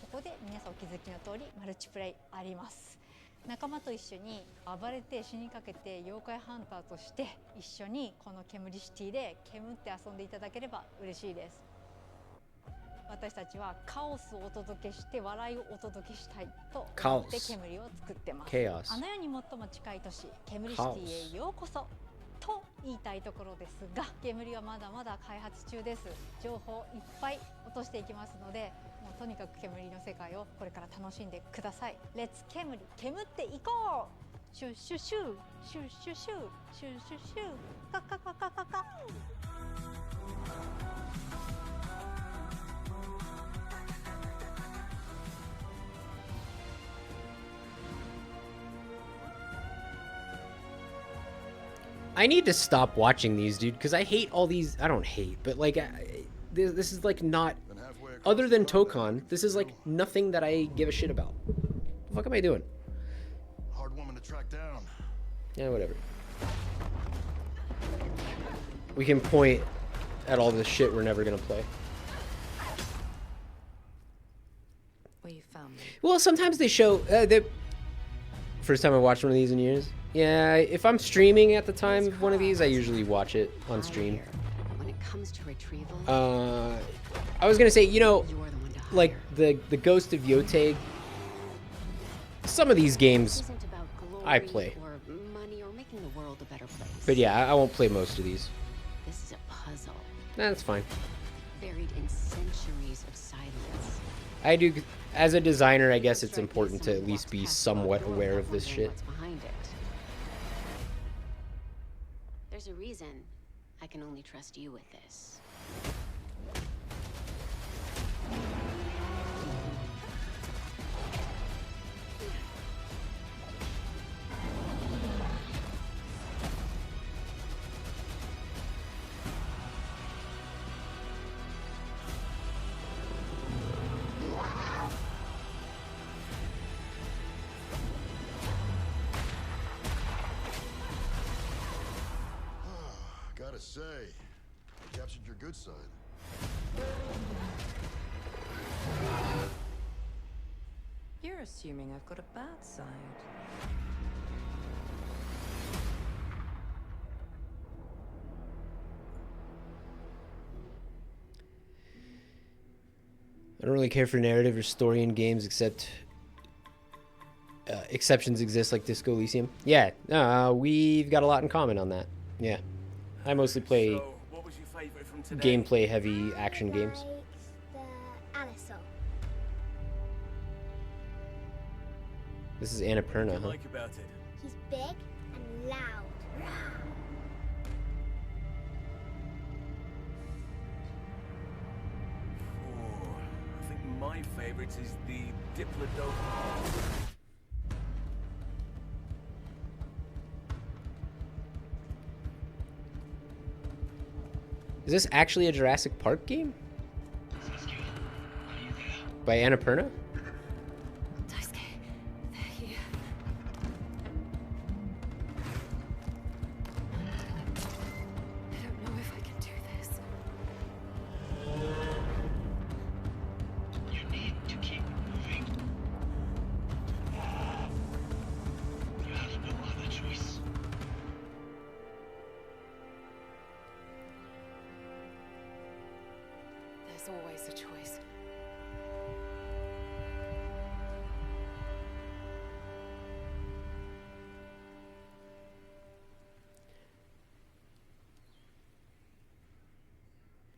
そこで皆さんお気づきの通りマルチプレイあります。仲間と一緒に暴れて死にかけて妖怪ハンターとして一緒にこの煙シティで煙って遊んでいただければ嬉しいです。私たちはカオスをお届けして笑いをお届けしたいと思って煙を作ってます。あの世に最も近い都市煙シティへようこそと言いたいところですが、煙はまだまだ開発中です。情報いっぱい落としていきますので、もうとにかく煙の世界をこれから楽しんでください。レッツ煙、煙っていこう。シュッシュシューシュッシュシューシュッシュシューカカカカカカ。I need to stop watching these, dude, because I hate all these. I don't hate, but like, this is like not. Other than Tokon, this is like nothing that I give a shit about. What the fuck am I doing? Hard woman to track down. Yeah, whatever. We can point at all this shit we're never gonna play. Well, you found me. Well, sometimes they show. First time I watched one of these in years. Yeah, if I'm streaming at the time of one of these, I usually watch it on stream. When it comes to retrieval, I was gonna say, you know, like the Ghost of Yotei. Some of these games I play. or money, or making the world a better place. But yeah, I won't play most of these. This is a puzzle. That's fine. Buried in centuries of silence. I do, as a designer, I guess it's important to at least be somewhat aware of this shit. Behind it. There's a reason I can only trust you with this. Gotta say, you captured your good side. You're assuming I've got a bad side. I don't really care for narrative or story in games, except exceptions exist like Disco Elysium. Yeah, we've got a lot in common on that. Yeah, I mostly play gameplay heavy action games. This is Annapurna, huh? He's big and loud. I think my favorite is the Diplodocus. Is this actually a Jurassic Park game? By Annapurna? There's always a choice.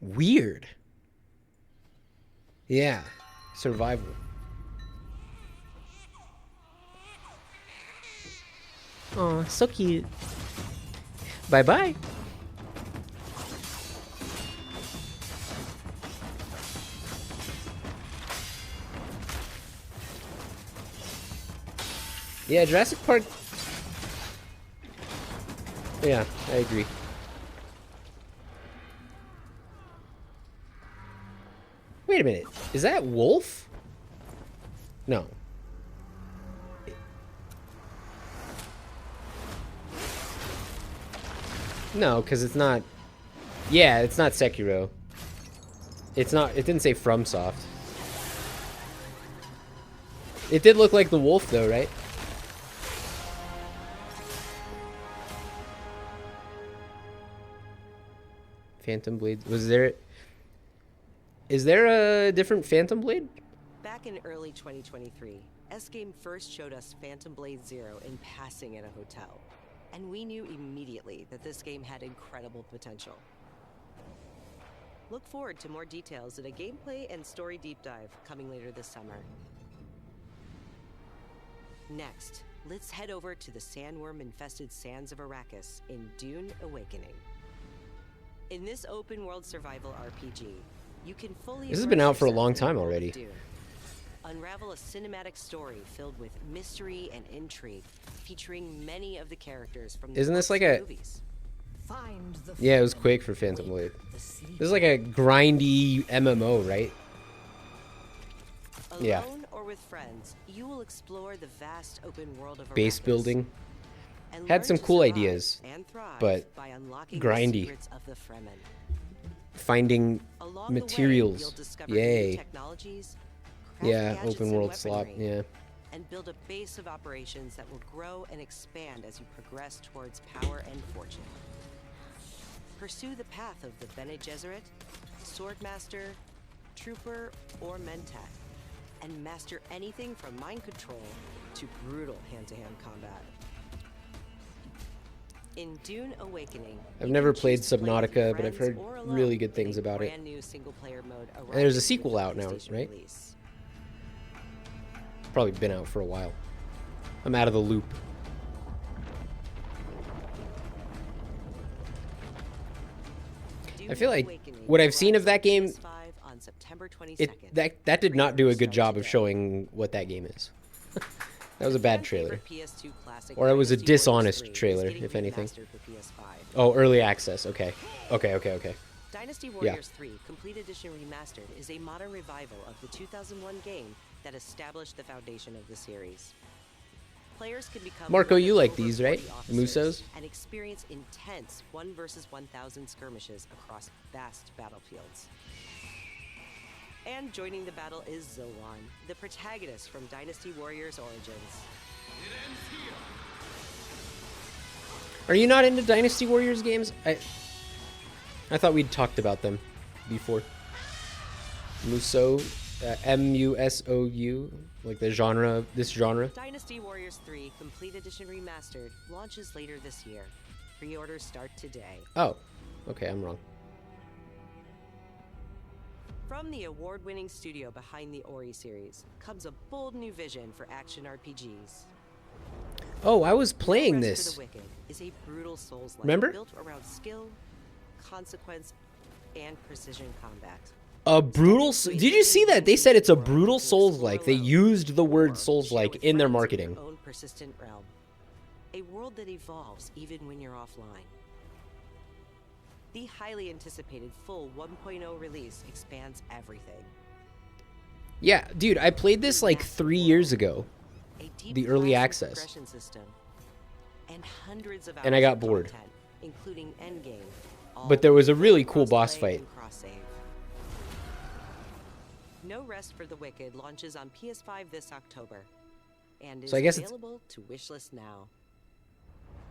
Weird. Yeah. Survival. Oh, so cute. Bye-bye. Yeah, Jurassic Park. Yeah, I agree. Wait a minute. Is that Wolf? No. No, because it's not. Yeah, it's not Sekiro. It's not. It didn't say FromSoft. It did look like the wolf, though, right? Phantom Blade. Was there? Is there a different Phantom Blade? Back in early 2023, S-Game first showed us Phantom Blade Zero in passing at a hotel. And we knew immediately that this game had incredible potential. Look forward to more details in a gameplay and story deep dive coming later this summer. Next, let's head over to the sandworm-infested sands of Arrakis in Dune Awakening. In this open-world survival RPG, you can fully This has been out for a long immerse yourself in time the world of already. Dune. Unravel a cinematic story filled with mystery and intrigue, featuring many of the characters from the Isn't this books like and a? movies. Yeah, it was Quake for Phantom Blade. This is like a grindy MMO, right? Yeah. Alone or with friends, you will explore the vast open world of Base Arrakis building. and Had learn some to cool survive ideas, and thrive but by unlocking the grindy. secrets of the Fremen. Finding Along the way, you'll materials. discover new Yay. technologies, craft Yeah, gadgets open and world slot. weaponry, Yeah. and build a base of operations that will grow and expand as you progress towards power and fortune. Pursue the path of the Bene Gesserit, Swordmaster, Trooper, or Mentat, and master anything from mind control to brutal hand-to-hand combat. In Dune Awakening, I've you never can played choose to play with Subnautica, but I've friends heard or alone really good in things a about it. brand new single-player mode And there's a arriving sequel with the out now, PlayStation right? release. Probably been out for a while. I'm out of the loop. I feel like what I've seen of that game, On September 22nd. that did not do a good job of showing what that game is. That was a bad trailer. PS2 classic Or it was a Dynasty Warriors dishonest 3 is trailer, getting if anything. remastered for PS5. Oh, early access. Okay. Okay. Dynasty Yeah. Warriors 3 Complete Edition Remastered is a modern revival of the 2001 game that established the foundation of the series. Players can become Marco, one of you like over these, 40 right? officers Musos? and experience intense 1 versus 1,000 skirmishes across vast battlefields. And joining the battle is Zoan, the protagonist from Dynasty Warriors Origins. Are you not into Dynasty Warriors games? I thought we'd talked about them before. Musou, M-U-S-O-U, like the genre, this genre. Dynasty Warriors 3 Complete Edition Remastered launches later this year. Pre-orders start today. Oh, okay, I'm wrong. From the award-winning studio behind the Ori series comes a bold new vision for action RPGs. Oh, I was playing No Rest this. for the Wicked is a brutal Souls-like Remember? built around skill, consequence, and precision combat. A brutal. Did you see that? They said it's a brutal Souls-like. They used the word Souls-like in their marketing. Your own persistent realm. A world that evolves even when you're offline. The highly anticipated full 1.0 release expands everything. Yeah, dude, I played this like 3 years ago. The early access. Progression system, and hundreds of And I hours got of bored. content, including endgame. But there was a really cool boss cross-play fight. and cross-save. No Rest for the Wicked launches on PS5 this October, and is So I guess it's- available to wishlist now.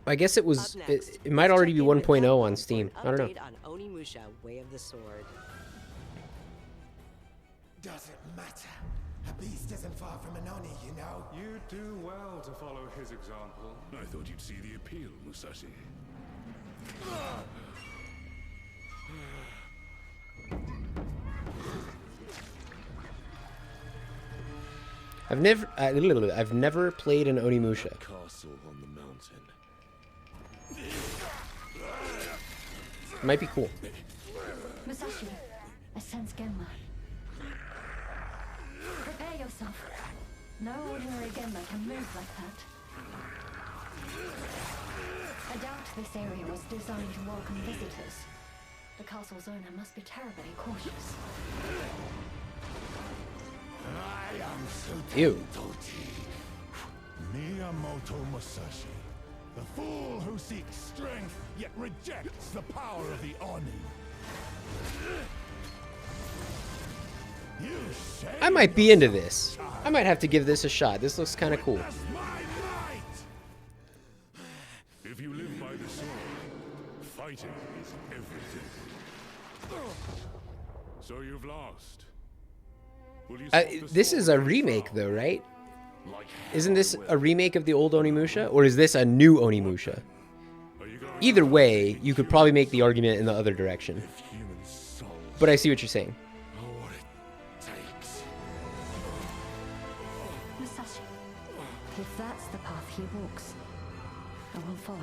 I guess it was. Up next, It might already be check in with 1.0 Capcom on for Steam. an I don't know. update on Onimusha: Way of the Sword. Doesn't matter. A beast isn't far from an Oni, you know. You do well to follow his example. I thought you'd see the appeal, Musashi. I've never played an Onimusha. Castle on the mountain. Might be cool. Musashi, I sense Genma. Prepare yourself. No ordinary Genma can move like that. I doubt this area was designed to welcome visitors. The castle's owner must be terribly cautious. I am Ew. Miyamoto Musashi, the fool who seeks strength yet rejects the power of the Oni. You say I might be into this. I might have to give this a shot. This looks kind of cool. if you live by the sword, fighting is everything. So you've lost. Will you swap the This is sword a for remake, strong? though, right? Like Isn't this a remake of the old Onimusha, or is this a new Onimusha? Either way, you could probably make the argument in the other direction. But I see what you're saying. Musashi, if that's the path he walks, I will follow.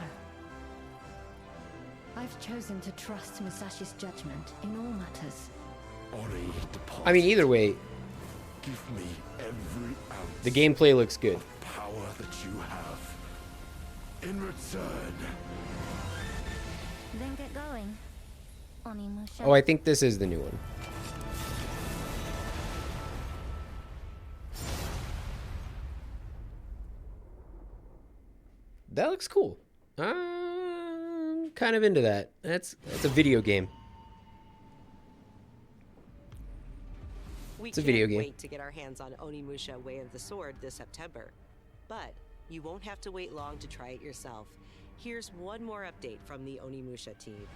I've chosen to trust Musashi's judgment in all matters. I mean, either way, Give me every ounce the gameplay looks good. of power that you have. In return, Then get going. Onimusha. Oh, I think this is the new one. That looks cool. I'm kind of into that. That's a video game. We It's a can't video game. wait to get our hands on Onimusha Way of the Sword this September. But you won't have to wait long to try it yourself. Here's one more update from the Onimusha team.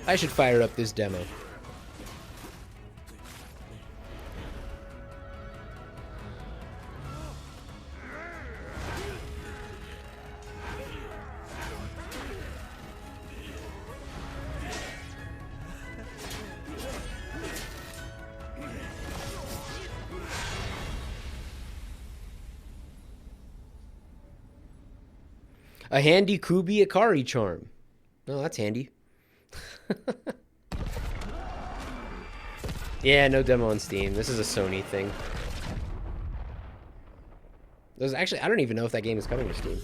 I should fire up this demo. A handy Kubi Akari charm. Oh, that's handy. Yeah, no demo on Steam. This is a Sony thing. There's actually, I don't even know if that game is coming to Steam.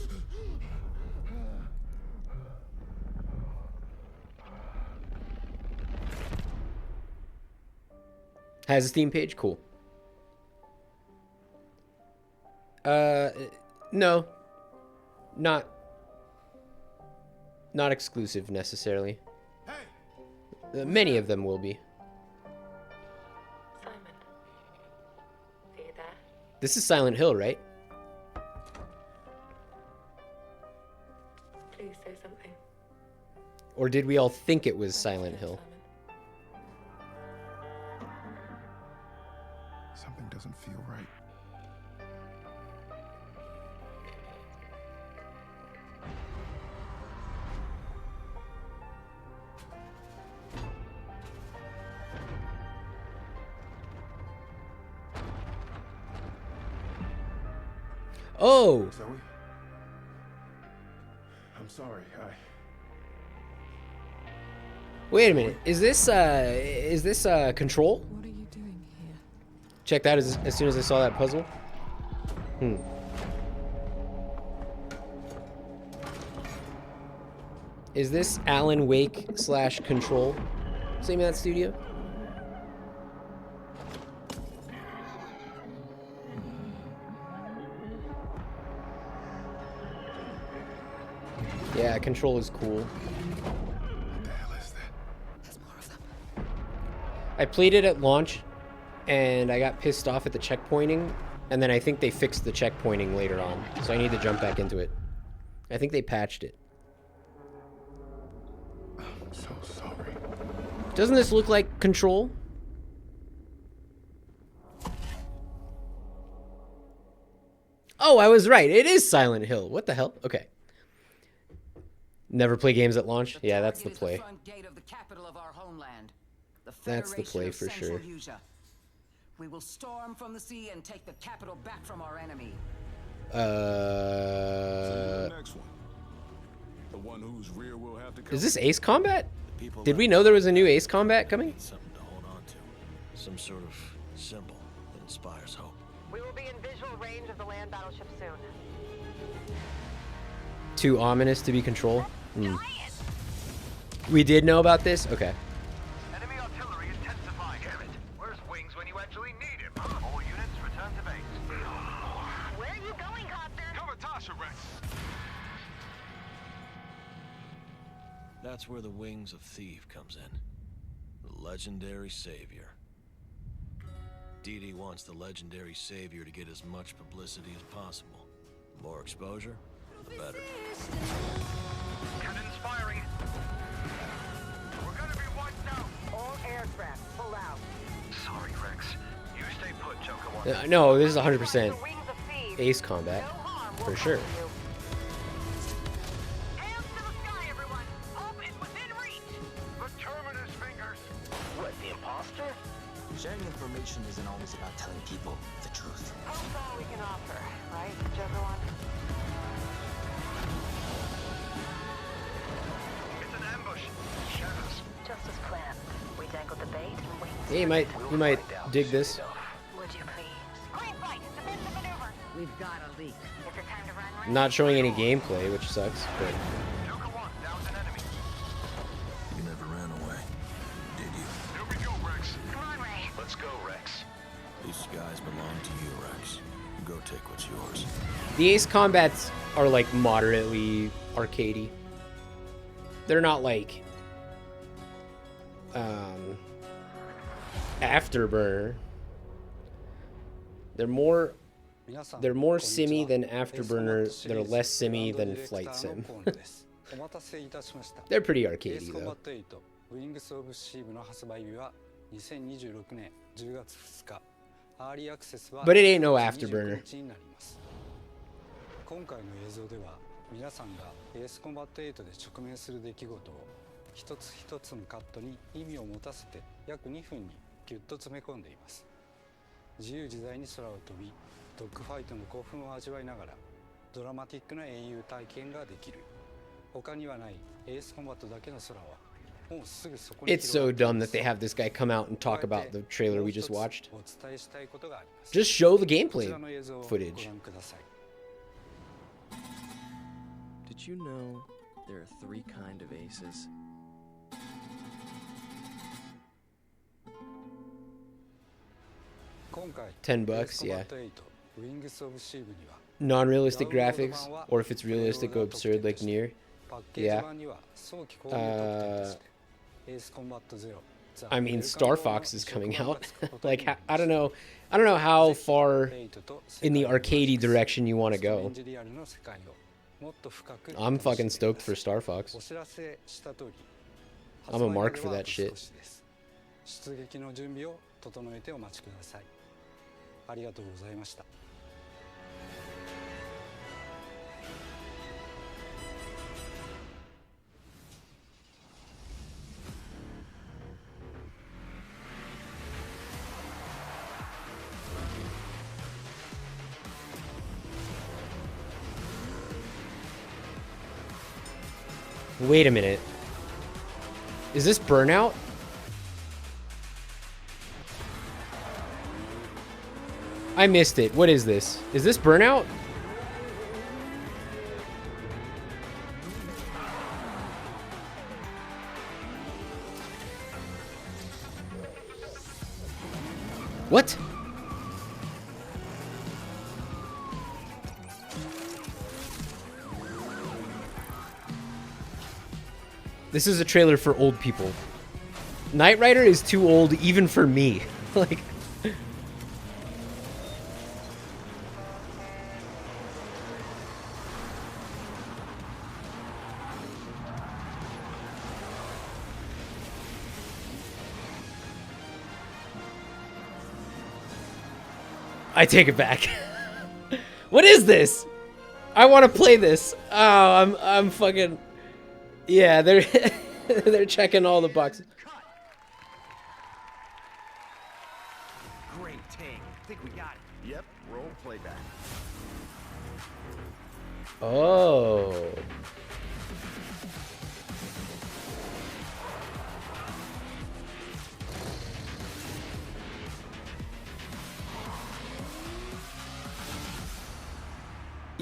Has a Steam page? Cool. No. Not exclusive necessarily. Many of them will be. Simon, are you there? This is Silent Hill, right? Please say something. Or did we all think it was Silent Hill? Something doesn't feel right. Oh! Zoe? I'm sorry. Wait a minute. Is this Control? What are you doing here? Check that as soon as I saw that puzzle. Is this Alan Wake / Control? Same in that studio? Yeah, Control is cool. What the hell is that? There's more of them. I played it at launch, and I got pissed off at the checkpointing, and then I think they fixed the checkpointing later on, so I need to jump back into it. I think they patched it. I'm so sorry. Doesn't this look like Control? Oh, I was right. It is Silent Hill. What the hell? Okay. Never play games at launch? Yeah, that's the play. That's the play for sure. We will storm from the sea and take the capital back from our enemy. Is this Ace Combat? Did we know there was a new Ace Combat coming? Some sort of symbol that inspires hope. We will be in visual range of the land battleship soon. Too ominous to be controlled. Hmm. We did know about this? Okay. Enemy artillery intensifying. Damn it. Where's Wings when you actually need him? All units return to base. Where are you going, Copter? Cover Tasha, Rex. That's where the Wings of Thief comes in. The legendary savior. Dee wants the legendary savior to get as much publicity as possible. The more exposure, the better. Cannons firing. We're gonna be wiped out. All aircraft, pull out. Sorry, Rex. You stay put, Joker. No, this is 100% ace combat. For sure. Hands to the sky, everyone. Hope is within reach. The terminus fingers. What, the imposter? Sharing information isn't always about telling people the truth. Hope's all we can offer, right, Joker One? It's an ambush. Shadows. Just as planned. We dangled the bait and waited. Hey, you might dig this. Would you please? Green flight, defensive maneuver. We've got a leak. Is it time to run? I'm not showing any gameplay, which sucks, but Joker One, down's an enemy. You never ran away, did you? Here we go, Rex. Come on, Ray. Let's go, Rex. These skies belong to you, Rex. Go take what's yours. the ace combats are like moderately arcadey. They're not like Afterburner. They're more simmy than Afterburner. They're less simmy than Flight Sim. They're pretty arcadey though. But it ain't no Afterburner. 今回の映像では皆さんがエースコンバット8で直面する出来事を一つ一つのカットに意味を持たせて約2分にギュッと詰め込んでいます。自由自在に空を飛び、ドッグファイトの興奮を味わいながらドラマティックな英雄体験ができる。他にはないエースコンバットだけの空はもうすぐそこに。 It's so dumb that they have this guy come out and talk about the trailer we just watched. Just show the gameplay footage. Did you know there are 3 kinds of aces? $10, yeah. Non-realistic graphics, or if it's realistic, go absurd like Nier. Yeah. I mean, Star Fox is coming out. Like, I don't know how far in the arcadey direction you want to go. I'm fucking stoked for Star Fox. I'm a mark for that shit. 出撃の準備を整えてお待ちください。ありがとうございました。 Wait a minute. Is this Burnout? I missed it. What is this? Is this Burnout? What? This is a trailer for old people. Knight Rider is too old even for me. Like, I take it back. What is this? I want to play this. Oh, I'm fucking. Yeah, they're they're checking all the boxes. Great take. Think we got it. Yep. Roll playback. Oh.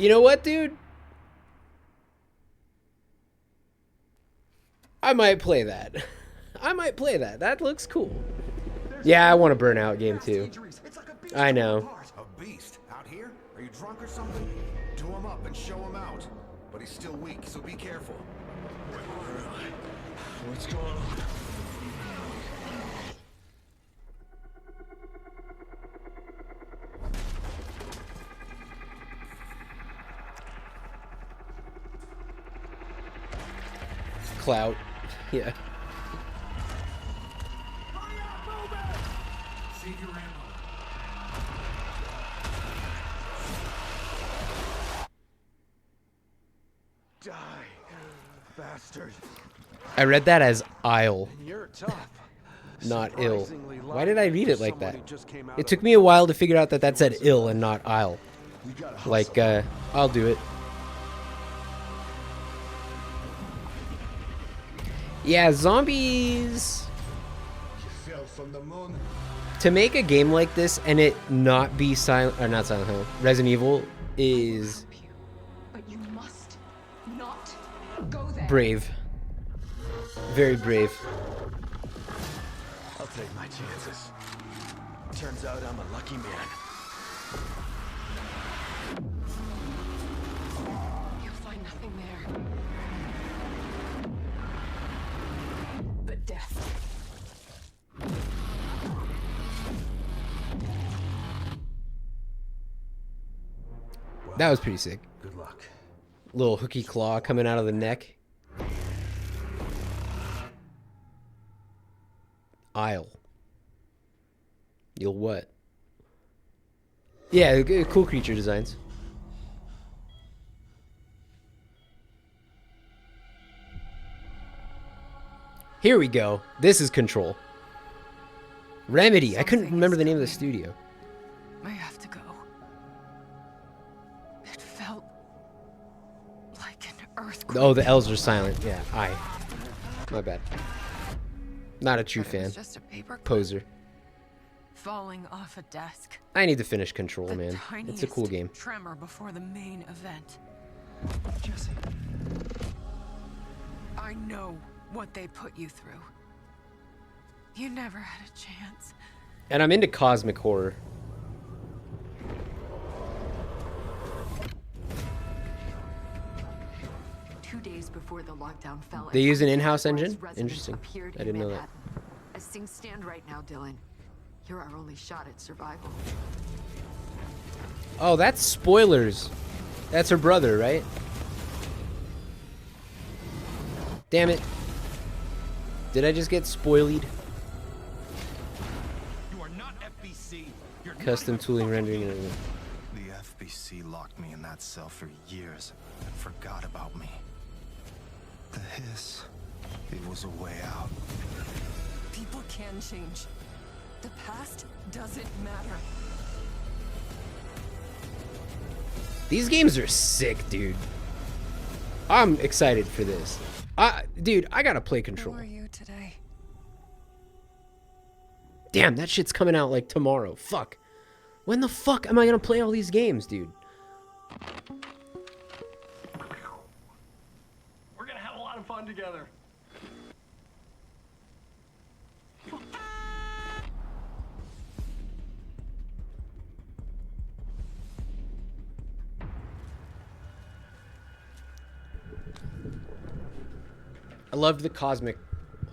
You know what, dude? I might play that. I might play that. That looks cool. Yeah, I want a Burnout game too. I know. A beast out here? Are you drunk or something? Do him up and show him out. But he's still weak, so be careful. What's going on? Clout. Yeah. Save your ammo. Die, bastard. I read that as Isle, You're tough. not ill. Surprisingly Why did I read it like someone that? who just came out It of took me a while to figure out that that said ill and not Isle. Like, I'll do it. Yeah, zombies. You fell from the moon. To make a game like this and it not be Silent, or not Silent Hill, Resident Evil is But you must not go there. brave. Very brave. I'll take my chances. Turns out I'm a lucky man. You'll find nothing there. But death. That was pretty sick. Good luck. Little hooky claw coming out of the neck. Isle. You'll what? Yeah, cool creature designs. Here we go. This is Control. Remedy. I couldn't remember the name of the studio. I have to go. It felt like an earthquake. Oh, the L's are silent. Yeah, my bad. Not a true But it was fan. just a paper clip Poser. falling off a desk. I need to finish Control, The man. It's a cool tiniest game. Tremor before the main event. Jesse. I know what they put you through. You never had a chance. And I'm into cosmic horror. Two days before the lockdown fell, They use an in-house Forest engine? residents Interesting. appeared I in didn't know that. Manhattan. As things stand right now, Dylan, you're our only shot at survival. Oh, that's spoilers. That's her brother, right? Damn it. Did I just get spoiled? You are not FBC. You're Custom tooling, rendering, and everything. The FBC locked me in that cell for years and forgot about me. The hiss, it was a way out. People can change. The past doesn't matter. These games are sick, dude. I'm excited for this. Dude, I gotta play Control. Who are you today? Damn, that shit's coming out like tomorrow. Fuck. When the fuck am I gonna play all these games, dude? We're gonna have a lot of fun together. I loved the cosmic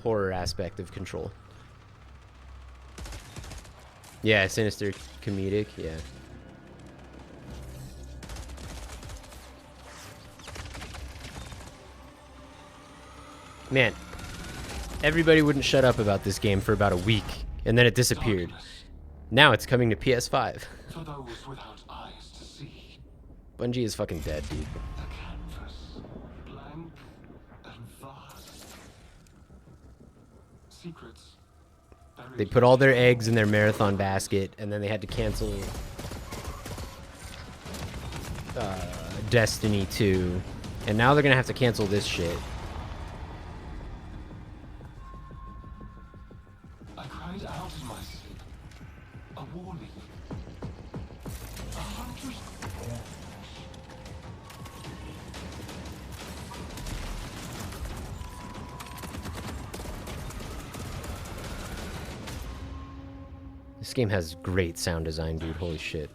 horror aspect of Control. Yeah, sinister comedic, yeah. Man, everybody wouldn't shut up about this game for about a week, and then it disappeared. Now it's coming to PS5. For those without eyes to see. Bungie is fucking dead, dude. The canvas, blank and vast. Secrets. They put all their eggs in their marathon basket, and then they had to cancel Destiny 2. And now they're gonna have to cancel this shit. I cried out in my sleep. A warning. A hunter's This game has great sound design, dude. Holy shit.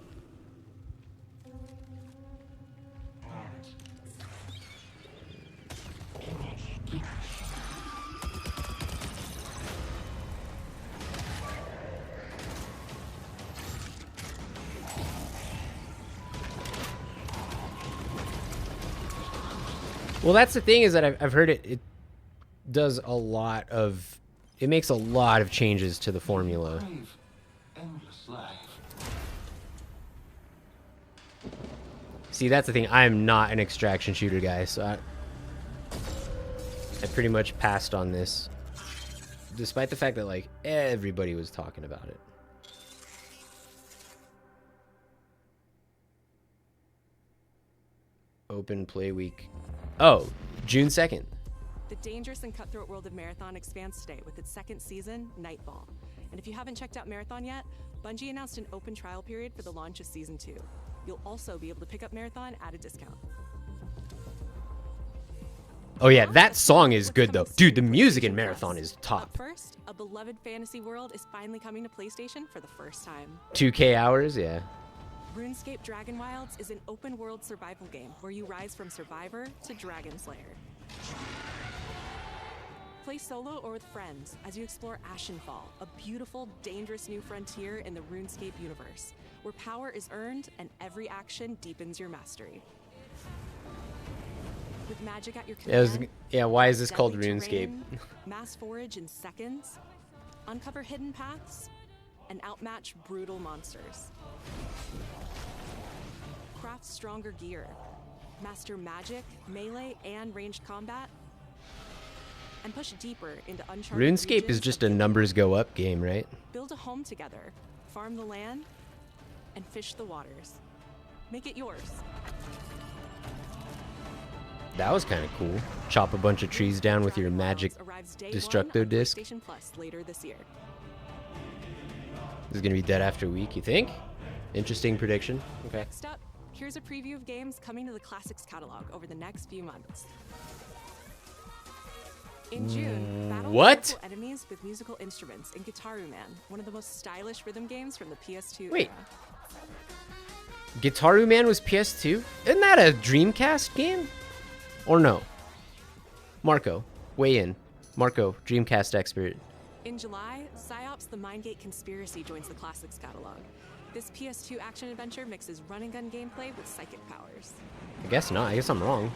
Well, that's the thing, is that I've heard it does a lot of... It makes a lot of changes to the formula. See, that's the thing. I am not an extraction shooter guy, so I pretty much passed on this. Despite the fact that, like, everybody was talking about it. Open play week. Oh, June 2nd. The dangerous and cutthroat world of Marathon expands today with its second season, Nightfall. And if you haven't checked out Marathon yet, Bungie announced an open trial period for the launch of Season 2. You'll also be able to pick up Marathon at a discount. Oh yeah, that song is good though. Dude, the music in Marathon is top. Up first, a beloved fantasy world is finally coming to PlayStation for the first time. 2K hours, yeah. RuneScape Dragon Wilds is an open-world survival game where you rise from survivor to dragon slayer. Play solo or with friends as you explore Ashenfall, a beautiful, dangerous new frontier in the RuneScape universe, where power is earned and every action deepens your mastery. With magic at your command, Yeah, why is this called deadly RuneScape? terrain, mass forage in seconds, uncover hidden paths, and outmatch brutal monsters. Craft stronger gear, master magic, melee, and ranged combat, and push deeper into uncharted RuneScape is regions just of a numbers go up game, right? build a home together, farm the land, and fish the waters. Make it yours. That was kind of cool. Chop a bunch of trees down with your magic Arrives day destructo one on disc. PlayStation Plus later this year. This is gonna be dead after a week, you think? Interesting prediction. Okay. Next up, here's a preview of games coming to the Classics catalog over the next few months. In June, battle What? multiple enemies with musical instruments in Guitaru Man, one of the most stylish rhythm games from the PS2 Wait. era. Guitaru Man was PS2? Isn't that a Dreamcast game? Or no? Marco, weigh in. Marco, Dreamcast expert. In July, PsyOps The Mindgate Conspiracy joins the Classics catalog. This PS2 action adventure mixes run-and-gun gameplay with psychic powers. I guess not. I guess I'm wrong.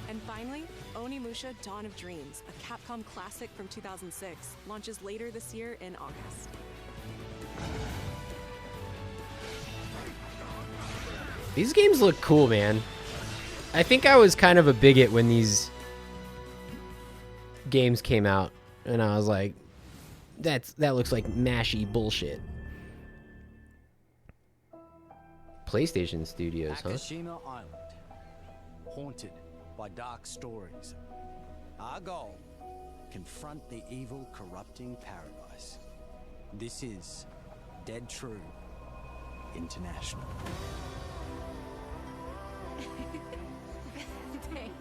And finally, Onimusha Dawn of Dreams, a Capcom classic from 2006, launches later this year in August. These games look cool, man. I think I was kind of a bigot when these games came out, and I was like, that looks like mashy bullshit. PlayStation Studios, huh? Akashima Island, haunted by dark stories. Our goal, confront the evil, corrupting paradise. This is Dead True International. Thanks.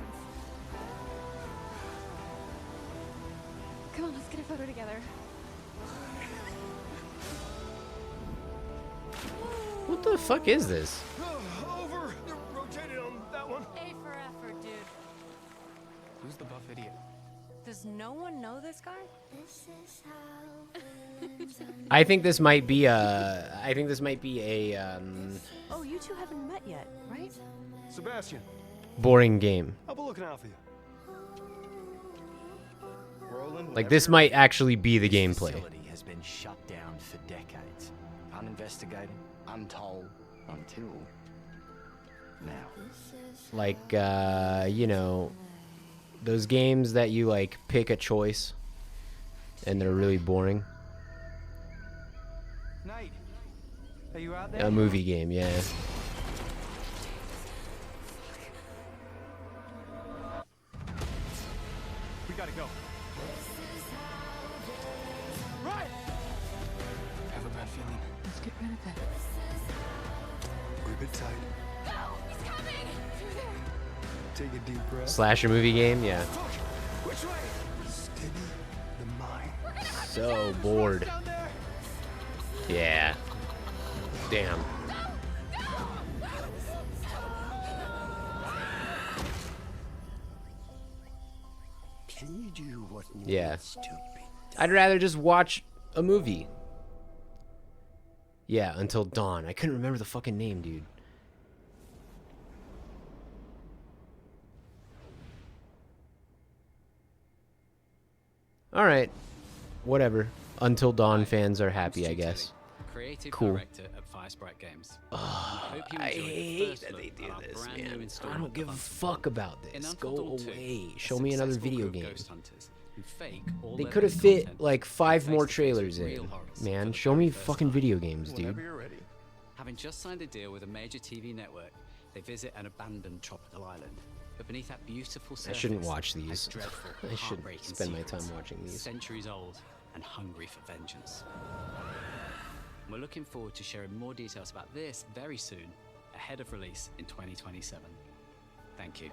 Come on, let's get a photo together. What the fuck is this? Over! You're rotated on that one. A for effort, dude. Who's the buff idiot? Does no one know this guy? I think this might be a. Oh, you two haven't met yet, right? Sebastian, Boring game. I'll be looking out for you. Roland, Like, this might actually be the gameplay. Facility has been shut down for decades. Uninvestigated, untold, until now. Like, you know, those games that you, like, pick a choice and they're really boring. Nate, are you out there? A movie game, yeah. We gotta go. Right! I have a bad feeling. Let's get rid of it. Grip it tight. Go! He's coming! Take a deep breath. Slasher movie game, yeah. Which way? Steady the mind. So bored. Yeah. Damn. Can you do what Yeah. needs to be? I'd rather just watch a movie. Yeah, Until Dawn. I couldn't remember the fucking name, dude. Alright. Whatever. Until Dawn fans are happy, I guess. Creative Cool. director at Firesprite Games. I hate that they do this, man. I don't give a fuck about this. Go away. Show me another video game. They could have fit like 5 more trailers in. Man, show me fucking video games, dude. Having just signed a deal with a major TV network, they visit an abandoned tropical island. But beneath that beautiful surface, I shouldn't watch these. are dreadful, I should heartbreaking spend my secrets, time watching these. Centuries old and hungry for vengeance. We're looking forward to sharing more details about this very soon, ahead of release in 2027. Thank you.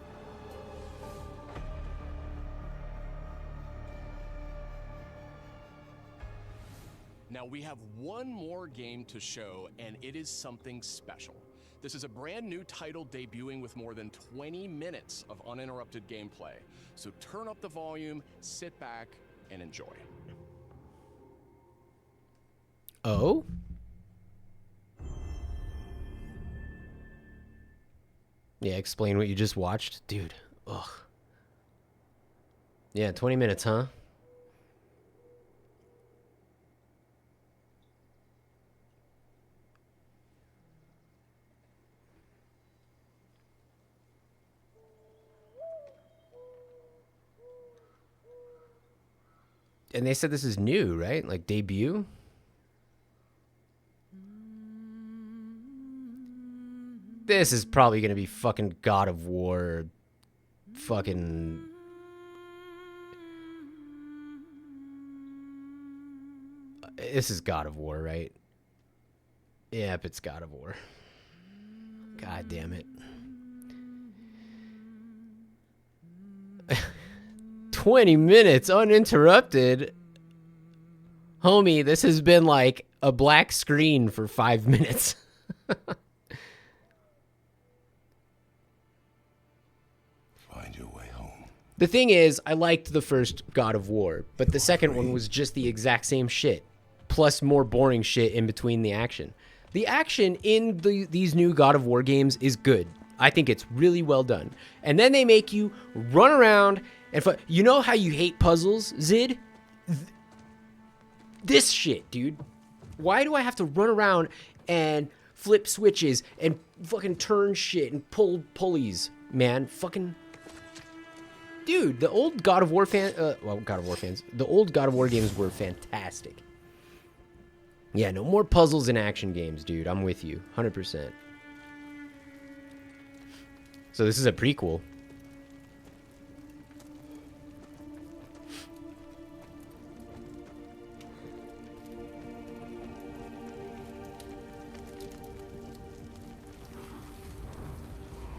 Now we have one more game to show, and it is something special. This is a brand new title debuting with more than 20 minutes of uninterrupted gameplay. So turn up the volume, sit back, and enjoy. Oh? Yeah, explain what you just watched. Dude, ugh. Yeah, 20 minutes, huh? And they said this is new, right? Like debut? This is probably going to be fucking God of War. Fucking... This is God of War, right? Yep, it's God of War. God damn it. 20 minutes uninterrupted. Homie, this has been like a black screen for 5 minutes. Find your way home. The thing is, I liked the first God of War, but the second one was just the exact same shit, plus more boring shit in between the action. The action in these new God of War games is good. I think it's really well done. And then they make you run around and you know how you hate puzzles, Zid? This shit, dude. Why do I have to run around and flip switches and fucking turn shit and pull pulleys, man? Fucking... Dude, the old God of War fans... God of War fans. The old God of War games were fantastic. Yeah, no more puzzles in action games, dude. I'm with you. 100%. So this is a prequel.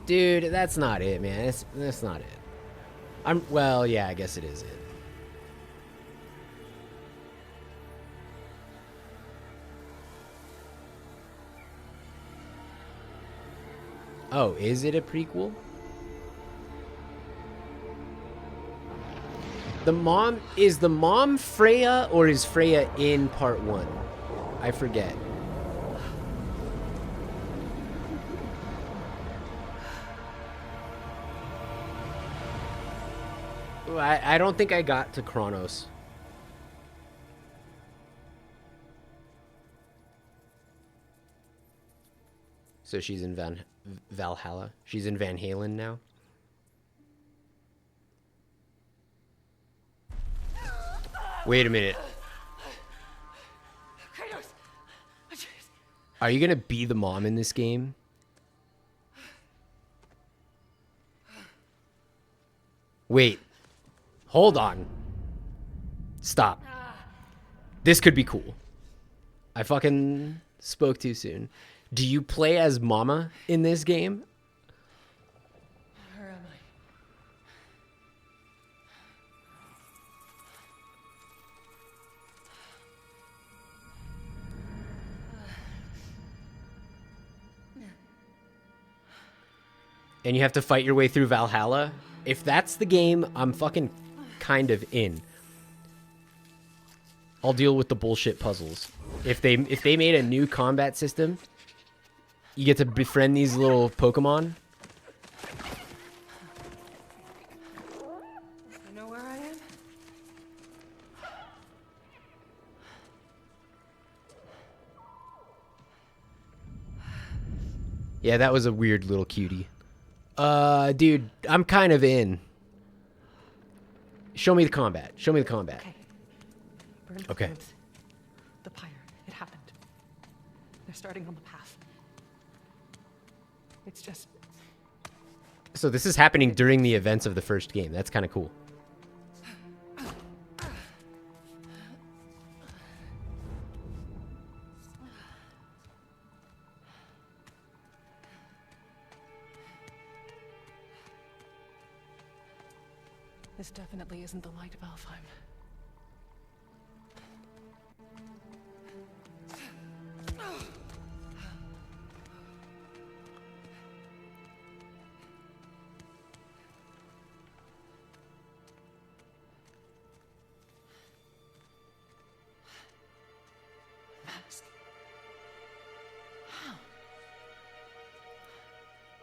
Dude, that's not it, man. That's not it. Well, yeah, I guess it is it. Oh, is it a prequel? Is the mom Freya, or is Freya in part 1? I forget. I don't think I got to Kronos. So she's in Valhalla. She's in Van Halen now. Wait a minute. Are you gonna be the mom in this game? Wait. Hold on. Stop. This could be cool. I fucking spoke too soon. Do you play as Mama in this game? and you have to fight your way through Valhalla. If that's the game, I'm fucking kind of in. I'll deal with the bullshit puzzles. If they made a new combat system, you get to befriend these little Pokemon. You know where I am? Yeah, that was a weird little cutie. Dude, I'm kind of in. Show me the combat. Show me the combat. Okay. The pyre. It happened. They're starting on the path. It's just... So this is happening during the events of the first game. That's kind of cool. This definitely isn't the light of Alfheim.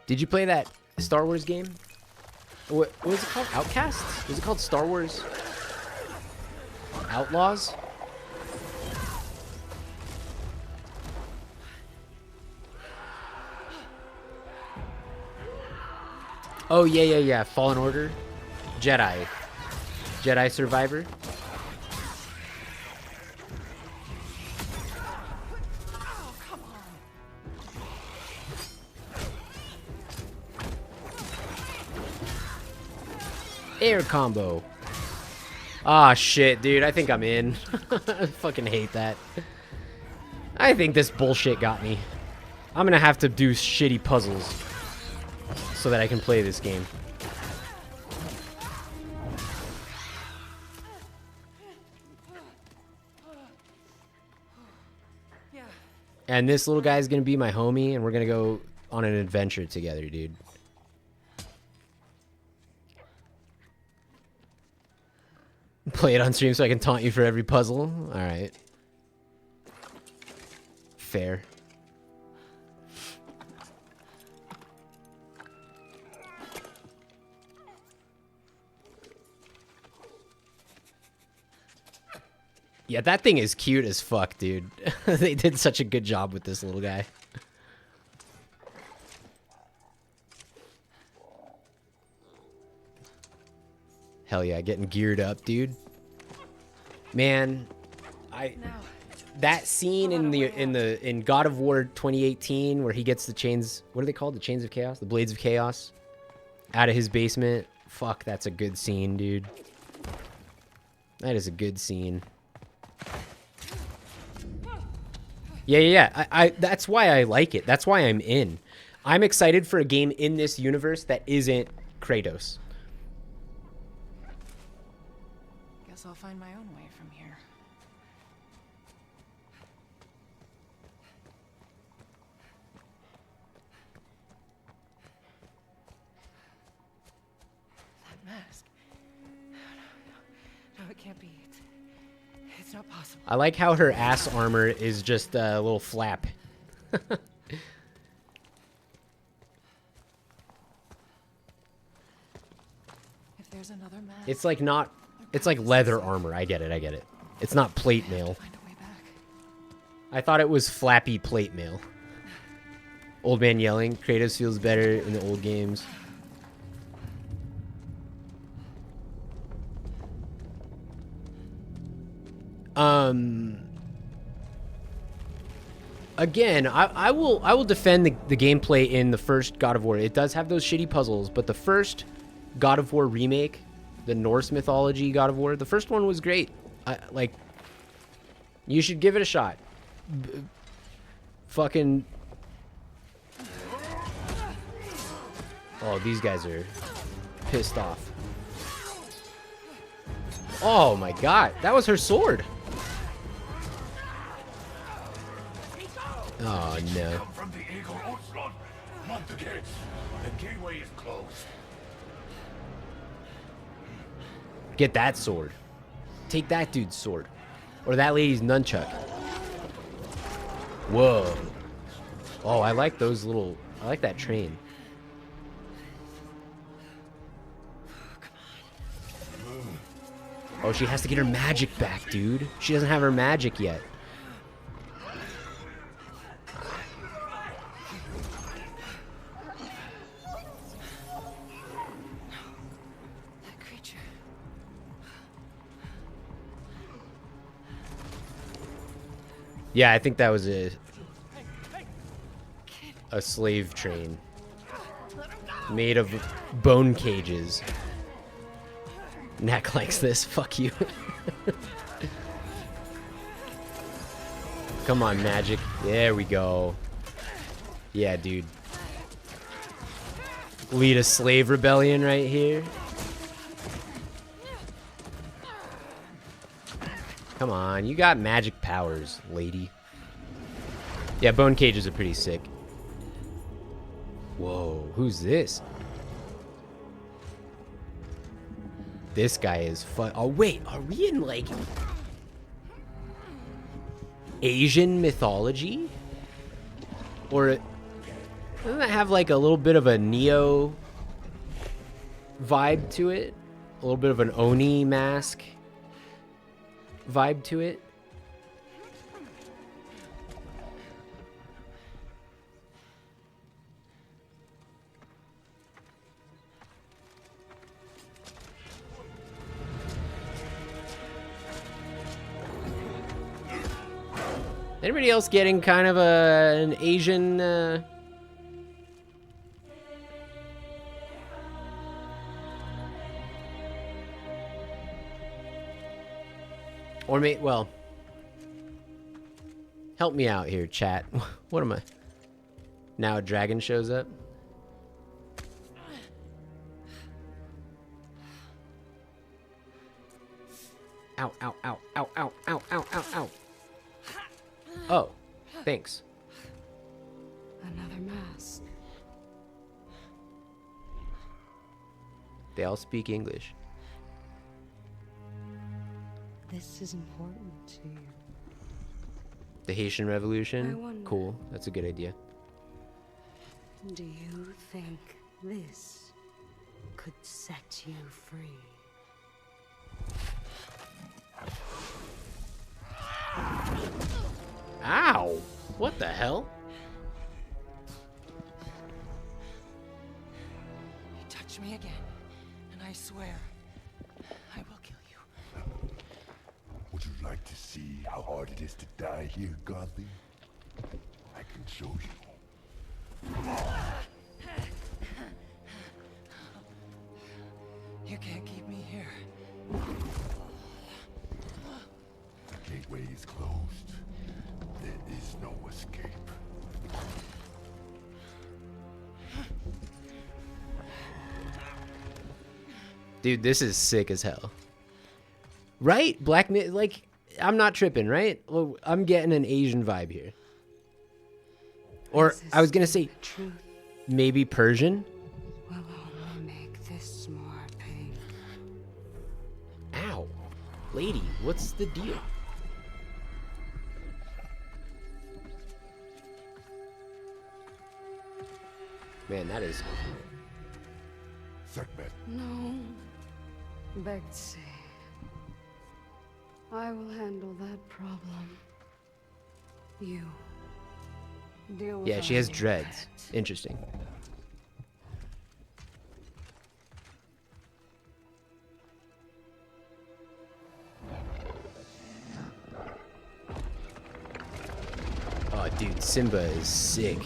Did you play that Star Wars game? What was it called? Outcast? Was it called Star Wars Outlaws? Oh, yeah. Fallen Order. Jedi Survivor. Air combo. Ah, shit, dude. I think I'm in. I fucking hate that. I think this bullshit got me. I'm gonna have to do shitty puzzles so that I can play this game. And this little guy's gonna be my homie, and we're gonna go on an adventure together, dude. Play it on stream so I can taunt you for every puzzle. Alright. Fair. Yeah, that thing is cute as fuck, dude. They did such a good job with this little guy. Hell yeah, getting geared up, dude. Man, that scene in God of War 2018 where he gets the chains, what are they called? The chains of chaos? The blades of chaos out of his basement. Fuck, that's a good scene, dude. That is a good scene. Yeah. That's why I like it. That's why I'm in. I'm excited for a game in this universe that isn't Kratos. Guess I'll find my own way from here. That mask. No, it can't be. It's not possible. I like how her ass armor is just a little flap. If there's another mask. It's like not... It's like leather armor. I get it. It's not plate mail. I thought it was flappy plate mail. Old man yelling. Kratos feels better in the old games. Again, I will defend the gameplay in the first God of War. It does have those shitty puzzles, but the first God of War remake, the Norse mythology God of War, the first one was great. Like, you should give it a shot. Fucking... Oh, these guys are pissed off. Oh my god, that was her sword. Oh no. Come on, the gates. The gateway is closed. Get that sword. Take that dude's sword. Or that lady's nunchuck. Whoa. Oh, I like those little... I like that train. Oh, she has to get her magic back, dude. She doesn't have her magic yet. That creature. Yeah, I think that was a slave train made of bone cages. Neck likes this. Fuck you. Come on, magic. There we go. Yeah, dude. Lead a slave rebellion right here. Come on, you got magic powers, lady. Yeah, bone cages are pretty sick. Whoa, who's this? This guy is fun. Oh, wait, are we in, like, Asian mythology? Or doesn't that have, like, a little bit of a Neo vibe to it? A little bit of an Oni mask vibe to it? Anybody else getting kind of an Asian or well, help me out here, chat. What am I? Now a dragon shows up. Ow, ow, ow, ow, ow, ow, ow, ow, ow. Oh, thanks. Another mask. They all speak English. This is important to you. The Haitian I Revolution? wonder- Cool. That's a good idea. Do you think this could set you free? Ow! What the hell? You touch me again, and I swear, I will kill you. Would you like to see how hard it is to die here, Godly? I can show you. You can't keep me here. The gateway is closed. There is no escape. Dude, this is sick as hell. Right? Black, like, I'm not tripping, right? Well, I'm getting an Asian vibe here. Or, I was gonna say, maybe Persian? Will only make this more painful. Ow. Lady, what's the deal? Man, that is... Segment. No, Betsy. I will handle that problem. You deal with Yeah, she has our dreads. Interesting. Oh, dude, Simba is sick.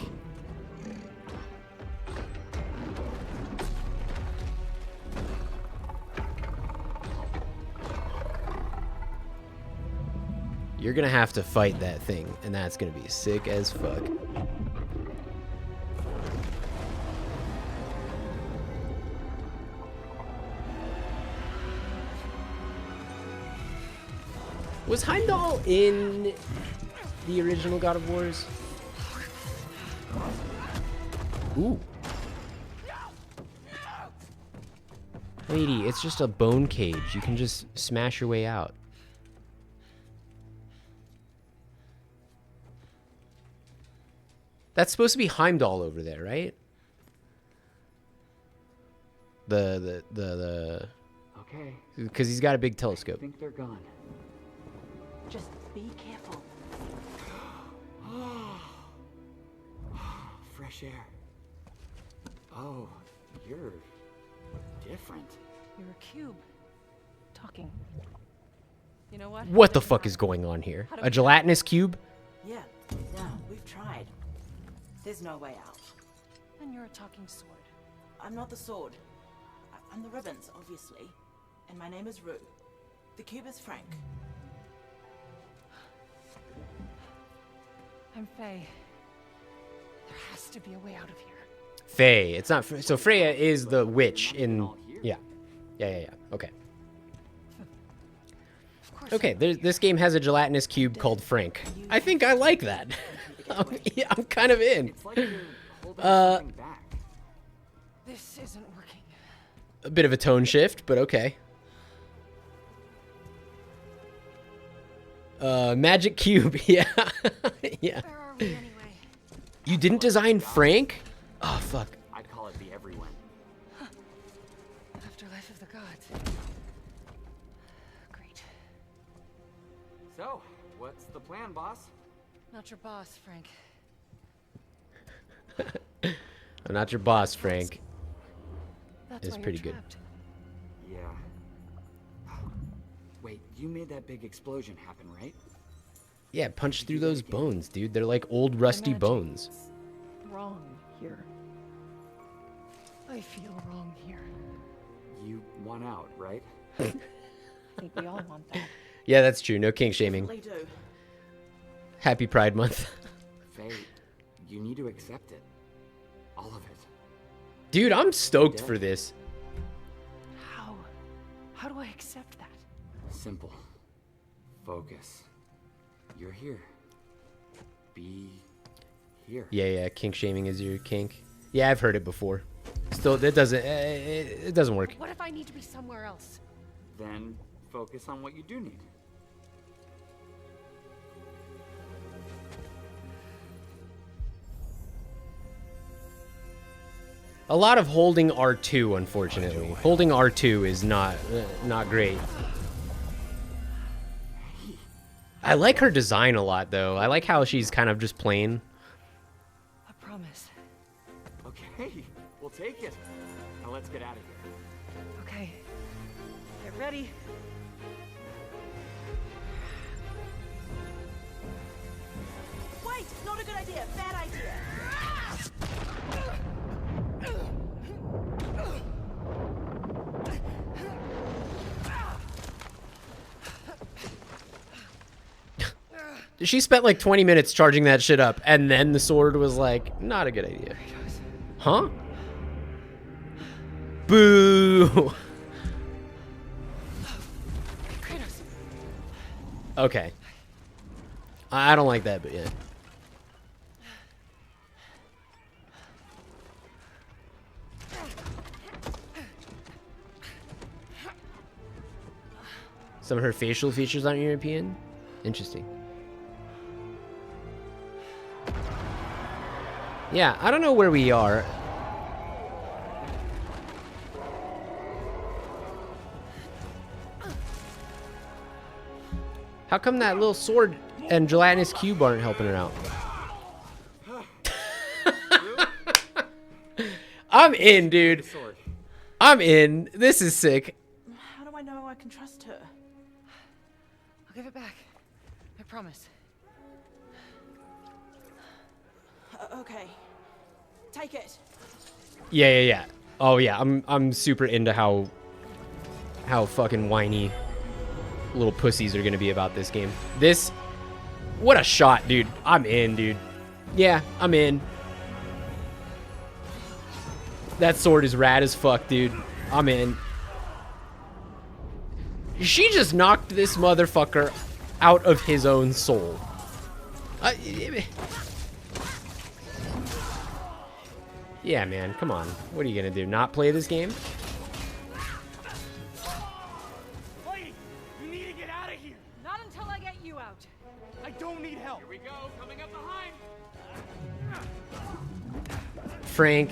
You're gonna have to fight that thing, and that's gonna be sick as fuck. Was Heimdall in the original God of Wars? Ooh. Lady, it's just a bone cage. You can just smash your way out. That's supposed to be Heimdall over there, right? The Okay. because he's got a big I telescope. think they're gone. Just be careful. Fresh air. Oh, you're different. You're a cube. Talking. You know what? What the fuck is going on here? A gelatinous cube? Yeah, no, we've tried. There's no way out. And you're a talking sword. I'm not the sword. I'm the ribbons, obviously. And my name is Rue. The cube is Frank. I'm Faye. There has to be a way out of here. Faye. It's not. So Freya is the witch in. Yeah. Yeah. Okay. Okay. This game has a gelatinous cube called Frank. I think I like that. Yeah, I'm kind of in. This isn't working. A bit of a tone shift, but okay. Magic cube. Yeah. Yeah. Where are we anyway? You didn't design Frank? Oh fuck. I'd call it the everyone. Afterlife of the gods. Great. So, what's the plan, boss? Not your boss, Frank. I'm not your boss, Frank. That's It's why pretty you're good. trapped. Yeah. Wait, you made that big explosion happen, right? Yeah, punch through those bones, dude. They're like old rusty bones. Wrong here. I feel wrong here. You won out, right? I think we all want that. Yeah, that's true. No kink shaming. They do. Happy Pride Month. Faye, you need to accept it. All of it. Dude, I'm stoked for this. How? How do I accept that? Simple. Focus. You're here. Be here. Yeah, kink shaming is your kink. Yeah, I've heard it before. Still, it doesn't work. What if I need to be somewhere else? Then focus on what you do need. A lot of holding R2, unfortunately. Holding R2 is not great. I like her design a lot, though. I like how she's kind of just plain. I promise. Okay, we'll take it. Now let's get out of here. Okay. Get ready. Wait, not a good idea. Bad idea. She spent like 20 minutes charging that shit up, and then the sword was like, not a good idea. Huh? Boo! Okay. I don't like that, but yeah. Some of her facial features aren't European? Interesting. Yeah, I don't know where we are. How come that little sword and gelatinous cube aren't helping her out? I'm in, dude. I'm in. This is sick. How do I know I can trust her? I'll give it back. I promise. Okay. Take it. Yeah. Oh yeah, I'm super into how fucking whiny little pussies are gonna be about this game. What a shot, dude. I'm in, dude. Yeah, I'm in. That sword is rad as fuck, dude. I'm in. She just knocked this motherfucker out of his own soul. Yeah, man, come on. What are you gonna do? Not play this game? Lady, you need to get out of here. Not until I get you out. I don't need help. Here we go, coming up behind. Frank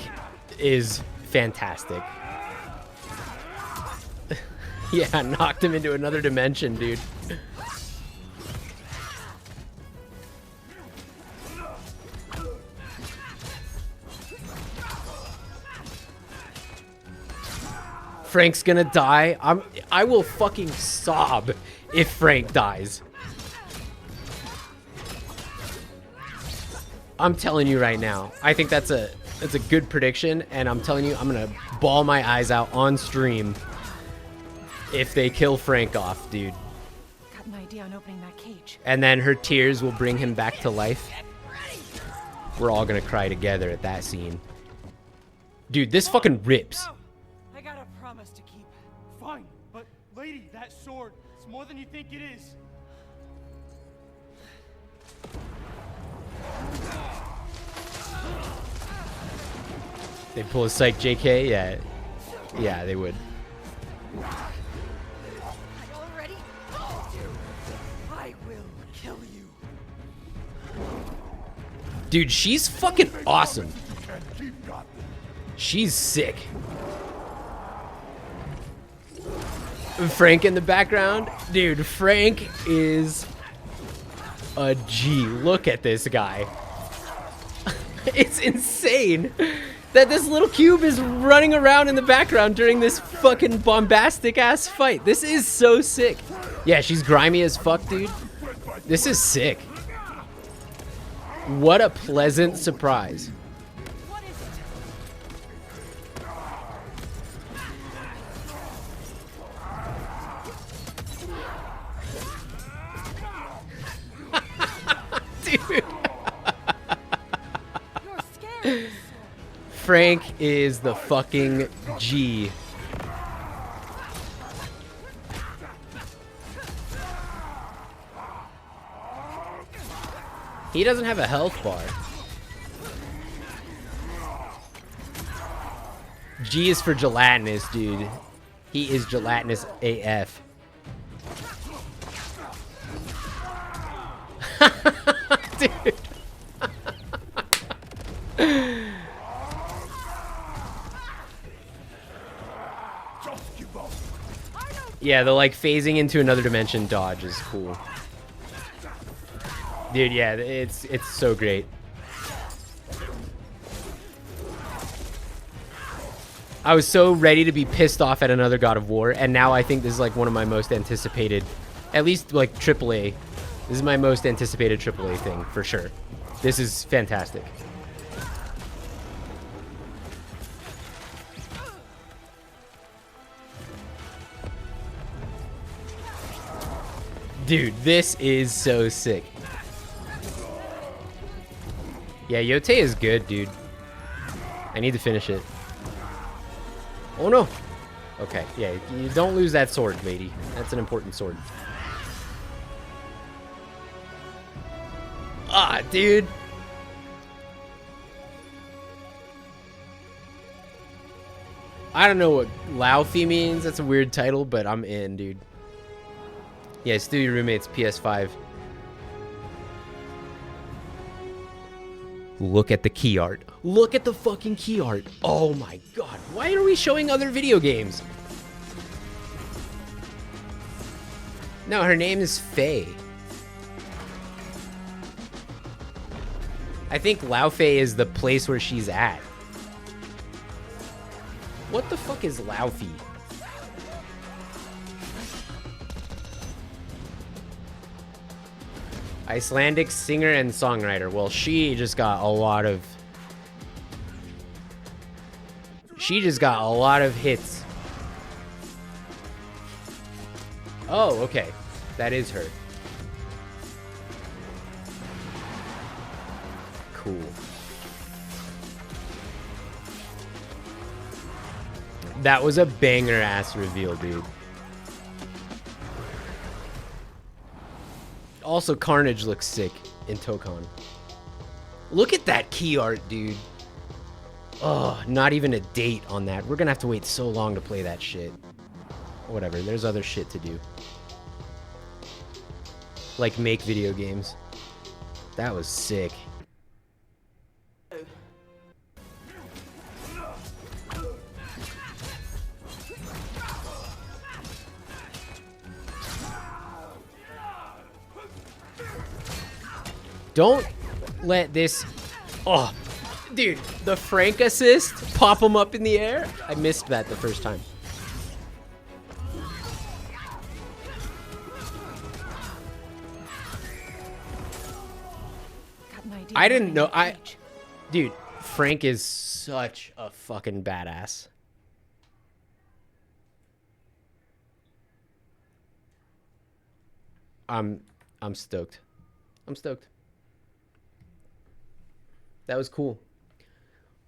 is fantastic. Yeah, knocked him into another dimension, dude. Frank's gonna die. I will fucking sob if Frank dies. I'm telling you right now. I think that's a good prediction, and I'm telling you, I'm gonna bawl my eyes out on stream if they kill Frank off, dude. Got an idea on opening that cage. And then her tears will bring him back to life. We're all gonna cry together at that scene. Dude, this fucking rips. I got a promise to keep. Fine, but lady, that sword, it's more than you think it is. They pull a psych JK? Yeah. Yeah, they would. Already? I will kill you. Dude, she's fucking awesome. She's sick. Frank in the background. Dude, Frank is a G. Look at this guy. It's insane that this little cube is running around in the background during this fucking bombastic ass fight. This is so sick. Yeah, she's grimy as fuck, dude. This is sick. What a pleasant surprise. Dude. Frank is the fucking G. He doesn't have a health bar. G is for gelatinous, dude. He is gelatinous AF. Dude. Yeah, the like phasing into another dimension dodge is cool. Dude, yeah, it's so great. I was so ready to be pissed off at another God of War, and now I think this is like one of my most anticipated, at least like AAA. This is my most anticipated AAA thing for sure. This is fantastic. Dude, this is so sick. Yeah, Yote is good, dude. I need to finish it. Oh no. Okay, yeah, you don't lose that sword, lady. That's an important sword. Ah, dude. I don't know what Laufey means. That's a weird title, but I'm in, dude. Yeah, steal your roommate's PS5. Look at the key art. Look at the fucking key art. Oh my god. Why are we showing other video games? No, her name is Faye. I think Laufey is the place where she's at. What the fuck is Laufey? Icelandic singer and songwriter. Well, she just got a lot of... She just got a lot of hits. Oh, okay. That is her. Cool. That was a banger-ass reveal, dude. Also, Carnage looks sick in Tokon. Look at that key art, dude. Oh, not even a date on that. We're gonna have to wait so long to play that shit. Whatever, there's other shit to do. Like make video games. That was sick. Don't let this... Oh, dude, the Frank assist, pop him up in the air. I missed that the first time. I didn't know. Dude, Frank is such a fucking badass. I'm stoked. I'm stoked. That was cool.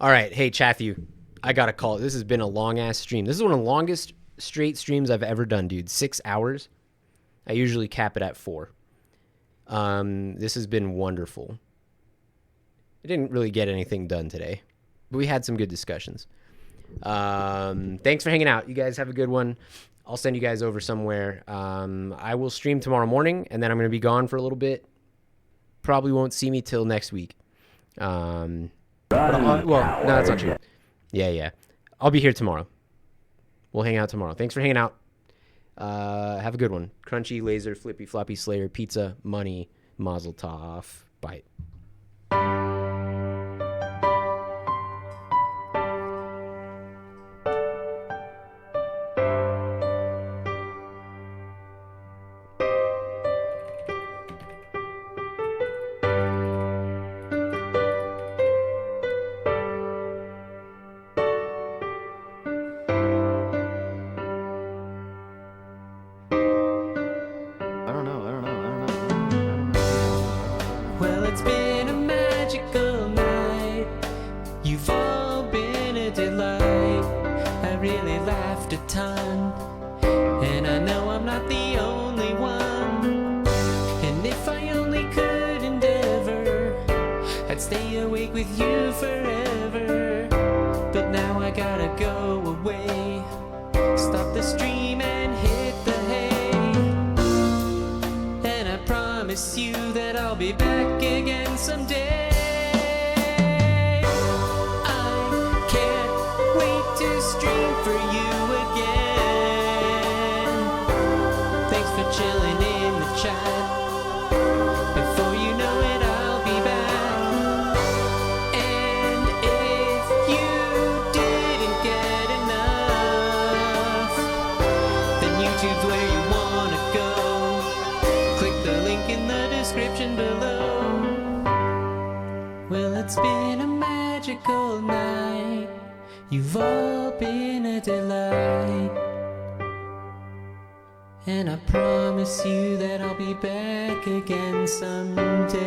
All right, hey Chathew, I gotta call it. This has been a long ass stream. This is one of the longest straight streams I've ever done, dude. 6 hours. I usually cap it at 4. This has been wonderful. I didn't really get anything done today, but we had some good discussions. Thanks for hanging out. You guys have a good one. I'll send you guys over somewhere. I will stream tomorrow morning, and then I'm going to be gone for a little bit. Probably won't see me till next week. Well, no, that's not true. Yeah. I'll be here tomorrow. We'll hang out tomorrow. Thanks for hanging out. Have a good one. Crunchy, laser, flippy, floppy, slayer, pizza, money, mazel tov. Bye. Well, it's been a magical night. You've all been a delight. I really laughed a ton, and I know I'm not the only one. And if I only could endeavor, I'd stay awake with you forever. But now I gotta go away. Stop the stream and hit the hay. And I promise you that I'll be back again someday. I can't wait to stream for you again. Thanks for chilling in the chat. Before you know it, I'll be back. And if you didn't get enough, then YouTube's where you wanna go. Click the link in the description below. Well, it's been a magical night. You've all been a delight. And I promise you that I'll be back again someday.